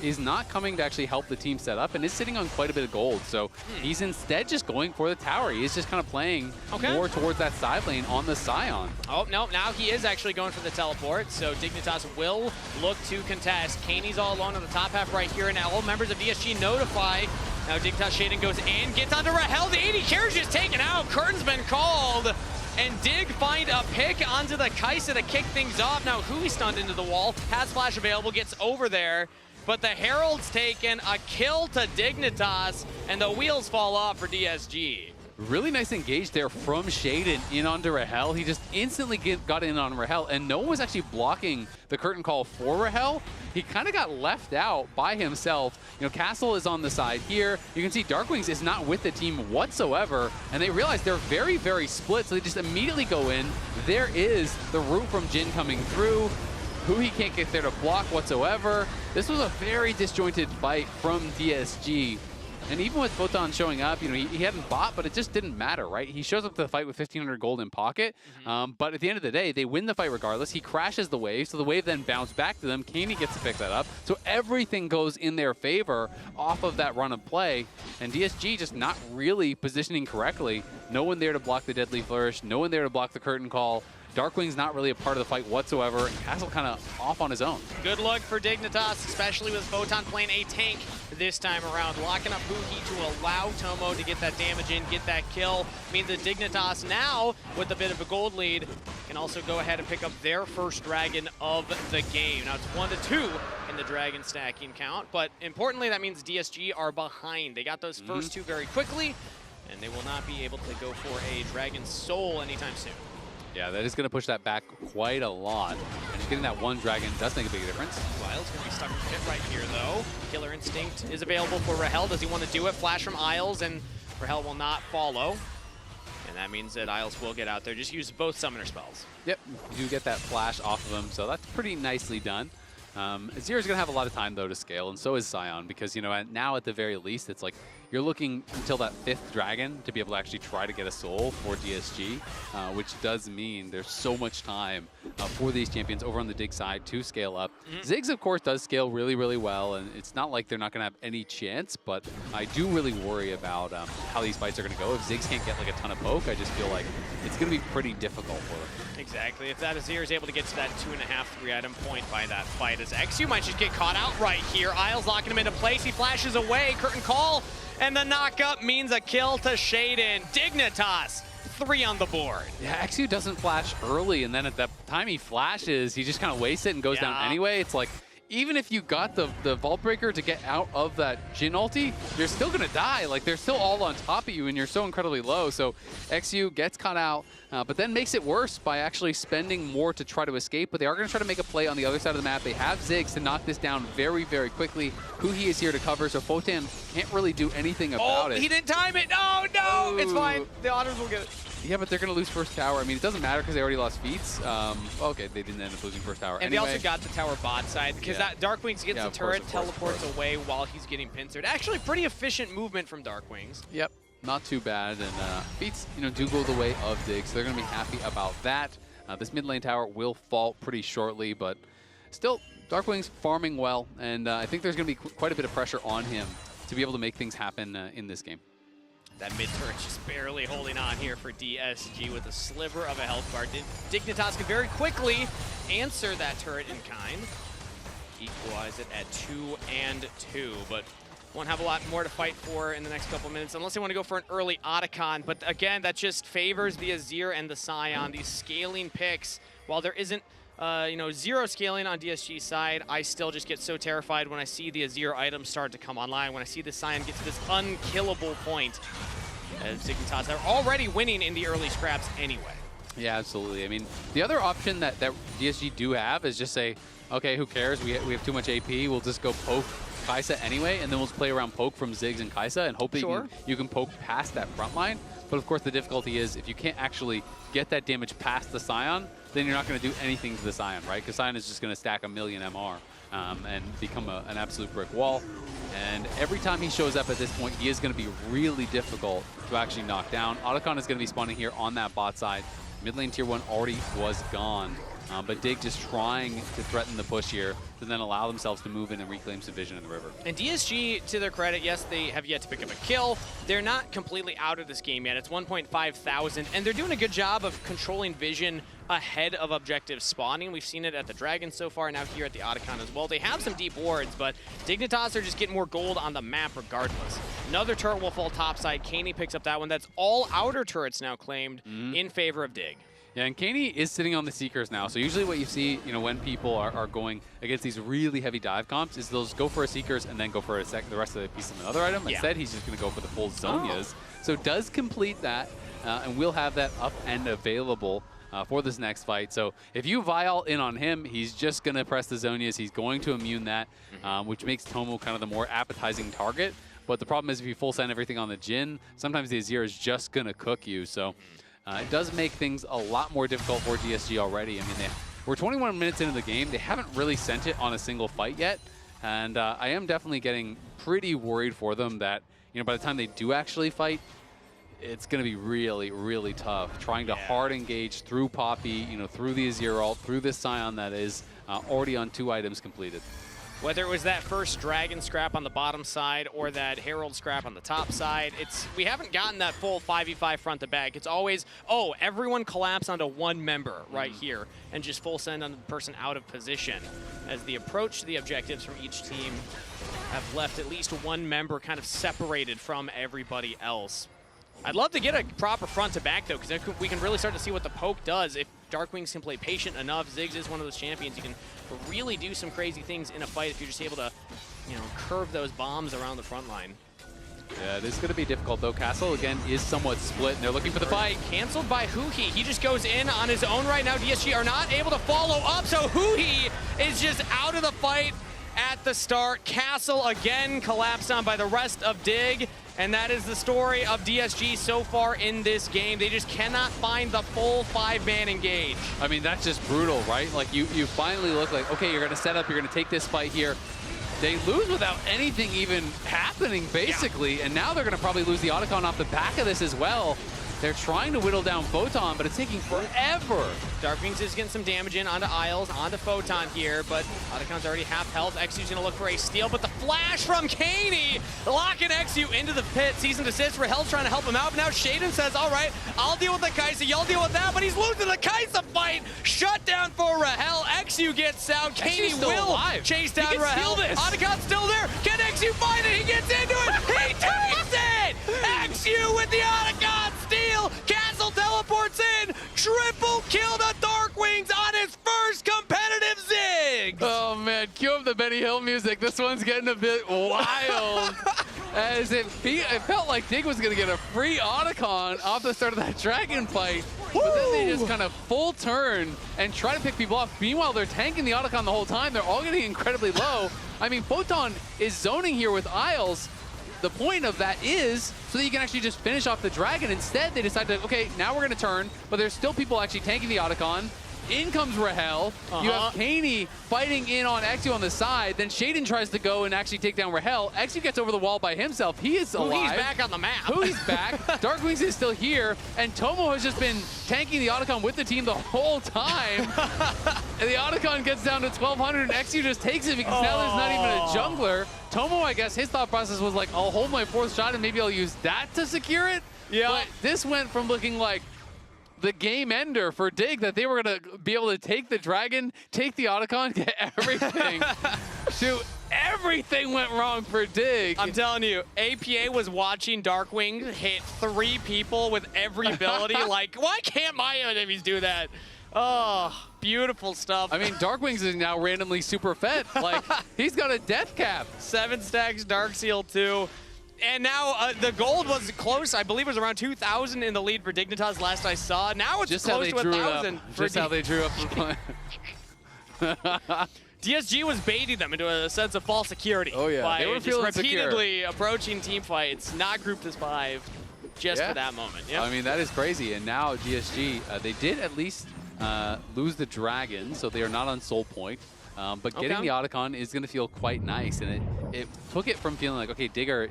is not coming to actually help the team set up and is sitting on quite a bit of gold. So he's instead just going for the tower. He is just kind of playing more towards that side lane on the Scion. Oh, no, now he is actually going for the teleport, so Dignitas will look to contest. Kaney's all alone on the top half right here, and all members of DSG notify. Now Dignitas Shaden goes in, gets onto Rael. The 80 carriage is taken out. Curtain's been called. And Dig find a pick onto the Kai'Sa to kick things off. Now Hui stunned into the wall, has flash available, gets over there. But the Herald's taken, a kill to Dignitas, and the wheels fall off for DSG. Really nice engage there from Shaden in onto Rael. He just instantly got in on Rael, and no one was actually blocking the curtain call for Rael. He kind of got left out by himself. You know, Castle is on the side here. You can see Darkwings is not with the team whatsoever, and they realize they're very, very split, so they just immediately go in. There is the root from Jin coming through. Hui can't get there to block whatsoever. This was a very disjointed fight from DSG. And even with Photon showing up, you know, he hadn't bought, but it just didn't matter, right? He shows up to the fight with 1,500 gold in pocket, but at the end of the day, they win the fight regardless. He crashes the wave, so the wave then bounced back to them. Kaney gets to pick that up, so everything goes in their favor off of that run of play, and DSG just not really positioning correctly. No one there to block the Deadly Flourish, no one there to block the curtain call. Darkwing's not really a part of the fight whatsoever, and Castle kind of off on his own. Good luck for Dignitas, especially with Photon playing a tank this time around. Locking up Buki to allow Tomo to get that damage in, get that kill. Means that Dignitas now, with a bit of a gold lead, can also go ahead and pick up their first dragon of the game. Now it's 1-2 in the dragon stacking count, but importantly that means DSG are behind. They got those first two very quickly, and they will not be able to go for a Dragon Soul anytime soon. Yeah, that is going to push that back quite a lot. And just getting that one dragon does make a big difference. Lyle's going to be stuck in pit right here, though. Killer Instinct is available for Rael. Does he want to do it? Flash from Isles, and Rael will not follow. And that means that Isles will get out there. Just use both summoner spells. Yep, you do get that flash off of him, so that's pretty nicely done. Azir's going to have a lot of time, though, to scale, and so is Scion, because, you know, now at the very least, it's like you're looking until that 5th dragon to be able to actually try to get a soul for DSG, which does mean there's so much time for these champions over on the Dig side to scale up. Ziggs, of course, does scale really, really well, and it's not like they're not going to have any chance, but I do really worry about how these fights are going to go. If Ziggs can't get like a ton of poke, I just feel like it's going to be pretty difficult for them. Exactly. If that Azir is able to get to that 2.5, 3-item point by that fight, as XU might just get caught out right here. Isles locking him into place. He flashes away. Curtain call. And the knock-up means a kill to Shaden. Dignitas, 3 on the board. Yeah, XU doesn't flash early, and then at the time he flashes, he just kind of wastes it and goes down anyway. It's like, even if you got the Vault Breaker to get out of that Jin ulti, you're still going to die. Like, they're still all on top of you, and you're so incredibly low. So XU gets caught out, but then makes it worse by actually spending more to try to escape. But they are going to try to make a play on the other side of the map. They have Ziggs to knock this down very, very quickly. Hui is here to cover, so Photon can't really do anything about it. He didn't time it. Oh, no. It's fine. The Otters will get it. Yeah, but they're going to lose first tower. I mean, it doesn't matter because they already lost feats. Okay, they didn't end up losing first tower. And anyway, they also got the tower bot side because that Darkwings gets the turret, teleports away while he's getting pincered. Actually, pretty efficient movement from Darkwings. Yep, not too bad. And feats, you know, do go the way of Dig, so they're going to be happy about that. This mid lane tower will fall pretty shortly, but still, Darkwings farming well, and I think there's going to be quite a bit of pressure on him to be able to make things happen in this game. That mid turret just barely holding on here for DSG with a sliver of a health bar. Dignitas can very quickly answer that turret in kind. Equalize it at 2-2, but won't have a lot more to fight for in the next couple minutes unless they want to go for an early Otacon. But again, that just favors the Azir and the Scion, these scaling picks. While there isn't you know, 0 scaling on DSG's side, I still just get so terrified when I see the Azir items start to come online, when I see the Scion get to this unkillable point. As Dignitas are already winning in the early scraps anyway. Yeah, absolutely. I mean, the other option that DSG do have is just say, okay, who cares? We have too much AP. We'll just go poke Kai'Sa anyway, and then we'll just play around poke from Ziggs and Kai'Sa and hope that you can poke past that front line. But of course, the difficulty is if you can't actually get that damage past the Scion, then you're not going to do anything to the Scion, right? Because Scion is just going to stack a million MR and become an absolute brick wall. And every time he shows up at this point, he is going to be really difficult to actually knock down. Otacon is going to be spawning here on that bot side. Mid lane tier 1 already was gone. But Dig just trying to threaten the push here to then allow themselves to move in and reclaim some vision in the river. And DSG, to their credit, yes, they have yet to pick up a kill. They're not completely out of this game yet. It's 1.5 thousand, and they're doing a good job of controlling vision ahead of objective spawning. We've seen it at the Dragon so far, now here at the Otacon as well. They have some deep wards, but Dignitas are just getting more gold on the map regardless. Another turret will fall topside. Kaney picks up that one. That's all outer turrets now claimed in favor of Dig. Yeah, and Kaney is sitting on the Seekers now. So usually what you see, when people are going against these really heavy dive comps is they'll go for a Seekers and then go for the rest of the piece of another item. Yeah. Instead, he's just going to go for the full Zonias. So does complete that, and we'll have that up end available for this next fight. So if you Vial in on him, he's just going to press the Zonias. He's going to immune that, which makes Tomo kind of the more appetizing target. But the problem is if you full send everything on the Jhin, sometimes the Azir is just going to cook you. So it does make things a lot more difficult for DSG already. I mean, we're 21 minutes into the game. They haven't really sent it on a single fight yet. And I am definitely getting pretty worried for them that, by the time they do actually fight, it's going to be really, really tough. Trying to hard engage through Poppy, through the Azir ult, through this Scion that is already on 2 items completed. Whether it was that first Dragon scrap on the bottom side or that Herald scrap on the top side, we haven't gotten that full 5v5 front to back. It's always, everyone collapse onto one member right here and just full send on the person out of position. As the approach to the objectives from each team have left at least one member kind of separated from everybody else. I'd love to get a proper front to back though, because we can really start to see what the poke does. If Darkwings can play patient enough, Ziggs is one of those champions. You can really do some crazy things in a fight if you're just able to, curve those bombs around the front line. Yeah, this is going to be difficult though. Castle again is somewhat split, and they're looking for the fight. Canceled by Huhi. He just goes in on his own right now. DSG are not able to follow up, so Huhi is just out of the fight at the start. Castle again collapsed on by the rest of Dig. And that is the story of DSG so far in this game. They just cannot find the full 5-man engage. I mean, that's just brutal, right? Like, you finally look like, okay, you're going to set up, you're going to take this fight here. They lose without anything even happening, basically. Yeah. And now they're going to probably lose the Otacon off the back of this as well. They're trying to whittle down Photon, but it's taking forever. Darkwings is getting some damage in onto Isles, onto Photon here, but Otacon's already half health. XU's gonna look for a steal, but the flash from Kaney locking XU into the pit. Season desist. Rael's trying to help him out, but now Shaden says, all right, I'll deal with the Kaisa, y'all deal with that, but he's losing the Kaisa fight. Shut down for Rael. XU gets out. Kaney will chase down Rael. Otacon's still there. Can XU find it? He gets into it. He takes it. XU with the Otacon steal. Castle teleports in. Triple kill to Darkwings on his first competitive Ziggs. Oh man, cue up the Benny Hill music. This one's getting a bit wild. As it felt like Dig was gonna get a free Otacon off the start of that Dragon fight. But then they just kind of full turn and try to pick people off. Meanwhile, they're tanking the Otacon the whole time. They're all getting incredibly low. I mean, Photon is zoning here with Isles. The point of that is so that you can actually just finish off the Dragon. Instead, they decide to, okay, now we're going to turn, but there's still people actually tanking the Otacon. In comes Rael. You have Kaney fighting in on XU on the side. Then Shaden tries to go and actually take down Rael. XU gets over the wall by himself. He is alive. He's back on the map. He's back. Darkwings is still here. And Tomo has just been tanking the Otacon with the team the whole time. And the Otacon gets down to 1,200 and XU just takes it because now there's not even a jungler. Tomo, I guess, his thought process was like, I'll hold my 4th shot and maybe I'll use that to secure it. Yeah. But this went from looking like the game ender for Dig, that they were going to be able to take the Dragon, take the Otacon, get everything. Everything went wrong for Dig. I'm telling you, APA was watching Darkwing hit 3 people with every ability. Like, why can't my enemies do that? Oh, beautiful stuff. I mean, Darkwings is now randomly super fed. Like, he's got a death cap. 7 stacks, Dark Seal 2. And now the gold was close. I believe it was around 2,000 in the lead for Dignitas last I saw. Now it's just close to 1,000. Just how they drew up the plan. DSG was baiting them into a sense of false security. Oh, yeah. By They were just repeatedly secure. approaching team fights, not grouped as 5, just for that moment. Yep. I mean, that is crazy. And now DSG, they did at least lose the Dragon, so they are not on soul point. But getting the Otacon is going to feel quite nice. And it took it from feeling like, okay, Digger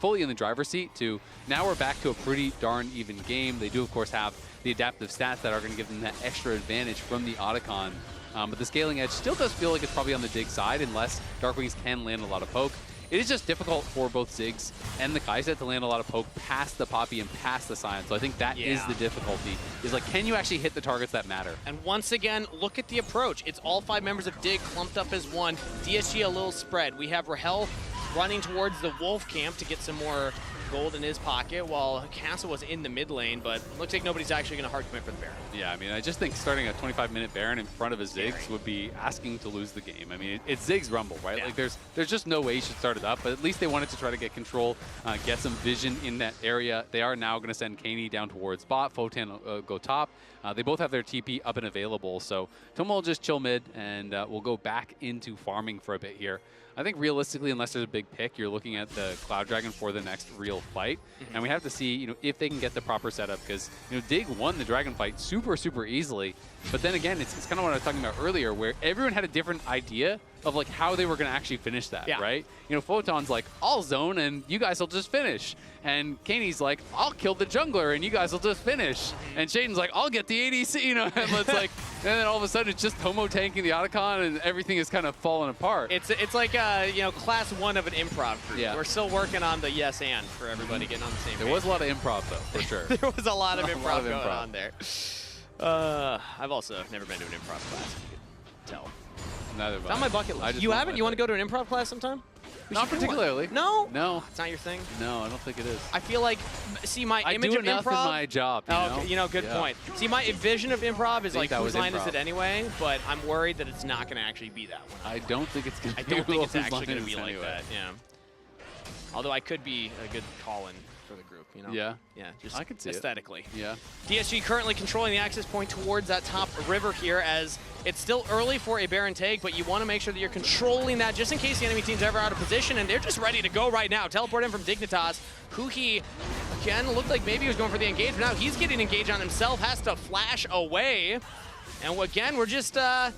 fully in the driver's seat to now we're back to a pretty darn even game. They do, of course, have the adaptive stats that are going to give them that extra advantage from the Otacon. But the scaling edge still does feel like it's probably on the Dig side unless Darkwings can land a lot of poke. It is just difficult for both Ziggs and the Kai'Sa to land a lot of poke past the Poppy and past the Scion. So I think that is the difficulty, is like, can you actually hit the targets that matter? And once again, look at the approach. It's all 5 members of Dig clumped up as one. DSG a little spread. We have Rael running towards the Wolf camp to get some more gold in his pocket, while Castle was in the mid lane, but looks like nobody's actually going to hard commit for the Baron. Yeah, I mean, I just think starting a 25-minute Baron in front of a Ziggs would be asking to lose the game. I mean, it's Ziggs Rumble, right? Yeah. Like, there's just no way you should start it up, but at least they wanted to try to get control, get some vision in that area. They are now going to send Kaney down towards bot, Photon go top. They both have their TP up and available, so Tomo will just chill mid, and we'll go back into farming for a bit here. I think realistically, unless there's a big pick, you're looking at the Cloud Dragon for the next real fight. And we have to see, if they can get the proper setup, because, Dig won the Dragon fight super, super easily. But then again, it's kind of what I was talking about earlier, where everyone had a different idea of like how they were going to actually finish that, right? Photon's like, I'll zone and you guys will just finish. And Kaney's like, I'll kill the jungler and you guys will just finish. And Shaden's like, I'll get the ADC, and it's like, and then all of a sudden it's just Tomo tanking the Otacon and everything is kind of falling apart. It's like class 1 of an improv group. Yeah. We're still working on the yes and for everybody getting on the same page. There was a lot of improv though, for sure. There was a lot of improv going on there. I've also never been to an improv class, if you could tell. Neither it's on my bucket list. You haven't? You want to go to an improv class sometime? Not particularly. No? No. It's not your thing? No, I don't think it is. I feel like, see, my image of improv... I do enough in my job, good point. See, my vision of improv is like, whose line is it anyway? But I'm worried that it's not going to actually be that one. I don't think it's going to be I don't think it's actually going to be like that, yeah. Although I could be a good call-in for the group, Yeah. Yeah, just I could see aesthetically. It. Yeah. DSG currently controlling the access point towards that top river here, as it's still early for a Baron take, but you want to make sure that you're controlling that just in case the enemy team's ever out of position, and they're just ready to go right now. Teleport in from Dignitas, who he, again, looked like maybe he was going for the engage, but now he's getting engaged on himself, has to flash away. And again, we're just kind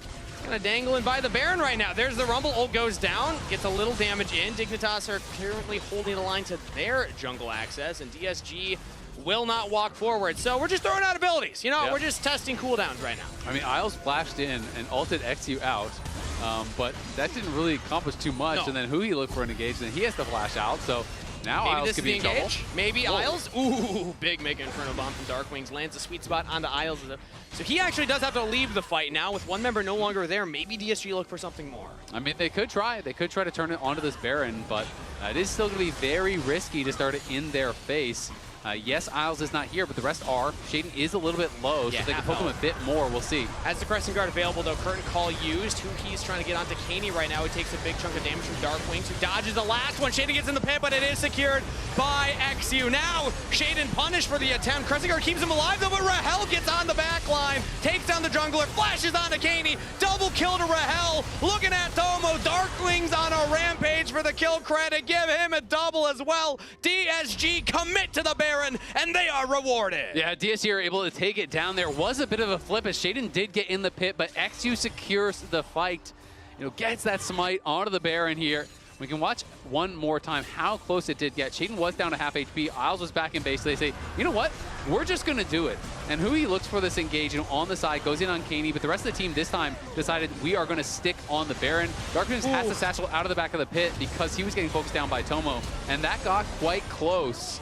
of dangling by the Baron right now. There's the Rumble. Ult goes down, gets a little damage in. Dignitas are currently holding the line to their jungle access, and DSG will not walk forward. So we're just throwing out abilities. We're just testing cooldowns right now. I mean, Isles flashed in and ulted XU out, but that didn't really accomplish too much. No. And then Hui looked for an engage, and he has to flash out. So now maybe Isles could be in trouble. Maybe Whoa. Isles. Ooh, big Mega Inferno Bomb from Darkwings lands a sweet spot onto Isles. So he actually does have to leave the fight now with one member no longer there. Maybe DSG look for something more. I mean, they could try. They could try to turn it onto this Baron, but it is still going to be very risky to start it in their face. Yes, Isles is not here, but the rest are. Shaden is a little bit low, so if they can poke him a bit more, we'll see. Has the Crescent Guard available, though. Curtain Call used. He's trying to get onto Kaney right now. He takes a big chunk of damage from Darkwings, who dodges the last one. Shaden gets in the pit, but it is secured by XU. Now, Shaden punished for the attempt. Crescent Guard keeps him alive, though, but Rael gets on the back line, takes down the jungler, flashes onto Kaney. Double kill to Rael. Looking at Tomo. Darkwings on a rampage for the kill credit. Give him a double as well. DSG commit to the Baron, and they are rewarded. Yeah, DSG are able to take it down. There was a bit of a flip as Shaden did get in the pit, but XU secures the fight. Gets that smite onto the Baron here. We can watch one more time how close it did get. Shaden was down to half HP. Isles was back in base. So they say, you know what? We're just going to do it. And Hui looks for this engage on the side, goes in on Kaney, but the rest of the team this time decided we are going to stick on the Baron. Darkwings has the satchel out of the back of the pit because he was getting focused down by Tomo, and that got quite close.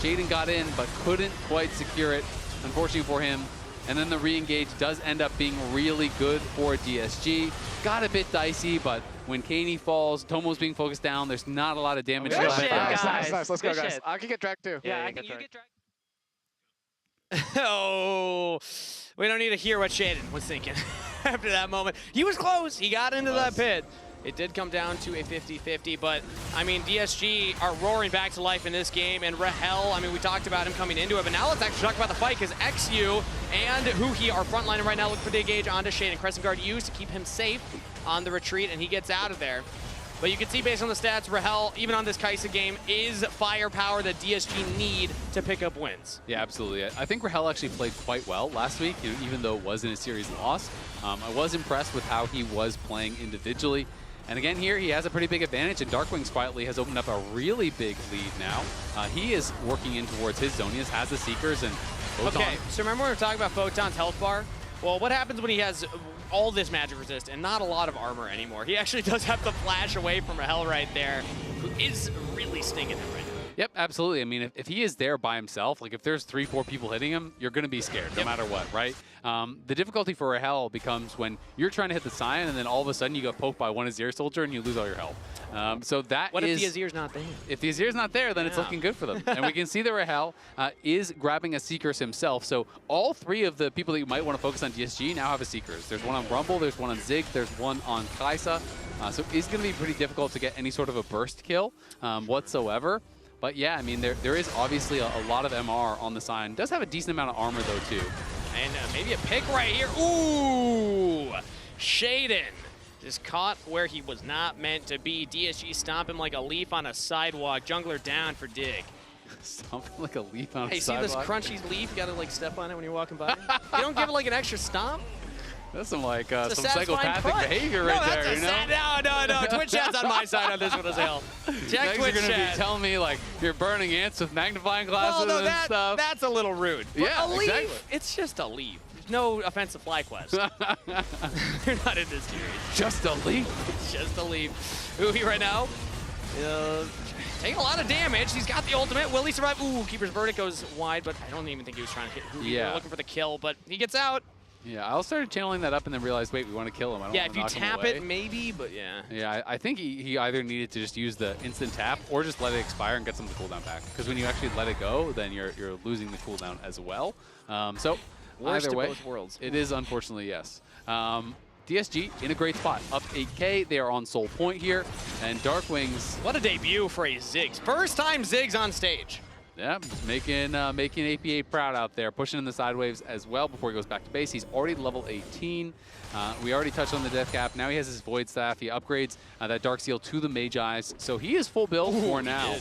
Shaden got in, but couldn't quite secure it, unfortunately for him. And then the re-engage does end up being really good for DSG. Got a bit dicey, but when Kaney falls, Tomo's being focused down. There's not a lot of damage left. Nice. Let's go, guys. I can get dragged too. Yeah, you get dragged. Oh, we don't need to hear what Shaden was thinking after that moment. He was close. He got into that pit. It did come down to a 50-50, but, I mean, DSG are roaring back to life in this game, and Rael, I mean, we talked about him coming into it, but now let's actually talk about the fight, because XU and Hui are frontlining right now, looking for the engage onto Shaden. Crescent Guard used to keep him safe on the retreat, and he gets out of there. But you can see, based on the stats, Rael, even on this Kai'Sa game, is firepower that DSG need to pick up wins. Yeah, absolutely. I think Rael actually played quite well last week, even though it wasn't a series loss. I was impressed with how he was playing individually. And again here, he has a pretty big advantage, and Darkwings quietly has opened up a really big lead now. He is working in towards his Zonias, has the Seekers, and Photon. Okay, so remember when we were talking about Photon's health bar? Well, what happens when he has all this magic resist and not a lot of armor anymore? He actually does have to flash away from Rael right there, who is really stinging him right now. Yep, absolutely. I mean, if he is there by himself, like if there's 3-4 people hitting him, you're going to be scared no matter what, right? The difficulty for Rael becomes when you're trying to hit the Scion and then all of a sudden you get poked by one Azir soldier and you lose all your health. So that What if the Azir's not there? If the Azir's not there, then it's looking good for them. And we can see that Rael is grabbing a Seekers himself. So all 3 of the people that you might want to focus on DSG now have a Seekers. There's one on Rumble, there's one on Zig, there's one on Kaisa. So it's going to be pretty difficult to get any sort of a burst kill whatsoever. But yeah, I mean, there is obviously a lot of MR on the Scion. Does have a decent amount of armor, though, too. And maybe a pick right here. Ooh! Shaden just caught where he was not meant to be. DSG stomp him like a leaf on a sidewalk. Jungler down for Dig. Stomp him like a leaf on a sidewalk? Hey, see this crunchy leaf? You gotta, like, step on it when you're walking by? You don't give it, like, an extra stomp? That's some like some psychopathic behavior right there, you know? No. Twitch chat's on my side on this one as well. Check Twitch chat. You're going to be telling me like you're burning ants with magnifying glasses and stuff. That's a little rude. Yeah, a leaf, exactly. It's just a leaf. There's no offense to FlyQuest. You're not in this series. Just a leaf. It's just a leaf. Uhi right now. Taking a lot of damage. He's got the ultimate. Will he survive? Ooh, Keeper's Verdict goes wide, but I don't even think he was trying to hit Uhi. Yeah. Looking for the kill, but he gets out. Yeah, I started channeling that up and then realized, wait, we want to kill him. I don't want to knock him away. Yeah, if you tap it, maybe, but yeah. Yeah, I think he either needed to just use the instant tap or just let it expire and get some of the cooldown back. Because when you actually let it go, then you're losing the cooldown as well. So Worst either way, of both worlds. It is unfortunately, yes. DSG in a great spot, up 8K. They are on Soul Point here, and Darkwings. What a debut for a Ziggs. First time Ziggs on stage. Yeah, making APA proud out there, pushing in the side waves as well before he goes back to base. He's already level 18. We already touched on the death cap. Now he has his Void Staff. He upgrades that Dark Seal to the Mage Eyes. So he is full build for now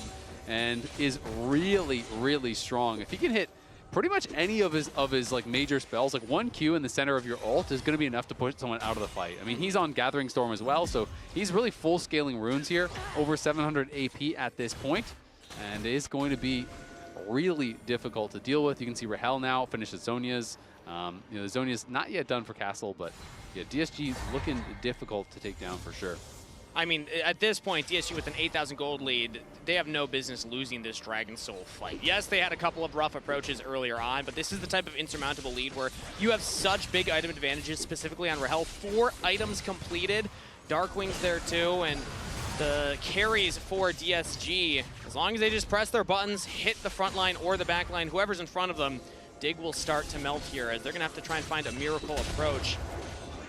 and is really, really strong. If he can hit pretty much any of his like major spells, like 1 Q in the center of your ult is going to be enough to push someone out of the fight. I mean, he's on Gathering Storm as well, so he's really full scaling runes here, over 700 AP at this point, and is going to be really difficult to deal with. You can see Rael now finishes Zonia's. The Zonia's not yet done for Castle, but yeah, DSG looking difficult to take down for sure. I mean, at this point, DSG with an 8,000 gold lead, they have no business losing this Dragon Soul fight. Yes, they had a couple of rough approaches earlier on, but this is the type of insurmountable lead where you have such big item advantages, specifically on Rael. 4 items completed, Darkwing's there too, and the carries for DSG, as long as they just press their buttons, hit the front line or the back line, whoever's in front of them, Dig will start to melt here as they're going to have to try and find a miracle approach.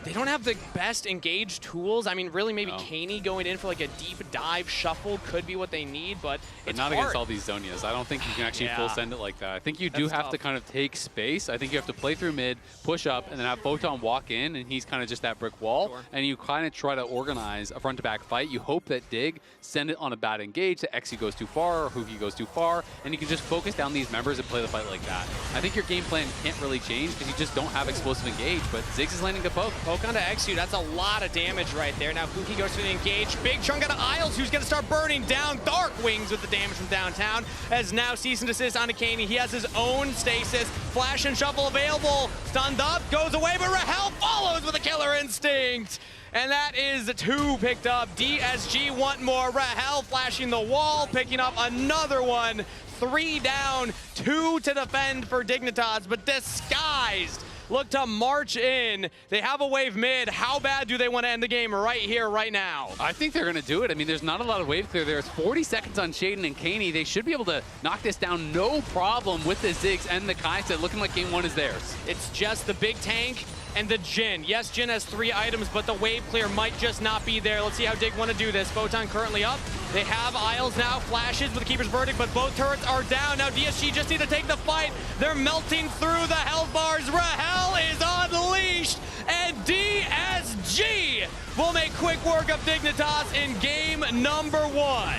They don't have the best engaged tools. I mean, really, maybe Kaney going in for like a deep dive shuffle could be what they need, but it's not hard. Against all these Zonias. I don't think you can actually full send it like that. I think you do have to kind of take space. I think you have to play through mid, push up, and then have Photon walk in, and he's kind of just that brick wall. And you kind of try to organize a front-to-back fight. You hope that Dig send it on a bad engage, that Exy goes too far, or Huki goes too far, and you can just focus down these members and play the fight like that. I think your game plan can't really change because you just don't have explosive engage, but Ziggs is landing to poke. Poke onto Exy, that's a lot of damage right there. Now Huki goes to the engage. Big chunk out of Isles, who's going to start burning down. Darkwings with the damage from downtown. As now cease and desist on Kaney. He has his own stasis. Flash and shuffle available. Stunned up, goes away, but Rael follows with a killer instinct. And that is 2 picked up. DSG want more. Rael flashing the wall, picking up another one. 3 down, 2 to defend for Dignitas, but disguised. Look to march in. They have a wave mid. How bad do they want to end the game right here, right now? I think they're going to do it. I mean, there's not a lot of wave clear. There's 40 seconds on Shaden and Kaney. They should be able to knock this down no problem with the Ziggs and the Kaisa. Looking like game 1 is theirs. It's just the big tank and the Jhin. Yes, Jhin has 3 items, but the wave clear might just not be there. Let's see how Dig want to do this. Photon currently up. They have Isles now, flashes with the Keeper's Verdict, but both turrets are down. Now DSG just need to take the fight. They're melting through the health bars. Rael is unleashed, and DSG will make quick work of Dignitas in game number 1.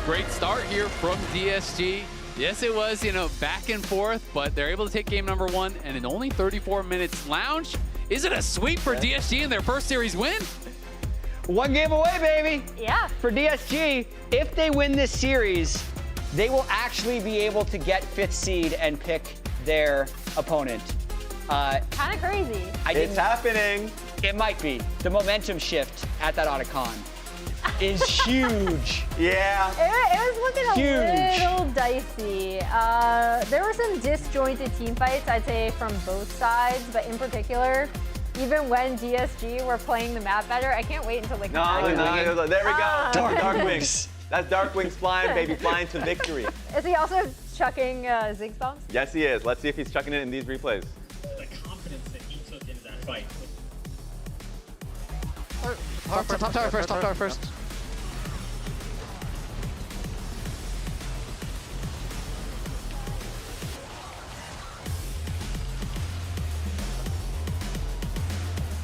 Great start here from DSG. Yes, it was, back and forth, but they're able to take game number 1, and in only 34 minutes, Lounge, is it a sweep for DSG in their first series win? 1 game away, baby. Yeah. For DSG, if they win this series, they will actually be able to get 5th seed and pick their opponent. Kind of crazy. It's happening. It might be. The momentum shift at that Otacon is huge. Yeah. It was looking Huge. a little dicey. There were some disjointed team fights, I'd say, from both sides, but in particular, even when DSG were playing the map better, I can't wait until they come back. No, there we go. Dark Wings. That's Dark Wings flying, baby, flying to victory. Is he also chucking Ziggs bombs? Yes, he is. Let's see if he's chucking it in these replays. The confidence that he took into that fight. Top tower first.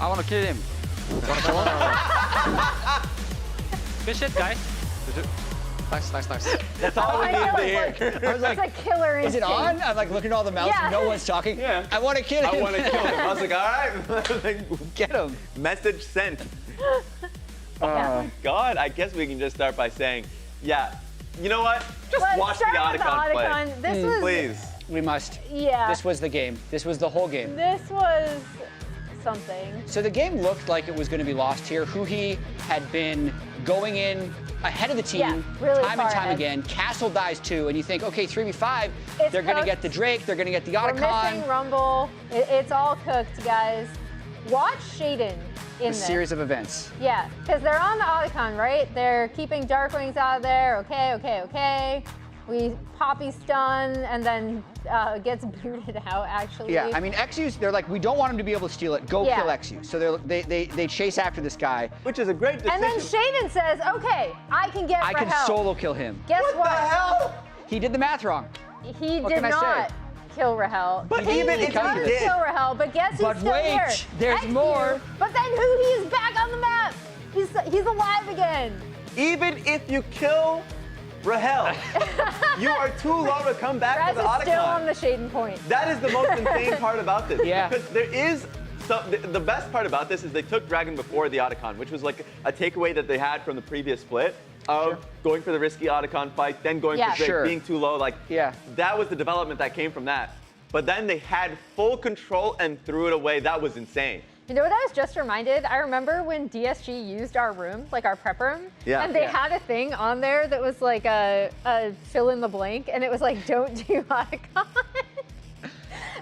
I want to kill him. Good shit, guys. Nice. That's all we need to hear. I was like, it's a killer is it instinct. on? I'm like looking at all the mouse and no one's talking. Yeah. I want to kill him. I want to kill him. I was like, all right. Get him. Message sent. Oh, God. I guess we can just start by saying, yeah, you know what? Just Let's watch the start with Otacon play. Otacon. This was, Please. We must. Yeah. This was the game. This was the whole game. This was something. So the game looked like it was going to be lost here. Huhi had been going in ahead of the team really time and far time ahead. again. Castle dies too, and you think, okay, 3v5, they're going to get the Drake, they're going to get the We're Otacon. missing Rumble. It's all cooked, guys. Watch Shaden in A this. series of events. Yeah, because they're on the Otacon, right? They're keeping Darkwings out of there. Okay. We Poppy stun and then gets booted out, actually. Yeah, I mean, Exu's, they're like, we don't want him to be able to steal it. Go kill Exu. So they chase after this guy. Which is a great decision. And then Shaden says, okay, I can get I can Rael. solo kill him. Guess what? the hell? He did the math wrong. He What did can I say? not kill Rahel. But he even if he does did. kill Rahel, but guess who's But still wait, here? there's XU. more. But then Huhi is back on the map. He's alive again. Even if you kill Rahel, you are too low to come back Raz to the is still on Otacon. the Shaden point. That is the most insane part about this. Yeah. Because there is the best part about this is they took Dragon before the Otacon, which was like a takeaway that they had from the previous split of going for the risky Otacon fight, then going for Drake, being too low. Like, that was the development that came from that. But then they had full control and threw it away. That was insane. You know what I was just reminded? I remember when DSG used our room, like our prep room, and they had a thing on there that was like a fill in the blank, and it was like, don't do Otacon.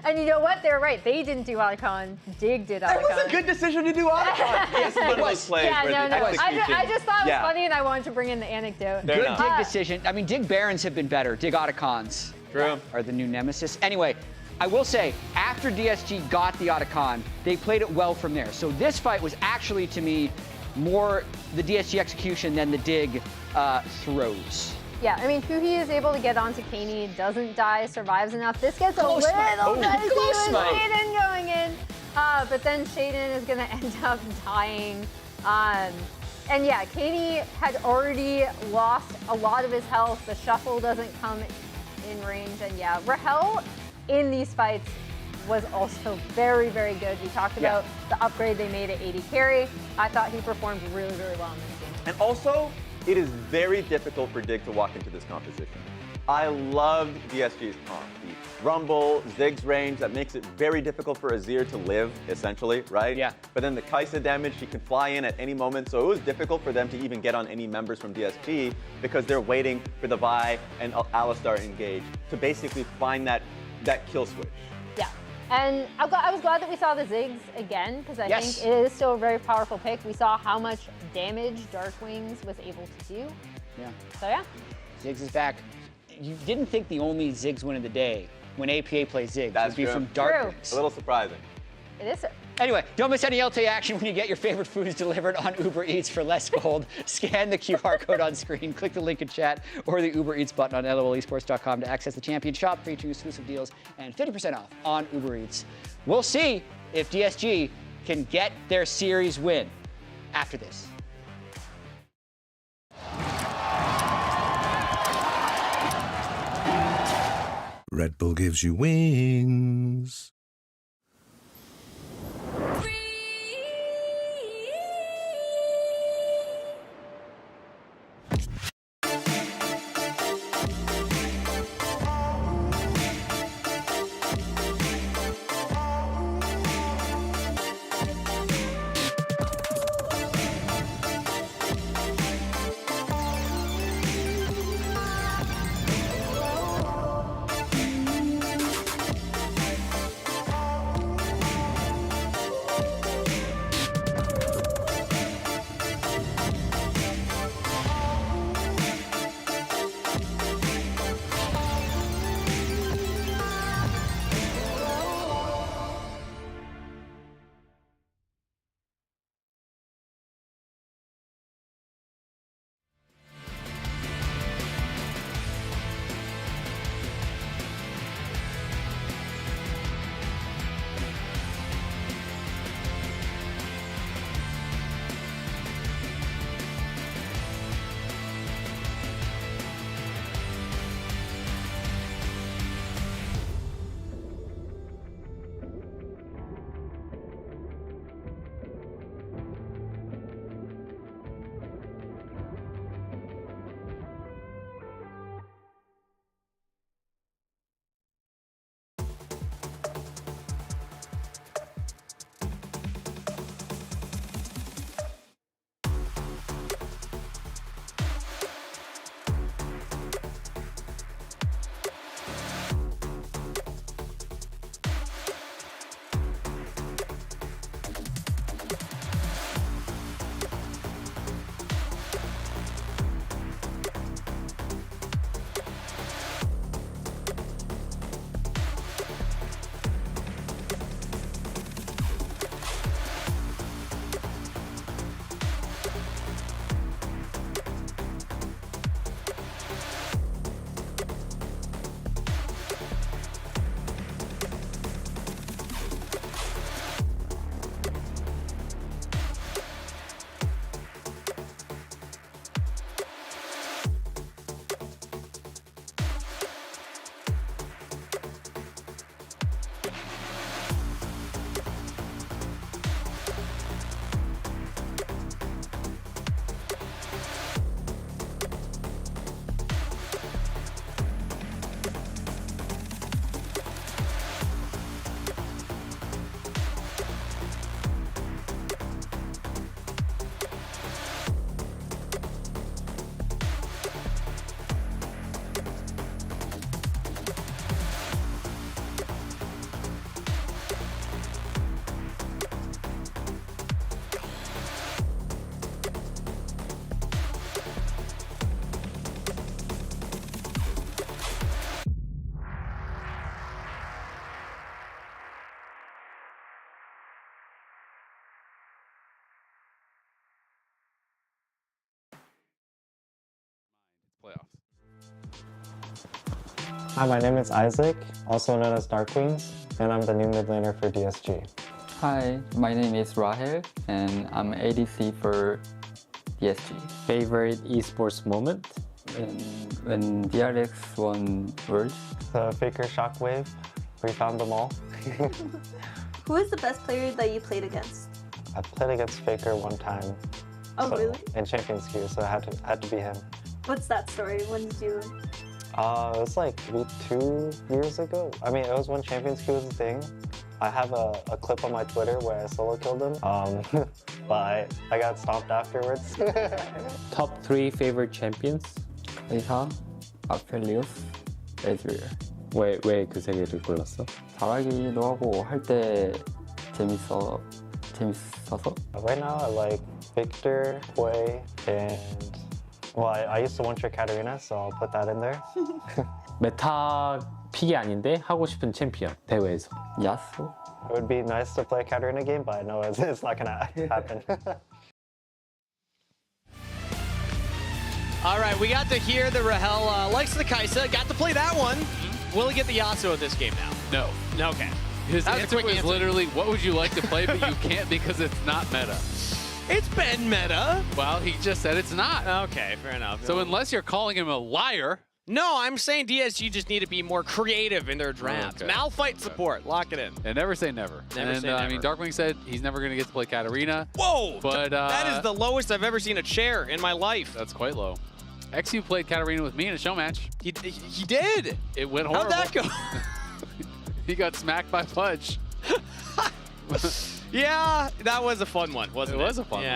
And you know what? They're right. They didn't do Otacon. Dig did Otacon. It was a good decision to do Otacon. This is one of those plays where the execution. I just thought it was funny, and I wanted to bring in the anecdote. Good Dig decision. I mean, Dig Barons have been better. Dig Otacons True. Are the new nemesis. Anyway, I will say, after DSG got the Otacon, they played it well from there. So this fight was actually, to me, more the DSG execution than the Dig throws. Yeah, I mean, Huhi is able to get onto Kaney, doesn't die, survives enough. This gets Close a fight. little dicey Close with fight. Shaden going in. But then Shaden is going to end up dying. And yeah, Kaney had already lost a lot of his health. The shuffle doesn't come in range. And yeah, Rahel in these fights was also very, very good. We talked about the upgrade they made at 80 carry. I thought he performed really, really well in this game. And also, it is very difficult for Dig to walk into this composition. I loved DSG's comp. The Rumble, Ziggs range, that makes it very difficult for Azir to live, essentially, right? Yeah. But then the Kai'Sa damage, he can fly in at any moment, so it was difficult for them to even get on any members from DSG because they're waiting for the Vi and Alistar engage to basically find that kill switch. Yeah, and I was glad that we saw the Ziggs again, because I think it is still a very powerful pick. We saw how much damage Darkwings was able to do. Yeah. So yeah. Ziggs is back. You didn't think the only Ziggs win of the day when APA plays Ziggs would be from Darkwings. A little surprising. It is. Anyway, don't miss any LTA action when you get your favorite foods delivered on Uber Eats for less gold. Scan the QR code on screen, click the link in chat, or the Uber Eats button on lolesports.com to access the Champion Shop, featuring exclusive deals and 50% off on Uber Eats. We'll see if DSG can get their series win after this. Red Bull gives you wings. playoffs. Hi, my name is Isaac, also known as Dark Wings, and I'm the new mid laner for DSG. Hi, my name is Rael, and I'm ADC for DSG. Favorite esports moment? When DRX won Worlds. The Faker Shockwave. We found them all. Who is the best player that you played against? I played against Faker one time. Oh, really? In Champions Queue, so it had to be him. What's that story? When did you? It was like maybe 2 years ago. I mean, it was when Champions Queue was a thing. I have a clip on my Twitter where I solo killed him, but I got stomped afterwards. Top 3 favorite champions? 의사, 아펠리우스, 에즈리얼. 왜 그 세 개를 골랐어? 잘하기도 하고 할 때 재밌어서. Right now I like Victor, Hwei, and well, I used to one-trick Katarina, so I'll put that in there. 메타 픽이 아닌데 하고 싶은 챔피언 대회에서. 야수. It would be nice to play a Katarina game, but I know it's not gonna happen. All right, we got to hear the Rael likes the Kai'Sa. Got to play that one. Will he get the Yasuo in this game now? No. Okay. His answer was literally, what would you like to play, but you can't because it's not meta. It's been meta. Well, he just said it's not. Okay, fair enough. So unless you're calling him a liar. No, I'm saying DSG just need to be more creative in their drafts. Okay. Malphite support, lock it in. And never say never. Never say I never. mean, Darkwing said he's never going to get to play Katarina. Whoa! But that is the lowest I've ever seen a chair in my life. That's quite low. XU played Katarina with me in a show match. He did. It went horrible. How'd that go? He got smacked by Fudge. Yeah, that was a fun one, wasn't it? It was a fun one.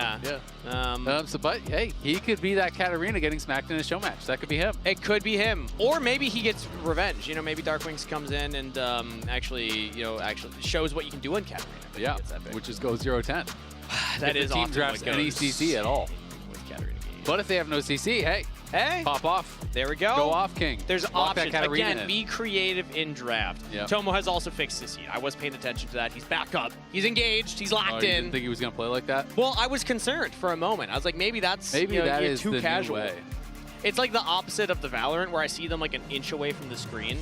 Yeah. But hey, he could be that Katarina getting smacked in a show match. That could be him. It could be him, or maybe he gets revenge. You know, maybe Darkwings comes in and actually shows what you can do on Katarina. Yeah, which is go 0-10. That if is the team often drafts what any goes CC at all. with Katarina games. But if they have no CC, hey, pop off. There we go. Go off, King. There's Lock that options. Katarina Again, in. be creative in draft. Yep. Tomo has also fixed his seat. I was paying attention to that. He's back up. He's engaged. He's locked You in. didn't think he was going to play like that? Well, I was concerned for a moment. I was like, maybe that's Maybe that is too the casual. new way. It's like the opposite of the Valorant, where I see them like an inch away from the screen.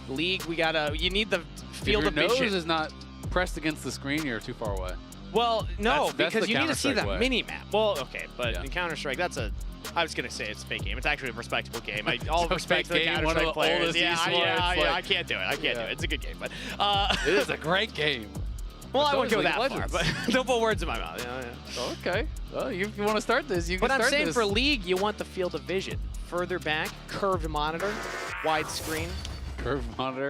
League, you need the field of vision. If your nose is not pressed against the screen, you're too far away. Well, no, That's because the you need to see the Counter-Strike way. mini-map. Well, okay, but in Counter-Strike, I was going to say it's a fake game. It's actually a respectable game. All It's a respect to the fake game, one of Counter-Strike the players. oldest Yeah, esports, I can't do it. I can't do it. It's a good game, but It is a great game. well, But I so won't is go League that of far. Legends. But don't put words in my mouth. Yeah. Okay. Well, you want to start this, you can But I'm start saying this. for League, you want the field of vision. Further back, curved monitor, wide screen. Curved monitor.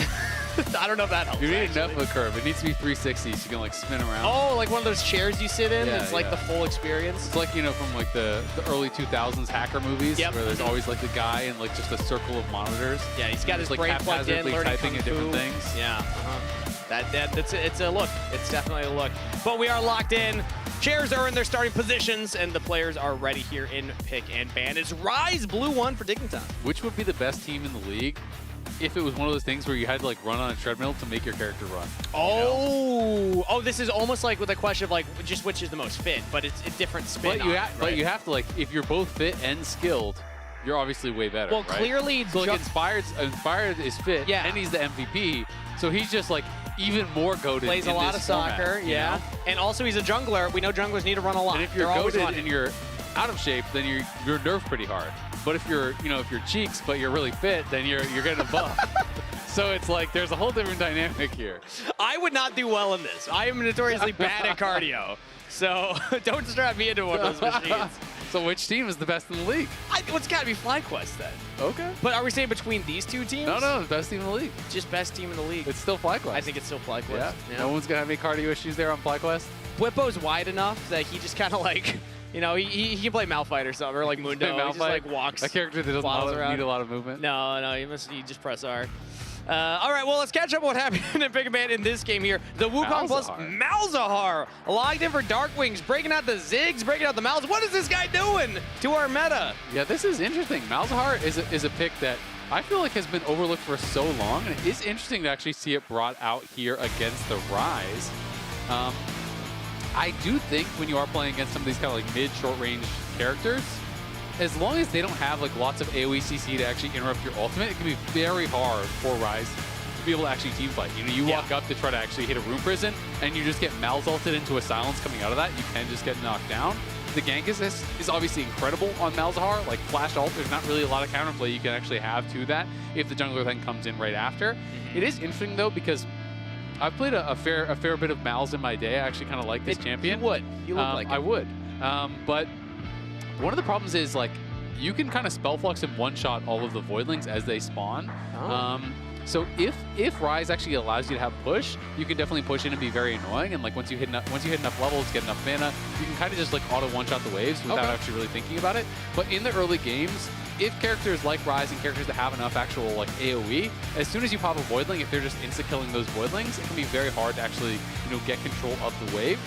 I don't know if that helps. You need actually. enough of a curve. It needs to be 360 so you can like spin around. Oh, like one of those chairs you sit in? Yeah, It's like yeah. the full experience. It's like, from like the early 2000s hacker movies Yep. where there's always like the guy in like just a circle of monitors. Yeah, he's got his like brain plugged in, haphazardly learning typing Kung at different Fu. things. Yeah, it's a look. It's definitely a look. But we are locked in. Chairs are in their starting positions, and the players are ready here in pick and ban. It's Rise Blue 1 for Dignitas. Which would be the best team in the league if it was one of those things where you had to like run on a treadmill to make your character run? Oh, this is almost like with a question of like just which is the most fit, but it's a different spin. But you have to like, if you're both fit and skilled, you're obviously way better. Well, right? clearly, so like Inspired is fit, Yeah. and he's the MVP, so he's just like even more goated. plays a lot of soccer, yeah. And also he's a jungler. We know junglers need to run a lot. And if you're They're always goated running. and you're out of shape, then you're nerfed pretty hard. But if you're cheeks but you're really fit, then you're getting a buff. So it's like there's a whole different dynamic here. I would not do well in this. I am notoriously bad at cardio. So don't strap me into one of those machines. So which team is the best in the league? It's got to be FlyQuest then. Okay. But are we saying between these two teams? No, the best team in the league. Just best team in the league. It's still FlyQuest. I think it's still FlyQuest. Yeah. Yeah. No one's gonna have any cardio issues there on FlyQuest. Whippo's wide enough that he just kind of like, he can play Malphite or something, or like Mundo. He just like walks. A character that doesn't need a lot of movement. No, you just press R. All right, well, let's catch up what happened in Pick and Ban in this game here. The Wukong plus Malzahar logged in for Dark Wings, breaking out the Ziggs, breaking out the Malz. What is this guy doing to our meta? Yeah, this is interesting. Malzahar is a pick that I feel like has been overlooked for so long, and it is interesting to actually see it brought out here against the Rise. I do think when you are playing against some of these kind of like mid-short range characters, as long as they don't have like lots of AoE CC to actually interrupt your ultimate, it can be very hard for Ryze to be able to actually team fight. You know, you walk up to try to actually hit a Rune Prison, and you just get Mal's ulted into a silence coming out of that. You can just get knocked down. The gank assist is obviously incredible on Malzahar. Like flash ult, there's not really a lot of counterplay you can actually have to that if the jungler then comes in right after. It is interesting though, because I've played a fair bit of Mal's in my day. I actually kind of like this champion. You would. You look like it. I would. But one of the problems is like you can kind of spell flux and one-shot all of the Voidlings as they spawn. So if Ryze actually allows you to have push, you can definitely push in and be very annoying. And like once you hit enough levels, get enough mana, you can kind of just like auto one-shot the waves without actually really thinking about it. But in the early games, if characters like Ryze and characters that have enough actual like AoE, as soon as you pop a Voidling, if they're just insta-killing those Voidlings, it can be very hard to actually get control of the wave.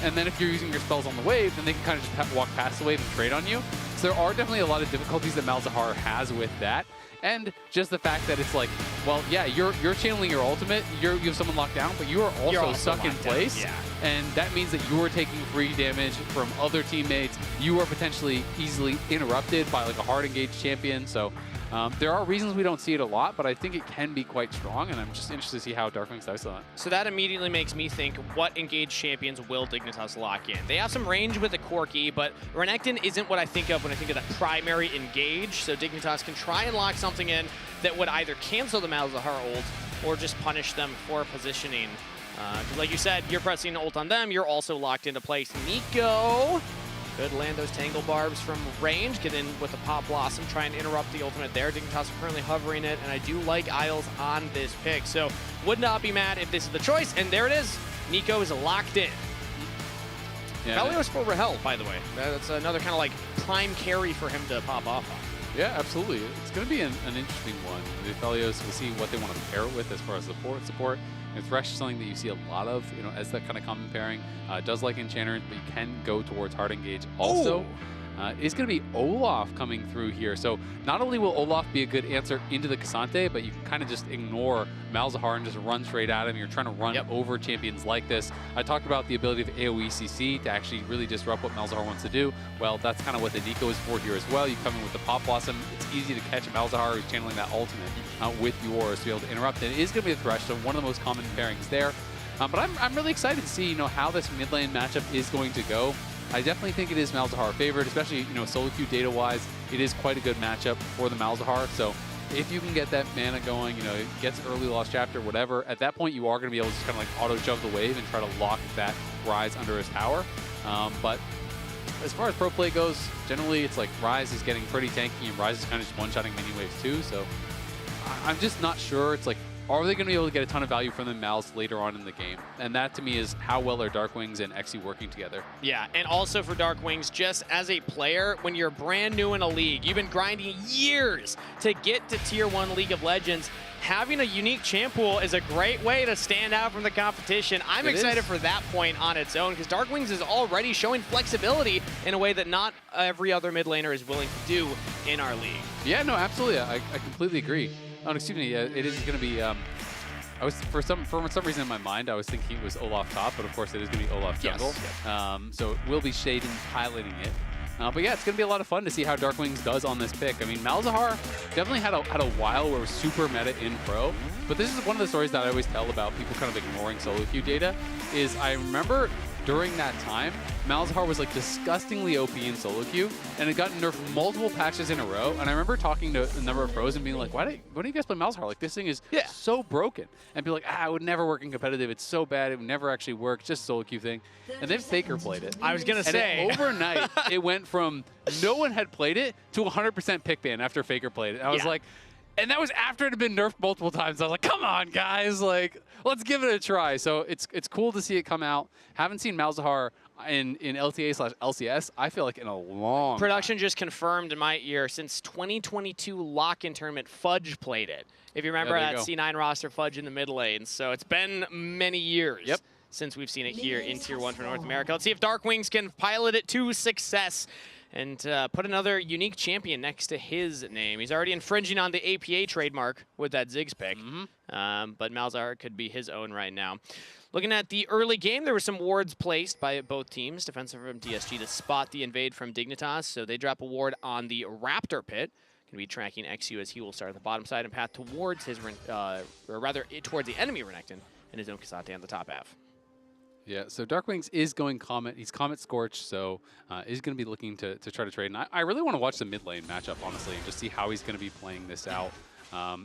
And then if you're using your spells on the wave, then they can kind of just walk past the wave and trade on you. So there are definitely a lot of difficulties that Malzahar has with that. And just the fact that it's like, well, yeah, you're channeling your ultimate, you have someone locked down, but you are also stuck in place. Yeah. And that means that you are taking free damage from other teammates. You are potentially easily interrupted by like a hard engaged champion. So there are reasons we don't see it a lot, but I think it can be quite strong, and I'm just interested to see how Darkwings dice on it. So that immediately makes me think, what engaged champions will Dignitas lock in? They have some range with the Corki, but Renekton isn't what I think of when I think of the primary engage, so Dignitas can try and lock something in that would either cancel the Malzahar ult or just punish them for positioning. Because like you said, you're pressing ult on them, you're also locked into place. Nico could land those Tangle Barbs from range, get in with the Pop Blossom, try and interrupt the ultimate there. Dignitas are currently hovering it, and I do like Isles on this pick, so would not be mad if this is the choice, and there it is. Nico is locked in. Valios for Rael, by the way. That's another kind of like prime carry for him to pop off on. Yeah, absolutely. It's going to be an interesting one. The Valios, we'll see what they want to pair it with as far as support. And Thresh is something that you see a lot of, as that kind of common pairing. It does like Enchanters, but you can go towards Hard Engage also. It's going to be Olaf coming through here. So not only will Olaf be a good answer into the Cassante, but you can kind of just ignore Malzahar and just run straight at him. You're trying to run over champions like this. I talked about the ability of AoE CC to actually really disrupt what Malzahar wants to do. Well, that's kind of what the Nico is for here as well. You come in with the Pop Blossom. It's easy to catch Malzahar who's channeling that ultimate with yours to be able to interrupt. And it is going to be a Thresh, so one of the most common pairings there. But I'm really excited to see how this mid lane matchup is going to go. I definitely think it is Malzahar favored, especially solo queue data-wise. It is quite a good matchup for the Malzahar. So if you can get that mana going, it gets early Lost Chapter, whatever, at that point you are going to be able to just kind of like auto-jump the wave and try to lock that Ryze under his tower. But as far as pro play goes, generally it's like Ryze is getting pretty tanky and Ryze is kind of just one-shotting mini waves too. So I'm just not sure. It's like, are they going to be able to get a ton of value from the Mals later on in the game? And that, to me, is how well are Darkwings and Xe working together. Yeah, and also for Darkwings, just as a player, when you're brand new in a league, you've been grinding years to get to Tier 1 League of Legends, having a unique champ pool is a great way to stand out from the competition. I'm excited for that point on its own, because Darkwings is already showing flexibility in a way that not every other mid laner is willing to do in our league. Yeah, no, absolutely. I completely agree. Oh, excuse me. It is going to be. I was for some reason in my mind I was thinking it was Olaf top, but of course it is going to be Olaf jungle. Yes. So we'll be shading piloting it. But yeah, it's going to be a lot of fun to see how Darkwings does on this pick. I mean, Malzahar definitely had a while where it was super meta in pro, but this is one of the stories that I always tell about people kind of ignoring solo queue data. Is I remember during that time, Malzahar was like disgustingly OP in solo queue, and it got nerfed multiple patches in a row. And I remember talking to a number of pros and being like, why do you guys play Malzahar? Like, this thing is so broken. And be like, it would never work in competitive. It's so bad. It would never actually work. It's just a solo queue thing. And then Faker played it. I was going to say. Overnight, it went from no one had played it to 100% pick ban after Faker played it. And I was like, and that was after it had been nerfed multiple times. I was like, come on, guys. Like, let's give it a try. So it's cool to see it come out. Haven't seen Malzahar in LTA/LCS, I feel like in a long Production just confirmed in my ear, since 2022 lock-in tournament, Fudge played it. If you remember that C9 roster, Fudge in the mid lane. So it's been many years since we've seen it here in Tier 1 for North America. Let's see if Darkwings can pilot it to success and put another unique champion next to his name. He's already infringing on the APA trademark with that Ziggs pick, but Malzahar could be his own right now. Looking at the early game, there were some wards placed by both teams. Defensive from DSG to spot the invade from Dignitas, so they drop a ward on the Raptor pit. Going to be tracking XU as he will start on the bottom side and path towards his, or rather towards the enemy Renekton and his own Kasate on the top half. Yeah, so Darkwings is going Comet. He's Comet Scorch, so is going to be looking to try to trade. And I really want to watch the mid lane matchup, honestly, and just see how he's going to be playing this out.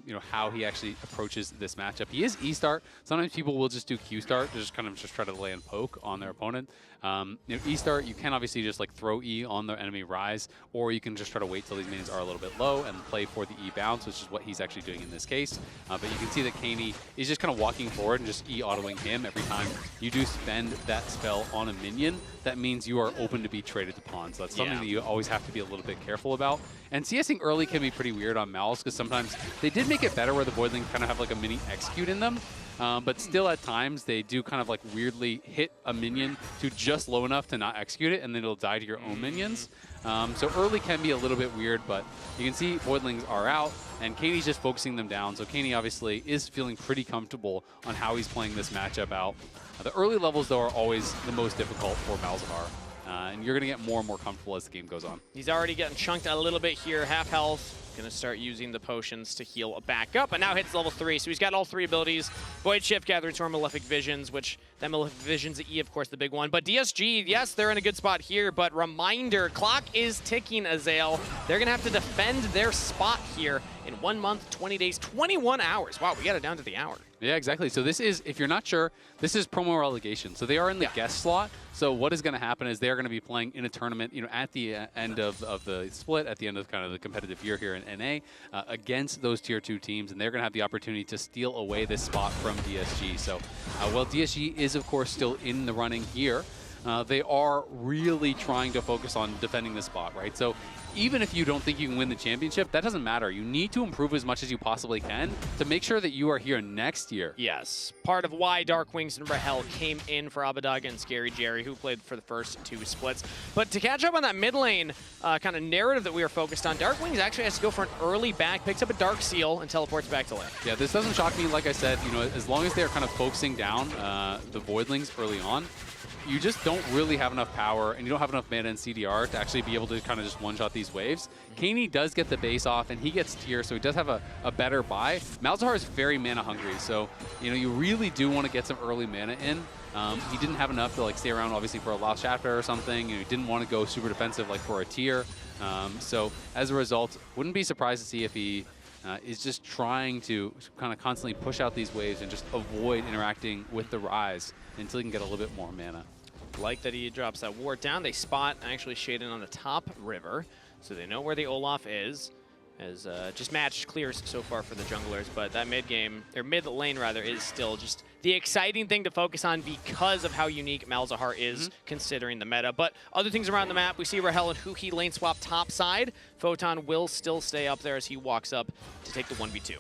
You know, how he actually approaches this matchup. He is E-start. Sometimes people will just do Q-start to just kind of try to land poke on their opponent. You know, E-start, you can obviously just like throw E on the enemy rise, or you can just try to wait till these minions are a little bit low and play for the E bounce, which is what he's actually doing in this case. But you can see that Kaney is just kind of walking forward and just E autoing him every time you do spend that spell on a minion. That means you are open to be traded to pawn. So that's something that you always have to be a little bit careful about. And CSing early can be pretty weird on Mals, because sometimes they did make it better where the Voidling kind of have like a mini execute in them. But still at times they do kind of like weirdly hit a minion to just low enough to not execute it, and then it'll die to your own minions. So early can be a little bit weird, but you can see Voidlings are out, and Kaney's just focusing them down. So Kaney obviously is feeling pretty comfortable on how he's playing this matchup out. The early levels, though, are always the most difficult for Malzahar. And you're going to get more and more comfortable as the game goes on. He's already getting chunked a little bit here, half health. Going to start using the potions to heal back up, and now hits level 3, so he's got all 3 abilities. Void Shift, Gathering Storm, Malefic Visions, which that Malefic Visions, the E, of course, the big one. But DSG, yes, they're in a good spot here, but reminder, clock is ticking, Azael. They're going to have to defend their spot here in 1 month, 20 days, 21 hours. Wow, we got it down to the hour. Yeah, exactly. So this is, if you're not sure, this is promo relegation. So they are in the guest slot. So what is going to happen is they're going to be playing in a tournament, you know, at the end of the split, at the end of kind of the competitive year here in NA, against those tier 2 teams, and they're going to have the opportunity to steal away this spot from DSG. So while DSG is, of course, still in the running here, they are really trying to focus on defending the spot, right? So even if you don't think you can win the championship, that doesn't matter. You need to improve as much as you possibly can to make sure that you are here next year. Yes, part of why Dark Wings and Rael came in for Abadaga and Scary Jerry, who played for the first 2 splits. But to catch up on that mid lane kind of narrative that we are focused on, Dark Wings actually has to go for an early back, picks up a Dark Seal, and teleports back to lane. Yeah, this doesn't shock me. Like I said, you know, as long as they're kind of focusing down the Voidlings early on, you just don't really have enough power, and you don't have enough mana and CDR to actually be able to kind of just one-shot these waves. Kaney does get the base off, and he gets tier, so he does have a better buy. Malzahar is very mana hungry, so you know you really do want to get some early mana in. He didn't have enough to like stay around, obviously, for a Lost Chapter or something. You know, he didn't want to go super defensive like for a tier. So as a result, wouldn't be surprised to see if he is just trying to kind of constantly push out these waves and just avoid interacting with the Rise until he can get a little bit more mana. Like that he drops that ward down. They spot actually Shaden on the top river, so they know where the Olaf is. As just matched clears so far for the junglers, but that mid game, or mid lane rather, is still just the exciting thing to focus on because of how unique Malzahar is considering the meta. But other things around the map, we see Rael and Huhi lane swap top side. Photon will still stay up there as he walks up to take the 1v2.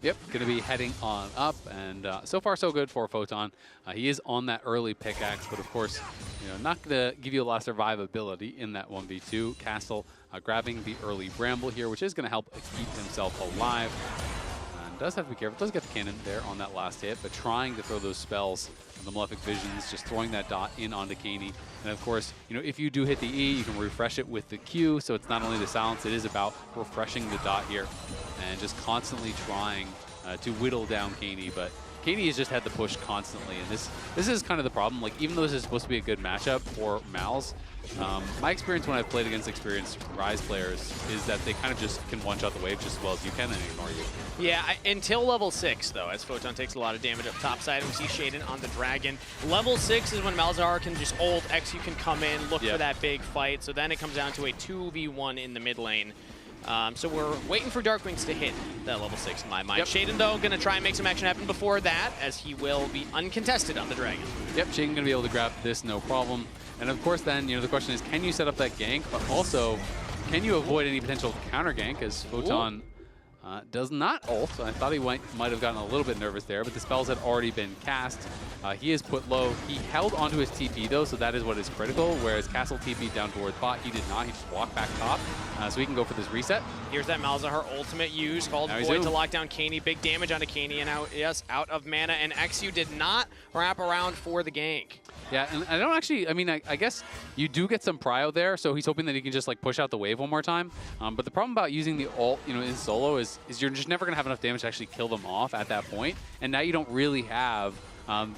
Yep, going to be heading on up, and so far so good for Photon. He is on that early pickaxe, but of course, you know, not going to give you a lot of survivability in that 1v2. Castle grabbing the early Bramble here, which is going to help keep himself alive. And does have to be careful. Does get the cannon there on that last hit, but trying to throw those spells, the Malefic Visions, just throwing that dot in onto Kaney. And of course, you know, if you do hit the E, you can refresh it with the Q, so it's not only the silence, it is about refreshing the dot here and just constantly trying to whittle down Kaney. But Kaney has just had the push constantly, and this is kind of the problem. Like, even though this is supposed to be a good matchup for Mals, my experience when I've played against experienced Rise players is that they kind of just can one-shot the wave just as well as you can and ignore you. Yeah, until level 6, though, as Photon takes a lot of damage up top side. We see Shaden on the Dragon. Level 6 is when Malzahar can just ult, XU can come in, look for that big fight. So then it comes down to a 2v1 in the mid lane. So we're waiting for Darkwings to hit that level 6 in my mind. Shaden, though, going to try and make some action happen before that, as he will be uncontested on the Dragon. Yep, Shaden going to be able to grab this, no problem. And of course then, you know, the question is, can you set up that gank, but also, can you avoid any potential counter gank, as Photon Does not ult. I thought he might have gotten a little bit nervous there, but the spells had already been cast. He is put low. He held onto his TP though, so that is what is critical, whereas Castle TP down towards bot, he did not. He just walked back top, so he can go for this reset. Here's that Malzahar ultimate use, called Void to lock down Caney. Big damage onto Caney, and out, out of mana, and XU did not wrap around for the gank. Yeah, and I don't actually, I mean, I guess you do get some prio there, so he's hoping that he can just like push out the wave one more time. But the problem about using the ult, in solo is you're just never going to have enough damage to actually kill them off at that point. And now you don't really have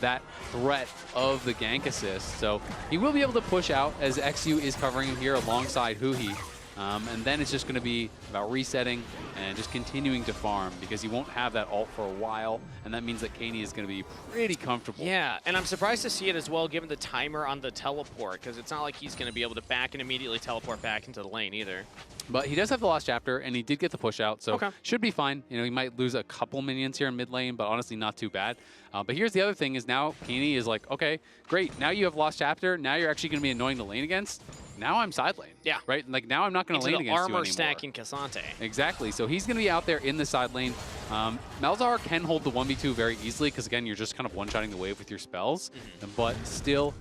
that threat of the gank assist. So he will be able to push out as XU is covering him here alongside Huhi. And then it's just going to be about resetting and just continuing to farm because he won't have that ult for a while, and that means that Caney is going to be pretty comfortable. Yeah, and I'm surprised to see it as well given the timer on the teleport, because it's not like he's going to be able to back and immediately teleport back into the lane either. But he does have the last chapter, and he did get the push out, so should be fine. He might lose a couple minions here in mid lane, but honestly not too bad. But here's the other thing is now Caney is like, okay, great, now you have lost chapter, now you're actually going to be annoying to lane against. Now I'm side lane. Yeah. Right? Like now I'm not going to lane against you anymore. Armor stacking Cassante. Exactly. So he's going to be out there in the side lane. Malzahar can hold the 1v2 very easily because, again, you're just kind of one-shotting the wave with your spells. But still,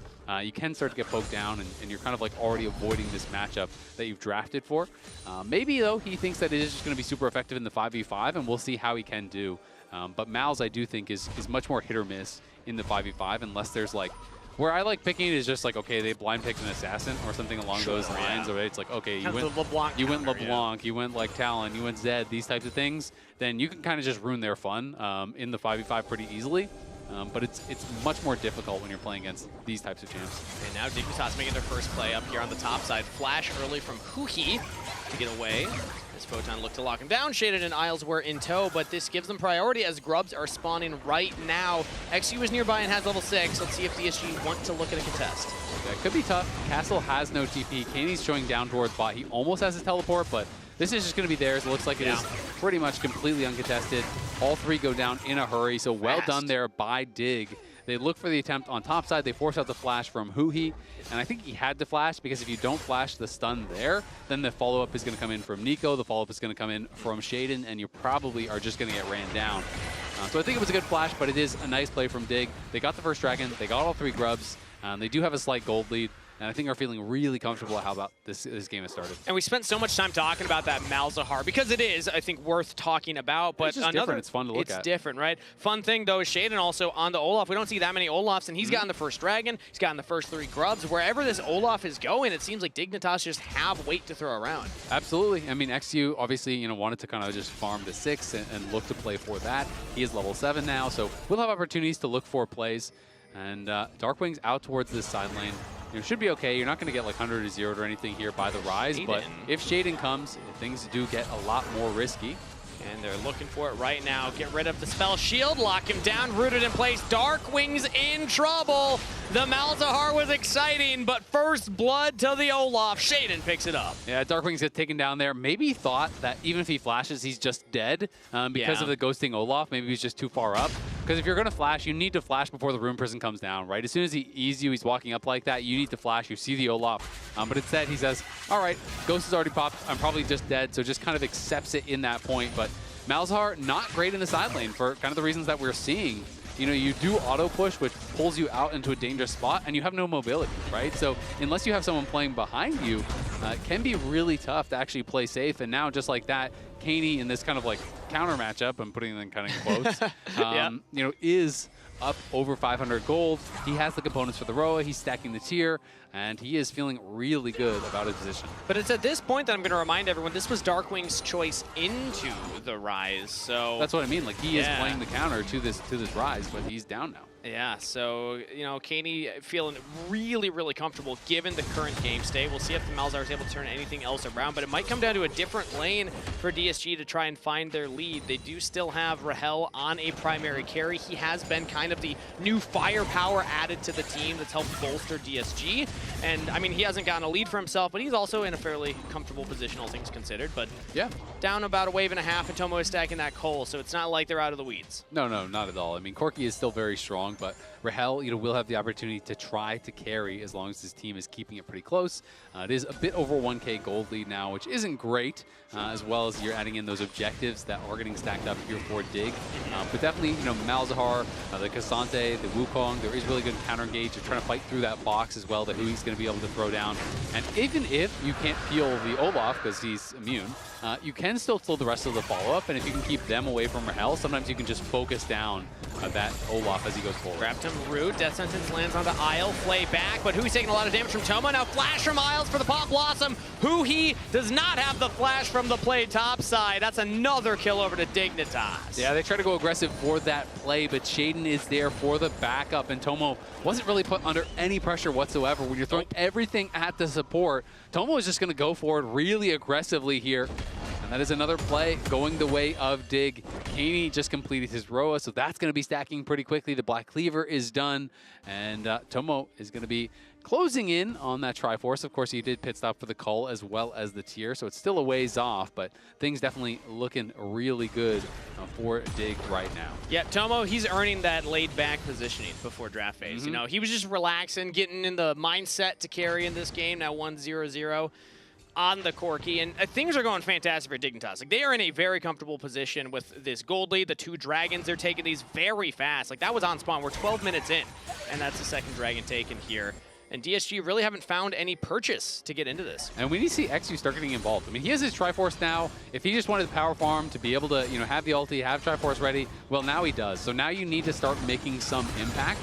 you can start to get poked down, and you're kind of like already avoiding this matchup that you've drafted for. Maybe, though, he thinks that it is just going to be super effective in the 5v5, and we'll see how he can do. But Malz, I do think, is much more hit or miss in the 5v5 unless there's like... Where I like picking it is just like, okay, they blind picked an assassin or something along those lines. Or it's like, okay, you went LeBlanc, you went like Talon, you went Zed, these types of things. Then you can kind of just ruin their fun in the 5v5 pretty easily. But it's much more difficult when you're playing against these types of champs. And now Dignitas making their first play up here on the top side. Flash early from Huhi to get away. As Photon looked to lock him down. Shaded and Isles were in tow, but this gives them priority as Grubs are spawning right now. XU is nearby and has level 6. Let's see if DSG want to look at a contest. Yeah, it could be tough. Castle has no TP. Caney's showing down towards bot. He almost has his teleport, but this is just going to be theirs. It looks like it is pretty much completely uncontested. All three go down in a hurry, so well done there by Dig. They look for the attempt on top side. They force out the flash from Huhi, and I think he had to flash because if you don't flash the stun there, then the follow-up is going to come in from Nico. The follow-up is going to come in from Shaden, and you probably are just going to get ran down. So I think it was a good flash, but it is a nice play from Dig. They got the first dragon. They got all 3 grubs. They do have a slight gold lead. And I think are feeling really comfortable how about this game has started. And we spent so much time talking about that Malzahar because it is, I think, worth talking about. But it's just different. It's fun to look at. It's different, right? Fun thing, though, is Shaden also on the Olaf. We don't see that many Olafs, and he's gotten the first dragon. He's gotten the first 3 grubs. Wherever this Olaf is going, it seems like Dignitas just have weight to throw around. Absolutely. I mean, XU obviously, wanted to kind of just farm to 6 and look to play for that. He is level 7 now, so we'll have opportunities to look for plays. And Darkwing's out towards this side lane. Should be okay. You're not going to get like 100 to 0 or anything here by the Rise, but if Shaden comes, things do get a lot more risky. And they're looking for it right now. Get rid of the spell shield, lock him down, rooted in place. Darkwing's in trouble. The Malzahar was exciting, but first blood to the Olaf. Shaden picks it up. Yeah, Darkwing's get taken down there. Maybe he thought that even if he flashes, he's just dead because of the ghosting Olaf. Maybe he's just too far up. Because if you're going to flash, you need to flash before the Rune Prison comes down, right? As soon as he eats you, he's walking up like that, you need to flash. You see the Olaf. But instead, he says, all right, Ghost is already popped. I'm probably just dead. So just kind of accepts it in that point. But Malzahar, not great in the side lane for kind of the reasons that we're seeing. You do auto push, which pulls you out into a dangerous spot, and you have no mobility, right? So unless you have someone playing behind you, it can be really tough to actually play safe. And now, just like that, Caney in this kind of like counter matchup, I'm putting them kind of quotes, is up over 500 gold. He has the components for the Roa. He's stacking the tier, and he is feeling really good about his position. But it's at this point that I'm going to remind everyone this was Darkwing's choice into the Rise. So that's what I mean. Like he is playing the counter to this Rise, but he's down now. Yeah, so, Caney feeling really, really comfortable given the current game state. We'll see if the Malzahar is able to turn anything else around, but it might come down to a different lane for DSG to try and find their lead. They do still have Rael on a primary carry. He has been kind of the new firepower added to the team that's helped bolster DSG. And, I mean, he hasn't gotten a lead for himself, but he's also in a fairly comfortable position, all things considered. But yeah, down about a wave and a half, and Tomo is stacking that coal, so it's not like they're out of the weeds. No, not at all. I mean, Corki is still very strong. Wukong, but Rael, will have the opportunity to try to carry as long as his team is keeping it pretty close. It is a bit over 1K gold lead now, which isn't great, as well as you're adding in those objectives that are getting stacked up here for Dig. But definitely, Malzahar, the Cassante, the Wukong, there is really good counter engage. You're trying to fight through that box as well that he's going to be able to throw down. And even if you can't peel the Olaf because he's immune, you can still kill the rest of the follow-up, and if you can keep them away from Rael, sometimes you can just focus down that Olaf as he goes forward. Grabbed him, Root. Death Sentence lands onto Isle. Flay back, but Hui's taking a lot of damage from Tomo. Now flash from Isles for the Pop Blossom. Hui does not have the flash from the play top side. That's another kill over to Dignitas. Yeah, they try to go aggressive for that play, but Shaden is there for the backup, and Tomo wasn't really put under any pressure whatsoever. When you're throwing everything at the support, Tomo is just going to go for it really aggressively here. And that is another play going the way of Dig. Kaney just completed his Roa, so that's going to be stacking pretty quickly. The Black Cleaver is done, and Tomo is going to be closing in on that Triforce. Of course, he did pit stop for the Cull as well as the Tier, so it's still a ways off, but things definitely looking really good for Dig right now. Yeah, Tomo, he's earning that laid-back positioning before draft phase. He was just relaxing, getting in the mindset to carry in this game. Now 1-0-0. On the Corki, and things are going fantastic for Dignitas. Like, they are in a very comfortable position with this gold lead. The 2 dragons, they're taking these very fast. Like, that was on spawn. We're 12 minutes in, and that's the second dragon taken here. And DSG really haven't found any purchase to get into this. And we need to see XU start getting involved. I mean, he has his Triforce now. If he just wanted the power farm to be able to, have the ulti, have Triforce ready, well, now he does. So now you need to start making some impact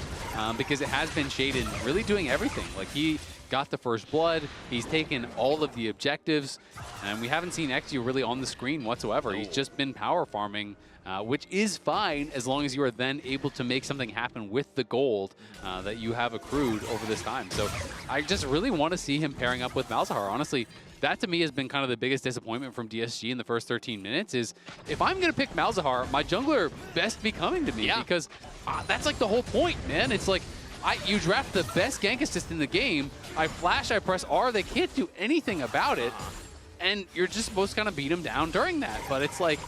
because it has been Shaden really doing everything. Like, he got the first blood, he's taken all of the objectives, and we haven't seen XU really on the screen whatsoever. He's just been power farming, which is fine as long as you are then able to make something happen with the gold that you have accrued over this time. So I just really want to see him pairing up with Malzahar. Honestly, that to me has been kind of the biggest disappointment from DSG in the first 13 minutes is if I'm going to pick Malzahar, my jungler best be coming to me because that's like the whole point, man. It's like, you draft the best gank assist in the game, I flash, I press R, they can't do anything about it, and you're just supposed to kind of beat them down during that. But it's like,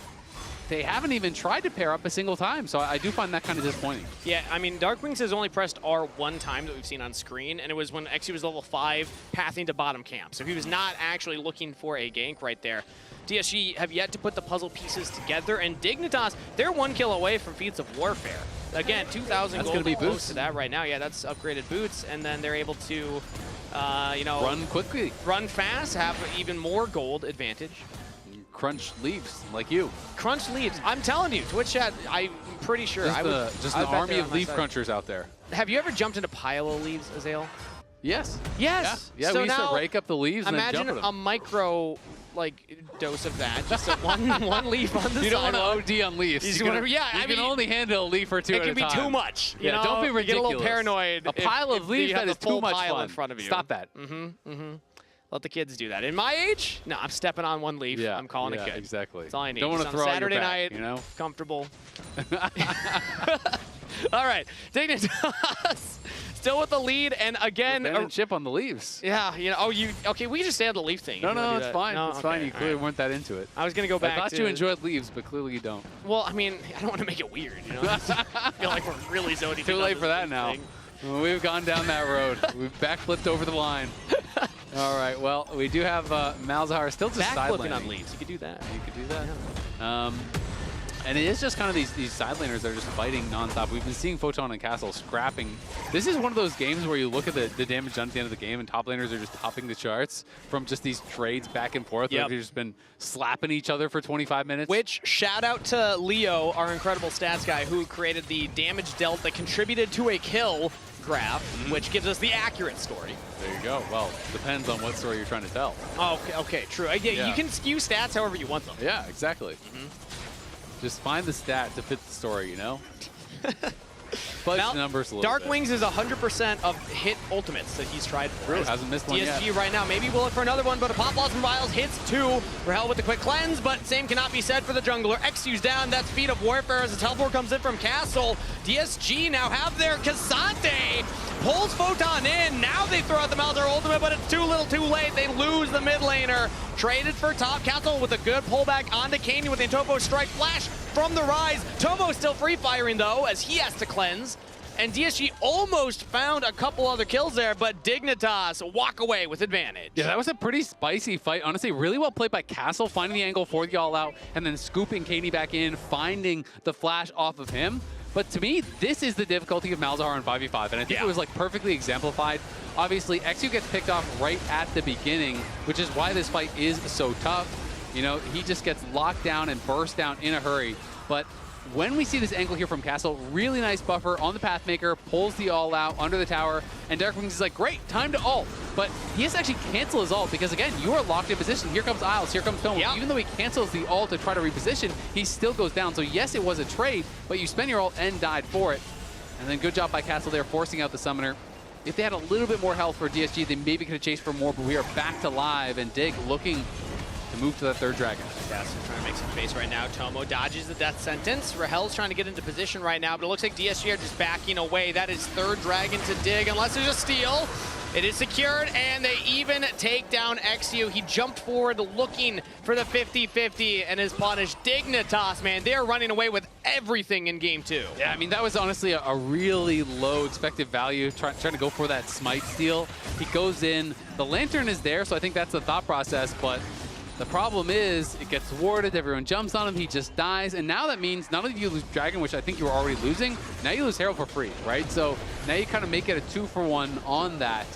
they haven't even tried to pair up a single time, so I do find that kind of disappointing. Yeah, I mean, Darkwings has only pressed R one time that we've seen on screen, and it was when XU was level 5, pathing to bottom camp. So he was not actually looking for a gank right there. DSG have yet to put the puzzle pieces together, and Dignitas, they're 1 kill away from Feats of Warfare. Again, 2,000 gold. That's going to be close to that right now. Yeah, that's upgraded boots, and then they're able to, run quickly, run fast, have even more gold advantage. Crunch leaves, like you. Crunch leaves. I'm telling you, Twitch chat, I'm pretty sure. Just an army of leaf crunchers out there. Have you ever jumped into pile of leaves, Azael? Yes. Yes. Yeah, so we used to rake up the leaves and then jump imagine at them. a micro dose of that. Just one leaf on the side. You don't want to OD on leaves. You can only handle a leaf or two at a time. It can be too much. Yeah, don't be ridiculous. Get a little paranoid. A pile of leaves, that is too much fun. In front of you. Stop that. Let the kids do that. In my age, no, I'm stepping on one leaf. Yeah, I'm calling it good. Exactly. That's all I need. Don't want to throw Saturday on your back, night, comfortable. All right, Dignitas still with the lead, and again, a chip on the leaves. Yeah, okay, we can just stay on the leaf thing. No, it's fine. It's fine. You clearly weren't that into it. I was gonna go back. I thought you enjoyed leaves, but clearly you don't. Well, I mean, I don't want to make it weird. I feel like we're really zoning. Too late for that now. We've gone down that road. We've backflipped over the line. All right. Well, we do have Malzahar still just side laning. on leaves. You could do that. You could do that. Yeah. And it is just kind of these side laners that are just fighting nonstop. We've been seeing Photon and Castle scrapping. This is one of those games where you look at the damage done at the end of the game, and top laners are just topping the charts from just these trades back and forth. Yep. They've just been slapping each other for 25 minutes. Which, shout out to Leo, our incredible stats guy, who created the damage dealt that contributed to a kill graph, which gives us the accurate story. There you go. Well, depends on what story you're trying to tell. Okay, true. Yeah, you can skew stats however you want them. Yeah, exactly. Just find the stat to fit the story, Fudge the numbers a little bit. Darkwings is 100% of hit ultimates that he's tried for. True, hasn't missed one yet. DSG right now, maybe we'll look for another one, but a Pop Blossom Vials hits 2. Rael with the quick cleanse, but same cannot be said for the jungler. XU's down, that's Feat of Warfare as the teleport comes in from Castle. DSG now have their Cassante, pulls Photon in, now they throw out the Malzahar ultimate, but it's too little too late, they lose the mid laner. Traded for top. Castle with a good pullback onto Kaney with the Topo strike flash from the Rise. Tomo still free firing though, as he has to cleanse. and DSG almost found a couple other kills there, but Dignitas walk away with advantage. Yeah, that was a pretty spicy fight. Honestly, really well played by Castle, finding the angle for the all-out, and then scooping Katie back in, finding the flash off of him. But to me, this is the difficulty of Malzahar in 5v5, and I think it was like perfectly exemplified. Obviously, XU gets picked off right at the beginning, which is why this fight is so tough. You know, he just gets locked down and burst down in a hurry. But when we see this angle here from Castle, really nice buffer on the Pathmaker, pulls the all out under the tower, and Dark Wings is like, great, time to ult. But he has to actually cancel his ult because, again, you are locked in position. Here comes Isles, here comes Tomo. Yep. Even though he cancels the ult to try to reposition, he still goes down. So yes, it was a trade, but you spend your ult and died for it. And then good job by Castle there, forcing out the Summoner. If they had a little bit more health for DSG, they maybe could have chased for more, but we are back to live, and Dig looking to move to that third dragon. Yeah, so trying to make some space right now. Tomo dodges the death sentence. Rahel's trying to get into position right now, but it looks like DSG are just backing away. That is third dragon to Dig, unless there's a steal. It is secured, and they even take down XU. He jumped forward looking for the 50-50 and is punished. Dignitas, man, they're running away with everything in game 2. Yeah, I mean, that was honestly a really low expected value, trying to go for that smite steal. He goes in, the lantern is there, so I think that's the thought process, but the problem is it gets warded, everyone jumps on him, he just dies, and now that means not only do you lose Dragon, which I think you were already losing, now you lose Herald for free, right? So now you kind of make it a 2-for-1 on that,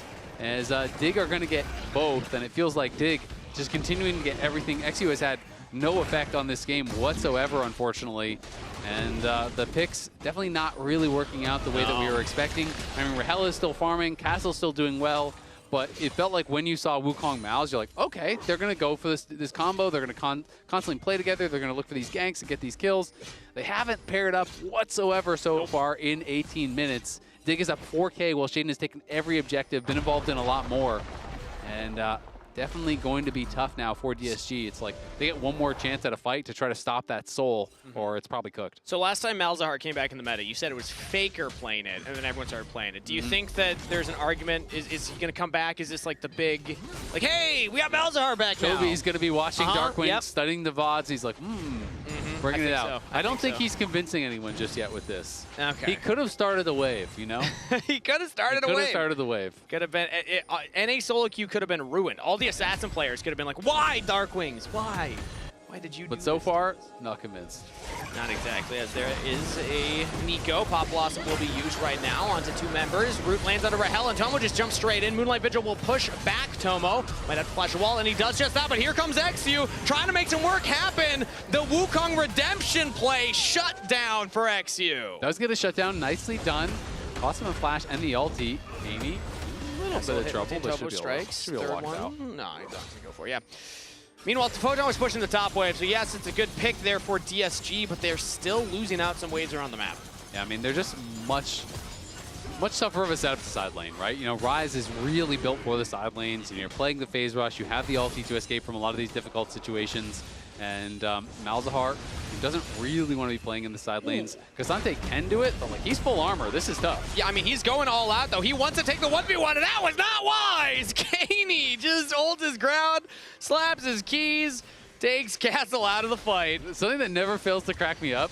as Dig are going to get both, and it feels like Dig just continuing to get everything. XU has had no effect on this game whatsoever, unfortunately, and the picks definitely not really working out the way that we were expecting. I mean, Rael is still farming, Castle's still doing well, but it felt like when you saw Wukong Mao's, you're like, okay, they're going to go for this combo. They're going to constantly play together. They're going to look for these ganks and get these kills. They haven't paired up whatsoever so far in 18 minutes. Dig is up 4K while Shaden has taken every objective, been involved in a lot more. And definitely going to be tough now for DSG. It's like they get one more chance at a fight to try to stop that soul, or it's probably cooked. So last time Malzahar came back in the meta, you said it was Faker playing it, and then everyone started playing it. Do you think that there's an argument? Is he going to come back? Is this like the big, like, hey, we got Malzahar back now? Toby's going to be watching Darkwing, studying the VODs. He's like, bringing it out. So. I don't think he's convincing anyone just yet with this. Okay. He could have started the wave, you know? He could have started a wave. Could have started the wave. Could have been, NA solo queue could have been ruined. All the assassin players could have been like, why Darkwings? Why? Why did you do But so this? far, not convinced. Not exactly, as there is a Nico. Pop Blossom will be used right now onto 2 members. Root lands under Rael, and Tomo just jumps straight in. Moonlight Vigil will push back Tomo. Might have to flash a wall, and he does just that, but here comes XU, trying to make some work happen. The Wukong redemption play shut down for XU. Does get a shutdown, nicely done. Cost him a flash and the ulti. Amy, a little bit of trouble, but should be able to walk it out. No, he doesn't go for it, yeah. Meanwhile, Photon was pushing the top wave, so yes, it's a good pick there for DSG, but they're still losing out some waves around the map. Yeah, I mean, they're just much tougher of a setup to side lane, right? You know, Ryze is really built for the side lanes. You know, you're playing the phase rush. You have the ulti to escape from a lot of these difficult situations. And Malzahar doesn't really want to be playing in the side lanes. Cassante can do it, but like he's full armor. This is tough. Yeah, I mean, he's going all out, though. He wants to take the 1v1, and that was not wise! Kaney just holds his ground, slaps his keys, takes Castle out of the fight. Something that never fails to crack me up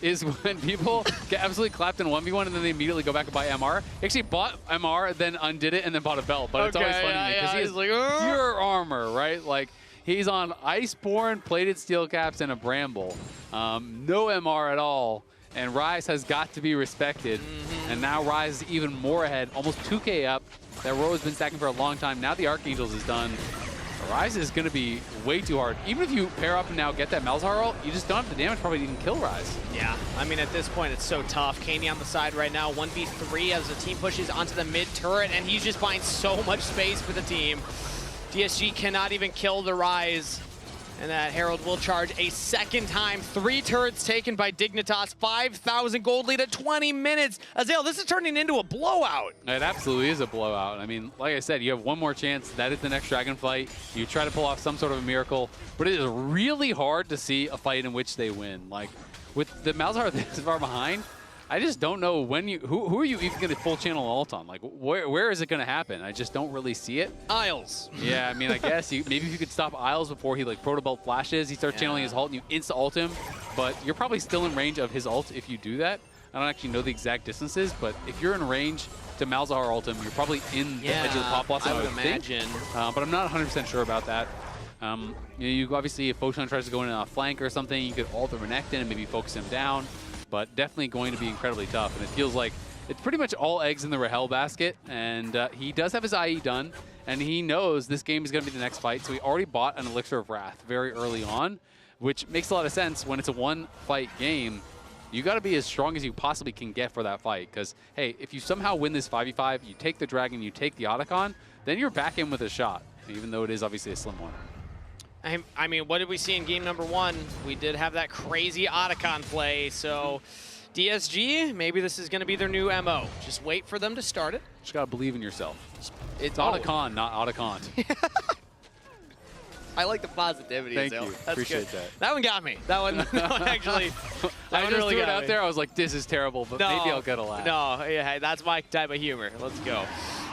is when people get absolutely clapped in 1v1 and then they immediately go back and buy MR. He actually bought MR, then undid it, and then bought a belt. But it's always funny because he has like pure armor, right? Like, he's on Iceborne, plated steel caps, and a Bramble. No MR at all. And Ryze has got to be respected. And now Ryze is even more ahead, almost 2K up. That row has been stacking for a long time. Now the Archangels is done. Ryze is going to be way too hard. Even if you pair up and now get that Malzahar ult, you just don't have the damage probably to even kill Ryze. Yeah, I mean, at this point, it's so tough. Kaney on the side right now, 1v3 as the team pushes onto the mid turret, and he's just buying so much space for the team. DSG cannot even kill the Ryze. And that Herald will charge a second time. 3 turrets taken by Dignitas. 5,000 gold lead at 20 minutes. Azael, this is turning into a blowout. It absolutely is a blowout. I mean, like I said, you have one more chance. That is the next dragon fight. You try to pull off some sort of a miracle. But it is really hard to see a fight in which they win. Like, with the Malzahar this far behind, I just don't know when you, who are you even going to full channel ult on? Like, where is it going to happen? I just don't really see it. Isles. Yeah, I mean, I guess maybe if you could stop Isles before he like protobelt flashes, he starts channeling his ult and you insta-ult him, but you're probably still in range of his ult if you do that. I don't actually know the exact distances, but if you're in range to Malzahar ult him, you're probably in the edge of the pop blossom, I would imagine. but I'm not 100% sure about that. You obviously, if Photon tries to go in a flank or something, you could ult the Renekton and maybe focus him down, but definitely going to be incredibly tough. And it feels like it's pretty much all eggs in the Rael basket, and he does have his IE done, and he knows this game is going to be the next fight, so he already bought an Elixir of Wrath very early on, which makes a lot of sense when it's a one-fight game. You got to be as strong as you possibly can get for that fight, because, hey, if you somehow win this 5v5, you take the Dragon, you take the Otacon, then you're back in with a shot, even though it is obviously a slim one. I mean, what did we see in game number 1? We did have that crazy Otacon play, so DSG, maybe this is going to be their new MO. Just wait for them to start it. Just got to believe in yourself. It's Otacon, not Otacon. I like the positivity. Thank Zale. you. That's Appreciate good. that. That one got me. That one actually. I just really threw it got out me. there. I was like, this is terrible, but maybe I'll get a laugh. No, yeah, that's my type of humor. Let's go.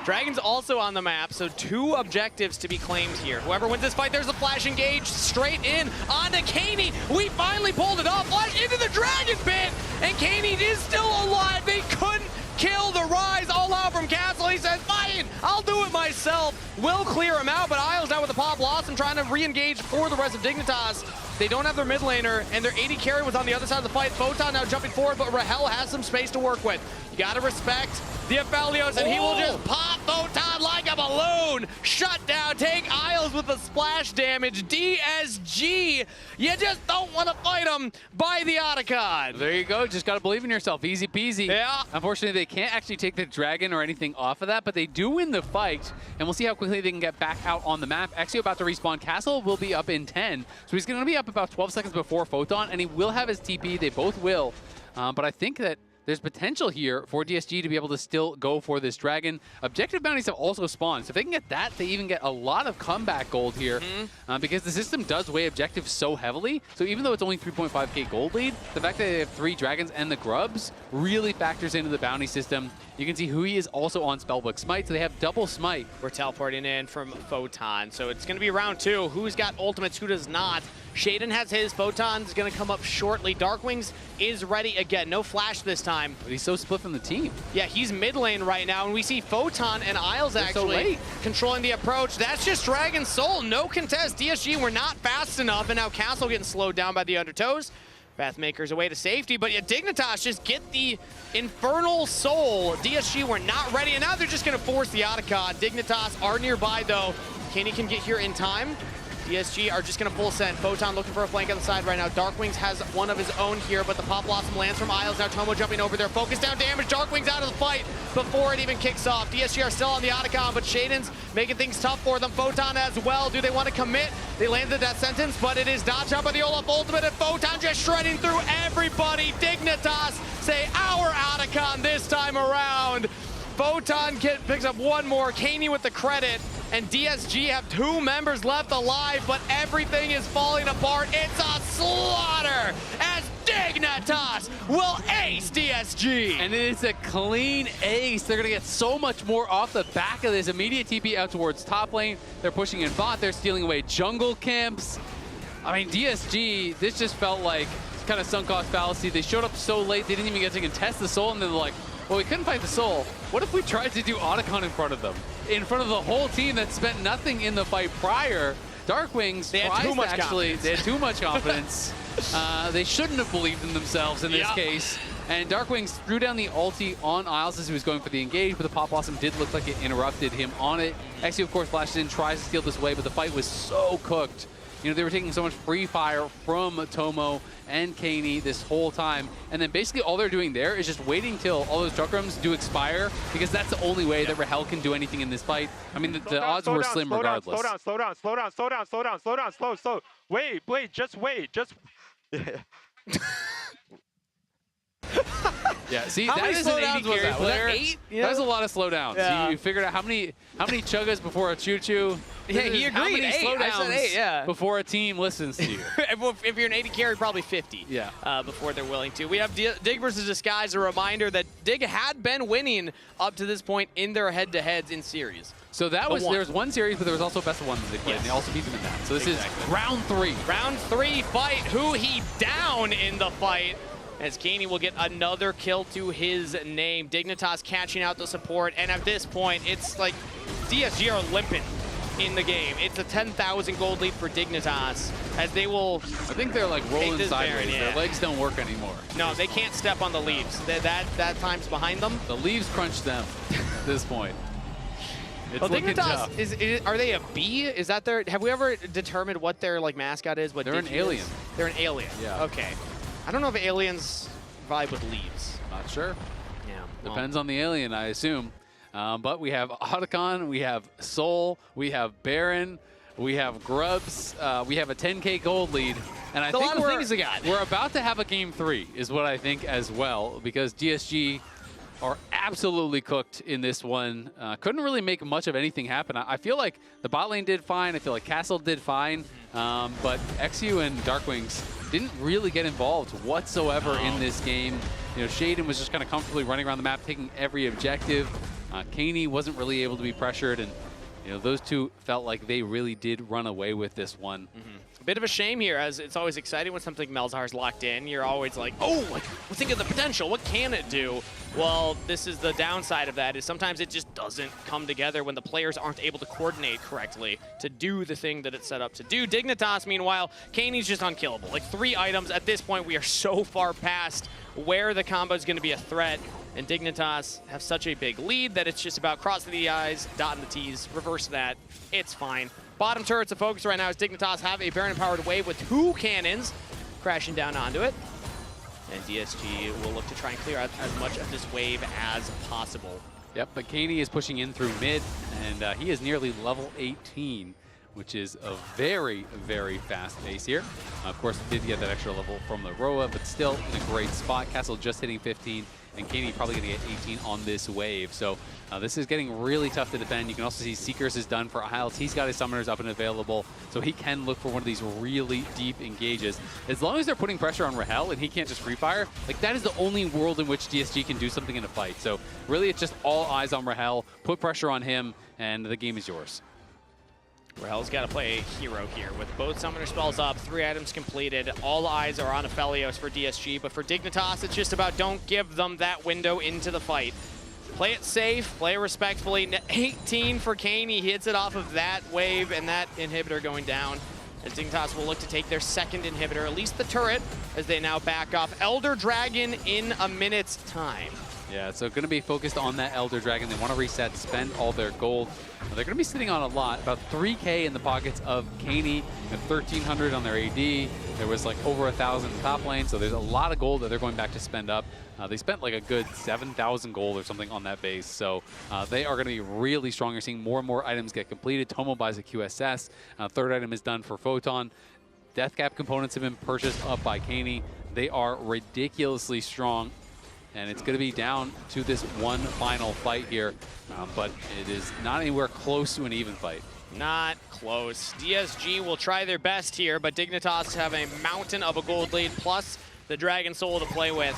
Dragon's also on the map, so 2 objectives to be claimed here. Whoever wins this fight, there's a flash engage straight in onto Kaney. We finally pulled it off, flash into the Dragon Pit, and Kaney is still alive. They couldn't kill the Rise all out from Castle. He says, fine, I'll do it myself. Will clear him out, but Isles now with the Pop Blossom trying to re-engage for the rest of Dignitas. They don't have their mid laner, and their AD carry was on the other side of the fight. Photon now jumping forward, but Rael has some space to work with. You gotta respect the Aphelios, and he will just pop Photon like a balloon. Shut down, take Isles with the splash damage. DSG, you just don't want to fight him by the Otacon. There you go, just gotta believe in yourself, easy peasy. Yeah. Unfortunately, they can't actually take the Dragon or anything off of that, but they do win the fight, and we'll see how quickly they can get back out on the map. Actually about to respawn. Castle will be up in 10, so he's gonna be up about 12 seconds before Photon, and he will have his TP, they both will. But I think that there's potential here for DSG to be able to still go for this Dragon. Objective bounties have also spawned, so if they can get that, they even get a lot of comeback gold here, because the system does weigh objectives so heavily. So even though it's only 3.5k gold lead, the fact that they have 3 Dragons and the Grubs really factors into the bounty system. You can see Hui is also on Spellbook Smite, so they have double Smite. We're teleporting in from Photon, so it's going to be round 2. Who's got ultimates, who does not? Shaden has his. Photon's going to come up shortly. Darkwings is ready again. No flash this time. But he's so split from the team. Yeah, he's mid lane right now, and we see Photon and Isles actually controlling the approach. That's just Dragon Soul. No contest. DSG were not fast enough, and now Castle getting slowed down by the Undertows. Pathmaker's away to safety, but yeah, Dignitas just get the Infernal Soul. DSG were not ready, and now they're just going to force the Otacon. Dignitas are nearby, though. Kenny can get here in time. DSG are just going to full send. Photon looking for a flank on the side right now. Darkwings has one of his own here, but the Pop Blossom lands from Isles. Now Tomo jumping over there. Focus down damage. Darkwings out of the fight before it even kicks off. DSG are still on the Otacon, but Shaden's making things tough for them. Photon as well. Do they want to commit? They landed that sentence, but it is dodged out by the Olaf ultimate, and Photon just shredding through everybody. Dignitas say our Otacon this time around. Photon picks up one more. Kaney with the credit. And DSG have 2 members left alive, but everything is falling apart. It's a slaughter as Dignitas will ace DSG. And it is a clean ace. They're going to get so much more off the back of this. Immediate TP out towards top lane. They're pushing in bot. They're stealing away jungle camps. I mean, DSG, this just felt like kind of sunk cost fallacy. They showed up so late, they didn't even get to contest the soul, and then they're like, well, we couldn't fight the soul. What if we tried to do Otacon in front of them? In front of the whole team that spent nothing in the fight prior. Darkwings, they had too much confidence. They had too much confidence. They shouldn't have believed in themselves in this case. And Darkwings threw down the ulti on Isles as he was going for the engage, but the Pop Blossom did look like it interrupted him on it. Actually, of course, flashes in, tries to steal this away, but the fight was so cooked. You know, they were taking so much free fire from Tomo and Kaney this whole time. And then basically all they're doing there is just waiting till all those Chukrams do expire, because that's the only way that Rael can do anything in this fight. I mean, the odds were slim regardless. Slow down. Wait, just wait. Yeah, see, how that many is an AD carry player. Was that 8? Yeah. That's a lot of slowdowns. Yeah. You figured out how many chuggas before a choo-choo. Yeah, he agreed. How many 8. slowdowns I said 8, yeah. before a team listens to you? If you're an AD carry, probably 50. Yeah. Before they're willing to. We have Dig versus Disguise, a reminder that Dig had been winning up to this point in their head-to-heads in series. So that was, there was one series, but there was also best of one that they played, and they also beat them in that. So this is round 3. Round 3 fight. Who he down in the fight. as Kaney will get another kill to his name. Dignitas catching out the support, and at this point, it's like DSG are limping in the game. It's a 10,000 gold lead for Dignitas, as they will... I think they're like rolling sideways. Baron, yeah. Their legs don't work anymore. No, they can't step on the leaves. That time's behind them. The leaves crunch them at this point. It's well, looking tough. Dignitas, are they a bee? Is that their... Have we ever determined what their like mascot is? What they're an alien. They're an alien. Yeah. Okay. I don't know if aliens vibe with leaves. Not sure. Yeah. Well. Depends on the alien, I assume. But we have Otacon, we have Soul, we have Baron, we have Grubs, we have a 10K gold lead. And I think we're about to have a game 3 is what I think as well, because DSG are absolutely cooked in this one. Couldn't really make much of anything happen. I feel like the bot lane did fine. I feel like Castle did fine. But XU and Darkwings didn't really get involved whatsoever in this game. You know, Shaden was just kind of comfortably running around the map, taking every objective. Kaney wasn't really able to be pressured, and you know, those two felt like they really did run away with this one. A bit of a shame here, as it's always exciting when something Malzahar's locked in. You're always like, oh, like, think of the potential. What can it do? Well, this is the downside of that, is sometimes it just doesn't come together when the players aren't able to coordinate correctly to do the thing that it's set up to do. Dignitas, meanwhile, Kaney's just unkillable. Like 3 items. At this point, we are so far past where the combo is going to be a threat. And Dignitas have such a big lead that it's just about crossing the I's, dotting the T's, reverse that. It's fine. Bottom turret's a focus right now as Dignitas have a Baron-empowered wave with 2 cannons crashing down onto it. And DSG will look to try and clear out as much of this wave as possible. Yep, but Kaney is pushing in through mid, and he is nearly level 18, which is a very, very fast pace here. Of course, did get that extra level from the Roa, but still in a great spot. Castle just hitting 15, and Kaney probably going to get 18 on this wave. So this is getting really tough to defend. You can also see Seekers is done for Isles. He's got his summoners up and available, so he can look for one of these really deep engages. As long as they're putting pressure on Rael and he can't just free fire, like that is the only world in which DSG can do something in a fight. So really it's just all eyes on Rael, put pressure on him, and the game is yours. Rael's got to play a hero here. With both summoner spells up, 3 items completed, all eyes are on Aphelios for DSG, but for Dignitas, it's just about don't give them that window into the fight. Play it safe, play it respectfully. 18 for Kaney, he hits it off of that wave and that inhibitor going down. As Dignitas will look to take their second inhibitor, at least the turret, as they now back off. Elder Dragon in a minute's time. Yeah, so going to be focused on that Elder Dragon. They want to reset, spend all their gold. They're going to be sitting on a lot, about 3K in the pockets of Kaney and 1,300 on their AD. There was like over 1,000 top lane, so there's a lot of gold that they're going back to spend up. They spent like a good 7,000 gold or something on that base, so they are going to be really strong. You're seeing more and more items get completed. Tomo buys a QSS. Third item is done for Photon. Death Cap components have been purchased up by Kaney. They are ridiculously strong. And it's going to be down to this one final fight here, but it is not anywhere close to an even fight. Not close. DSG will try their best here, but Dignitas have a mountain of a gold lead, plus the Dragon Soul to play with.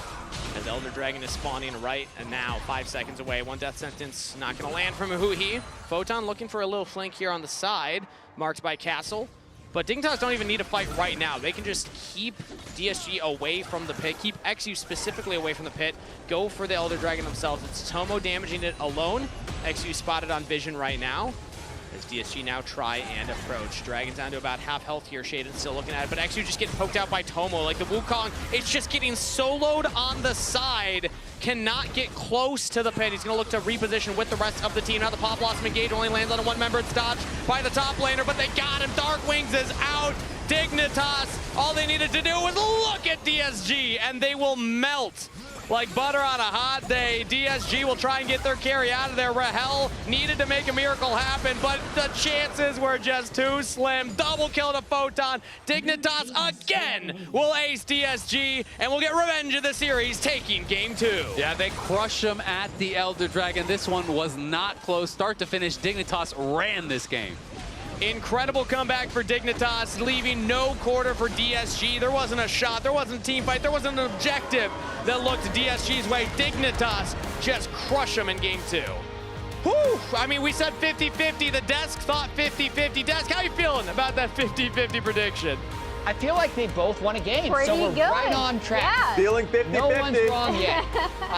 As Elder Dragon is spawning right and now, 5 seconds away. 1 death sentence not going to land from Ahuhi. Photon looking for a little flank here on the side, marked by Castle. But Dignitas don't even need to fight right now. They can just keep DSG away from the pit, keep XU specifically away from the pit, go for the Elder Dragon themselves. It's Tomo damaging it alone. XU spotted on vision right now. As DSG now try and approach. Dragon's down to about half health here. Shaden's still looking at it, but XU just getting poked out by Tomo. Like the Wukong, it's just getting soloed on the side. Cannot get close to the pit. He's going to look to reposition with the rest of the team. Now the Pop Blossom engage only lands on a 1-member. It's dodged by the top laner, but they got him. Darkwings is out. Dignitas, all they needed to do was look at DSG, and they will melt like butter on a hot day. DSG will try and get their carry out of there. Rael needed to make a miracle happen, but the chances were just too slim. Double kill to Photon. Dignitas again will ace DSG and will get revenge of the series, taking game 2. Yeah, they crush him at the Elder Dragon. This one was not close. Start to finish, Dignitas ran this game. Incredible comeback for Dignitas, leaving no quarter for DSG. There wasn't a shot, there wasn't a team fight, there wasn't an objective that looked DSG's way. Dignitas just crush them in game 2. Whew, I mean, we said 50-50. The desk thought 50-50. Desk, how you feeling about that 50-50 prediction? I feel like they both won a game, Pretty so we're good. right on track. Yeah. Feeling 50-50. No one's wrong yet.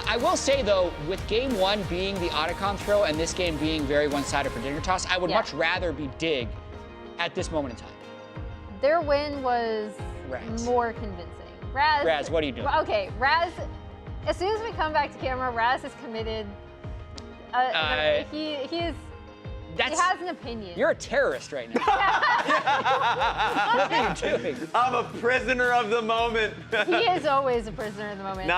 I will say, though, with game 1 being the Otacon throw and this game being very one-sided for Dignitas, I would much rather be Dig at this moment in time. Their win was more convincing. Raz, what are you doing? Okay, Raz, as soon as we come back to camera, Raz is committed. He has an opinion. You're a terrorist right now. What are you doing? I'm a prisoner of the moment. He is always a prisoner of the moment.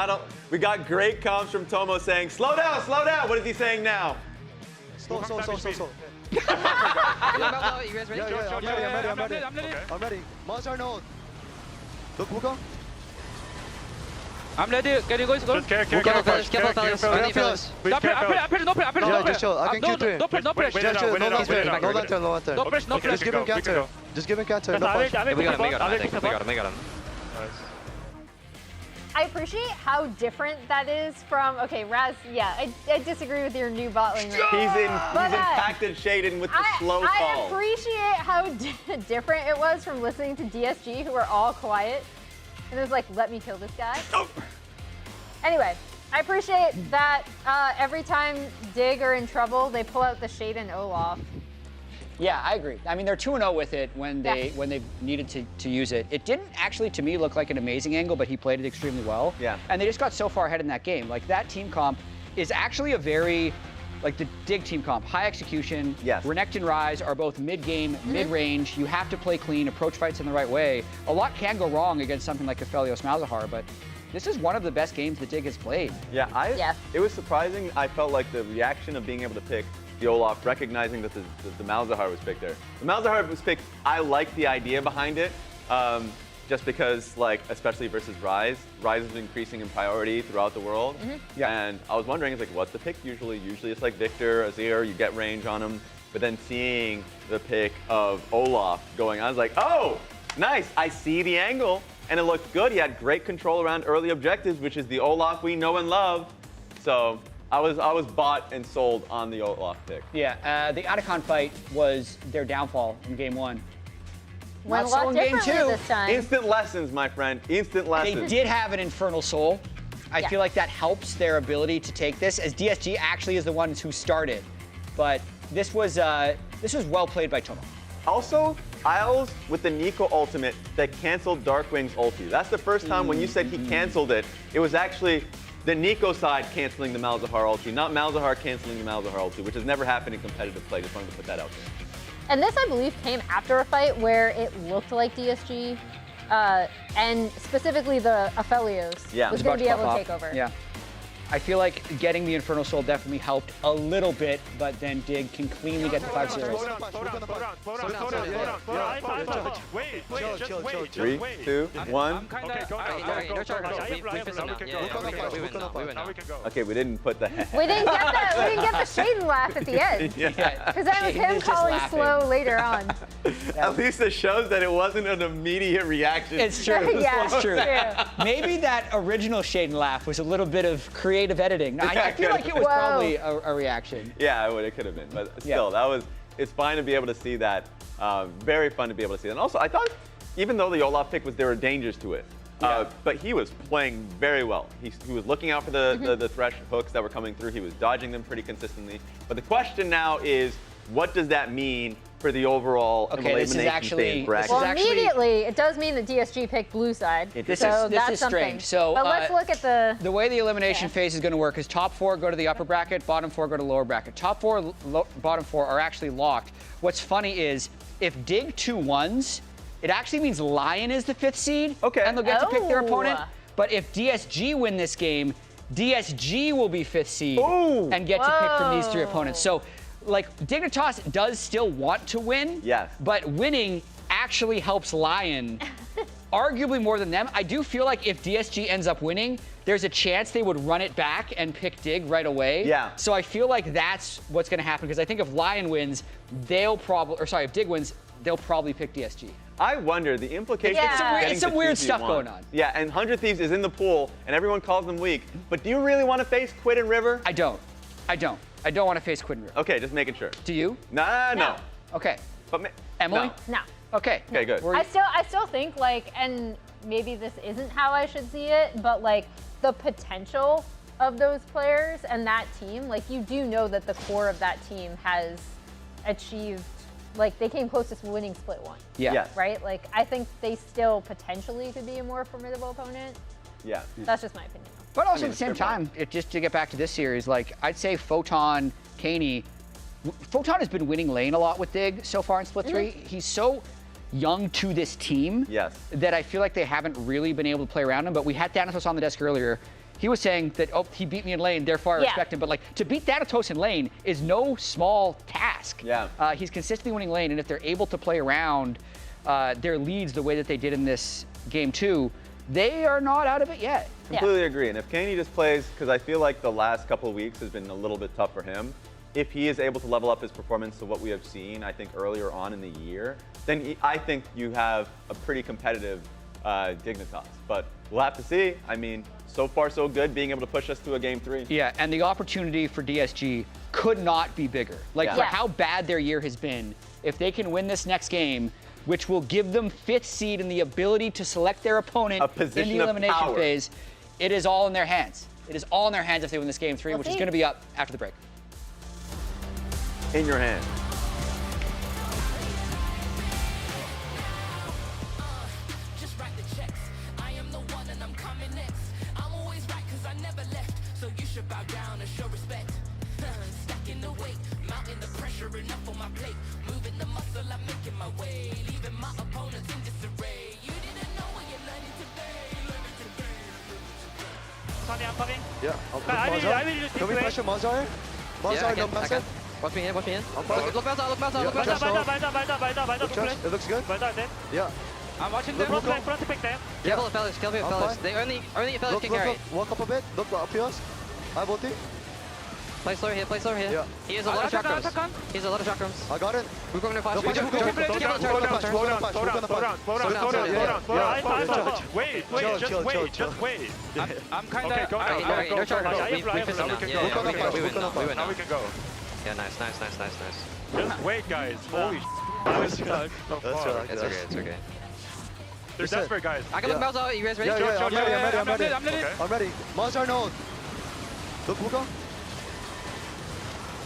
We got great comms from Tomo saying, slow down, slow down. What is he saying now? Slow. You guys ready? I'm ready. Monster North. Look, Buka. I'm ready. Can you guys go? Careful, fellas. No pressure. Just chill. I can Q3. No pressure. Just chill. No lantern. No pressure. Just give him counter. Just give him counter. No punch. We got him. I appreciate how different that is from, okay, Raz, I disagree with your new bot lane. He's impacted Shaden with the slow call. I appreciate how different it was from listening to DSG, who were all quiet. And it was like, let me kill this guy. Oh. Anyway, I appreciate that every time Dig are in trouble, they pull out the Shaden Olaf. Yeah, I agree. I mean, they're 2-0 with it when they needed to use it. It didn't actually, to me, look like an amazing angle, but he played it extremely well. Yeah. And they just got so far ahead in that game. Like, that team comp is actually a very, like the Dig team comp, high execution. Yes. Renekton and Ryze are both mid-game, mid-range. You have to play clean, approach fights in the right way. A lot can go wrong against something like Aphelios Malzahar, but this is one of the best games that Dig has played. Yeah, it was surprising. I felt like the reaction of being able to pick the Olaf, recognizing that the Malzahar was picked there. The Malzahar was picked, I like the idea behind it, just because, like, especially versus Ryze is increasing in priority throughout the world. And I was wondering, it's like, what's the pick usually? Usually it's like Victor, Azir, you get range on him. But then seeing the pick of Olaf going on, I was like, oh, nice, I see the angle. And it looked good. He had great control around early objectives, which is the Olaf we know and love. So I was bought and sold on the Olaf pick. Yeah, the Otacon fight was their downfall in game 1. Went a Not so lot in game differently 2. this time. Instant lessons, my friend. Instant lessons. They did have an Infernal Soul. I feel like that helps their ability to take this, as DSG actually is the ones who started. But this was well played by Tomo. Also, Isles with the Nico ultimate that canceled Darkwing's ulti. That's the first time when you said he canceled it, it was actually the Nico side canceling the Malzahar ulti, not Malzahar canceling the Malzahar ulti, which has never happened in competitive play. Just wanted to put that out there. And this, I believe, came after a fight where it looked like DSG, and specifically the Aphelios was going to be able to take over. Yeah. I feel like getting the Infernal Soul definitely helped a little bit, but then Dig can cleanly get the 5-0. Wait. 3, 2, 1. Okay, we didn't put the. We didn't get the Shaden laugh at the end. Because that was him calling slow later on. At least it shows that it wasn't an immediate reaction. It's true. It's true. Maybe that original Shaden laugh was a little bit of creative editing. I feel like it was probably a reaction. Yeah, it could have been, but still, it's fine to be able to see that. Very fun to be able to see that. And also, I thought, even though the Olaf pick there were dangers to it, but he was playing very well. He was looking out for the thresh hooks that were coming through. He was dodging them pretty consistently. But the question now is, what does that mean for the overall Elimination Phase bracket? Well, immediately, it does mean that DSG picked blue side. This so is that's something. strange. So, but let's look at the way the Elimination Phase is going to work is top 4 go to the upper bracket, bottom 4 go to lower bracket. Top 4, bottom 4 are actually locked. What's funny is if Dig 2 wins, it actually means Lyon is the 5th seed, and they'll get to pick their opponent. But if DSG win this game, DSG will be 5th seed and get to pick from these 3 opponents. So, like, Dignitas does still want to win, but winning actually helps Lyon arguably more than them. I do feel like if DSG ends up winning, there's a chance they would run it back and pick Dig right away. Yeah. So I feel like that's what's going to happen, because I think if Lyon wins, if Dig wins, they'll probably pick DSG. I wonder the implications. It's some weird stuff going on. Yeah, and 100 Thieves is in the pool, and everyone calls them weak. But do you really want to face Quid and River? I don't want to face Quid and River. Okay, just making sure. Do you? No. Okay. But Emily? No. Okay. Okay, good. I still think like, and maybe this isn't how I should see it, but like the potential of those players and that team, like you do know that the core of that team has achieved, like they came closest to winning split 1. Yeah. Yes. Right? Like I think they still potentially could be a more formidable opponent. Yeah. That's just my opinion. But also at the same time, just to get back to this series, like I'd say Photon, Kaney, Photon has been winning lane a lot with Dig so far in split 3. He's so young to this team that I feel like they haven't really been able to play around him. But we had Thanatos on the desk earlier. He was saying that, oh, he beat me in lane, therefore I respect him. But like to beat Thanatos in lane is no small task. Yeah. He's consistently winning lane, and if they're able to play around their leads the way that they did in this game 2, they are not out of it yet. Completely agree. And if Kaney just plays, because I feel like the last couple of weeks has been a little bit tough for him, if he is able to level up his performance to what we have seen, I think earlier on in the year, then I think you have a pretty competitive Dignitas. But we'll have to see. I mean, so far so good, being able to push us to a game 3. Yeah, and the opportunity for DSG could not be bigger. Like for how bad their year has been, if they can win this next game, which will give them 5th seed and the ability to select their opponent in the elimination phase, it is all in their hands. It is all in their hands if they win this game 3, which is going to be up after the break. In your hand. Yeah, I will just can we pressure Mazar? Mazar, no passive. Watch me in, watch me in. Look Balta, look Balta, look Balta. Yeah. I'm watching them. Front to pick them. Careful of Fellas, careful of Fellas. They only Fellas can carry. Walk up a bit, look up to us. I have ulti. Play slower here, play slower here. Yeah. He has a lot of chakrams. He has a lot of chakrams. I got it. We're going to flash. Wait, just wait. I'm kind of... Alright, no chakrams. We fist him now. Yeah, we win now. Now we can go. Yeah, nice. Just wait, guys. Holy That's right. It's okay. They're desperate, guys. I can look Balta out. You guys ready? Yeah, I'm ready. Mazar no. Look, Wuka.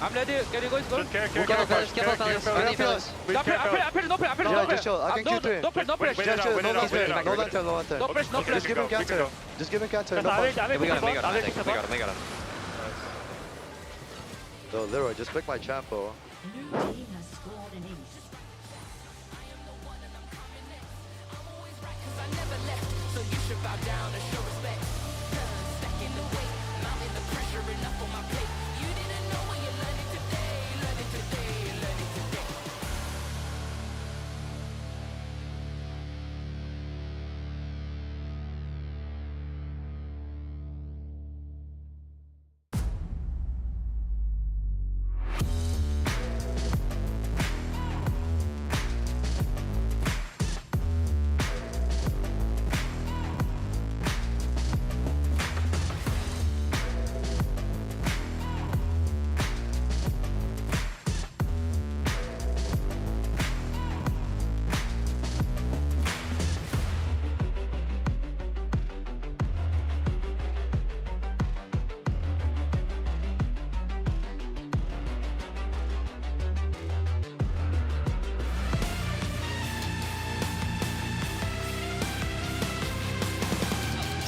I'm ready. Can you guys go? Careful, Fellas. Only Fellas. No pressure. Yeah, just chill. I can Q3. No pressure. No lantern. No pressure. Just give him cancer. Just give him cancer. We got him. So, Leroy, just pick my champo.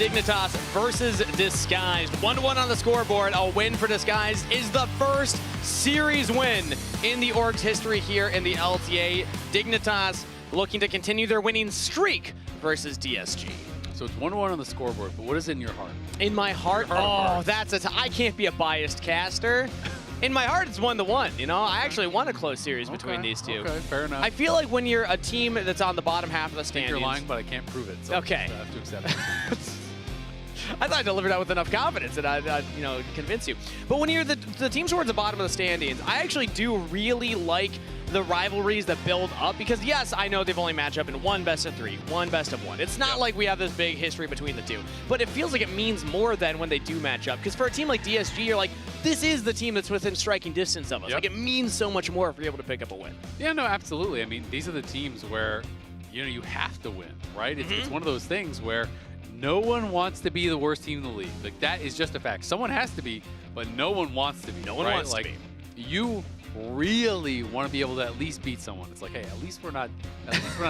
Dignitas versus Disguised. 1-1 on the scoreboard. A win for Disguised is the first series win in the org's history here in the LTA. Dignitas looking to continue their winning streak versus DSG. So it's 1-1 on the scoreboard, but what is in your heart? In my heart? I can't be a biased caster. In my heart, it's 1-1. You know, I actually want a close series between these two. Okay, fair enough. I feel like when you're a team that's on the bottom half of the I think standings. you're lying, but I can't prove it. So okay. I have to accept it. I thought I delivered that with enough confidence that I'd convince you. But when you're the teams towards the bottom of the standings, I actually do really like the rivalries that build up because, yes, I know they've only matched up in one best of 3, one best of 1. It's not like we have this big history between the two, but it feels like it means more than when they do match up. Because for a team like DSG, you're like, this is the team that's within striking distance of us. Yep. Like, it means so much more if you're able to pick up a win. Yeah, no, absolutely. I mean, these are the teams where, you have to win, right? It's one of those things where no one wants to be the worst team in the league. Like, that is just a fact. Someone has to be, but no one wants to be. No one right? wants like, to be. You really want to be able to at least beat someone. It's like, hey, at least we're not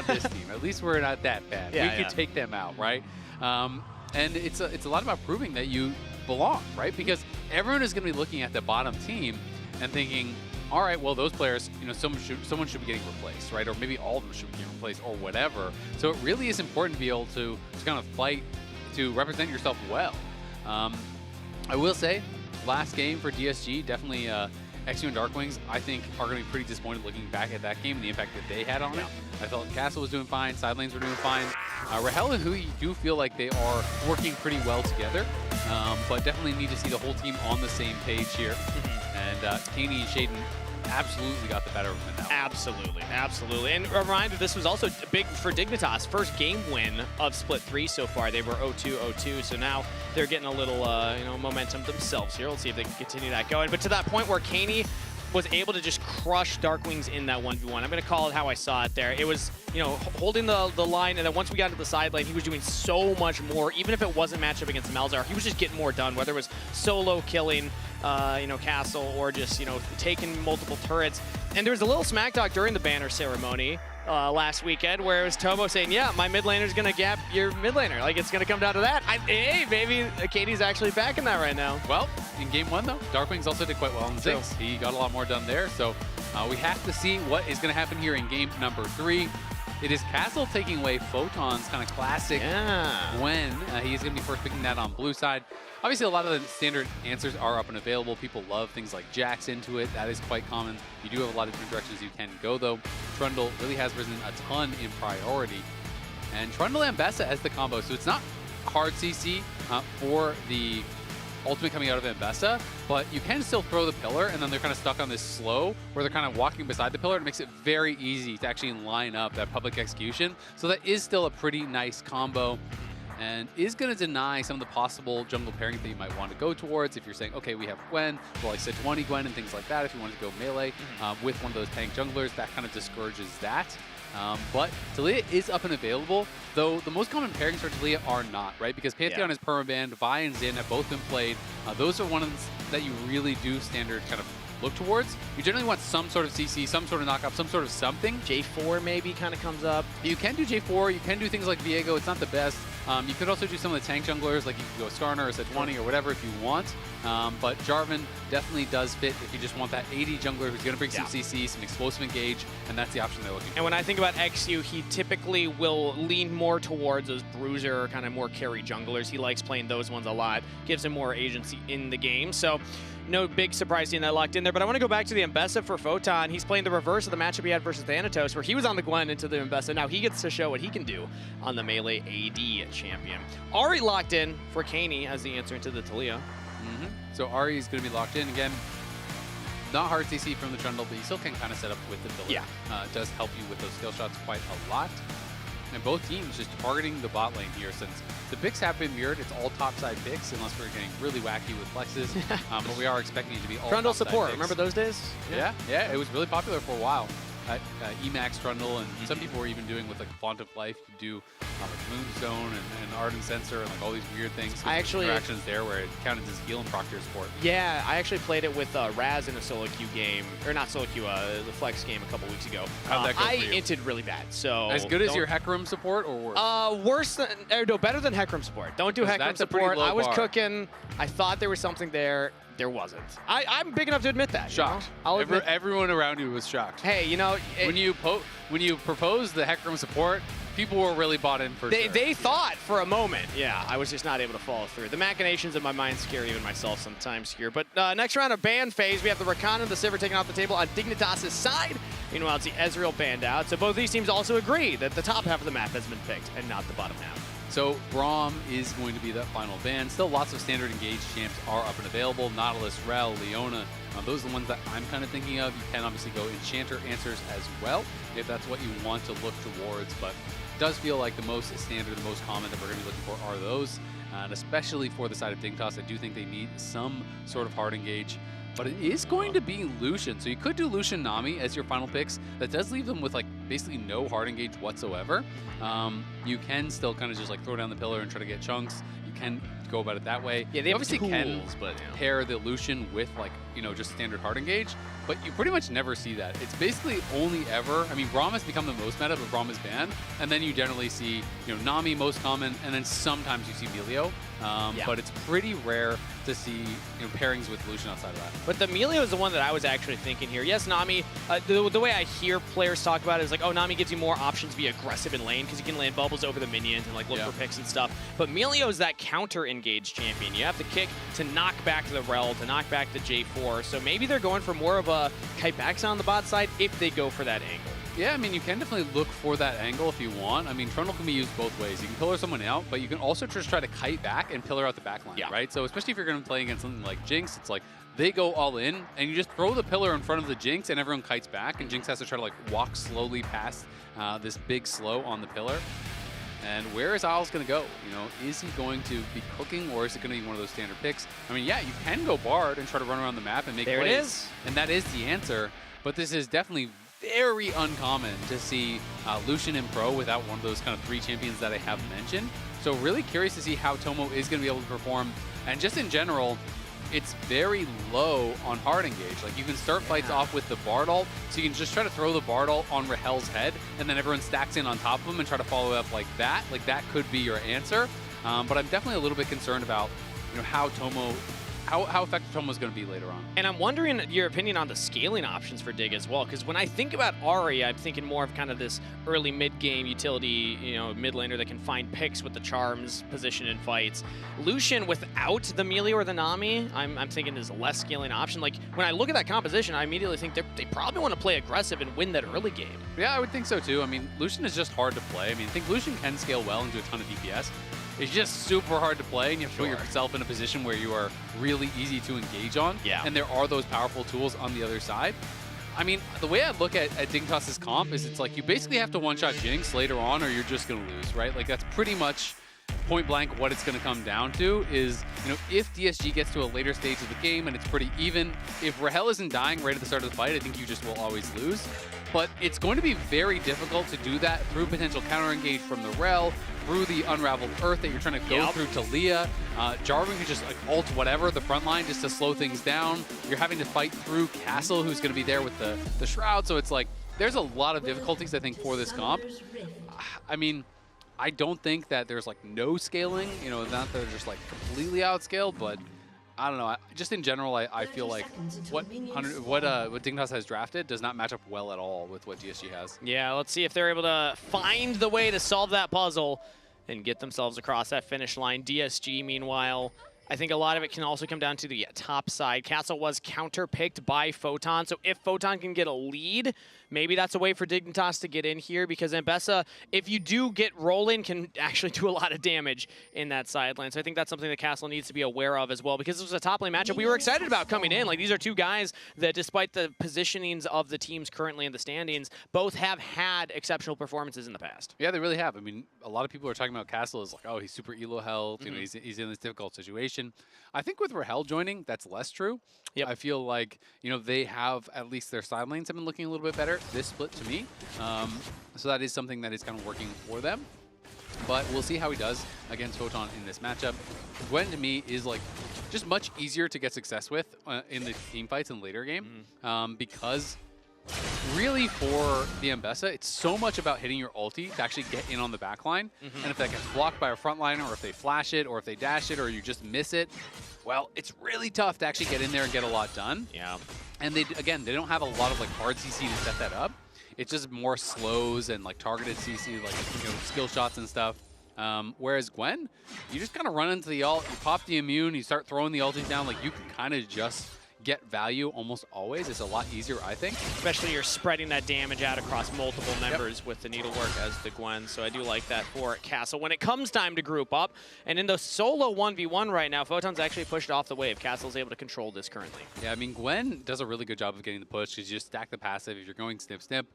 this team. At least we're not that bad. Yeah, we can take them out, right? And it's a lot about proving that you belong, right? Because everyone is going to be looking at the bottom team and thinking, all right, well, those players, someone should be getting replaced, right? Or maybe all of them should be getting replaced or whatever. So it really is important to be able to kind of fight to represent yourself well. I will say, last game for DSG, definitely XU and Dark Wings, I think, are going to be pretty disappointed looking back at that game and the impact that they had on it. I felt Castle was doing fine, side lanes were doing fine. Rael and Hui do feel like they are working pretty well together, but definitely need to see the whole team on the same page here. And Kaney and Shaden absolutely got the better of them in that one. Absolutely. And a reminder, this was also big for Dignitas. First game win of Split 3 so far. They were 0-2-0-2, so now they're getting a little momentum themselves here. Let's see if they can continue that going. But to that point where Kaney was able to just crush Dark Wings in that 1v1. I'm going to call it how I saw it there. It was, holding the line, and then once we got to the side lane, he was doing so much more. Even if it wasn't matched up against Malzahar, he was just getting more done, whether it was solo killing, Castle, or just, taking multiple turrets. And there was a little smack talk during the banner ceremony last weekend where it was Tomo saying, yeah, my mid laner's going to gap your mid laner. Like, it's going to come down to that. Hey, maybe Katie's actually backing that right now. Well, in game 1, though, Darkwings also did quite well in 6. He got a lot more done there. So we have to see what is going to happen here in game number 3. It is Castle taking away Photon's kind of classic Gwen. He's going to be first picking that on blue side. Obviously, a lot of the standard answers are up and available. People love things like Jax into it. That is quite common. You do have a lot of different directions you can go, though. Trundle really has risen a ton in priority. And Trundle and Bessa as the combo. So it's not hard CC for the ultimate coming out of Ambessa, but you can still throw the pillar, and then they're kind of stuck on this slow where they're kind of walking beside the pillar. It makes it very easy to actually line up that public execution. So that is still a pretty nice combo and is going to deny some of the possible jungle pairings that you might want to go towards. If you're saying, okay, we have Gwen, well, like Sejuani Gwen and things like that. If you want to go melee with one of those tank junglers, that kind of discourages that. But Taliyah is up and available, though the most common pairings for Taliyah are not, right? Because Pantheon is permabanned, Vi and Xin have both been played. Those are ones that you really do standard kind of look towards. You generally want some sort of CC, some sort of knockup, some sort of something. J4 maybe kind of comes up. You can do J4, you can do things like Viego, it's not the best. You could also do some of the tank junglers, like you could go Skarner or Sejuani or whatever if you want. But Jarvan definitely does fit if you just want that 80 jungler who's going to bring some CC, some explosive engage, and that's the option they're looking for. And when I think about XU, he typically will lean more towards those bruiser, kind of more carry junglers. He likes playing those ones a lot. Gives him more agency in the game. So no big surprise seeing that locked in there. But I want to go back to the Ambessa for Photon. He's playing the reverse of the matchup he had versus Thanatos, where he was on the Gwen into the Ambessa. Now he gets to show what he can do on the melee AD champion. Ari locked in for Kaney as the answer to the Taliyah. So Ari is going to be locked in again. Not hard CC from the Trundle, but you still can kind of set up with the pillar. It does help you with those skill shots quite a lot. And both teams just targeting the bot lane here, since the picks have been mirrored. It's all topside picks, unless we're getting really wacky with flexes. But we are expecting it to be all Trundle topside support, picks. remember those days? Yeah, it was really popular for a while. Emax Trundle, and some people were even doing with like Font of Life. You do like Moonstone and Ardent Sensor and like all these weird things. I actually interactions there where it counted as heal and proctor support. Yeah, I actually played it with Raz in a solo queue game, or not solo queue, the Flex game a couple weeks ago. How'd that go I for you? inted really bad. So As good as your Hecarim support, or worse? Worse than, no, better than Hecarim support. Don't do Hecarim that's a pretty support. low I was bar. cooking. I thought there was something there. There wasn't. I'm big enough to admit that. Shocked. I'll admit. Everyone around you was shocked. Hey, when you proposed the Hecarim support, people were really bought in for sure. They thought for a moment. Yeah, I was just not able to follow through. The machinations of my mind scare even myself sometimes here. But next round of ban phase, we have the Rakan and the Sivir taken off the table on Dignitas' side. Meanwhile, it's the Ezreal banned out. So both these teams also agree that the top half of the map has been picked and not the bottom half. So Brom is going to be that final ban. Still lots of standard engaged champs are up and available. Nautilus, Rel, Leona. Those are the ones that I'm kind of thinking of. You can obviously go Enchanter answers as well, if that's what you want to look towards. But it does feel like the most standard, the most common that we're going to be looking for are those. And especially for the side of Dignitas, I do think they need some sort of hard engage. But it is going to be Lucian. So you could do Lucian Nami as your final picks. That does leave them with like basically no hard engage whatsoever. You can still kind of just like throw down the pillar and try to get chunks. You can go about it that way. Yeah, they obviously tools, can but pair the Lucian with like, just standard hard engage, but you pretty much never see that. It's basically only ever, I mean, Braum has become the most meta, but Braum is banned. And then you generally see, Nami most common, and then sometimes you see Melio. But it's pretty rare to see pairings with Lucian outside of that. But the Melio is the one that I was actually thinking here. Yes, Nami, the way I hear players talk about it is like, oh, Nami gives you more options to be aggressive in lane because you can land bubbles over the minions and like look for picks and stuff. But Melio is that counter-engage champion. You have to kick to knock back the Rel, to knock back the J4. So maybe they're going for more of a kite back on the bot side if they go for that angle. Yeah, I mean, you can definitely look for that angle if you want. I mean, Trundle can be used both ways. You can pillar someone out, but you can also just try to kite back and pillar out the back line, right? So especially if you're going to play against something like Jinx, it's like they go all in, and you just throw the pillar in front of the Jinx, and everyone kites back, and Jinx has to try to like walk slowly past this big slow on the pillar. And where is Isles going to go? Is he going to be cooking, or is it going to be one of those standard picks? I mean, yeah, you can go Bard and try to run around the map and make plays. There it is. And that is the answer, but this is definitely very uncommon to see Lucian in Pro without one of those kind of 3 champions that I have mentioned. So really curious to see how Tomo is going to be able to perform. And just in general, it's very low on hard engage. Like you can start fights off with the Bard ult, so you can just try to throw the Bard ult on Rahel's head, and then everyone stacks in on top of him and try to follow up like that. Like that could be your answer. But I'm definitely a little bit concerned about how Tomo, how effective Tomo's going to be later on. And I'm wondering your opinion on the scaling options for Dig as well, because when I think about Ahri, I'm thinking more of kind of this early mid-game utility, mid laner that can find picks with the charms, position in fights. Lucian without the Melio or the Nami, I'm thinking is a less scaling option. Like when I look at that composition, I immediately think they probably want to play aggressive and win that early game. Yeah, I would think so too. I mean, Lucian is just hard to play. I mean, I think Lucian can scale well and do a ton of DPS. It's just super hard to play, and you have to put yourself in a position where you are really easy to engage on. Yeah. And there are those powerful tools on the other side. I mean, the way I look at Dignitas' comp is it's like you basically have to one-shot Jinx later on or you're just going to lose, right? Like that's pretty much point blank what it's going to come down to is, if DSG gets to a later stage of the game and it's pretty even, if Rael isn't dying right at the start of the fight, I think you just will always lose. But it's going to be very difficult to do that through potential counter-engage from the Rel, through the unraveled Earth that you're trying to go through to Leah. Jarvan can just like ult whatever, the front line, just to slow things down. You're having to fight through Castle, who's going to be there with the Shroud. So it's like, there's a lot of difficulties, I think, for this comp. I mean, I don't think that there's like no scaling, not that they're just like completely outscaled, but I don't know. Just in general, I feel like what Dignitas has drafted does not match up well at all with what DSG has. Yeah, let's see if they're able to find the way to solve that puzzle and get themselves across that finish line. DSG, meanwhile, I think a lot of it can also come down to the top side. Castle was counter-picked by Photon, so if Photon can get a lead, maybe that's a way for Dignitas to get in here, because Ambessa, if you do get rolling, can actually do a lot of damage in that side lane. So I think that's something that Castle needs to be aware of as well, because this was a top lane matchup we were excited about coming in. Like, these are two guys that, despite the positionings of the teams currently in the standings, both have had exceptional performances in the past. Yeah, they really have. I mean, a lot of people are talking about Castle as like, oh, he's super elo health, he's in this difficult situation. I think with Rael joining, that's less true. Yep. I feel like, they have, at least their side lanes have been looking a little bit better this split to me. So that is something that is kind of working for them. But we'll see how he does against Photon in this matchup. Gwen, to me, is like just much easier to get success with in the team fights in later game because really for the Ambessa, it's so much about hitting your ulti to actually get in on the back line. And if that gets blocked by a frontliner, or if they flash it, or if they dash it, or you just miss it, well, it's really tough to actually get in there and get a lot done. Yeah. And they don't have a lot of like hard CC to set that up. It's just more slows and like targeted CC, like skill shots and stuff. Whereas Gwen, you just kind of run into the ult, you pop the immune, you start throwing the ultis down, like you can kind of just get value almost always. It's a lot easier, I think. Especially you're spreading that damage out across multiple members with the needlework as the Gwen. So I do like that for Castle. When it comes time to group up, and in the solo 1v1 right now, Photon's actually pushed off the wave. Castle's able to control this currently. Yeah, I mean, Gwen does a really good job of getting the push because you just stack the passive. If you're going snip, snip,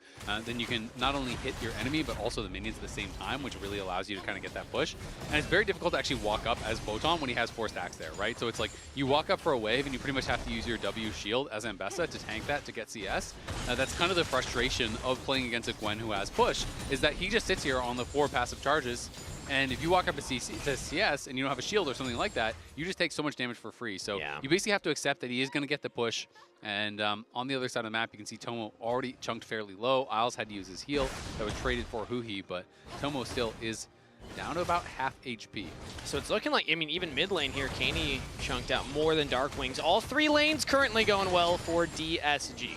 then you can not only hit your enemy, but also the minions at the same time, which really allows you to kind of get that push. And it's very difficult to actually walk up as Photon when he has 4 stacks there, right? So it's like you walk up for a wave and you pretty much have to use your W shield as Ambessa to tank that to get CS. That's kind of the frustration of playing against a Gwen who has push, is that he just sits here on the 4 passive charges, and if you walk up to CS and you don't have a shield or something like that, you just take so much damage for free. So you basically have to accept that he is going to get the push. And on the other side of the map, you can see Tomo already chunked fairly low. Isles had to use his heal that was traded for Huhi, but Tomo still is down to about half HP. So it's looking like, I mean, even mid lane here, Kaney chunked out more than Darkwings. All 3 lanes currently going well for DSG.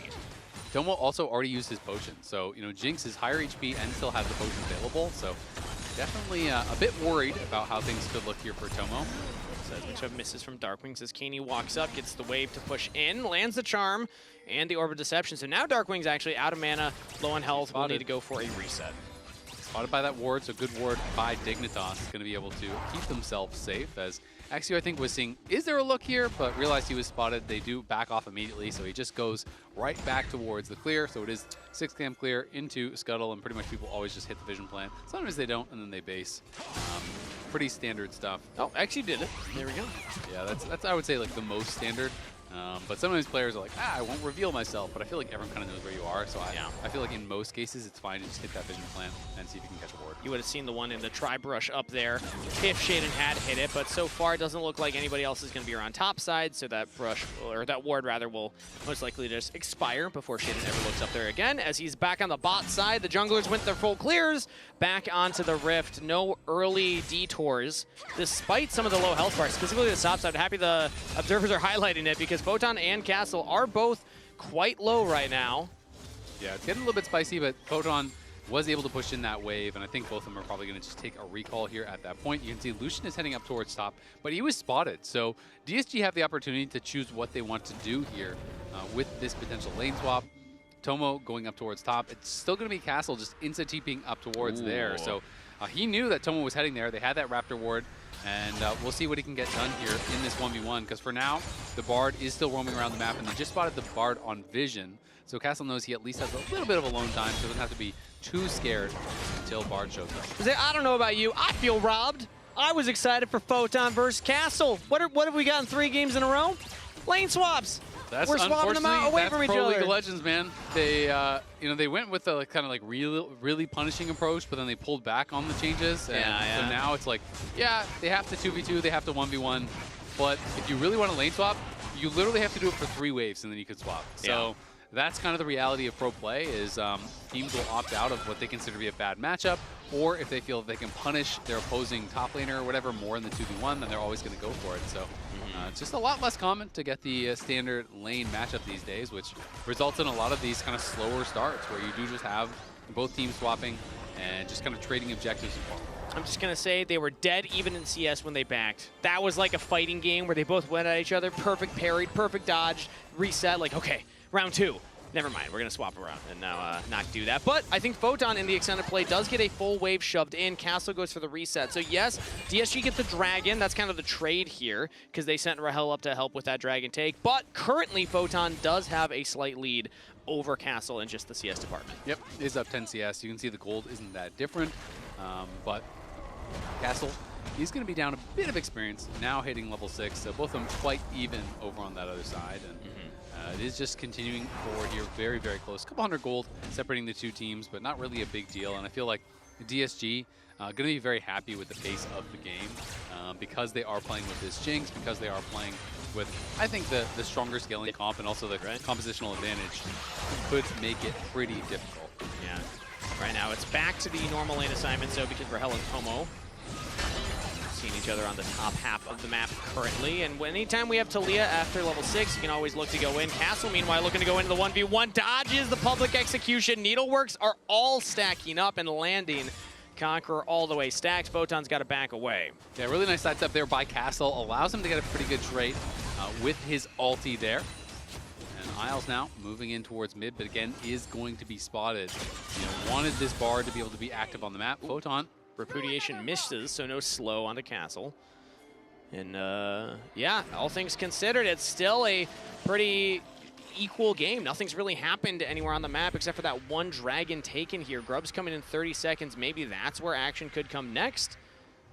Tomo also already used his potion. So, you know, Jinx is higher HP and still has the potion available. So definitely a bit worried about how things could look here for Tomo. So a bunch of misses from Darkwings as Kaney walks up, gets the wave to push in, lands the charm and the Orb of Deception. So now Darkwings actually out of mana, low on health, will need to go for a reset. Spotted by that ward, so good ward by Dignitas. Going to be able to keep themselves safe, as Axio, I think, was seeing, is there a look here? But realized he was spotted. They do back off immediately, so he just goes right back towards the clear. So it is 6-cam clear into Scuttle, and pretty much people always just hit the vision plant. Sometimes they don't, and then they base. Pretty standard stuff. Oh, actually did it. There we go. Yeah, that's I would say, like, the most standard. But sometimes players are like, I won't reveal myself, but I feel like everyone kind of knows where you are, so I feel like in most cases it's fine to just hit that vision plant and see if you can catch a ward. You would have seen the one in the tri-brush up there if Shaden had hit it, but so far it doesn't look like anybody else is going to be around top side, so that brush, or that ward rather, will most likely just expire before Shaden ever looks up there again. As he's back on the bot side, the junglers went their full clears, back onto the Rift. No early detours, despite some of the low health bars, specifically the top side. Happy the observers are highlighting it because Photon and Castle are both quite low right now. Yeah, it's getting a little bit spicy, but Photon was able to push in that wave, and I think both of them are probably going to just take a recall here at that point. You can see Lucian is heading up towards top, but he was spotted. So DSG have the opportunity to choose what they want to do here with this potential lane swap. Tomo going up towards top. It's still going to be Castle just insta-TPing up towards there. So he knew that Tomo was heading there. They had that Raptor ward. And we'll see what he can get done here in this 1v1, because for now, the Bard is still roaming around the map, and they just spotted the Bard on Vision. So Castle knows he at least has a little bit of alone time, so doesn't have to be too scared until Bard shows up. I don't know about you, I feel robbed. I was excited for Photon versus Castle. What have we gotten 3 games in a row? Lane swaps. We're swapping them out away from each other. League of Legends, man. They, you know, they went with the kind of like really punishing approach, but then they pulled back on the changes. And so now it's like, yeah, they have to 2v2, they have to 1v1, but if you really want to lane swap, you literally have to do it for 3 waves, and then you can swap. So that's kind of the reality of pro play, is teams will opt out of what they consider to be a bad matchup, or if they feel they can punish their opposing top laner or whatever more in the 2v1, then they're always going to go for it. So it's just a lot less common to get the standard lane matchup these days, which results in a lot of these kind of slower starts where you do just have both teams swapping and just kind of trading objectives and ball. I'm just going to say they were dead even in CS when they backed. That was like a fighting game where they both went at each other, perfect parried, perfect dodge, reset, like, okay, round 2. Never mind, we're going to swap around and now not do that. But I think Photon in the extended play does get a full wave shoved in. Castle goes for the reset. So yes, DSG gets the dragon. That's kind of the trade here because they sent Rael up to help with that dragon take. But currently Photon does have a slight lead over Castle in just the CS department. Yep, is up 10 CS. You can see the gold isn't that different, but Castle, he's going to be down a bit of experience, now hitting level 6. So both of them quite even over on that other side. And it is just continuing forward here, very, very close. A couple hundred gold separating the 2 teams, but not really a big deal. And I feel like DSG going to be very happy with the pace of the game because they are playing with this Jinx, because they are playing with, I think, the stronger scaling comp and also the compositional advantage could make it pretty difficult. Yeah. Right now it's back to the normal lane assignment, so because Rael and Tomo seeing each other on the top half of the map currently. And anytime we have Talia after level 6, you can always look to go in. Castle, meanwhile, looking to go into the 1v1. Dodges the public execution. Needleworks are all stacking up and landing. Conqueror all the way stacked. Photon's got to back away. Yeah, really nice sidestep there by Castle. Allows him to get a pretty good trade with his ulti there. Isles now moving in towards mid, but again, is going to be spotted. You know, wanted this bar to be able to be active on the map. Photon. Repudiation misses, so no slow onto Castle. And yeah, all things considered, it's still a pretty equal game. Nothing's really happened anywhere on the map except for that one dragon taken here. Grub's coming in 30 seconds. Maybe that's where action could come next.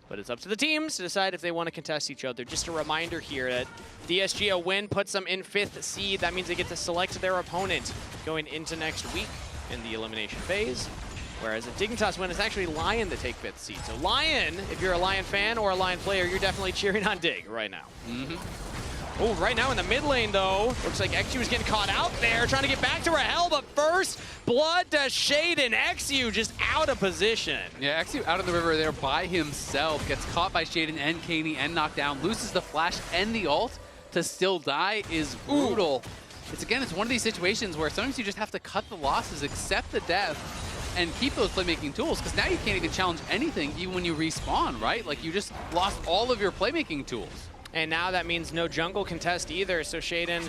But it's up to the teams to decide if they want to contest each other. Just a reminder here that DSG, a win puts them in 5th seed. That means they get to select their opponent going into next week in the elimination phase. Whereas a Dignitas win, it's actually Lyon to take 5th seed. So Lyon, if you're a Lyon fan or a Lyon player, you're definitely cheering on Dig right now. Oh, right now in the mid lane, though, looks like XU is getting caught out there, trying to get back to Rael, but first, blood to Shaden. XU just out of position. Yeah, XU out of the river there by himself, gets caught by Shaden and Kaney and knocked down, loses the flash and the ult to still die is brutal. It's one of these situations where sometimes you just have to cut the losses, accept the death, and keep those playmaking tools, because now you can't even challenge anything even when you respawn, right? Like, you just lost all of your playmaking tools. And now that means no jungle contest either, so Shaden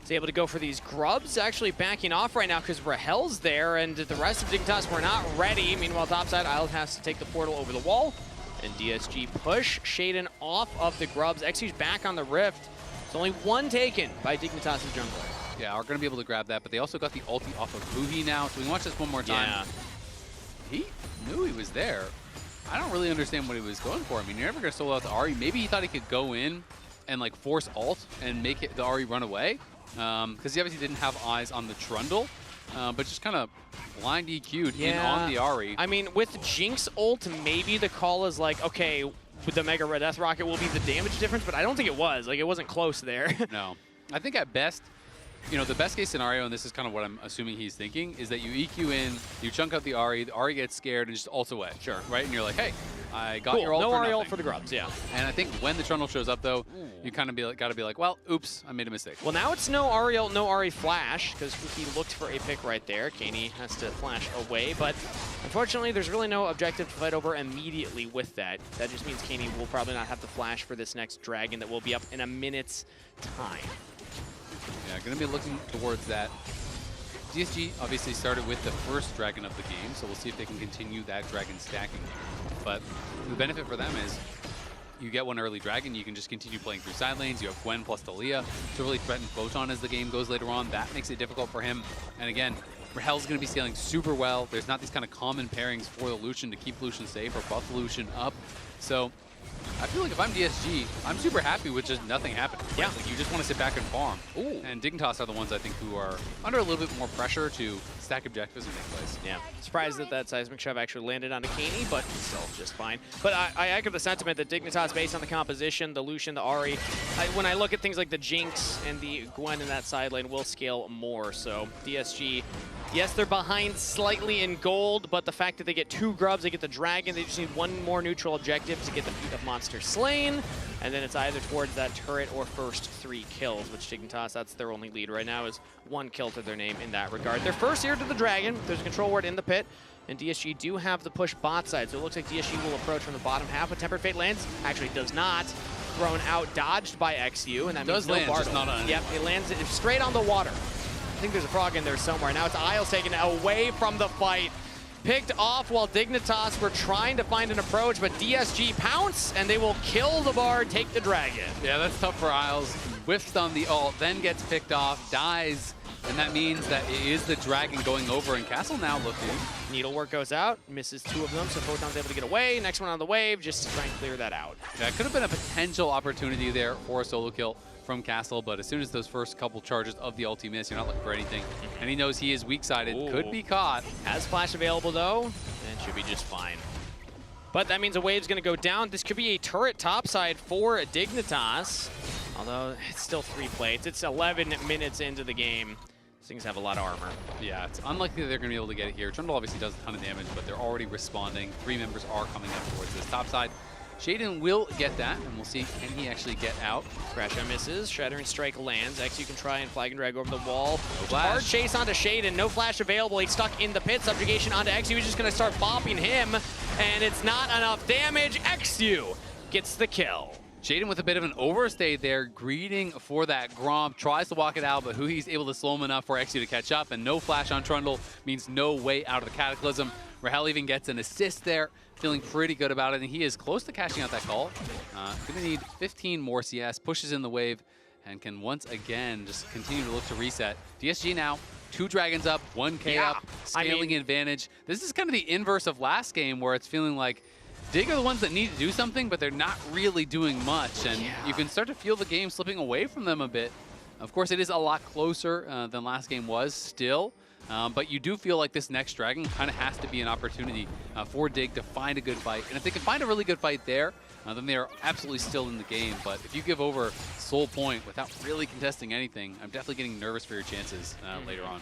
is able to go for these grubs, actually backing off right now because Rahel's there, and the rest of Dignitas were not ready. Meanwhile, topside, Isle has to take the portal over the wall, and DSG push Shaden off of the grubs. XU's back on the rift. It's only one taken by Dignitas' jungler. Yeah, are going to be able to grab that, but they also got the ulti off of Buhi now, so we can watch this one more time. Yeah. He knew he was there. I don't really understand what he was going for. I mean, you're never going to solo out the Ahri. Maybe he thought he could go in and like force ult and make the Ahri run away, because he obviously didn't have eyes on the Trundle, but just kind of blind EQ'd in on the Ahri. I mean, with Jinx ult, maybe the call is like, okay, the Mega Red Death Rocket will be the damage difference, but I don't think it was. Like, it wasn't close there. No. I think at best, you know, the best case scenario, and this is kind of what I'm assuming he's thinking, is that you EQ in, you chunk out the Ahri gets scared and just ults away. Sure. Right? And you're like, hey, I got your ult no for Ahri ult nothing. for the grubs, yeah. And I think when the Trundle shows up, though, you kind of got to be like, well, oops, I made a mistake. Well, now it's no Ahri ult, no Ahri flash, because he looked for a pick right there. Kaney has to flash away, but unfortunately, there's really no objective to fight over immediately with that. That just means Kaney will probably not have the flash for this next dragon that will be up in a minute's time. Yeah, going to be looking towards that. DSG obviously started with the first dragon of the game, so we'll see if they can continue that dragon stacking. But the benefit for them is you get one early dragon, you can just continue playing through side lanes. You have Gwen plus Talia to really threaten Photon as the game goes later on. That makes it difficult for him. And again, Rahel's going to be scaling super well. There's not these kind of common pairings for the Lucian to keep Lucian safe or buff Lucian up. So I feel like if I'm DSG, I'm super happy with just nothing happening. Yeah. Like, you just want to sit back and farm. Ooh. And Dignitas are the ones I think who are under a little bit more pressure to stack objectives and make plays. Yeah. Surprised that that seismic shove actually landed onto Kaney, but still just fine. But I echo the sentiment that Dignitas, based on the composition, the Lucian, the Ahri, when I look at things like the Jinx and the Gwen in that side lane, will scale more. So DSG, yes, they're behind slightly in gold, but the fact that they get 2 grubs, they get the dragon, they just need 1 more neutral objective to get the feat of monster slain, and then it's either towards that turret or first 3 kills, which Dignitas, that's their only lead right now, is 1 kill to their name in that regard. They're first here to the dragon. There's a control ward in the pit, and DSG do have the push bot side, so it looks like DSG will approach from the bottom half, but Tempered Fate lands. Actually does not. Thrown out, dodged by XU, and that means no Bartle. Just not on. Yep, it lands straight on the water. I think there's a frog in there somewhere. Now it's Isles taken away from the fight. Picked off while Dignitas were trying to find an approach, but DSG pounce, and they will kill the Bard, take the dragon. Yeah, that's tough for Isles. Whiffs on the ult, then gets picked off, dies, and that means that it is the dragon going over, and Castle now looking. Needlework goes out, misses 2 of them, so Photon's able to get away. Next one on the wave, just to try and clear that out. Yeah, it could have been a potential opportunity there for a solo kill from Castle, but as soon as those first couple charges of the ulti miss, you're not looking for anything. And he knows he is weak-sided, could be caught. Has flash available though, and should be just fine. But that means a wave's gonna go down. This could be a turret topside for Dignitas, although it's still 3 plates. It's 11 minutes into the game. These things have a lot of armor. Yeah, it's unlikely that they're gonna be able to get it here. Trundle obviously does a ton of damage, but they're already responding. 3 members are coming up towards this topside. Shaden will get that, and we'll see, can he actually get out? Crash on misses, Shattering Strike lands. XU can try and flag and drag over the wall. No Hard chase onto Shaden, no flash available. He's stuck in the pit. Subjugation onto XU. He's just going to start bopping him, and it's not enough damage. XU gets the kill. Shaden with a bit of an overstay there, greeting for that Grom, tries to walk it out, but Huhi's able to slow him enough for XU to catch up, and no flash on Trundle means no way out of the Cataclysm. Rael even gets an assist there, feeling pretty good about it, and he is close to cashing out that call. Gonna need 15 more CS, pushes in the wave, and can once again just continue to look to reset. DSG now, 2 Dragons up, 1K up, scaling advantage. This is kind of the inverse of last game, where it's feeling like Dig are the ones that need to do something, but they're not really doing much, and you can start to feel the game slipping away from them a bit. Of course, it is a lot closer than last game was still, but you do feel like this next Dragon kind of has to be an opportunity for Dig to find a good fight. And if they can find a really good fight there, then they are absolutely still in the game. But if you give over Soul Point without really contesting anything, I'm definitely getting nervous for your chances later on.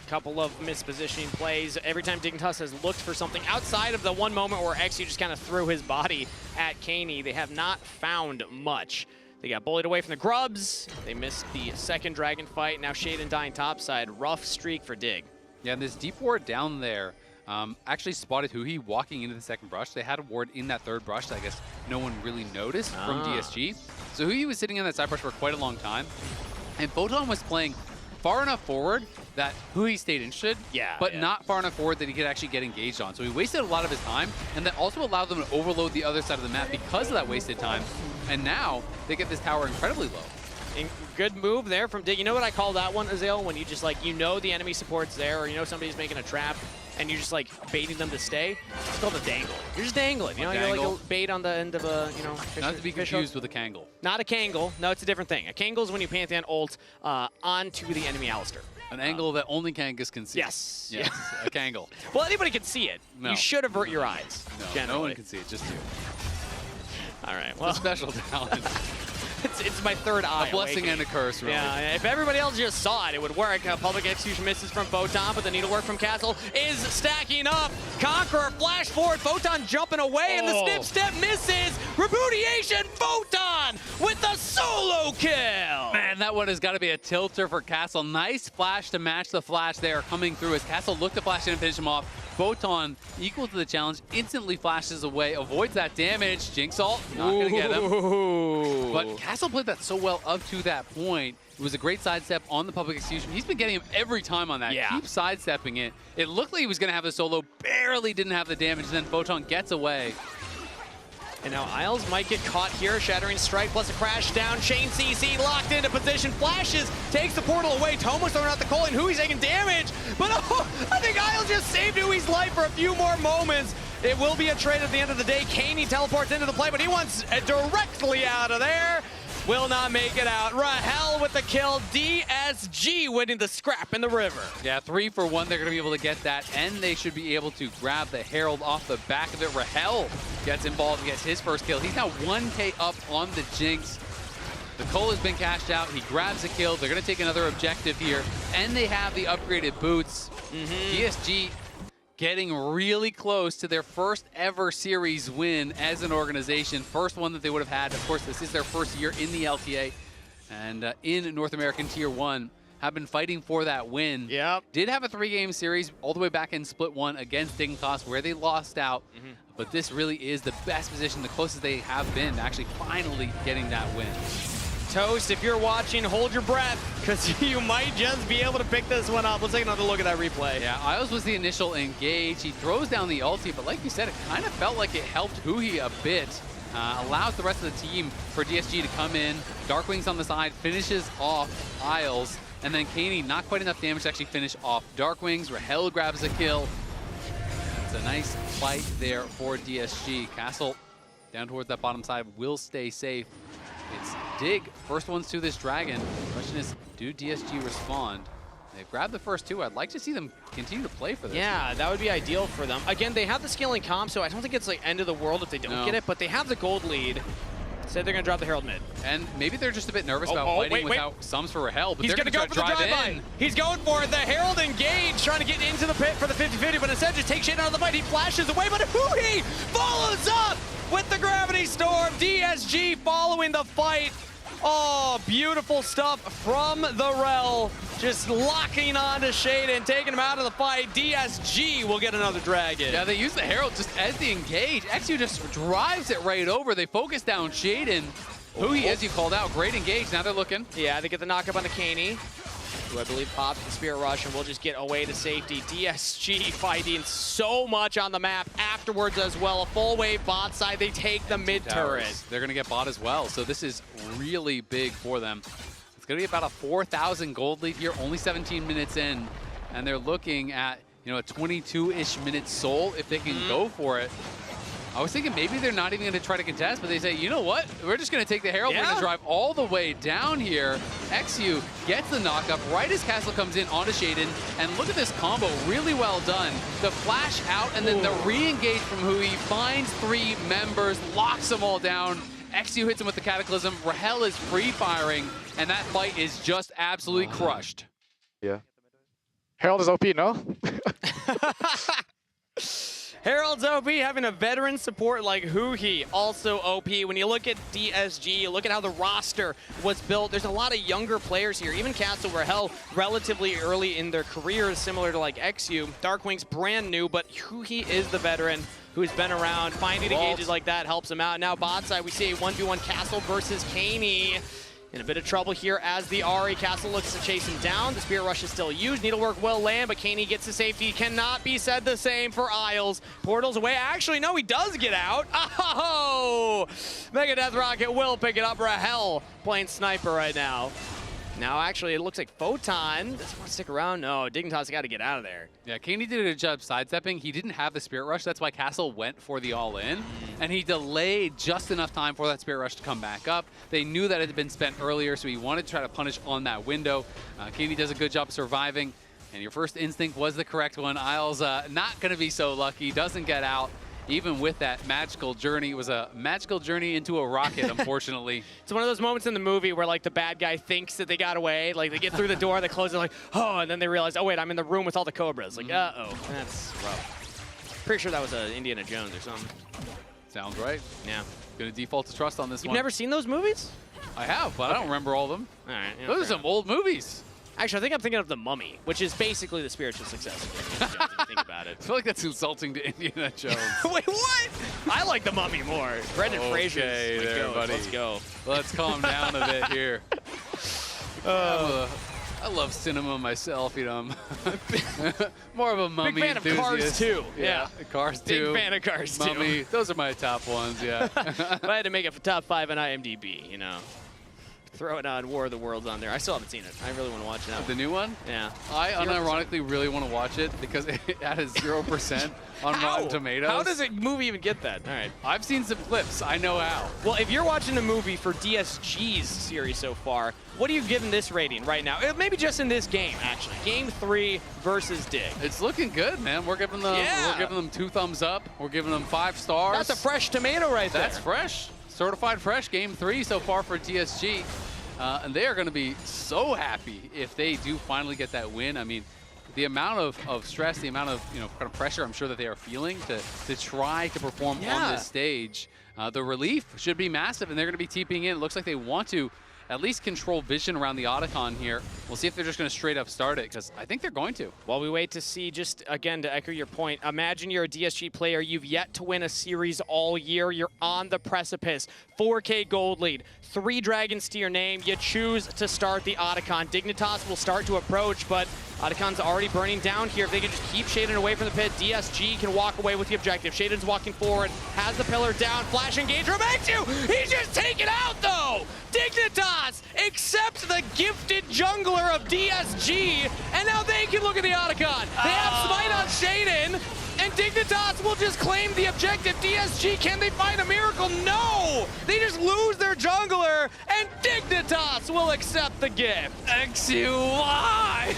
Couple of mispositioning plays. Every time Dignitas has looked for something outside of the one moment where XU just kind of threw his body at Kaney, they have not found much. They got bullied away from the Grubs. They missed the second Dragon fight. Now Shaden dying topside. Rough streak for Dig. Yeah, and this deep ward down there actually spotted Huhi walking into the second brush. They had a ward in that third brush that I guess no one really noticed from DSG. So Huhi was sitting in that side brush for quite a long time. And Photon was playing far enough forward that Huhi stayed interested, but not far enough forward that he could actually get engaged on. So he wasted a lot of his time, and that also allowed them to overload the other side of the map because of that wasted time. And now they get this tower incredibly low. Good move there from Dig. You know what I call that one, Azael? When you just like, you know the enemy support's there, or you know somebody's making a trap, and you're just like baiting them to stay. It's called a dangle. You're just dangling. You know, you're like a bait on the end of a, you know, not to be confused with a Kangle. Not a Kangle. No, it's a different thing. A Kangle is when you Pantheon ult onto the enemy Alistar. An angle that only Kangas can see. Yes. Yes, a Kangle. Well, anybody can see it. No. You should avert your eyes. No, no one can see it, just you. All right, well. It's a special talent. It's my third eye. A blessing and a curse, really. Yeah, if everybody else just saw it, it would work. Public execution misses from Photon, but the needlework from Castle is stacking up. Conqueror, flash forward, Photon jumping away, and the snip step misses. Repudiation, Photon with the solo kill. Man, that one has got to be a tilter for Castle. Nice flash to match the flash there coming through as Castle looked to flash in and finish him off. Photon, equal to the challenge, instantly flashes away, avoids that damage. Jinx ult, not going to get him. But Castle played that so well up to that point. It was a great sidestep on the public execution. He's been getting him every time on that. Keep sidestepping it. It looked like he was going to have the solo, barely didn't have the damage, and then Photon gets away. And now Isles might get caught here. Shattering Strike plus a crash down. Chain CC locked into position. Flashes, takes the portal away. Tomo's throwing out the coal, and Hui's taking damage. But I think Isles just saved Hui's life for a few more moments. It will be a trade at the end of the day. Kaney teleports into the play, but he wants directly out of there. Will not make it out. Rael with the kill. DSG winning the scrap in the river. Yeah, 3 for 1. They're going to be able to get that, and they should be able to grab the Herald off the back of it. Rael gets involved and gets his first kill. He's now 1K up on the Jinx. The Cole has been cashed out. He grabs a kill. They're going to take another objective here, and they have the upgraded boots. DSG getting really close to their first ever series win as an organization. First one that they would have had. Of course, this is their first year in the LTA and in North American Tier 1. Have been fighting for that win. Did have a 3-game series all the way back in Split 1 against Dignitas where they lost out. But this really is the best position, the closest they have been to actually finally getting that win. Toast, if you're watching, hold your breath, because you might just be able to pick this one up. Let's take another look at that replay. Yeah, Isles was the initial engage. He throws down the ulti, but like you said, it kind of felt like it helped Huhi a bit. Allows the rest of the team for DSG to come in. Darkwing's on the side, finishes off Isles, and then Kaney, not quite enough damage to actually finish off Darkwings. Rael grabs a kill. It's a nice fight there for DSG. Castle down towards that bottom side will stay safe. It's Dig, first ones to this Dragon. The question is, do DSG respond? They've grabbed the first 2. I'd like to see them continue to play for this. Yeah, that would be ideal for them. Again, they have the scaling comp, so I don't think it's like end of the world if they don't get it, but they have the gold lead. Said they're going to drop the Herald mid. And maybe they're just a bit nervous about fighting without sums for Rael, but he's they're going to go for drive the drive-by. He's going for it. The Herald engage, trying to get into the pit for the 50-50, but instead just takes shit out of the fight. He flashes away, but Huhi follows up with the Gravity Storm. DSG following the fight. Oh, Oh, beautiful stuff from the Rael. Just locking on to Shaden, taking him out of the fight. DSG will get another dragon. Yeah, they use the Herald just as the engage. XU just drives it right over. They focus down Shaden, who he, as you called out, great engage. Now they're looking. Yeah, they get the knock up on the Kaney, who I believe popped the Spirit Rush and will just get away to safety. DSG fighting so much on the map afterwards as well. A full wave bot side, they take the mid turret. They're gonna get bot as well, so this is really big for them. It's gonna be about a 4,000 gold lead here, only 17 minutes in, and they're looking at, you know, a 22-ish minute soul if they can go for it. I was thinking maybe they're not even going to try to contest, but they say, you know what? We're just going to take the Herald. We're going to drive all the way down here. XU gets the knockup right as Castle comes in onto Shaden. And look at this combo. Really well done. The flash out and then the re-engage from Hui. Finds 3 members, locks them all down. XU hits him with the Cataclysm. Rael is free-firing, and that fight is just absolutely crushed. Yeah. Herald is OP, no? Herald's OP, having a veteran support like Huhi, also OP. When you look at DSG, you look at how the roster was built, there's a lot of younger players here. Even Castle Rael, relatively early in their careers, similar to like XU. Darkwing's brand new, but Huhi is the veteran who's been around. Finding engages like that helps him out. Now bot side, we see a 1v1 Castle versus Kaney. In a bit of trouble here as the Ahri. Castle looks to chase him down. The Spirit Rush is still used. Needlework will land, but Kaney gets to safety. Cannot be said the same for Isles. Portal's away. Actually, no, he does get out. Oh! Mega Death Rocket will pick it up. Rael playing sniper right now. Now, actually, it looks like Photon doesn't want to stick around. No, Dignitas got to get out of there. Yeah, Kaney did a good job sidestepping. He didn't have the Spirit Rush. That's why Castle went for the all-in. And he delayed just enough time for that Spirit Rush to come back up. They knew that it had been spent earlier, so he wanted to try to punish on that window. Kaney does a good job surviving. And your first instinct was the correct one. Isles not going to be so lucky. Doesn't get out. Even with that magical journey, it was a magical journey into a rocket, unfortunately. It's one of those moments in the movie where like the bad guy thinks that they got away, like they get through the door, they close it, like, oh, and then they realize, oh wait, I'm in the room with all the Cobras. Like, uh-oh, that's rough. Pretty sure that was Indiana Jones or something. Sounds right. Yeah. Gonna default to trust on this one. You've never seen those movies? I have, but I don't remember all of them. All right. Yeah, those are some old movies. Actually, I think I'm thinking of The Mummy, which is basically the spiritual successor of Indiana Jones, if you think about it. I feel like that's insulting to Indiana Jones. Wait, what? I like The Mummy more. Brendan Fraser. Okay, there, buddy. Let's go. Let's calm down a bit here. I love cinema myself, you know. More of a Mummy Big fan enthusiast. Of Cars 2. Yeah. Cars 2. Big fan of Cars 2. Mummy. Those are my top ones, yeah. If I had to make it top 5 on IMDb, you know. Throw it on War of the Worlds on there. I still haven't seen it. I really want to watch it now. The new one? Yeah. I unironically really want to watch it because it has 0% on Rotten Tomatoes. How does a movie even get that? All right. I've seen some clips. I know how. Well, if you're watching a movie for DSG's series so far, what are you giving this rating right now? Maybe just in this game, actually. Game 3 versus Dig. It's looking good, man. We're giving them 2 thumbs up. We're giving them 5 stars. That's a fresh tomato right there. That's fresh. Certified fresh. Game 3 so far for DSG. And they are going to be so happy if they do finally get that win. I mean, the amount of stress, the amount of kind of pressure I'm sure that they are feeling to try to perform on this stage. The relief should be massive, and they're going to be TPing in. It looks like they want to at least control vision around the Otacon here. We'll see if they're just going to straight up start it, because I think they're going to. While we wait to see, just again to echo your point, imagine you're a DSG player, you've yet to win a series all year, you're on the precipice, 4K gold lead, 3 dragons to your name, you choose to start the Otacon. Dignitas will start to approach, but Otacon's already burning down here. If they can just keep Shaden away from the pit, DSG can walk away with the objective. Shaden's walking forward, has the pillar down, flash engage, makes you! He's just taken out though! Dignitas accepts the gifted jungler of DSG, and now they can look at the Otacon. They have Smite on Shaden, and Dignitas will just claim the objective. DSG, can they find a miracle? No! They just lose their jungler, and Dignitas will accept the gift. XUI!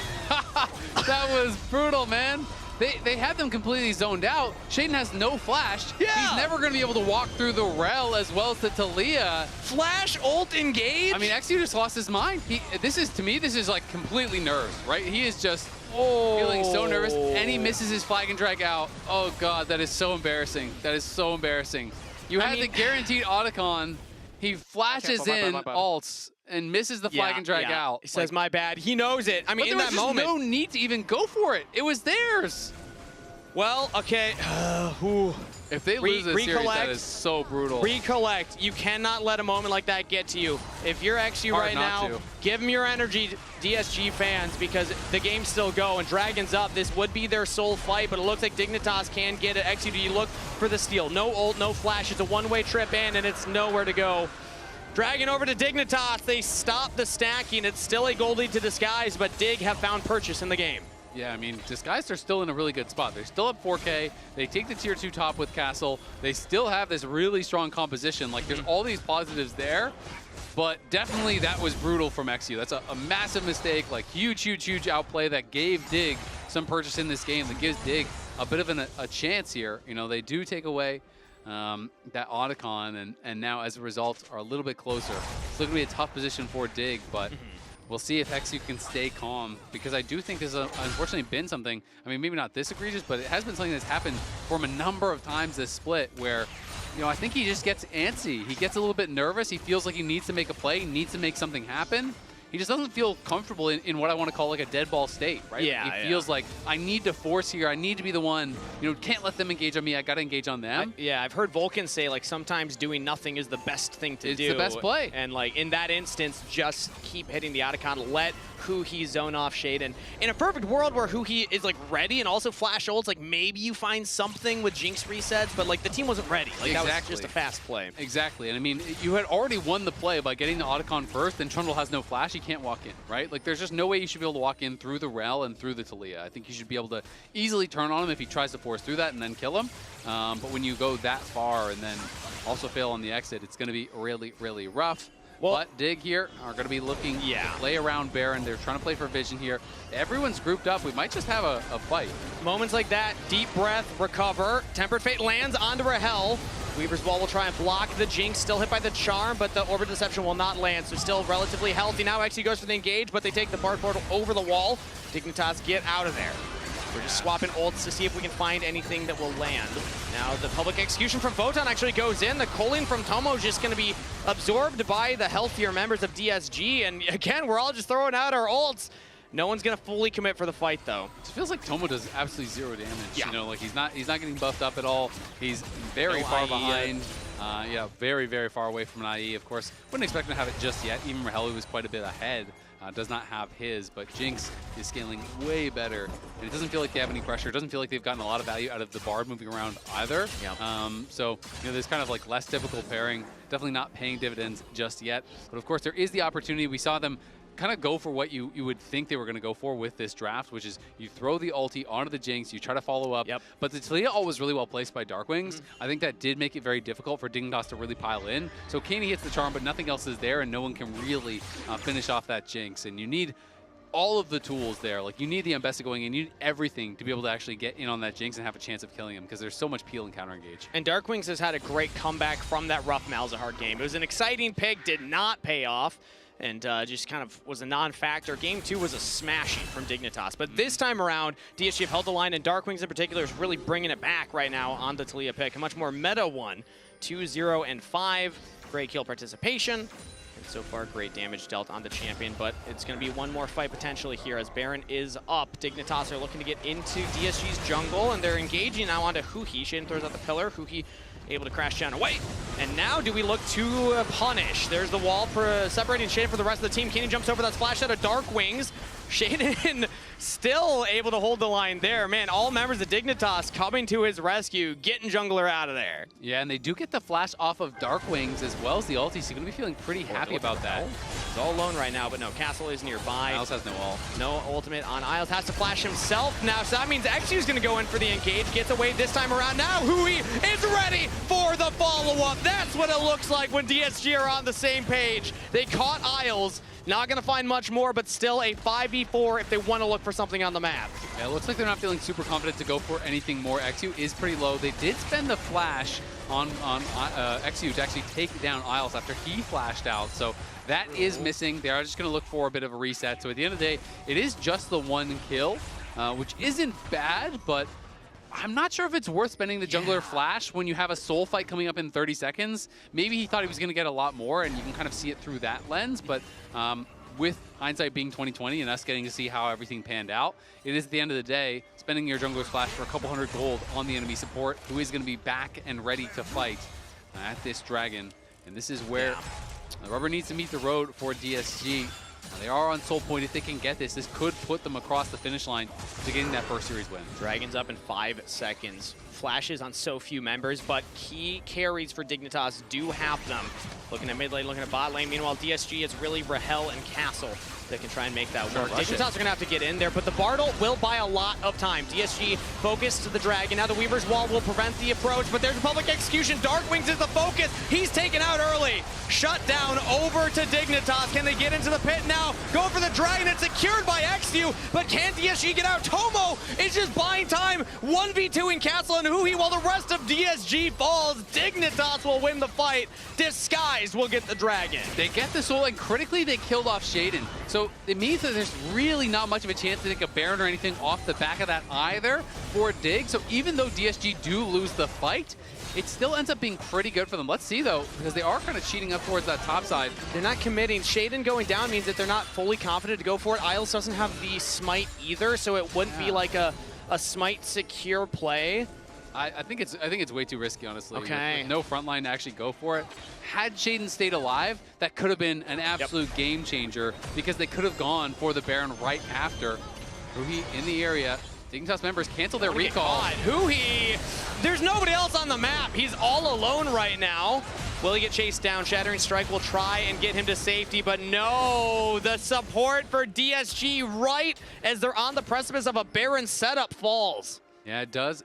That was brutal, man. They had them completely zoned out. Shaden has no flash. Yeah. He's never going to be able to walk through the Rael as well as the Talia. Flash ult engage? I mean, XU just lost his mind. This is like completely nerves, right? He is just feeling so nervous, and he misses his flag and drag out. Oh God, that is so embarrassing. That is so embarrassing. You had the guaranteed Otacon. He flashes in alts, and misses the flag and drag out. He says, my bad. He knows it. I mean, in that moment. There was no need to even go for it. It was theirs. Well, okay. If they lose this series, that is so brutal. Recollect. You cannot let a moment like that get to you. If you're XU right now, give them your energy, DSG fans, because the game's still going. Dragon's up. This would be their sole fight, but it looks like Dignitas can get it. XU, do you look for the steal? No ult, no flash. It's a one-way trip in, and it's nowhere to go. Dragon over to Dignitas. They stop the stacking. It's still a gold lead to Disguise, but Dig have found purchase in the game. Yeah, I mean, Disguised are still in a really good spot. They're still at 4K. They take the tier 2 top with Castle. They still have this really strong composition. Like, there's all these positives there, but definitely that was brutal from XU. That's a massive mistake, like huge outplay that gave Dig some purchase in this game, that gives Dig a bit of a chance here. You know, they do take away that Otacon, and now as a result are a little bit closer. It's going to be a tough position for Dig, but we'll see if XU can stay calm, because I do think there's unfortunately been something, I mean, maybe not this egregious, but it has been something that's happened from a number of times this split where, you know, I think he just gets antsy. He gets a little bit nervous. He feels like he needs to make a play, he needs to make something happen. He just doesn't feel comfortable in what I want to call like a dead ball state, right? Yeah, he feels like, I need to force here. I need to be the one, you know, can't let them engage on me. I got to engage on them. I've heard Vulcan say, like, sometimes doing nothing is the best thing to do. It's the best play. And, like, in that instance, just keep hitting the Otacon. Let Huhi zone off Shade. And in a perfect world where Huhi is, like, ready and also flash ults, like, maybe you find something with Jinx resets, but, like, the team wasn't ready. Like, that was just a fast play. Exactly. And, I mean, you had already won the play by getting the Otacon first, and Trundle has no flash. He can't walk in, right? Like, there's just no way you should be able to walk in through the Rael and through the Talia. I think you should be able to easily turn on him if he tries to force through that and then kill him. But when you go that far and then also fail on the exit, it's going to be really, really rough. Well, but Dig here are going to be looking to play around Baron. They're trying to play for Vision here. Everyone's grouped up. We might just have a fight. Moments like that, deep breath, recover. Tempered Fate lands onto Rael. Weaver's Wall will try and block the Jinx, still hit by the Charm, but the Orbit Deception will not land, so still relatively healthy. Now XU goes for the engage, but they take the Bark Portal over the wall. Dignitas get out of there. We're just swapping ults to see if we can find anything that will land. Now the public execution from Photon actually goes in. The culling from Tomo is just going to be absorbed by the healthier members of DSG. And again, we're all just throwing out our ults. No one's going to fully commit for the fight, though. It feels like Tomo does absolutely zero damage. You know, like he's not getting buffed up at all. He's very far behind. Very, very far away from an IE. Of course, wouldn't expect him to have it just yet. Even Rael, who was quite a bit ahead, does not have his, but Jinx is scaling way better, and it doesn't feel like they have any pressure. It doesn't feel like they've gotten a lot of value out of the Bard moving around either. So, you know, there's kind of like less difficult pairing, definitely not paying dividends just yet. But of course, there is the opportunity. We saw them kind of go for what you would think they were going to go for with this draft, which is you throw the ulti onto the Jinx, you try to follow up. But the Talia ult was really well placed by Darkwings. I think that did make it very difficult for Dignitas to really pile in. So Kaney hits the Charm, but nothing else is there, and no one can really finish off that Jinx. And you need all of the tools there. Like, you need the Ambessa going in, you need everything to be able to actually get in on that Jinx and have a chance of killing him, because there's so much peel and counter engage. And Darkwings has had a great comeback from that rough Malzahar game. It was an exciting pick, did not pay off, and just kind of was a non-factor. Game 2 was a smashing from Dignitas. But this time around, DSG have held the line, and Darkwings in particular is really bringing it back right now on the Talia pick. A much more meta one. 2-0-5. Great kill participation. And so far, great damage dealt on the champion, but it's going to be one more fight potentially here as Baron is up. Dignitas are looking to get into DSG's jungle, and they're engaging now onto Huhi. Shaden throws out the pillar. Huhi able to crash down away. And now do we look to punish? There's the wall for separating Shaden from the rest of the team. Kenny jumps over that splash out of Darkwings. Shaden still able to hold the line there. Man, all members of Dignitas coming to his rescue, getting Jungler out of there. Yeah, and they do get the flash off of Darkwings as well as the ulti, so you're going to be feeling pretty happy about that. He's all alone right now, but no, Castle is nearby. Isles has no ult. No ultimate on Isles, has to flash himself now, so that means XU is going to go in for the engage, gets away this time around. Now Huhi is ready for the follow-up. That's what it looks like when DSG are on the same page. They caught Isles. Not going to find much more, but still a 5v4 if they want to look for something on the map. Yeah, it looks like they're not feeling super confident to go for anything more. XU is pretty low. They did spend the flash on XU to actually take down Isles after he flashed out. So that is missing. They are just going to look for a bit of a reset. So at the end of the day, it is just the one kill, which isn't bad, but I'm not sure if it's worth spending the jungler flash when you have a soul fight coming up in 30 seconds. Maybe he thought he was going to get a lot more, and you can kind of see it through that lens. But with hindsight being 2020 and us getting to see how everything panned out, it is at the end of the day spending your jungler's flash for a couple hundred gold on the enemy support, who is going to be back and ready to fight at this dragon. And this is where the rubber needs to meet the road for DSG. They are on soul point. If they can get this, this could put them across the finish line to getting that first series win. Dragons up in 5 seconds. Flashes on so few members, but key carries for Dignitas do have them. Looking at mid lane, looking at bot lane. Meanwhile, DSG, it's really Rael and Castle that can try and make that work. Dignitas are going to have to get in there, but the Bartle will buy a lot of time. DSG focused to the Dragon. Now the Weaver's Wall will prevent the approach, but there's a public execution. Dark Wings is the focus. He's taken out early. Shut down over to Dignitas. Can they get into the pit now? Go for the Dragon. It's secured by XU, but can DSG get out? Tomo is just buying time. 1v2 in Castle and Huhi while the rest of DSG falls. Dignitas will win the fight. Disguised will get the Dragon. They get the soul, and critically they killed off Shaden. So it means that there's really not much of a chance to take a Baron or anything off the back of that either for Dig. So even though DSG do lose the fight, it still ends up being pretty good for them. Let's see, though, because they are kind of cheating up towards that top side. They're not committing. Shaden going down means that they're not fully confident to go for it. Isles doesn't have the smite either, so it wouldn't be like a smite secure play. I think it's way too risky, honestly. Okay. With no front line to actually go for it. Had Shaden stayed alive, that could have been an absolute game changer, because they could have gone for the Baron right after. Huhi in the area. Dignitas members cancel their recall. Huhi, there's nobody else on the map. He's all alone right now. Will he get chased down? Shattering Strike will try and get him to safety, but no. The support for DSG right as they're on the precipice of a Baron setup falls. Yeah, it does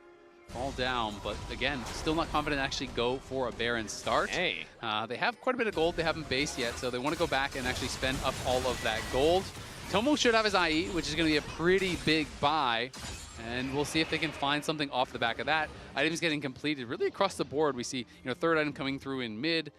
fall down, but again, still not confident to actually go for a Baron start. Hey. They have quite a bit of gold. They haven't based yet, so they want to go back and actually spend up all of that gold. Tomo should have his IE, which is going to be a pretty big buy, and we'll see if they can find something off the back of that. Items getting completed really across the board. We see, third item coming through in mid,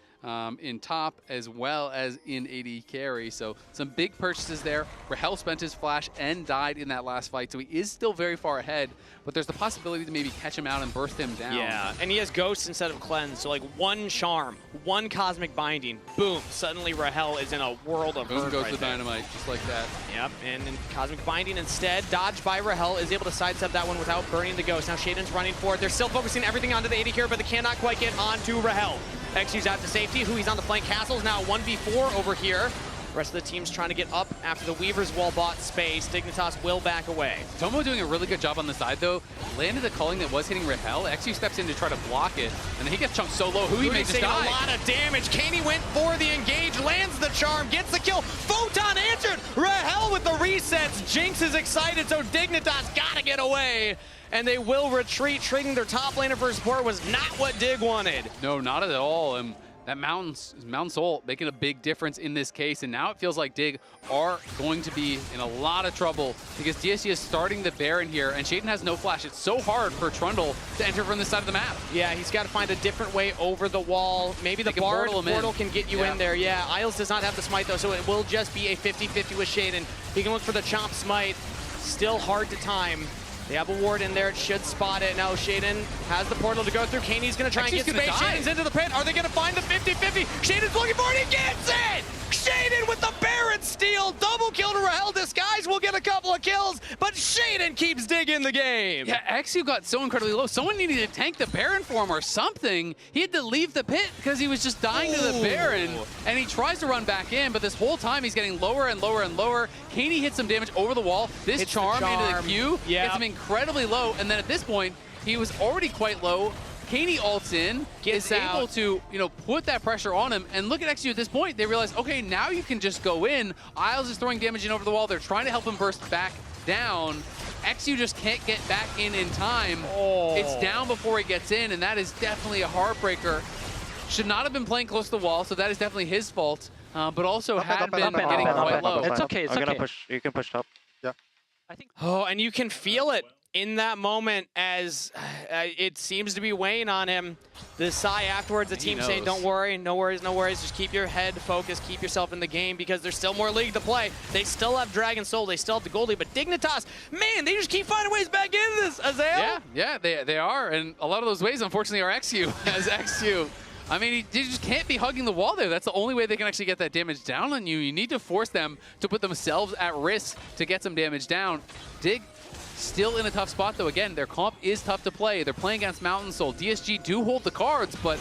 in top, as well as in AD carry. So some big purchases there. Rael spent his flash and died in that last fight, so he is still very far ahead, but there's the possibility to maybe catch him out and burst him down. Yeah, and he has Ghost instead of Cleanse, so like one Charm, one Cosmic Binding, boom, suddenly Rael is in a world of hurt goes right the there. Dynamite, just like that. Yep, and then Cosmic Binding instead, dodged by Rael, is able to sidestep that one without burning the Ghost. Now Shaden's running for it. They're still focusing everything onto the AD here, but they cannot quite get onto Rael. XU's out to safety. Hui's on the flank. Castle's now 1v4 over here. The rest of the team's trying to get up after the Weaver's Wall bought space. Dignitas will back away. Tomo doing a really good job on the side, though. Landed a calling that was hitting Rael. XU steps in to try to block it, and then he gets chunked so low. Hui may just die. A lot of damage. Kaney went for the engage, lands the charm, gets the kill. Photon answered. Rael with the resets. Jinx is excited, so Dignitas gotta get away. And they will retreat. Trading their top laner for support was not what Dig wanted. No, not at all. And that Mountain Soul making a big difference in this case. And now it feels like Dig are going to be in a lot of trouble because DSG is starting the Baron here, and Shaden has no flash. It's so hard for Trundle to enter from this side of the map. Yeah, he's got to find a different way over the wall. Maybe the Bard portal can get you in there. Yeah, Isles does not have the smite, though, so it will just be a 50-50 with Shaden. He can look for the Chomp Smite. Still hard to time. They have a ward in there. It should spot it. Now Shaden has the portal to go through. Kaney's going to try and get space. Shaden's into the pit. Are they going to find the 50-50? Shaden's looking for it. He gets it! Shaden with the Baron steal. Double kill to Rael. Disguise will get a couple of kills, but Shaden keeps Dig in the game. Yeah, XU got so incredibly low. Someone needed to tank the Baron for him or something. He had to leave the pit because he was just dying to the Baron, and he tries to run back in, but this whole time he's getting lower and lower and lower. Kaney hits some damage over the wall. This charm into the Q gets him incredibly low, and then at this point, he was already quite low. Kaney ults in, is able to, put that pressure on him, and look at XU at this point. They realize, okay, now you can just go in. Isles is throwing damage in over the wall. They're trying to help him burst back down. XU just can't get back in time. It's down before he gets in, and that is definitely a heartbreaker. Should not have been playing close to the wall, so that is definitely his fault, but also had been getting quite low. It's okay, it's okay. You can push up. Yeah. Oh, and you can feel it. in that moment as it seems to be weighing on him. The sigh afterwards, the team saying, don't worry, no worries, no worries. Just keep your head focused, keep yourself in the game because there's still more league to play. They still have Dragon Soul, they still have the Goldie, but Dignitas, man, they just keep finding ways back into this, Azael. Yeah, they are, and a lot of those ways, unfortunately, are XU, as XU. I mean, you just can't be hugging the wall there. That's the only way they can actually get that damage down on you. You need to force them to put themselves at risk to get some damage down. Dig still in a tough spot, though. Again, their comp is tough to play. They're playing against Mountain Soul. DSG do hold the cards, but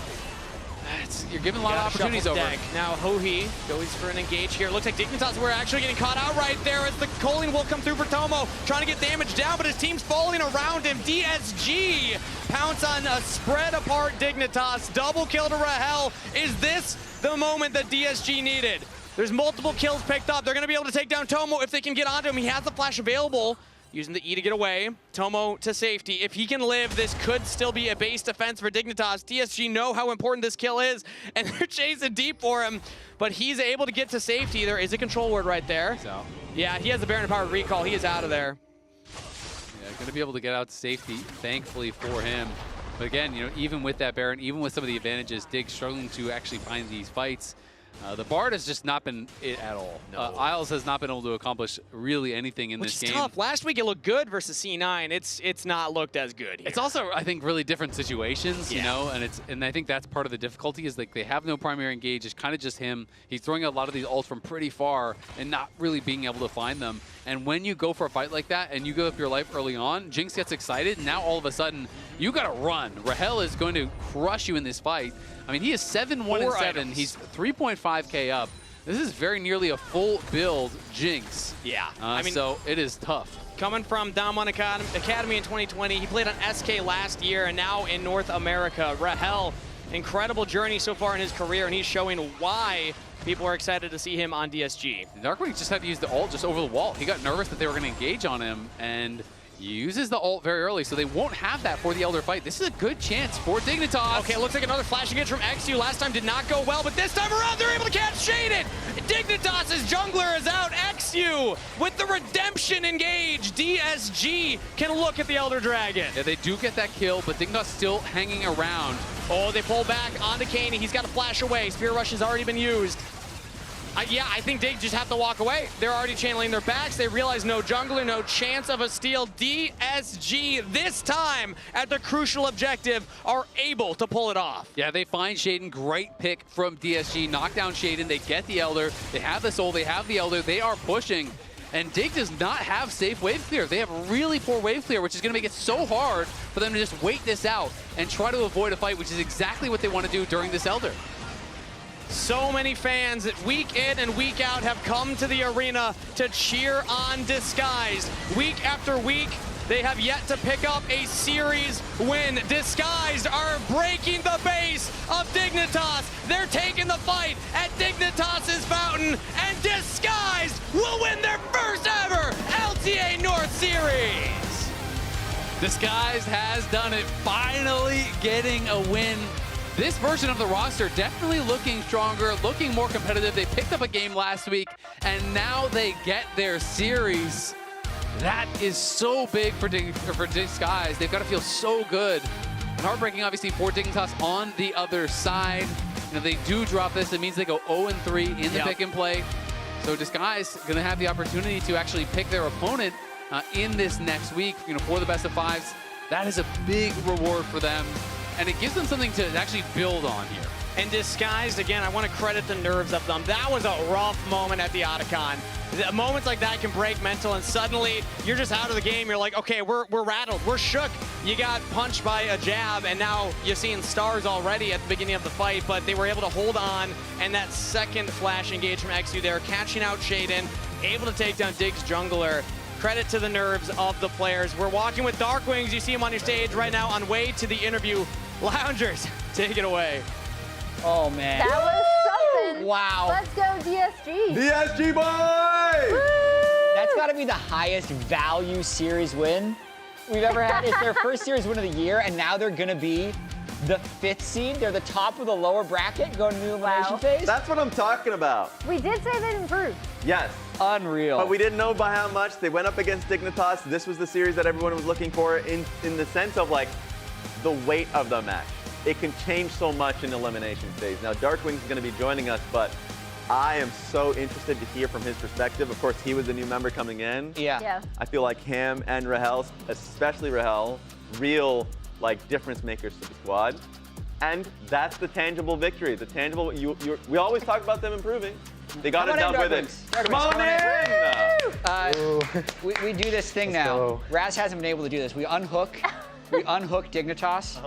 you're giving a lot of opportunities over. Now Hohi goes for an engage here. Looks like Dignitas were actually getting caught out right there as the Colleen will come through for Tomo, trying to get damage down, but his team's falling around him. DSG pounce on a spread apart Dignitas. Double kill to Rael. Is this the moment that DSG needed? There's multiple kills picked up. They're going to be able to take down Tomo if they can get onto him. He has the flash available. Using the E to get away. Tomo to safety. If he can live, this could still be a base defense for Dignitas. DSG know how important this kill is, and they're chasing deep for him, but he's able to get to safety. There is a control word right there. He's out. Yeah, he has the Baron Power recall. He is out of there. Yeah, going to be able to get out to safety, thankfully for him. But again, even with that Baron, even with some of the advantages, Dig struggling to actually find these fights. The Bard has just not been it at all. No. Isles has not been able to accomplish really anything in this game. Which is tough. Last week it looked good versus C9. It's not looked as good here. It's also, I think, really different situations, you know, and I think that's part of the difficulty is like they have no primary engage. It's kind of just him. He's throwing a lot of these ults from pretty far and not really being able to find them. And when you go for a fight like that and you give up your life early on, Jinx gets excited. And now all of a sudden, you got to run. Rael is going to crush you in this fight. I mean, he is 7-1-7. He's 3.5k up. This is very nearly a full build Jinx. Yeah. I mean, so it is tough. Coming from Dom 1 Academy in 2020, he played on SK last year and now in North America. Rael, incredible journey so far in his career, and he's showing why people are excited to see him on DSG. Darkwing just had to use the ult just over the wall. He got nervous that they were going to engage on him, and he uses the ult very early, so they won't have that for the Elder fight. This is a good chance for Dignitas. Okay, it looks like another flash engage from XU. Last time did not go well, but this time around they're able to catch Shaded. Dignitas' jungler is out. XU with the redemption engage. DSG can look at the Elder Dragon. Yeah, they do get that kill, but Dignitas still hanging around. Oh, they pull back onto Kaney. He's got to flash away. Spear Rush has already been used. Yeah, I think they just have to walk away. They're already channeling their backs. They realize no jungler, no chance of a steal. DSG, this time, at the crucial objective, are able to pull it off. Yeah, they find Shaden. Great pick from DSG. Knock down Shaden. They get the Elder. They have the Soul. They have the Elder. They are pushing. And Dig does not have safe wave clear. They have really poor wave clear, which is going to make it so hard for them to just wait this out and try to avoid a fight, which is exactly what they want to do during this Elder. So many fans week in and week out have come to the arena to cheer on Disguised. Week after week, they have yet to pick up a series win. Disguised are breaking the base of Dignitas. They're taking the fight at Dignitas' fountain, and Disguised will win their first ever LTA North series. Disguised has done it, finally getting a win. This version of the roster definitely looking stronger, looking more competitive. They picked up a game last week, and now they get their series. That is so big for Disguised. They've got to feel so good. And heartbreaking, obviously, for Dignitas on the other side. And if they do drop this, it means they go 0-3 in the pick and play. So Disguised going to have the opportunity to actually pick their opponent in this next week, for the best of fives. That is a big reward for them. And it gives them something to actually build on here. And Disguised, again, I want to credit the nerves of them. That was a rough moment at the Otacon. Moments like that can break mental, and suddenly you're just out of the game. You're like, okay, we're rattled, we're shook. You got punched by a jab, and now you're seeing stars already at the beginning of the fight, but they were able to hold on, and that second flash engage from XU there, catching out Shaden, able to take down Dig's jungler. Credit to the nerves of the players. We're walking with Darkwings. You see him on your stage right now on way to the interview. Loungers, take it away. Oh, man. That was something. Wow. Let's go DSG. DSG boy! Woo! That's got to be the highest value series win we've ever had. It's their first series win of the year, and now they're going to be the 5th seed. They're the top of the lower bracket going to the elimination phase. That's what I'm talking about. We did say they'd improved. Yes. Unreal. But we didn't know by how much. They went up against Dignitas. This was the series that everyone was looking for in the sense of like the weight of the match. It can change so much in Elimination Phase. Now, Darkwing's is going to be joining us, but I am so interested to hear from his perspective. Of course, he was a new member coming in. Yeah. I feel like him and Rael, especially Rael, real like difference makers to the squad. And that's the tangible victory. The tangible, we always talk about them improving. They got a dub with it. Come on in! We do this thing now. Raz hasn't been able to do this. We unhook Dignitas,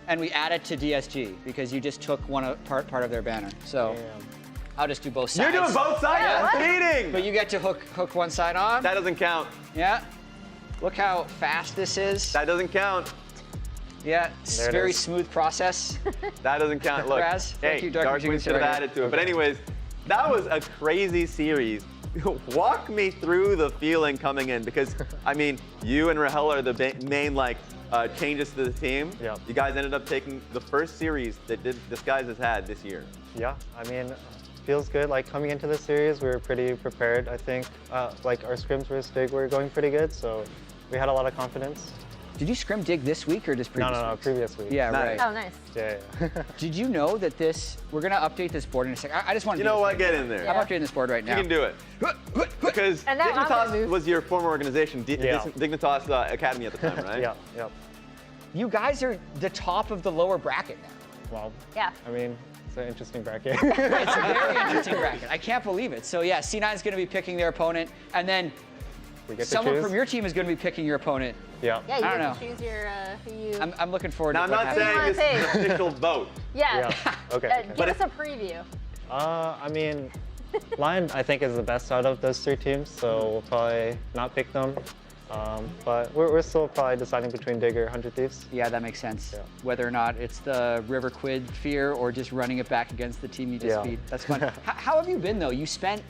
and we add it to DSG because you just took part of their banner. So I'll just do both sides. You're doing both sides? Yeah. Cheating! But you get to hook one side on. That doesn't count. Yeah. Look how fast this is. That doesn't count. Yeah, it's a very smooth process. That doesn't count. Look, Raz, hey, Darkwing should have added to it. But anyways, that was a crazy series. Walk me through the feeling coming in because, I mean, you and Rael are the main like changes to the team. Yeah. You guys ended up taking the first series that this guys has had this year. Yeah, I mean, feels good. Like coming into the series, we were pretty prepared. I think like our scrims versus Dig were going pretty good, so we had a lot of confidence. Did you scrim Dig this week or just previous week? No, previous week. Yeah, right. Oh, nice. Yeah. Did you know that we're going to update this board in a second. I just want to You know what? Get in there. I'm updating this board right now. You can do it. Because Dignitas was your former organization, Dignitas Academy at the time, right? Yeah. You guys are the top of the lower bracket now. Well, yeah. I mean, it's an interesting bracket. It's a very interesting bracket. I can't believe it. So yeah, C9 is going to be picking their opponent, and then someone from your team is going to be picking your opponent. Yeah. Yeah, you I don't get know. to choose your who you. I'm looking forward now, to I'm not saying this is an official vote. Yeah. Okay. Give us a preview. I mean, Lyon, I think, is the best out of those three teams, so we'll probably not pick them. But we're still probably deciding between Dig or 100 Thieves. Yeah, that makes sense. Yeah. Whether or not it's the River Quid fear or just running it back against the team you just beat. That's fun. How have you been, though? You spent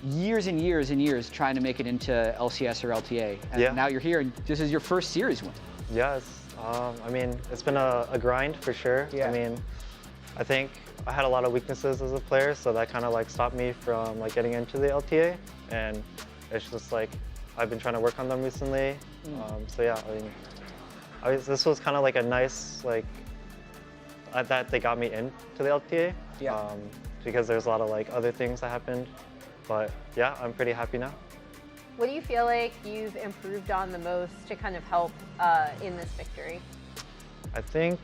years and years and years trying to make it into LCS or LTA, and now you're here, and this is your first series win. Yeah, I mean, it's been a grind for sure. Yeah. I mean, I think I had a lot of weaknesses as a player, so that kind of like stopped me from like getting into the LTA, and it's just like I've been trying to work on them recently. So yeah, I mean, this was kind of like a nice like that they got me into the LTA. Yeah. Because there's a lot of like other things that happened. But yeah, I'm pretty happy now. What do you feel like you've improved on the most to kind of help in this victory? I think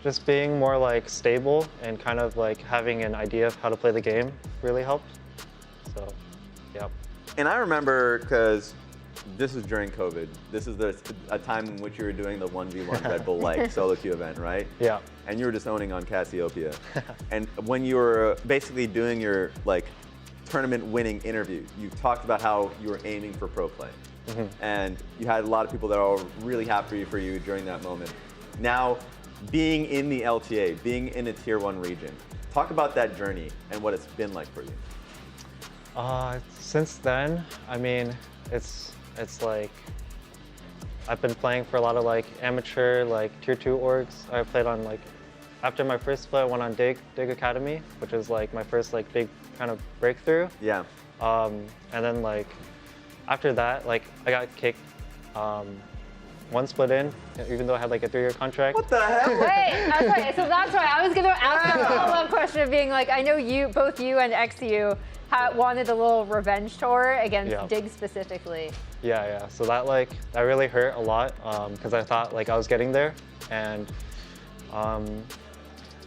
just being more like stable and kind of like having an idea of how to play the game really helped. So, yeah. And I remember because this was during COVID. This is a time in which you were doing the 1v1 Red Bull like solo queue event, right? Yeah. And you were just owning on Cassiopeia. And when you were basically doing your like tournament winning interview, you talked about how you were aiming for pro play. And you had a lot of people that are really happy for you during that moment. Now, being in the LTA, being in a tier 1 region, talk about that journey and what it's been like for you. Since then, I mean, it's like I've been playing for a lot of like amateur like tier 2 orgs. I played on like after my first split, I went on Dig Academy, which is like my first like big kind of breakthrough. Yeah. And then like after that, like I got kicked one split in, even though I had like a 3-year contract. What the hell? Wait, okay, so that's why I was going to ask a follow-up question of being like, I know both you and XU wanted a little revenge tour against Dig specifically. Yeah. So that really hurt a lot because I thought like I was getting there, and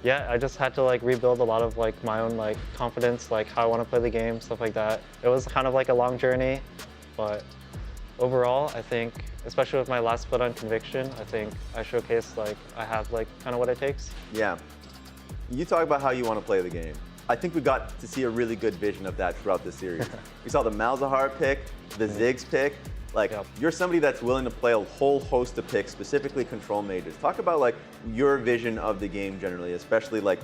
yeah, I just had to like rebuild a lot of like my own like confidence, like how I want to play the game, stuff like that. It was kind of like a long journey, but overall, I think, especially with my last split on Conviction, I think I showcased like I have like kind of what it takes. Yeah. You talk about how you want to play the game. I think we got to see a really good vision of that throughout this series. We saw the Malzahar pick, the Ziggs pick. Like, you're somebody that's willing to play a whole host of picks, specifically control mages. Talk about like your vision of the game generally, especially like,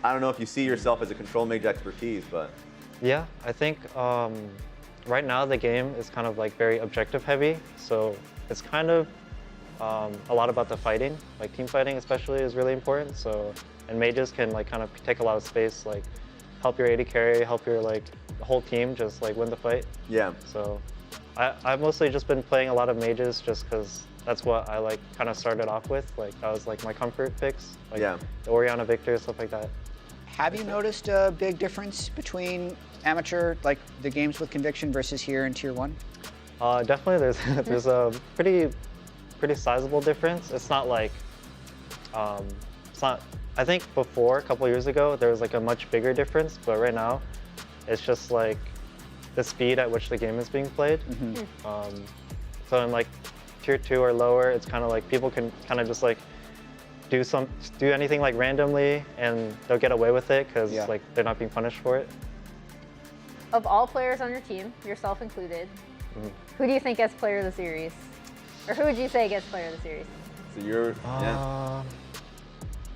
I don't know if you see yourself as a control mage expertise, but. Yeah, I think right now the game is kind of like very objective heavy. So it's kind of a lot about the fighting, like team fighting especially is really important. So, and mages can like kind of take a lot of space, like help your AD carry, help your like the whole team just like win the fight. Yeah. So I've mostly just been playing a lot of mages just because that's what I like kind of started off with. Like that was like my comfort picks. Like the Oriana Victor, stuff like that. Have you noticed a big difference between amateur, like the games with conviction versus here in Tier 1? Definitely there's a pretty sizable difference. It's not like, it's not, I think before, a couple years ago, there was like a much bigger difference, but right now, it's just like the speed at which the game is being played. So in like Tier 2 or lower, it's kind of like people can kind of just like do anything like randomly and they'll get away with it because like they're not being punished for it. Of all players on your team, yourself included, who do you think gets player of the series? Or who would you say gets player of the series? So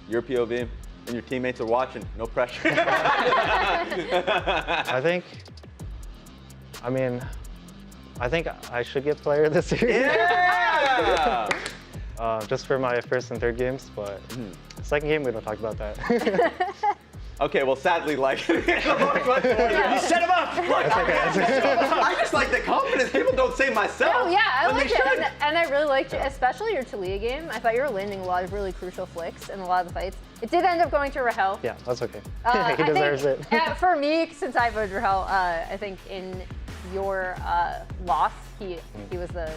your POV and your teammates are watching. No pressure. I think I should get player of the series. Yeah! Just for my first and third games, but second game we don't talk about that. Okay, well, sadly, like, you set him up. Look, I just like the confidence. People don't say myself. Oh yeah, I liked it, and I really liked it, especially your Talia game. I thought you were landing a lot of really crucial flicks in a lot of the fights. It did end up going to Rahel. Yeah, that's okay. He deserves it. For me, since I voted Rahel, I think in your loss, he was the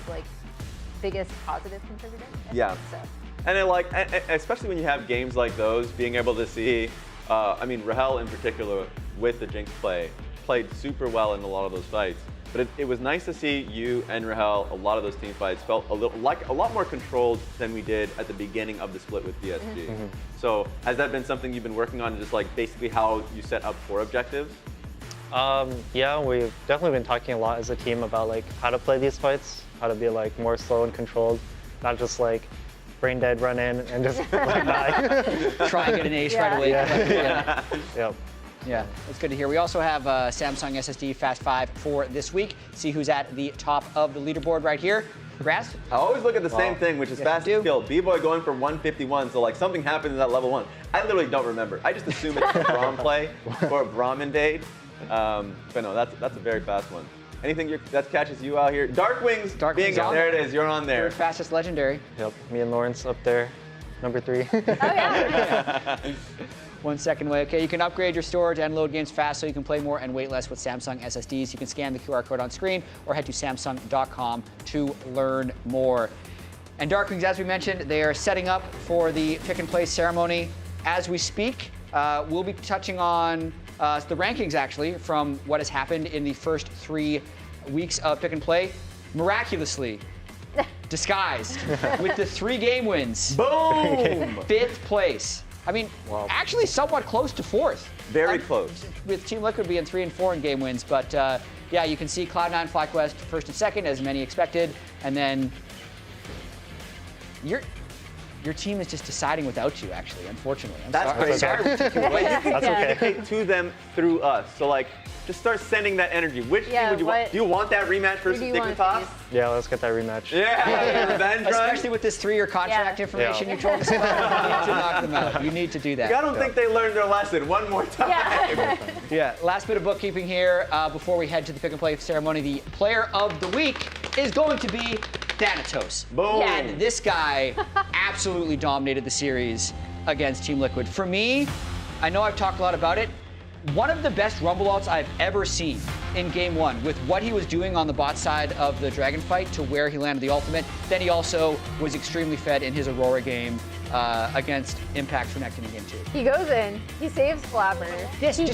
biggest positive contributor. Yeah. So. And it, especially when you have games like those, being able to see. I mean, Rahel in particular, with the Jinx play, played super well in a lot of those fights. But it was nice to see you and Rahel, a lot of those team fights felt a lot more controlled than we did at the beginning of the split with DSG. So has that been something you've been working on, just like basically how you set up for objectives? Yeah, we've definitely been talking a lot as a team about like how to play these fights, how to be like more slow and controlled, not just like brain dead run in and just like die. Try and get an ace right away. Yep. Yeah, that's good to hear. We also have Samsung SSD Fast 5 for this week. See who's at the top of the leaderboard right here. Congrats. I always look at the same thing, which is fastest kill. B-Boy going for 151, so like something happened in that level 1. I literally don't remember. I just assume it's a Brom play or a Brom invade. But no, that's a very fast one. Anything that catches you out here? Dark Wings, there it is, you're on there. Third fastest legendary. Yep, me and Lawrence up there, number 3. Oh yeah. 1 second away. Okay, you can upgrade your storage and load games fast so you can play more and wait less with Samsung SSDs. You can scan the QR code on screen or head to Samsung.com to learn more. And Dark Wings, as we mentioned, they are setting up for the pick and play ceremony as we speak. We'll be touching on the rankings, actually, from what has happened in the first 3 weeks of pick and play. Miraculously disguised with the 3 game wins. Boom! 5th place. I mean, actually somewhat close to 4th. Very close. With Team Liquid being 3 and 4 in game wins. But yeah, you can see Cloud9, FlyQuest 1st and 2nd, as many expected. And then your team is just deciding without you, actually, unfortunately. That's crazy. Sorry. That's okay. To them through us. So like, just start sending that energy. Which team would you want? Do you want that rematch versus Dignitas? Yeah, let's get that rematch. Yeah, revenge run. Especially with this 3-year contract information you told us about. You need to knock them out. You need to do that. I don't think they learned their lesson. One more time. Yeah, last bit of bookkeeping here before we head to the pick and play ceremony. The player of the week is going to be Thanatos. Boom. And this guy absolutely dominated the series against Team Liquid. For me, I know I've talked a lot about it. One of the best rumble outs I've ever seen in game 1 with what he was doing on the bot side of the Dragon fight to where he landed the ultimate. Then he also was extremely fed in his Aurora game against Impact Connecting in game 2. He goes in, he saves Flabber. Yes, he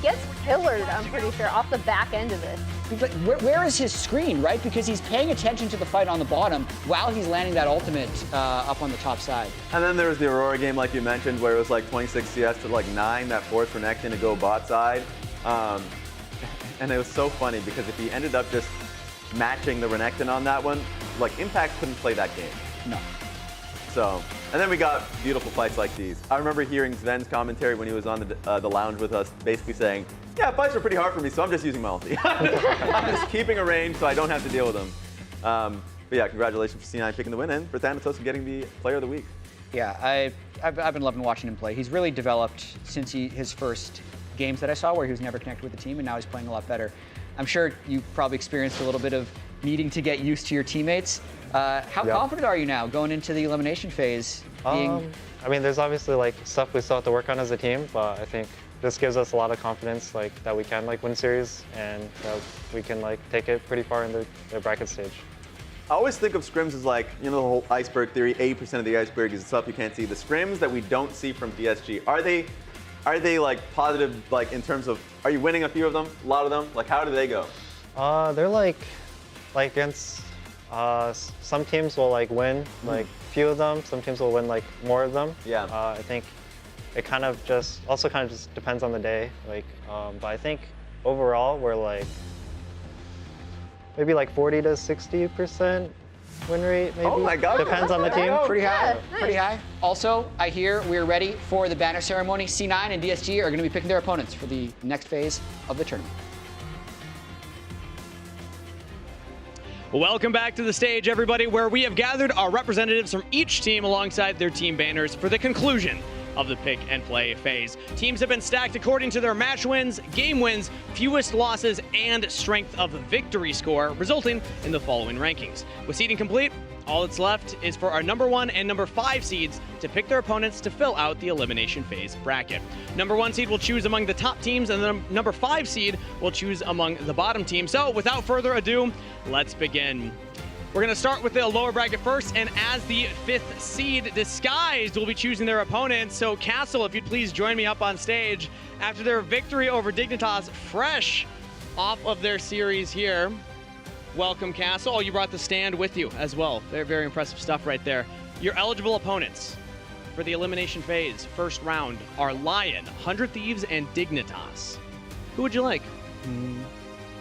gets pillared, I'm pretty sure, off the back end of it. But where is his screen, right? Because he's paying attention to the fight on the bottom while he's landing that ultimate up on the top side. And then there was the Aurora game, like you mentioned, where it was like 26 CS to like 9 that forced Renekton to go bot side. And it was so funny because if he ended up just matching the Renekton on that one, like Impact couldn't play that game. No. So, and then we got beautiful fights like these. I remember hearing Sven's commentary when he was on the lounge with us, basically saying, yeah, fights were pretty hard for me, so I'm just using my ulti. I'm just keeping a range so I don't have to deal with them. But yeah, congratulations for C9 picking the win and for Thanatos getting the player of the week. Yeah, I've been loving watching him play. He's really developed since his first games that I saw where he was never connected with the team, and now he's playing a lot better. I'm sure you probably experienced a little bit of needing to get used to your teammates. How confident are you now going into the elimination phase? I mean, there's obviously like stuff we still have to work on as a team, but I think this gives us a lot of confidence, like that we can like win series and that we can like take it pretty far in the bracket stage. I always think of scrims as like, you know, the whole iceberg theory. 80% of the iceberg is stuff you can't see. The scrims that we don't see from DSG, are they like positive, like in terms of, are you winning a few of them, a lot of them? Like how do they go? They're like against some teams will like win like few of them. Some teams will win like more of them. Yeah. I think it kind of just depends on the day. Like, but I think overall we're like maybe like 40 to 60% win rate, maybe. Oh my God. Depends on the team. Pretty high, nice. pretty high. Also, I hear we're ready for the banner ceremony. C9 and DSG are going to be picking their opponents for the next phase of the tournament. Welcome back to the stage, everybody, where we have gathered our representatives from each team alongside their team banners for the conclusion of the pick and play phase. Teams have been stacked according to their match wins, game wins, fewest losses, and strength of victory score, resulting in the following rankings. With seeding complete, all that's left is for our number 1 and number 5 seeds to pick their opponents to fill out the elimination phase bracket. Number 1 seed will choose among the top teams, and the number 5 seed will choose among the bottom teams. So without further ado, let's begin. We're going to start with the lower bracket first, and as the 5th seed, Disguised will be choosing their opponents. So Castle, if you'd please join me up on stage. After their victory over Dignitas, fresh off of their series here. Welcome, Castle. Oh, you brought the stand with you as well. Very, very impressive stuff right there. Your eligible opponents for the elimination phase, first round, are Lyon, 100 Thieves, and Dignitas. Who would you like?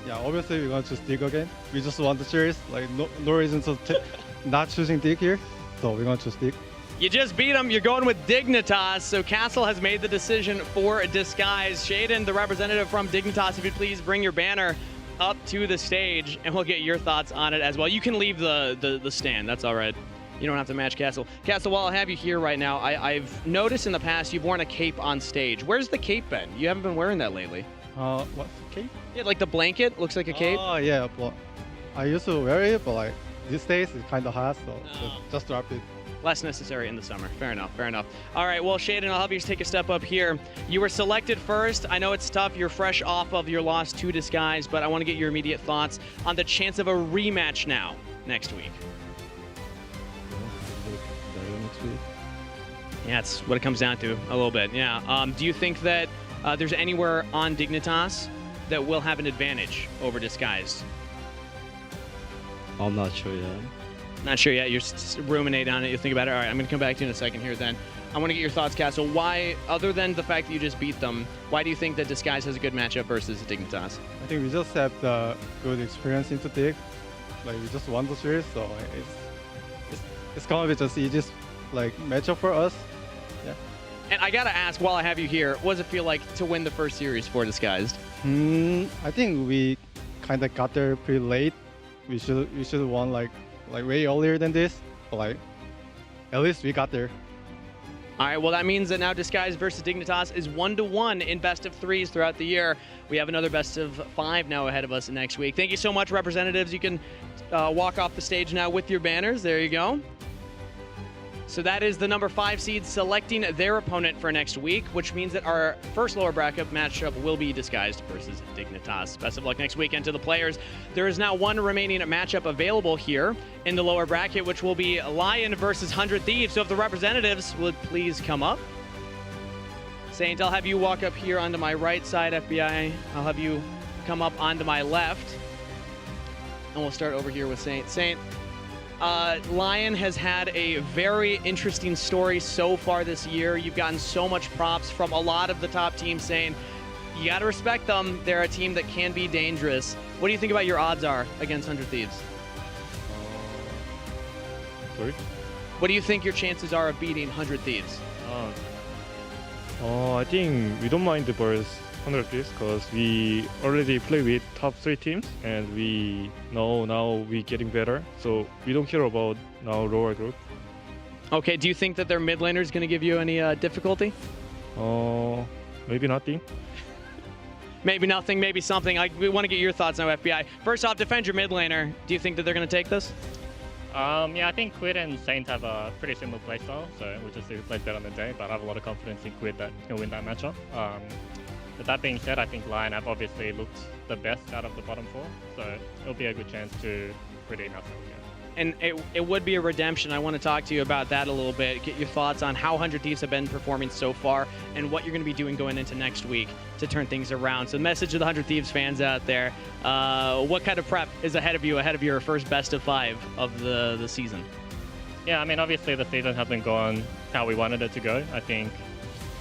Yeah, obviously we're going to choose Dig again. We just won the series, like no reason to not choosing Dig here, so we're going to choose Dig. You just beat them. You're going with Dignitas, so Castle has made the decision for Disguise. Shaden, the representative from Dignitas, if you'd please bring your banner up to the stage, and we'll get your thoughts on it as well. You can leave the stand. That's all right. You don't have to match Castle. Castle, while I have you here right now, I've noticed in the past you've worn a cape on stage. Where's the cape been? You haven't been wearing that lately. What's the cape? Yeah, like the blanket looks like a cape. Oh yeah, but I used to wear it, but like these days it's kind of hot, so just drop it. Less necessary in the summer. Fair enough, fair enough. All right, well, Shaden, I'll help you take a step up here. You were selected first. I know it's tough. You're fresh off of your loss to Disguise, but I want to get your immediate thoughts on the chance of a rematch now next week. Yeah, it's what it comes down to a little bit. Yeah. Do you think that there's anywhere on Dignitas that will have an advantage over Disguise? I'm not sure yet. Not sure yet. You're ruminating on it. You think about it. All right, I'm going to come back to you in a second here then. I want to get your thoughts, Castle. Why, other than the fact that you just beat them, why do you think that Disguise has a good matchup versus Dignitas? I think we just have the good experience into Dig. Like we just won the series, so it's gonna be just easiest like matchup for us. Yeah. And I gotta ask, while I have you here, what does it feel like to win the first series for Disguised? I think we kind of got there pretty late. We should have won like way earlier than this, but like at least we got there. All right, well, that means that now Disguise versus Dignitas is 1-1 in best of 3s throughout the year. We have another best of 5 now ahead of us next week. Thank you so much, representatives. You can walk off the stage now with your banners. There you go. So that is the number 5 seed selecting their opponent for next week, which means that our first lower bracket matchup will be Disguised versus Dignitas. Best of luck next weekend to the players. There is now one remaining matchup available here in the lower bracket, which will be Lyon versus 100 Thieves. So if the representatives would please come up. Saint, I'll have you walk up here onto my right side, FBI. I'll have you come up onto my left. And we'll start over here with Saint. Saint, Lyon has had a very interesting story so far this year. You've gotten so much props from a lot of the top teams saying, you got to respect them. They're a team that can be dangerous. What do you think about your odds are against 100 Thieves? Sorry? What do you think your chances are of beating 100 Thieves? I think we don't mind the berth 100 Thieves because we already play with top 3 teams and we know now we're getting better. So we don't care about now lower group. Okay, do you think that their mid laner is going to give you any difficulty? Maybe nothing. maybe nothing, maybe something. We want to get your thoughts now, FBI. First off, defend your mid laner. Do you think that they're going to take this? Yeah, I think Quid and Saint have a pretty similar playstyle, so we'll just see who plays better on the day, but I have a lot of confidence in Quid that he'll win that matchup. But that being said, I think Lyon have obviously looked the best out of the bottom 4, so it'll be a good chance to redeem ourselves. And it would be a redemption. I want to talk to you about that a little bit, get your thoughts on how 100 Thieves have been performing so far and what you're going to be doing going into next week to turn things around. So the message to the 100 Thieves fans out there, what kind of prep is ahead of you, ahead of your first best of 5 of the season? Yeah, I mean, obviously the season hasn't gone how we wanted it to go. I think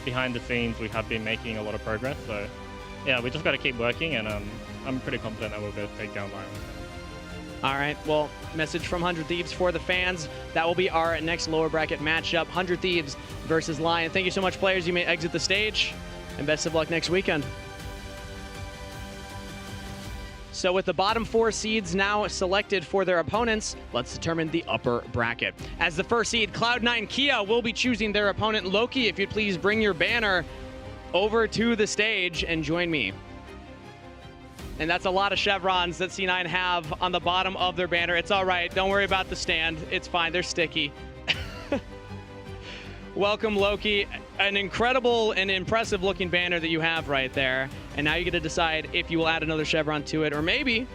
behind the scenes we have been making a lot of progress. So yeah, we just got to keep working, and I'm pretty confident that we'll be able to take down Lyon. All right, well, message from 100 Thieves for the fans. That will be our next lower bracket matchup, 100 Thieves versus Lyon. Thank you so much, players. You may exit the stage, and best of luck next weekend. So with the bottom 4 seeds now selected for their opponents, let's determine the upper bracket. As the first seed, Cloud9 Kia will be choosing their opponent. Loki, if you'd please bring your banner over to the stage and join me. And that's a lot of chevrons that C9 have on the bottom of their banner. It's all right. Don't worry about the stand. It's fine. They're sticky. Welcome, Loki. An incredible and impressive looking banner that you have right there. And now you get to decide if you will add another chevron to it, or maybe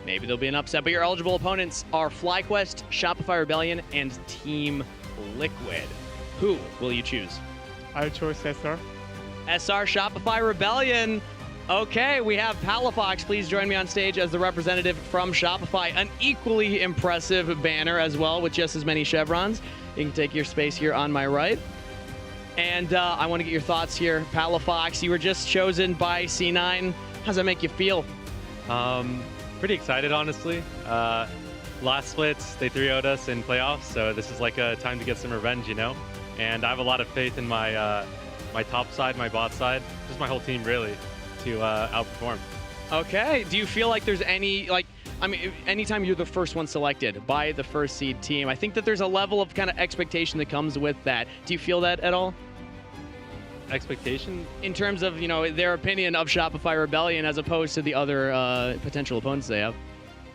there'll be an upset. But your eligible opponents are FlyQuest, Shopify Rebellion, and Team Liquid. Who will you choose? I chose SR. SR, Shopify Rebellion. Okay, we have Palafox. Please join me on stage as the representative from Shopify. An equally impressive banner as well with just as many chevrons. You can take your space here on my right. And I want to get your thoughts here. Palafox, you were just chosen by C9. How does that make you feel? Pretty excited, honestly. Last splits, they 3-0'd us in playoffs, so this is like a time to get some revenge, you know? And I have a lot of faith in my my top side, my bot side, just my whole team, really, to outperform. Okay. Do you feel like there's any, anytime you're the first one selected by the first seed team, I think that there's a level of kind of expectation that comes with that. Do you feel that at all? Expectation? In terms of, their opinion of Shopify Rebellion as opposed to the other potential opponents they have?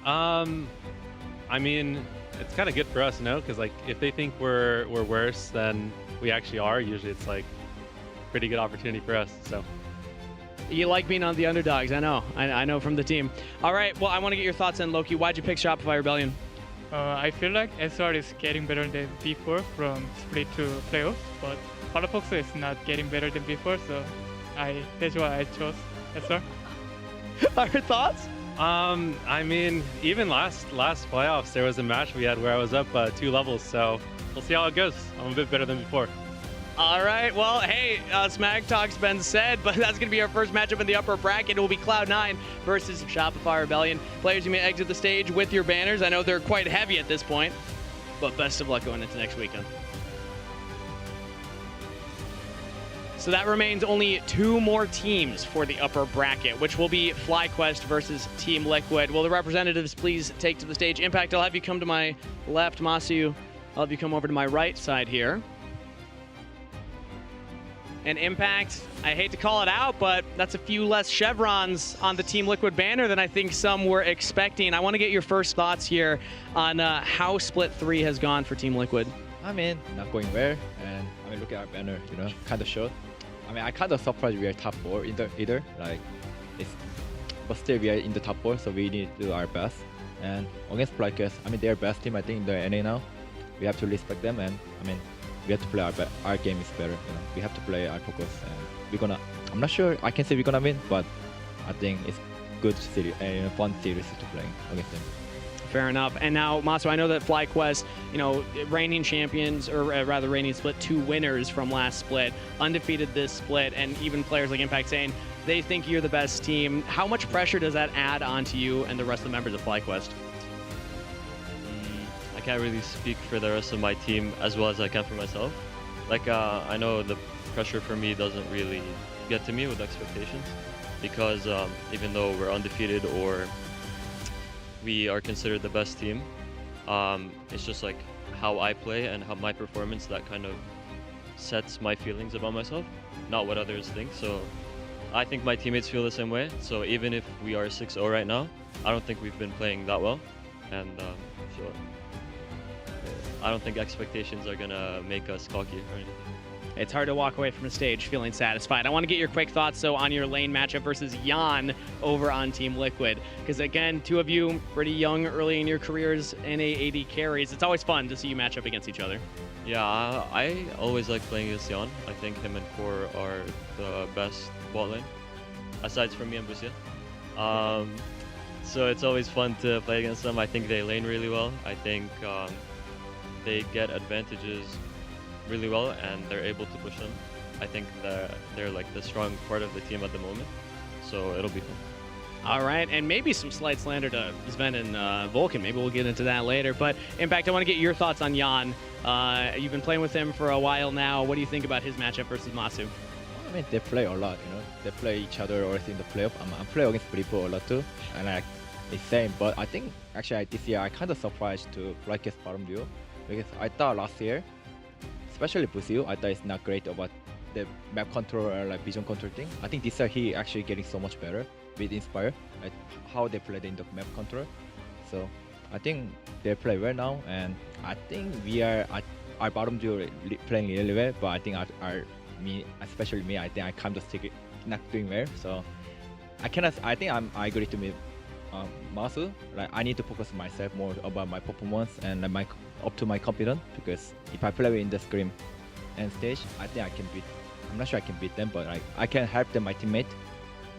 I mean, it's kind of good for us, because if they think we're worse than we actually are, usually it's pretty good opportunity for us. So. You like being on the underdogs, I know. I know from the team. All right, well, I want to get your thoughts on Loki. Why'd you pick Shopify Rebellion? I feel like SR is getting better than before from split to playoffs, but Palafox is not getting better than before, so that's why I chose SR. Your thoughts? I mean, even last playoffs, there was a match we had where I was up 2 levels, so we'll see how it goes. I'm a bit better than before. All right, well, hey, Smack Talk's been said, but that's going to be our first matchup in the upper bracket. It will be Cloud9 versus Shopify Rebellion. Players, you may exit the stage with your banners. I know they're quite heavy at this point, but best of luck going into next weekend. So that remains only 2 more teams for the upper bracket, which will be FlyQuest versus Team Liquid. Will the representatives please take to the stage? Impact, I'll have you come to my left. Masu, I'll have you come over to my right side here. And Impact, I hate to call it out, but that's a few less chevrons on the Team Liquid banner than I think some were expecting. I want to get your first thoughts here on how Split 3 has gone for Team Liquid. I mean, not going well, and look at our banner, kind of short. I kind of surprised we are top 4 either. But still we are in the top 4, so we need to do our best. And against FlyQuest, they're best team I think in the NA now. We have to respect them, and we have to play our game is better. We have to play our focus, and we're gonna. I'm not sure I can say we're gonna win, but I think it's good series, fun series to play against them. Fair enough. And now, Masu, I know that FlyQuest, reigning champions, or rather reigning Split 2 winners from last split, undefeated this split, and even players like Impact saying they think you're the best team. How much pressure does that add onto you and the rest of the members of FlyQuest? I can't really speak for the rest of my team as well as I can for myself. I know the pressure for me doesn't really get to me with expectations, because even though we're undefeated or we are considered the best team, it's just how I play and how my performance that kind of sets my feelings about myself, not what others think. So I think my teammates feel the same way. So even if we are 6-0 right now, I don't think we've been playing that well. And so I don't think expectations are going to make us cocky or anything. It's hard to walk away from a stage feeling satisfied. I want to get your quick thoughts, though, on your lane matchup versus Jan over on Team Liquid. Because, again, two of you pretty young early in your careers, NA AD carries. It's always fun to see you match up against each other. Yeah, I always like playing against Jan. I think him and Core are the best bot lane, aside from me and Busia. So it's always fun to play against them. I think they lane really well. I think they get advantages really well, and they're able to push them. I think they're like the strong part of the team at the moment, so it'll be fun. All right, and maybe some slight slander to Sven and Vulcan. Maybe we'll get into that later. But Impact, I want to get your thoughts on Jan. You've been playing with him for a while now. What do you think about his matchup versus Masu? I mean, they play a lot, you know. They play each other already in the playoff. I'm playing against Bripo a lot too, and it's same. But I think actually this year I kind of surprised to FlyQuest bottom duo, because I thought last year, especially Busiu, I thought it's not great about the map control or like vision control thing. I think this year he actually getting so much better with Inspire, like how they play in the map control. So I think they play well now, and I think we are at our bottom duo playing really well. But I think especially me, I think I kind of not doing well. So I think I agree to me, Masu. Like I need to focus myself more about my performance and like up to my confidence, because if I play in the scrim and stage, I think I can beat. I'm not sure I can beat them, but I can help them, my teammate,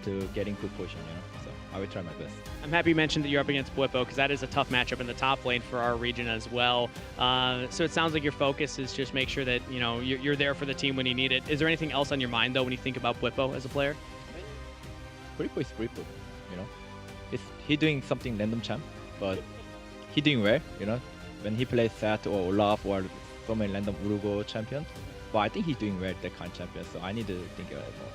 to get in good position. You know, so I will try my best. I'm happy you mentioned that you're up against Bwipo, because that is a tough matchup in the top lane for our region as well. So it sounds like your focus is just make sure that you're there for the team when you need it. Is there anything else on your mind though when you think about Bwipo as a player? Bwipo is Bwipo, you know. He doing something random champ, but he doing well, you know. When he plays Sat or Olaf or so many random Urugo champions, but I think he's doing well with that kind of champion, so I need to think about it more.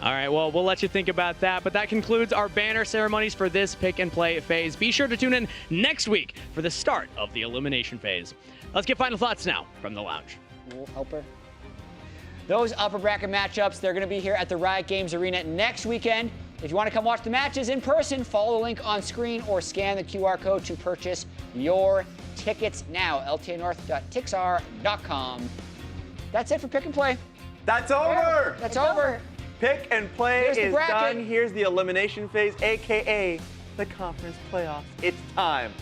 All right, well, we'll let you think about that, but that concludes our banner ceremonies for this pick and play phase. Be sure to tune in next week for the start of the elimination phase. Let's get final thoughts now from the lounge. Cool helper. Those upper bracket matchups, they're going to be here at the Riot Games Arena next weekend. If you want to come watch the matches in person, follow the link on screen or scan the QR code to purchase your tickets now. LTAnorth.tixr.com. That's it for pick and play. That's over. That's over. Pick and play Here's the is bracket. done. Here's the elimination phase, aka the conference playoffs. It's time.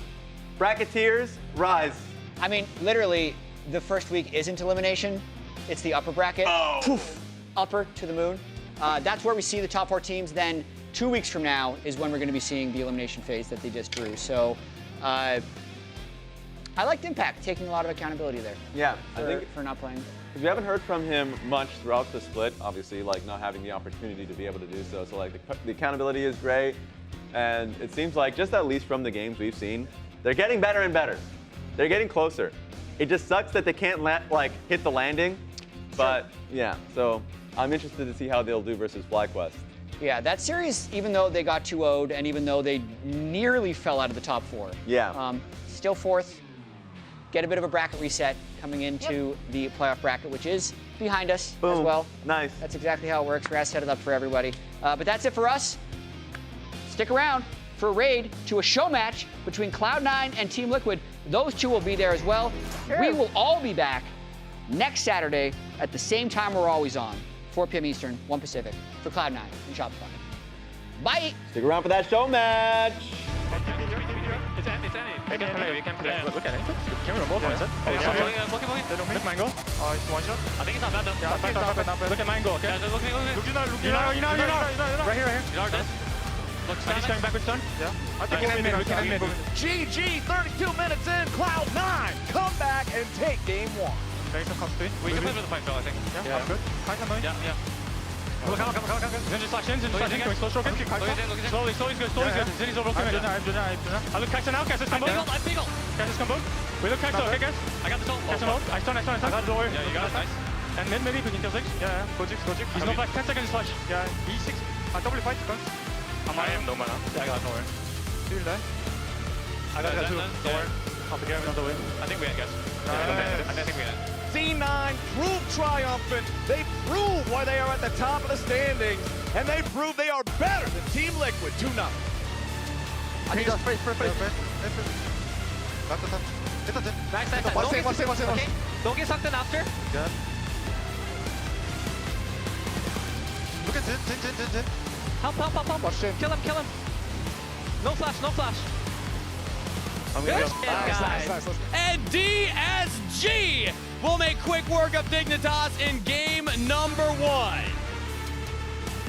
Bracketeers, rise. I mean, literally, the first week isn't elimination. It's the upper bracket. Oh. Poof, upper to the moon. That's where we see the top 4 teams. Then 2 weeks from now is when we're going to be seeing the elimination phase that they just drew. So I liked Impact taking a lot of accountability there. Yeah, I think for not playing. Because we haven't heard from him much throughout the split, obviously, like not having the opportunity to be able to do so. So like the accountability is great, and it seems like just at least from the games we've seen, they're getting better and better. They're getting closer. It just sucks that they can't hit the landing, but yeah. So I'm interested to see how they'll do versus FlyQuest. Yeah, that series, even though they got 2-0'd and even though they nearly fell out of the top 4, still 4th. Get a bit of a bracket reset coming into the playoff bracket, which is behind us as well. Nice. That's exactly how it works. We're going to set it up for everybody. But that's it for us. Stick around for a raid to a show match between Cloud9 and Team Liquid. Those two will be there as well. Sure. We will all be back next Saturday at the same time we're always on, 4 p.m. Eastern, 1 Pacific, for Cloud9 and Shopify. Bye. Stick around for that show match. We can play. Look at it. Can we remove it? Look Mango. Oh, it's one shot. I think it's not bad though. Yeah, look at Mango, okay? Yeah, look. You know. Right here. You're dead. Look, he's coming back with turn. Yeah. I think we can end mid. GG, 32 minutes in, Cloud9. Come back and take game 1. There is some comp speed. We can play with the fight though, I think. Yeah, that's good. Fight coming. Yeah. Look, come. Zin's slash in. Can we slow stroke him? Slowly, good. Zin is over. I look Kaxa now. Kaxa's combo. Kaxa's combo. We look Kaxa, okay guys? I got the soul. Kaxa ult. I stun. I got the door. Yeah, you got it, nice. And mid maybe we can kill 6. Yeah. Go 6. He's no flash. 10 seconds flash. Yeah, he's 6. Double fight, come. I am no mana. Yeah, I got nowhere. Still there. I got 2. Don't worry. I'll be careful on the way. I think we end, guys. I think we end. C9 proved triumphant. They proved why they are at the top of the standings, and they proved they are better than Team Liquid 2-0. I need first. Nice. One save. Okay, don't get sucked in after. Good. Look at Jin. Help. Watch him. Kill him. No flash. Good shit, Nice. guys. And DSG will make quick work of Dignitas in game number 1.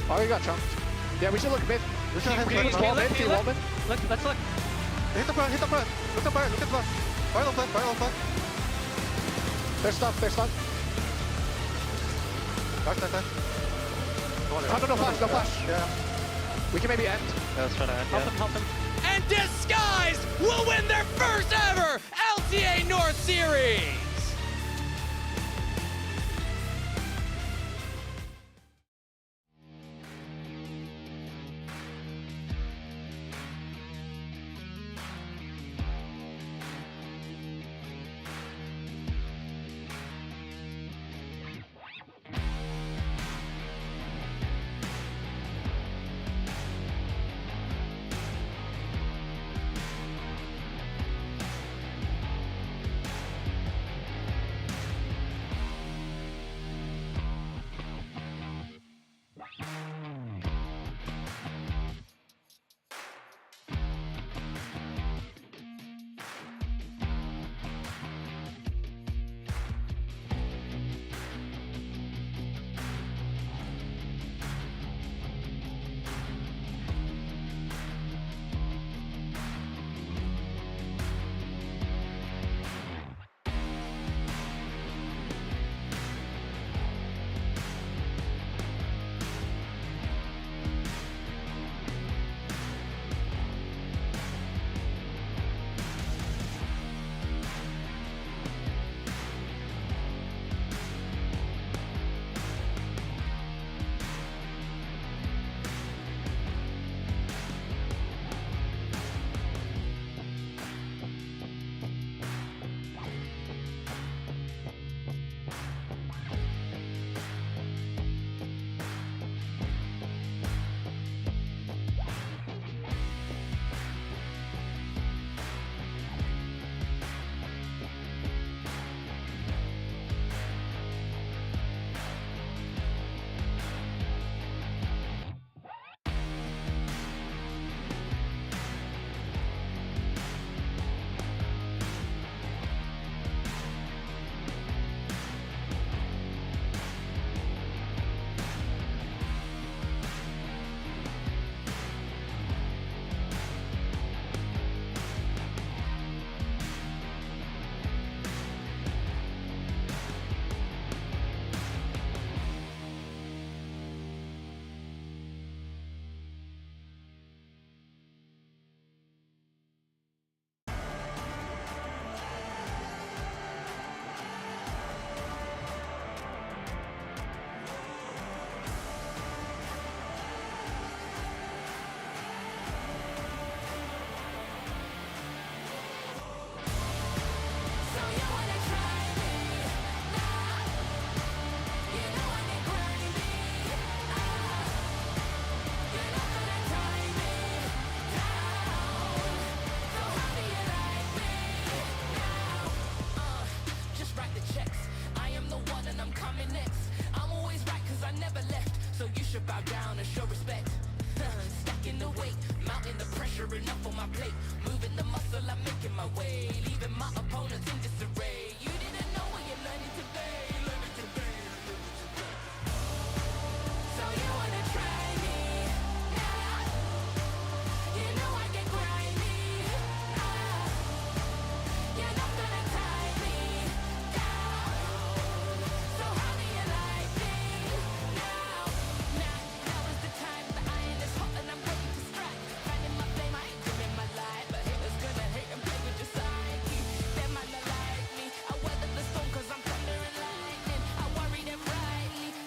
Oh, you got chunked. Yeah, we should look mid. We should have Team wall mid. Let's look. Hit the front. Look at the front. Fire on front. They're stuck. Back. No flash. Yeah. We can maybe end. Yeah, let's try to end. Help him. And Disguise will win their first ever LTA North Series. Enough on my plate, moving the muscle, I'm making my way, leaving my opponents in disarray.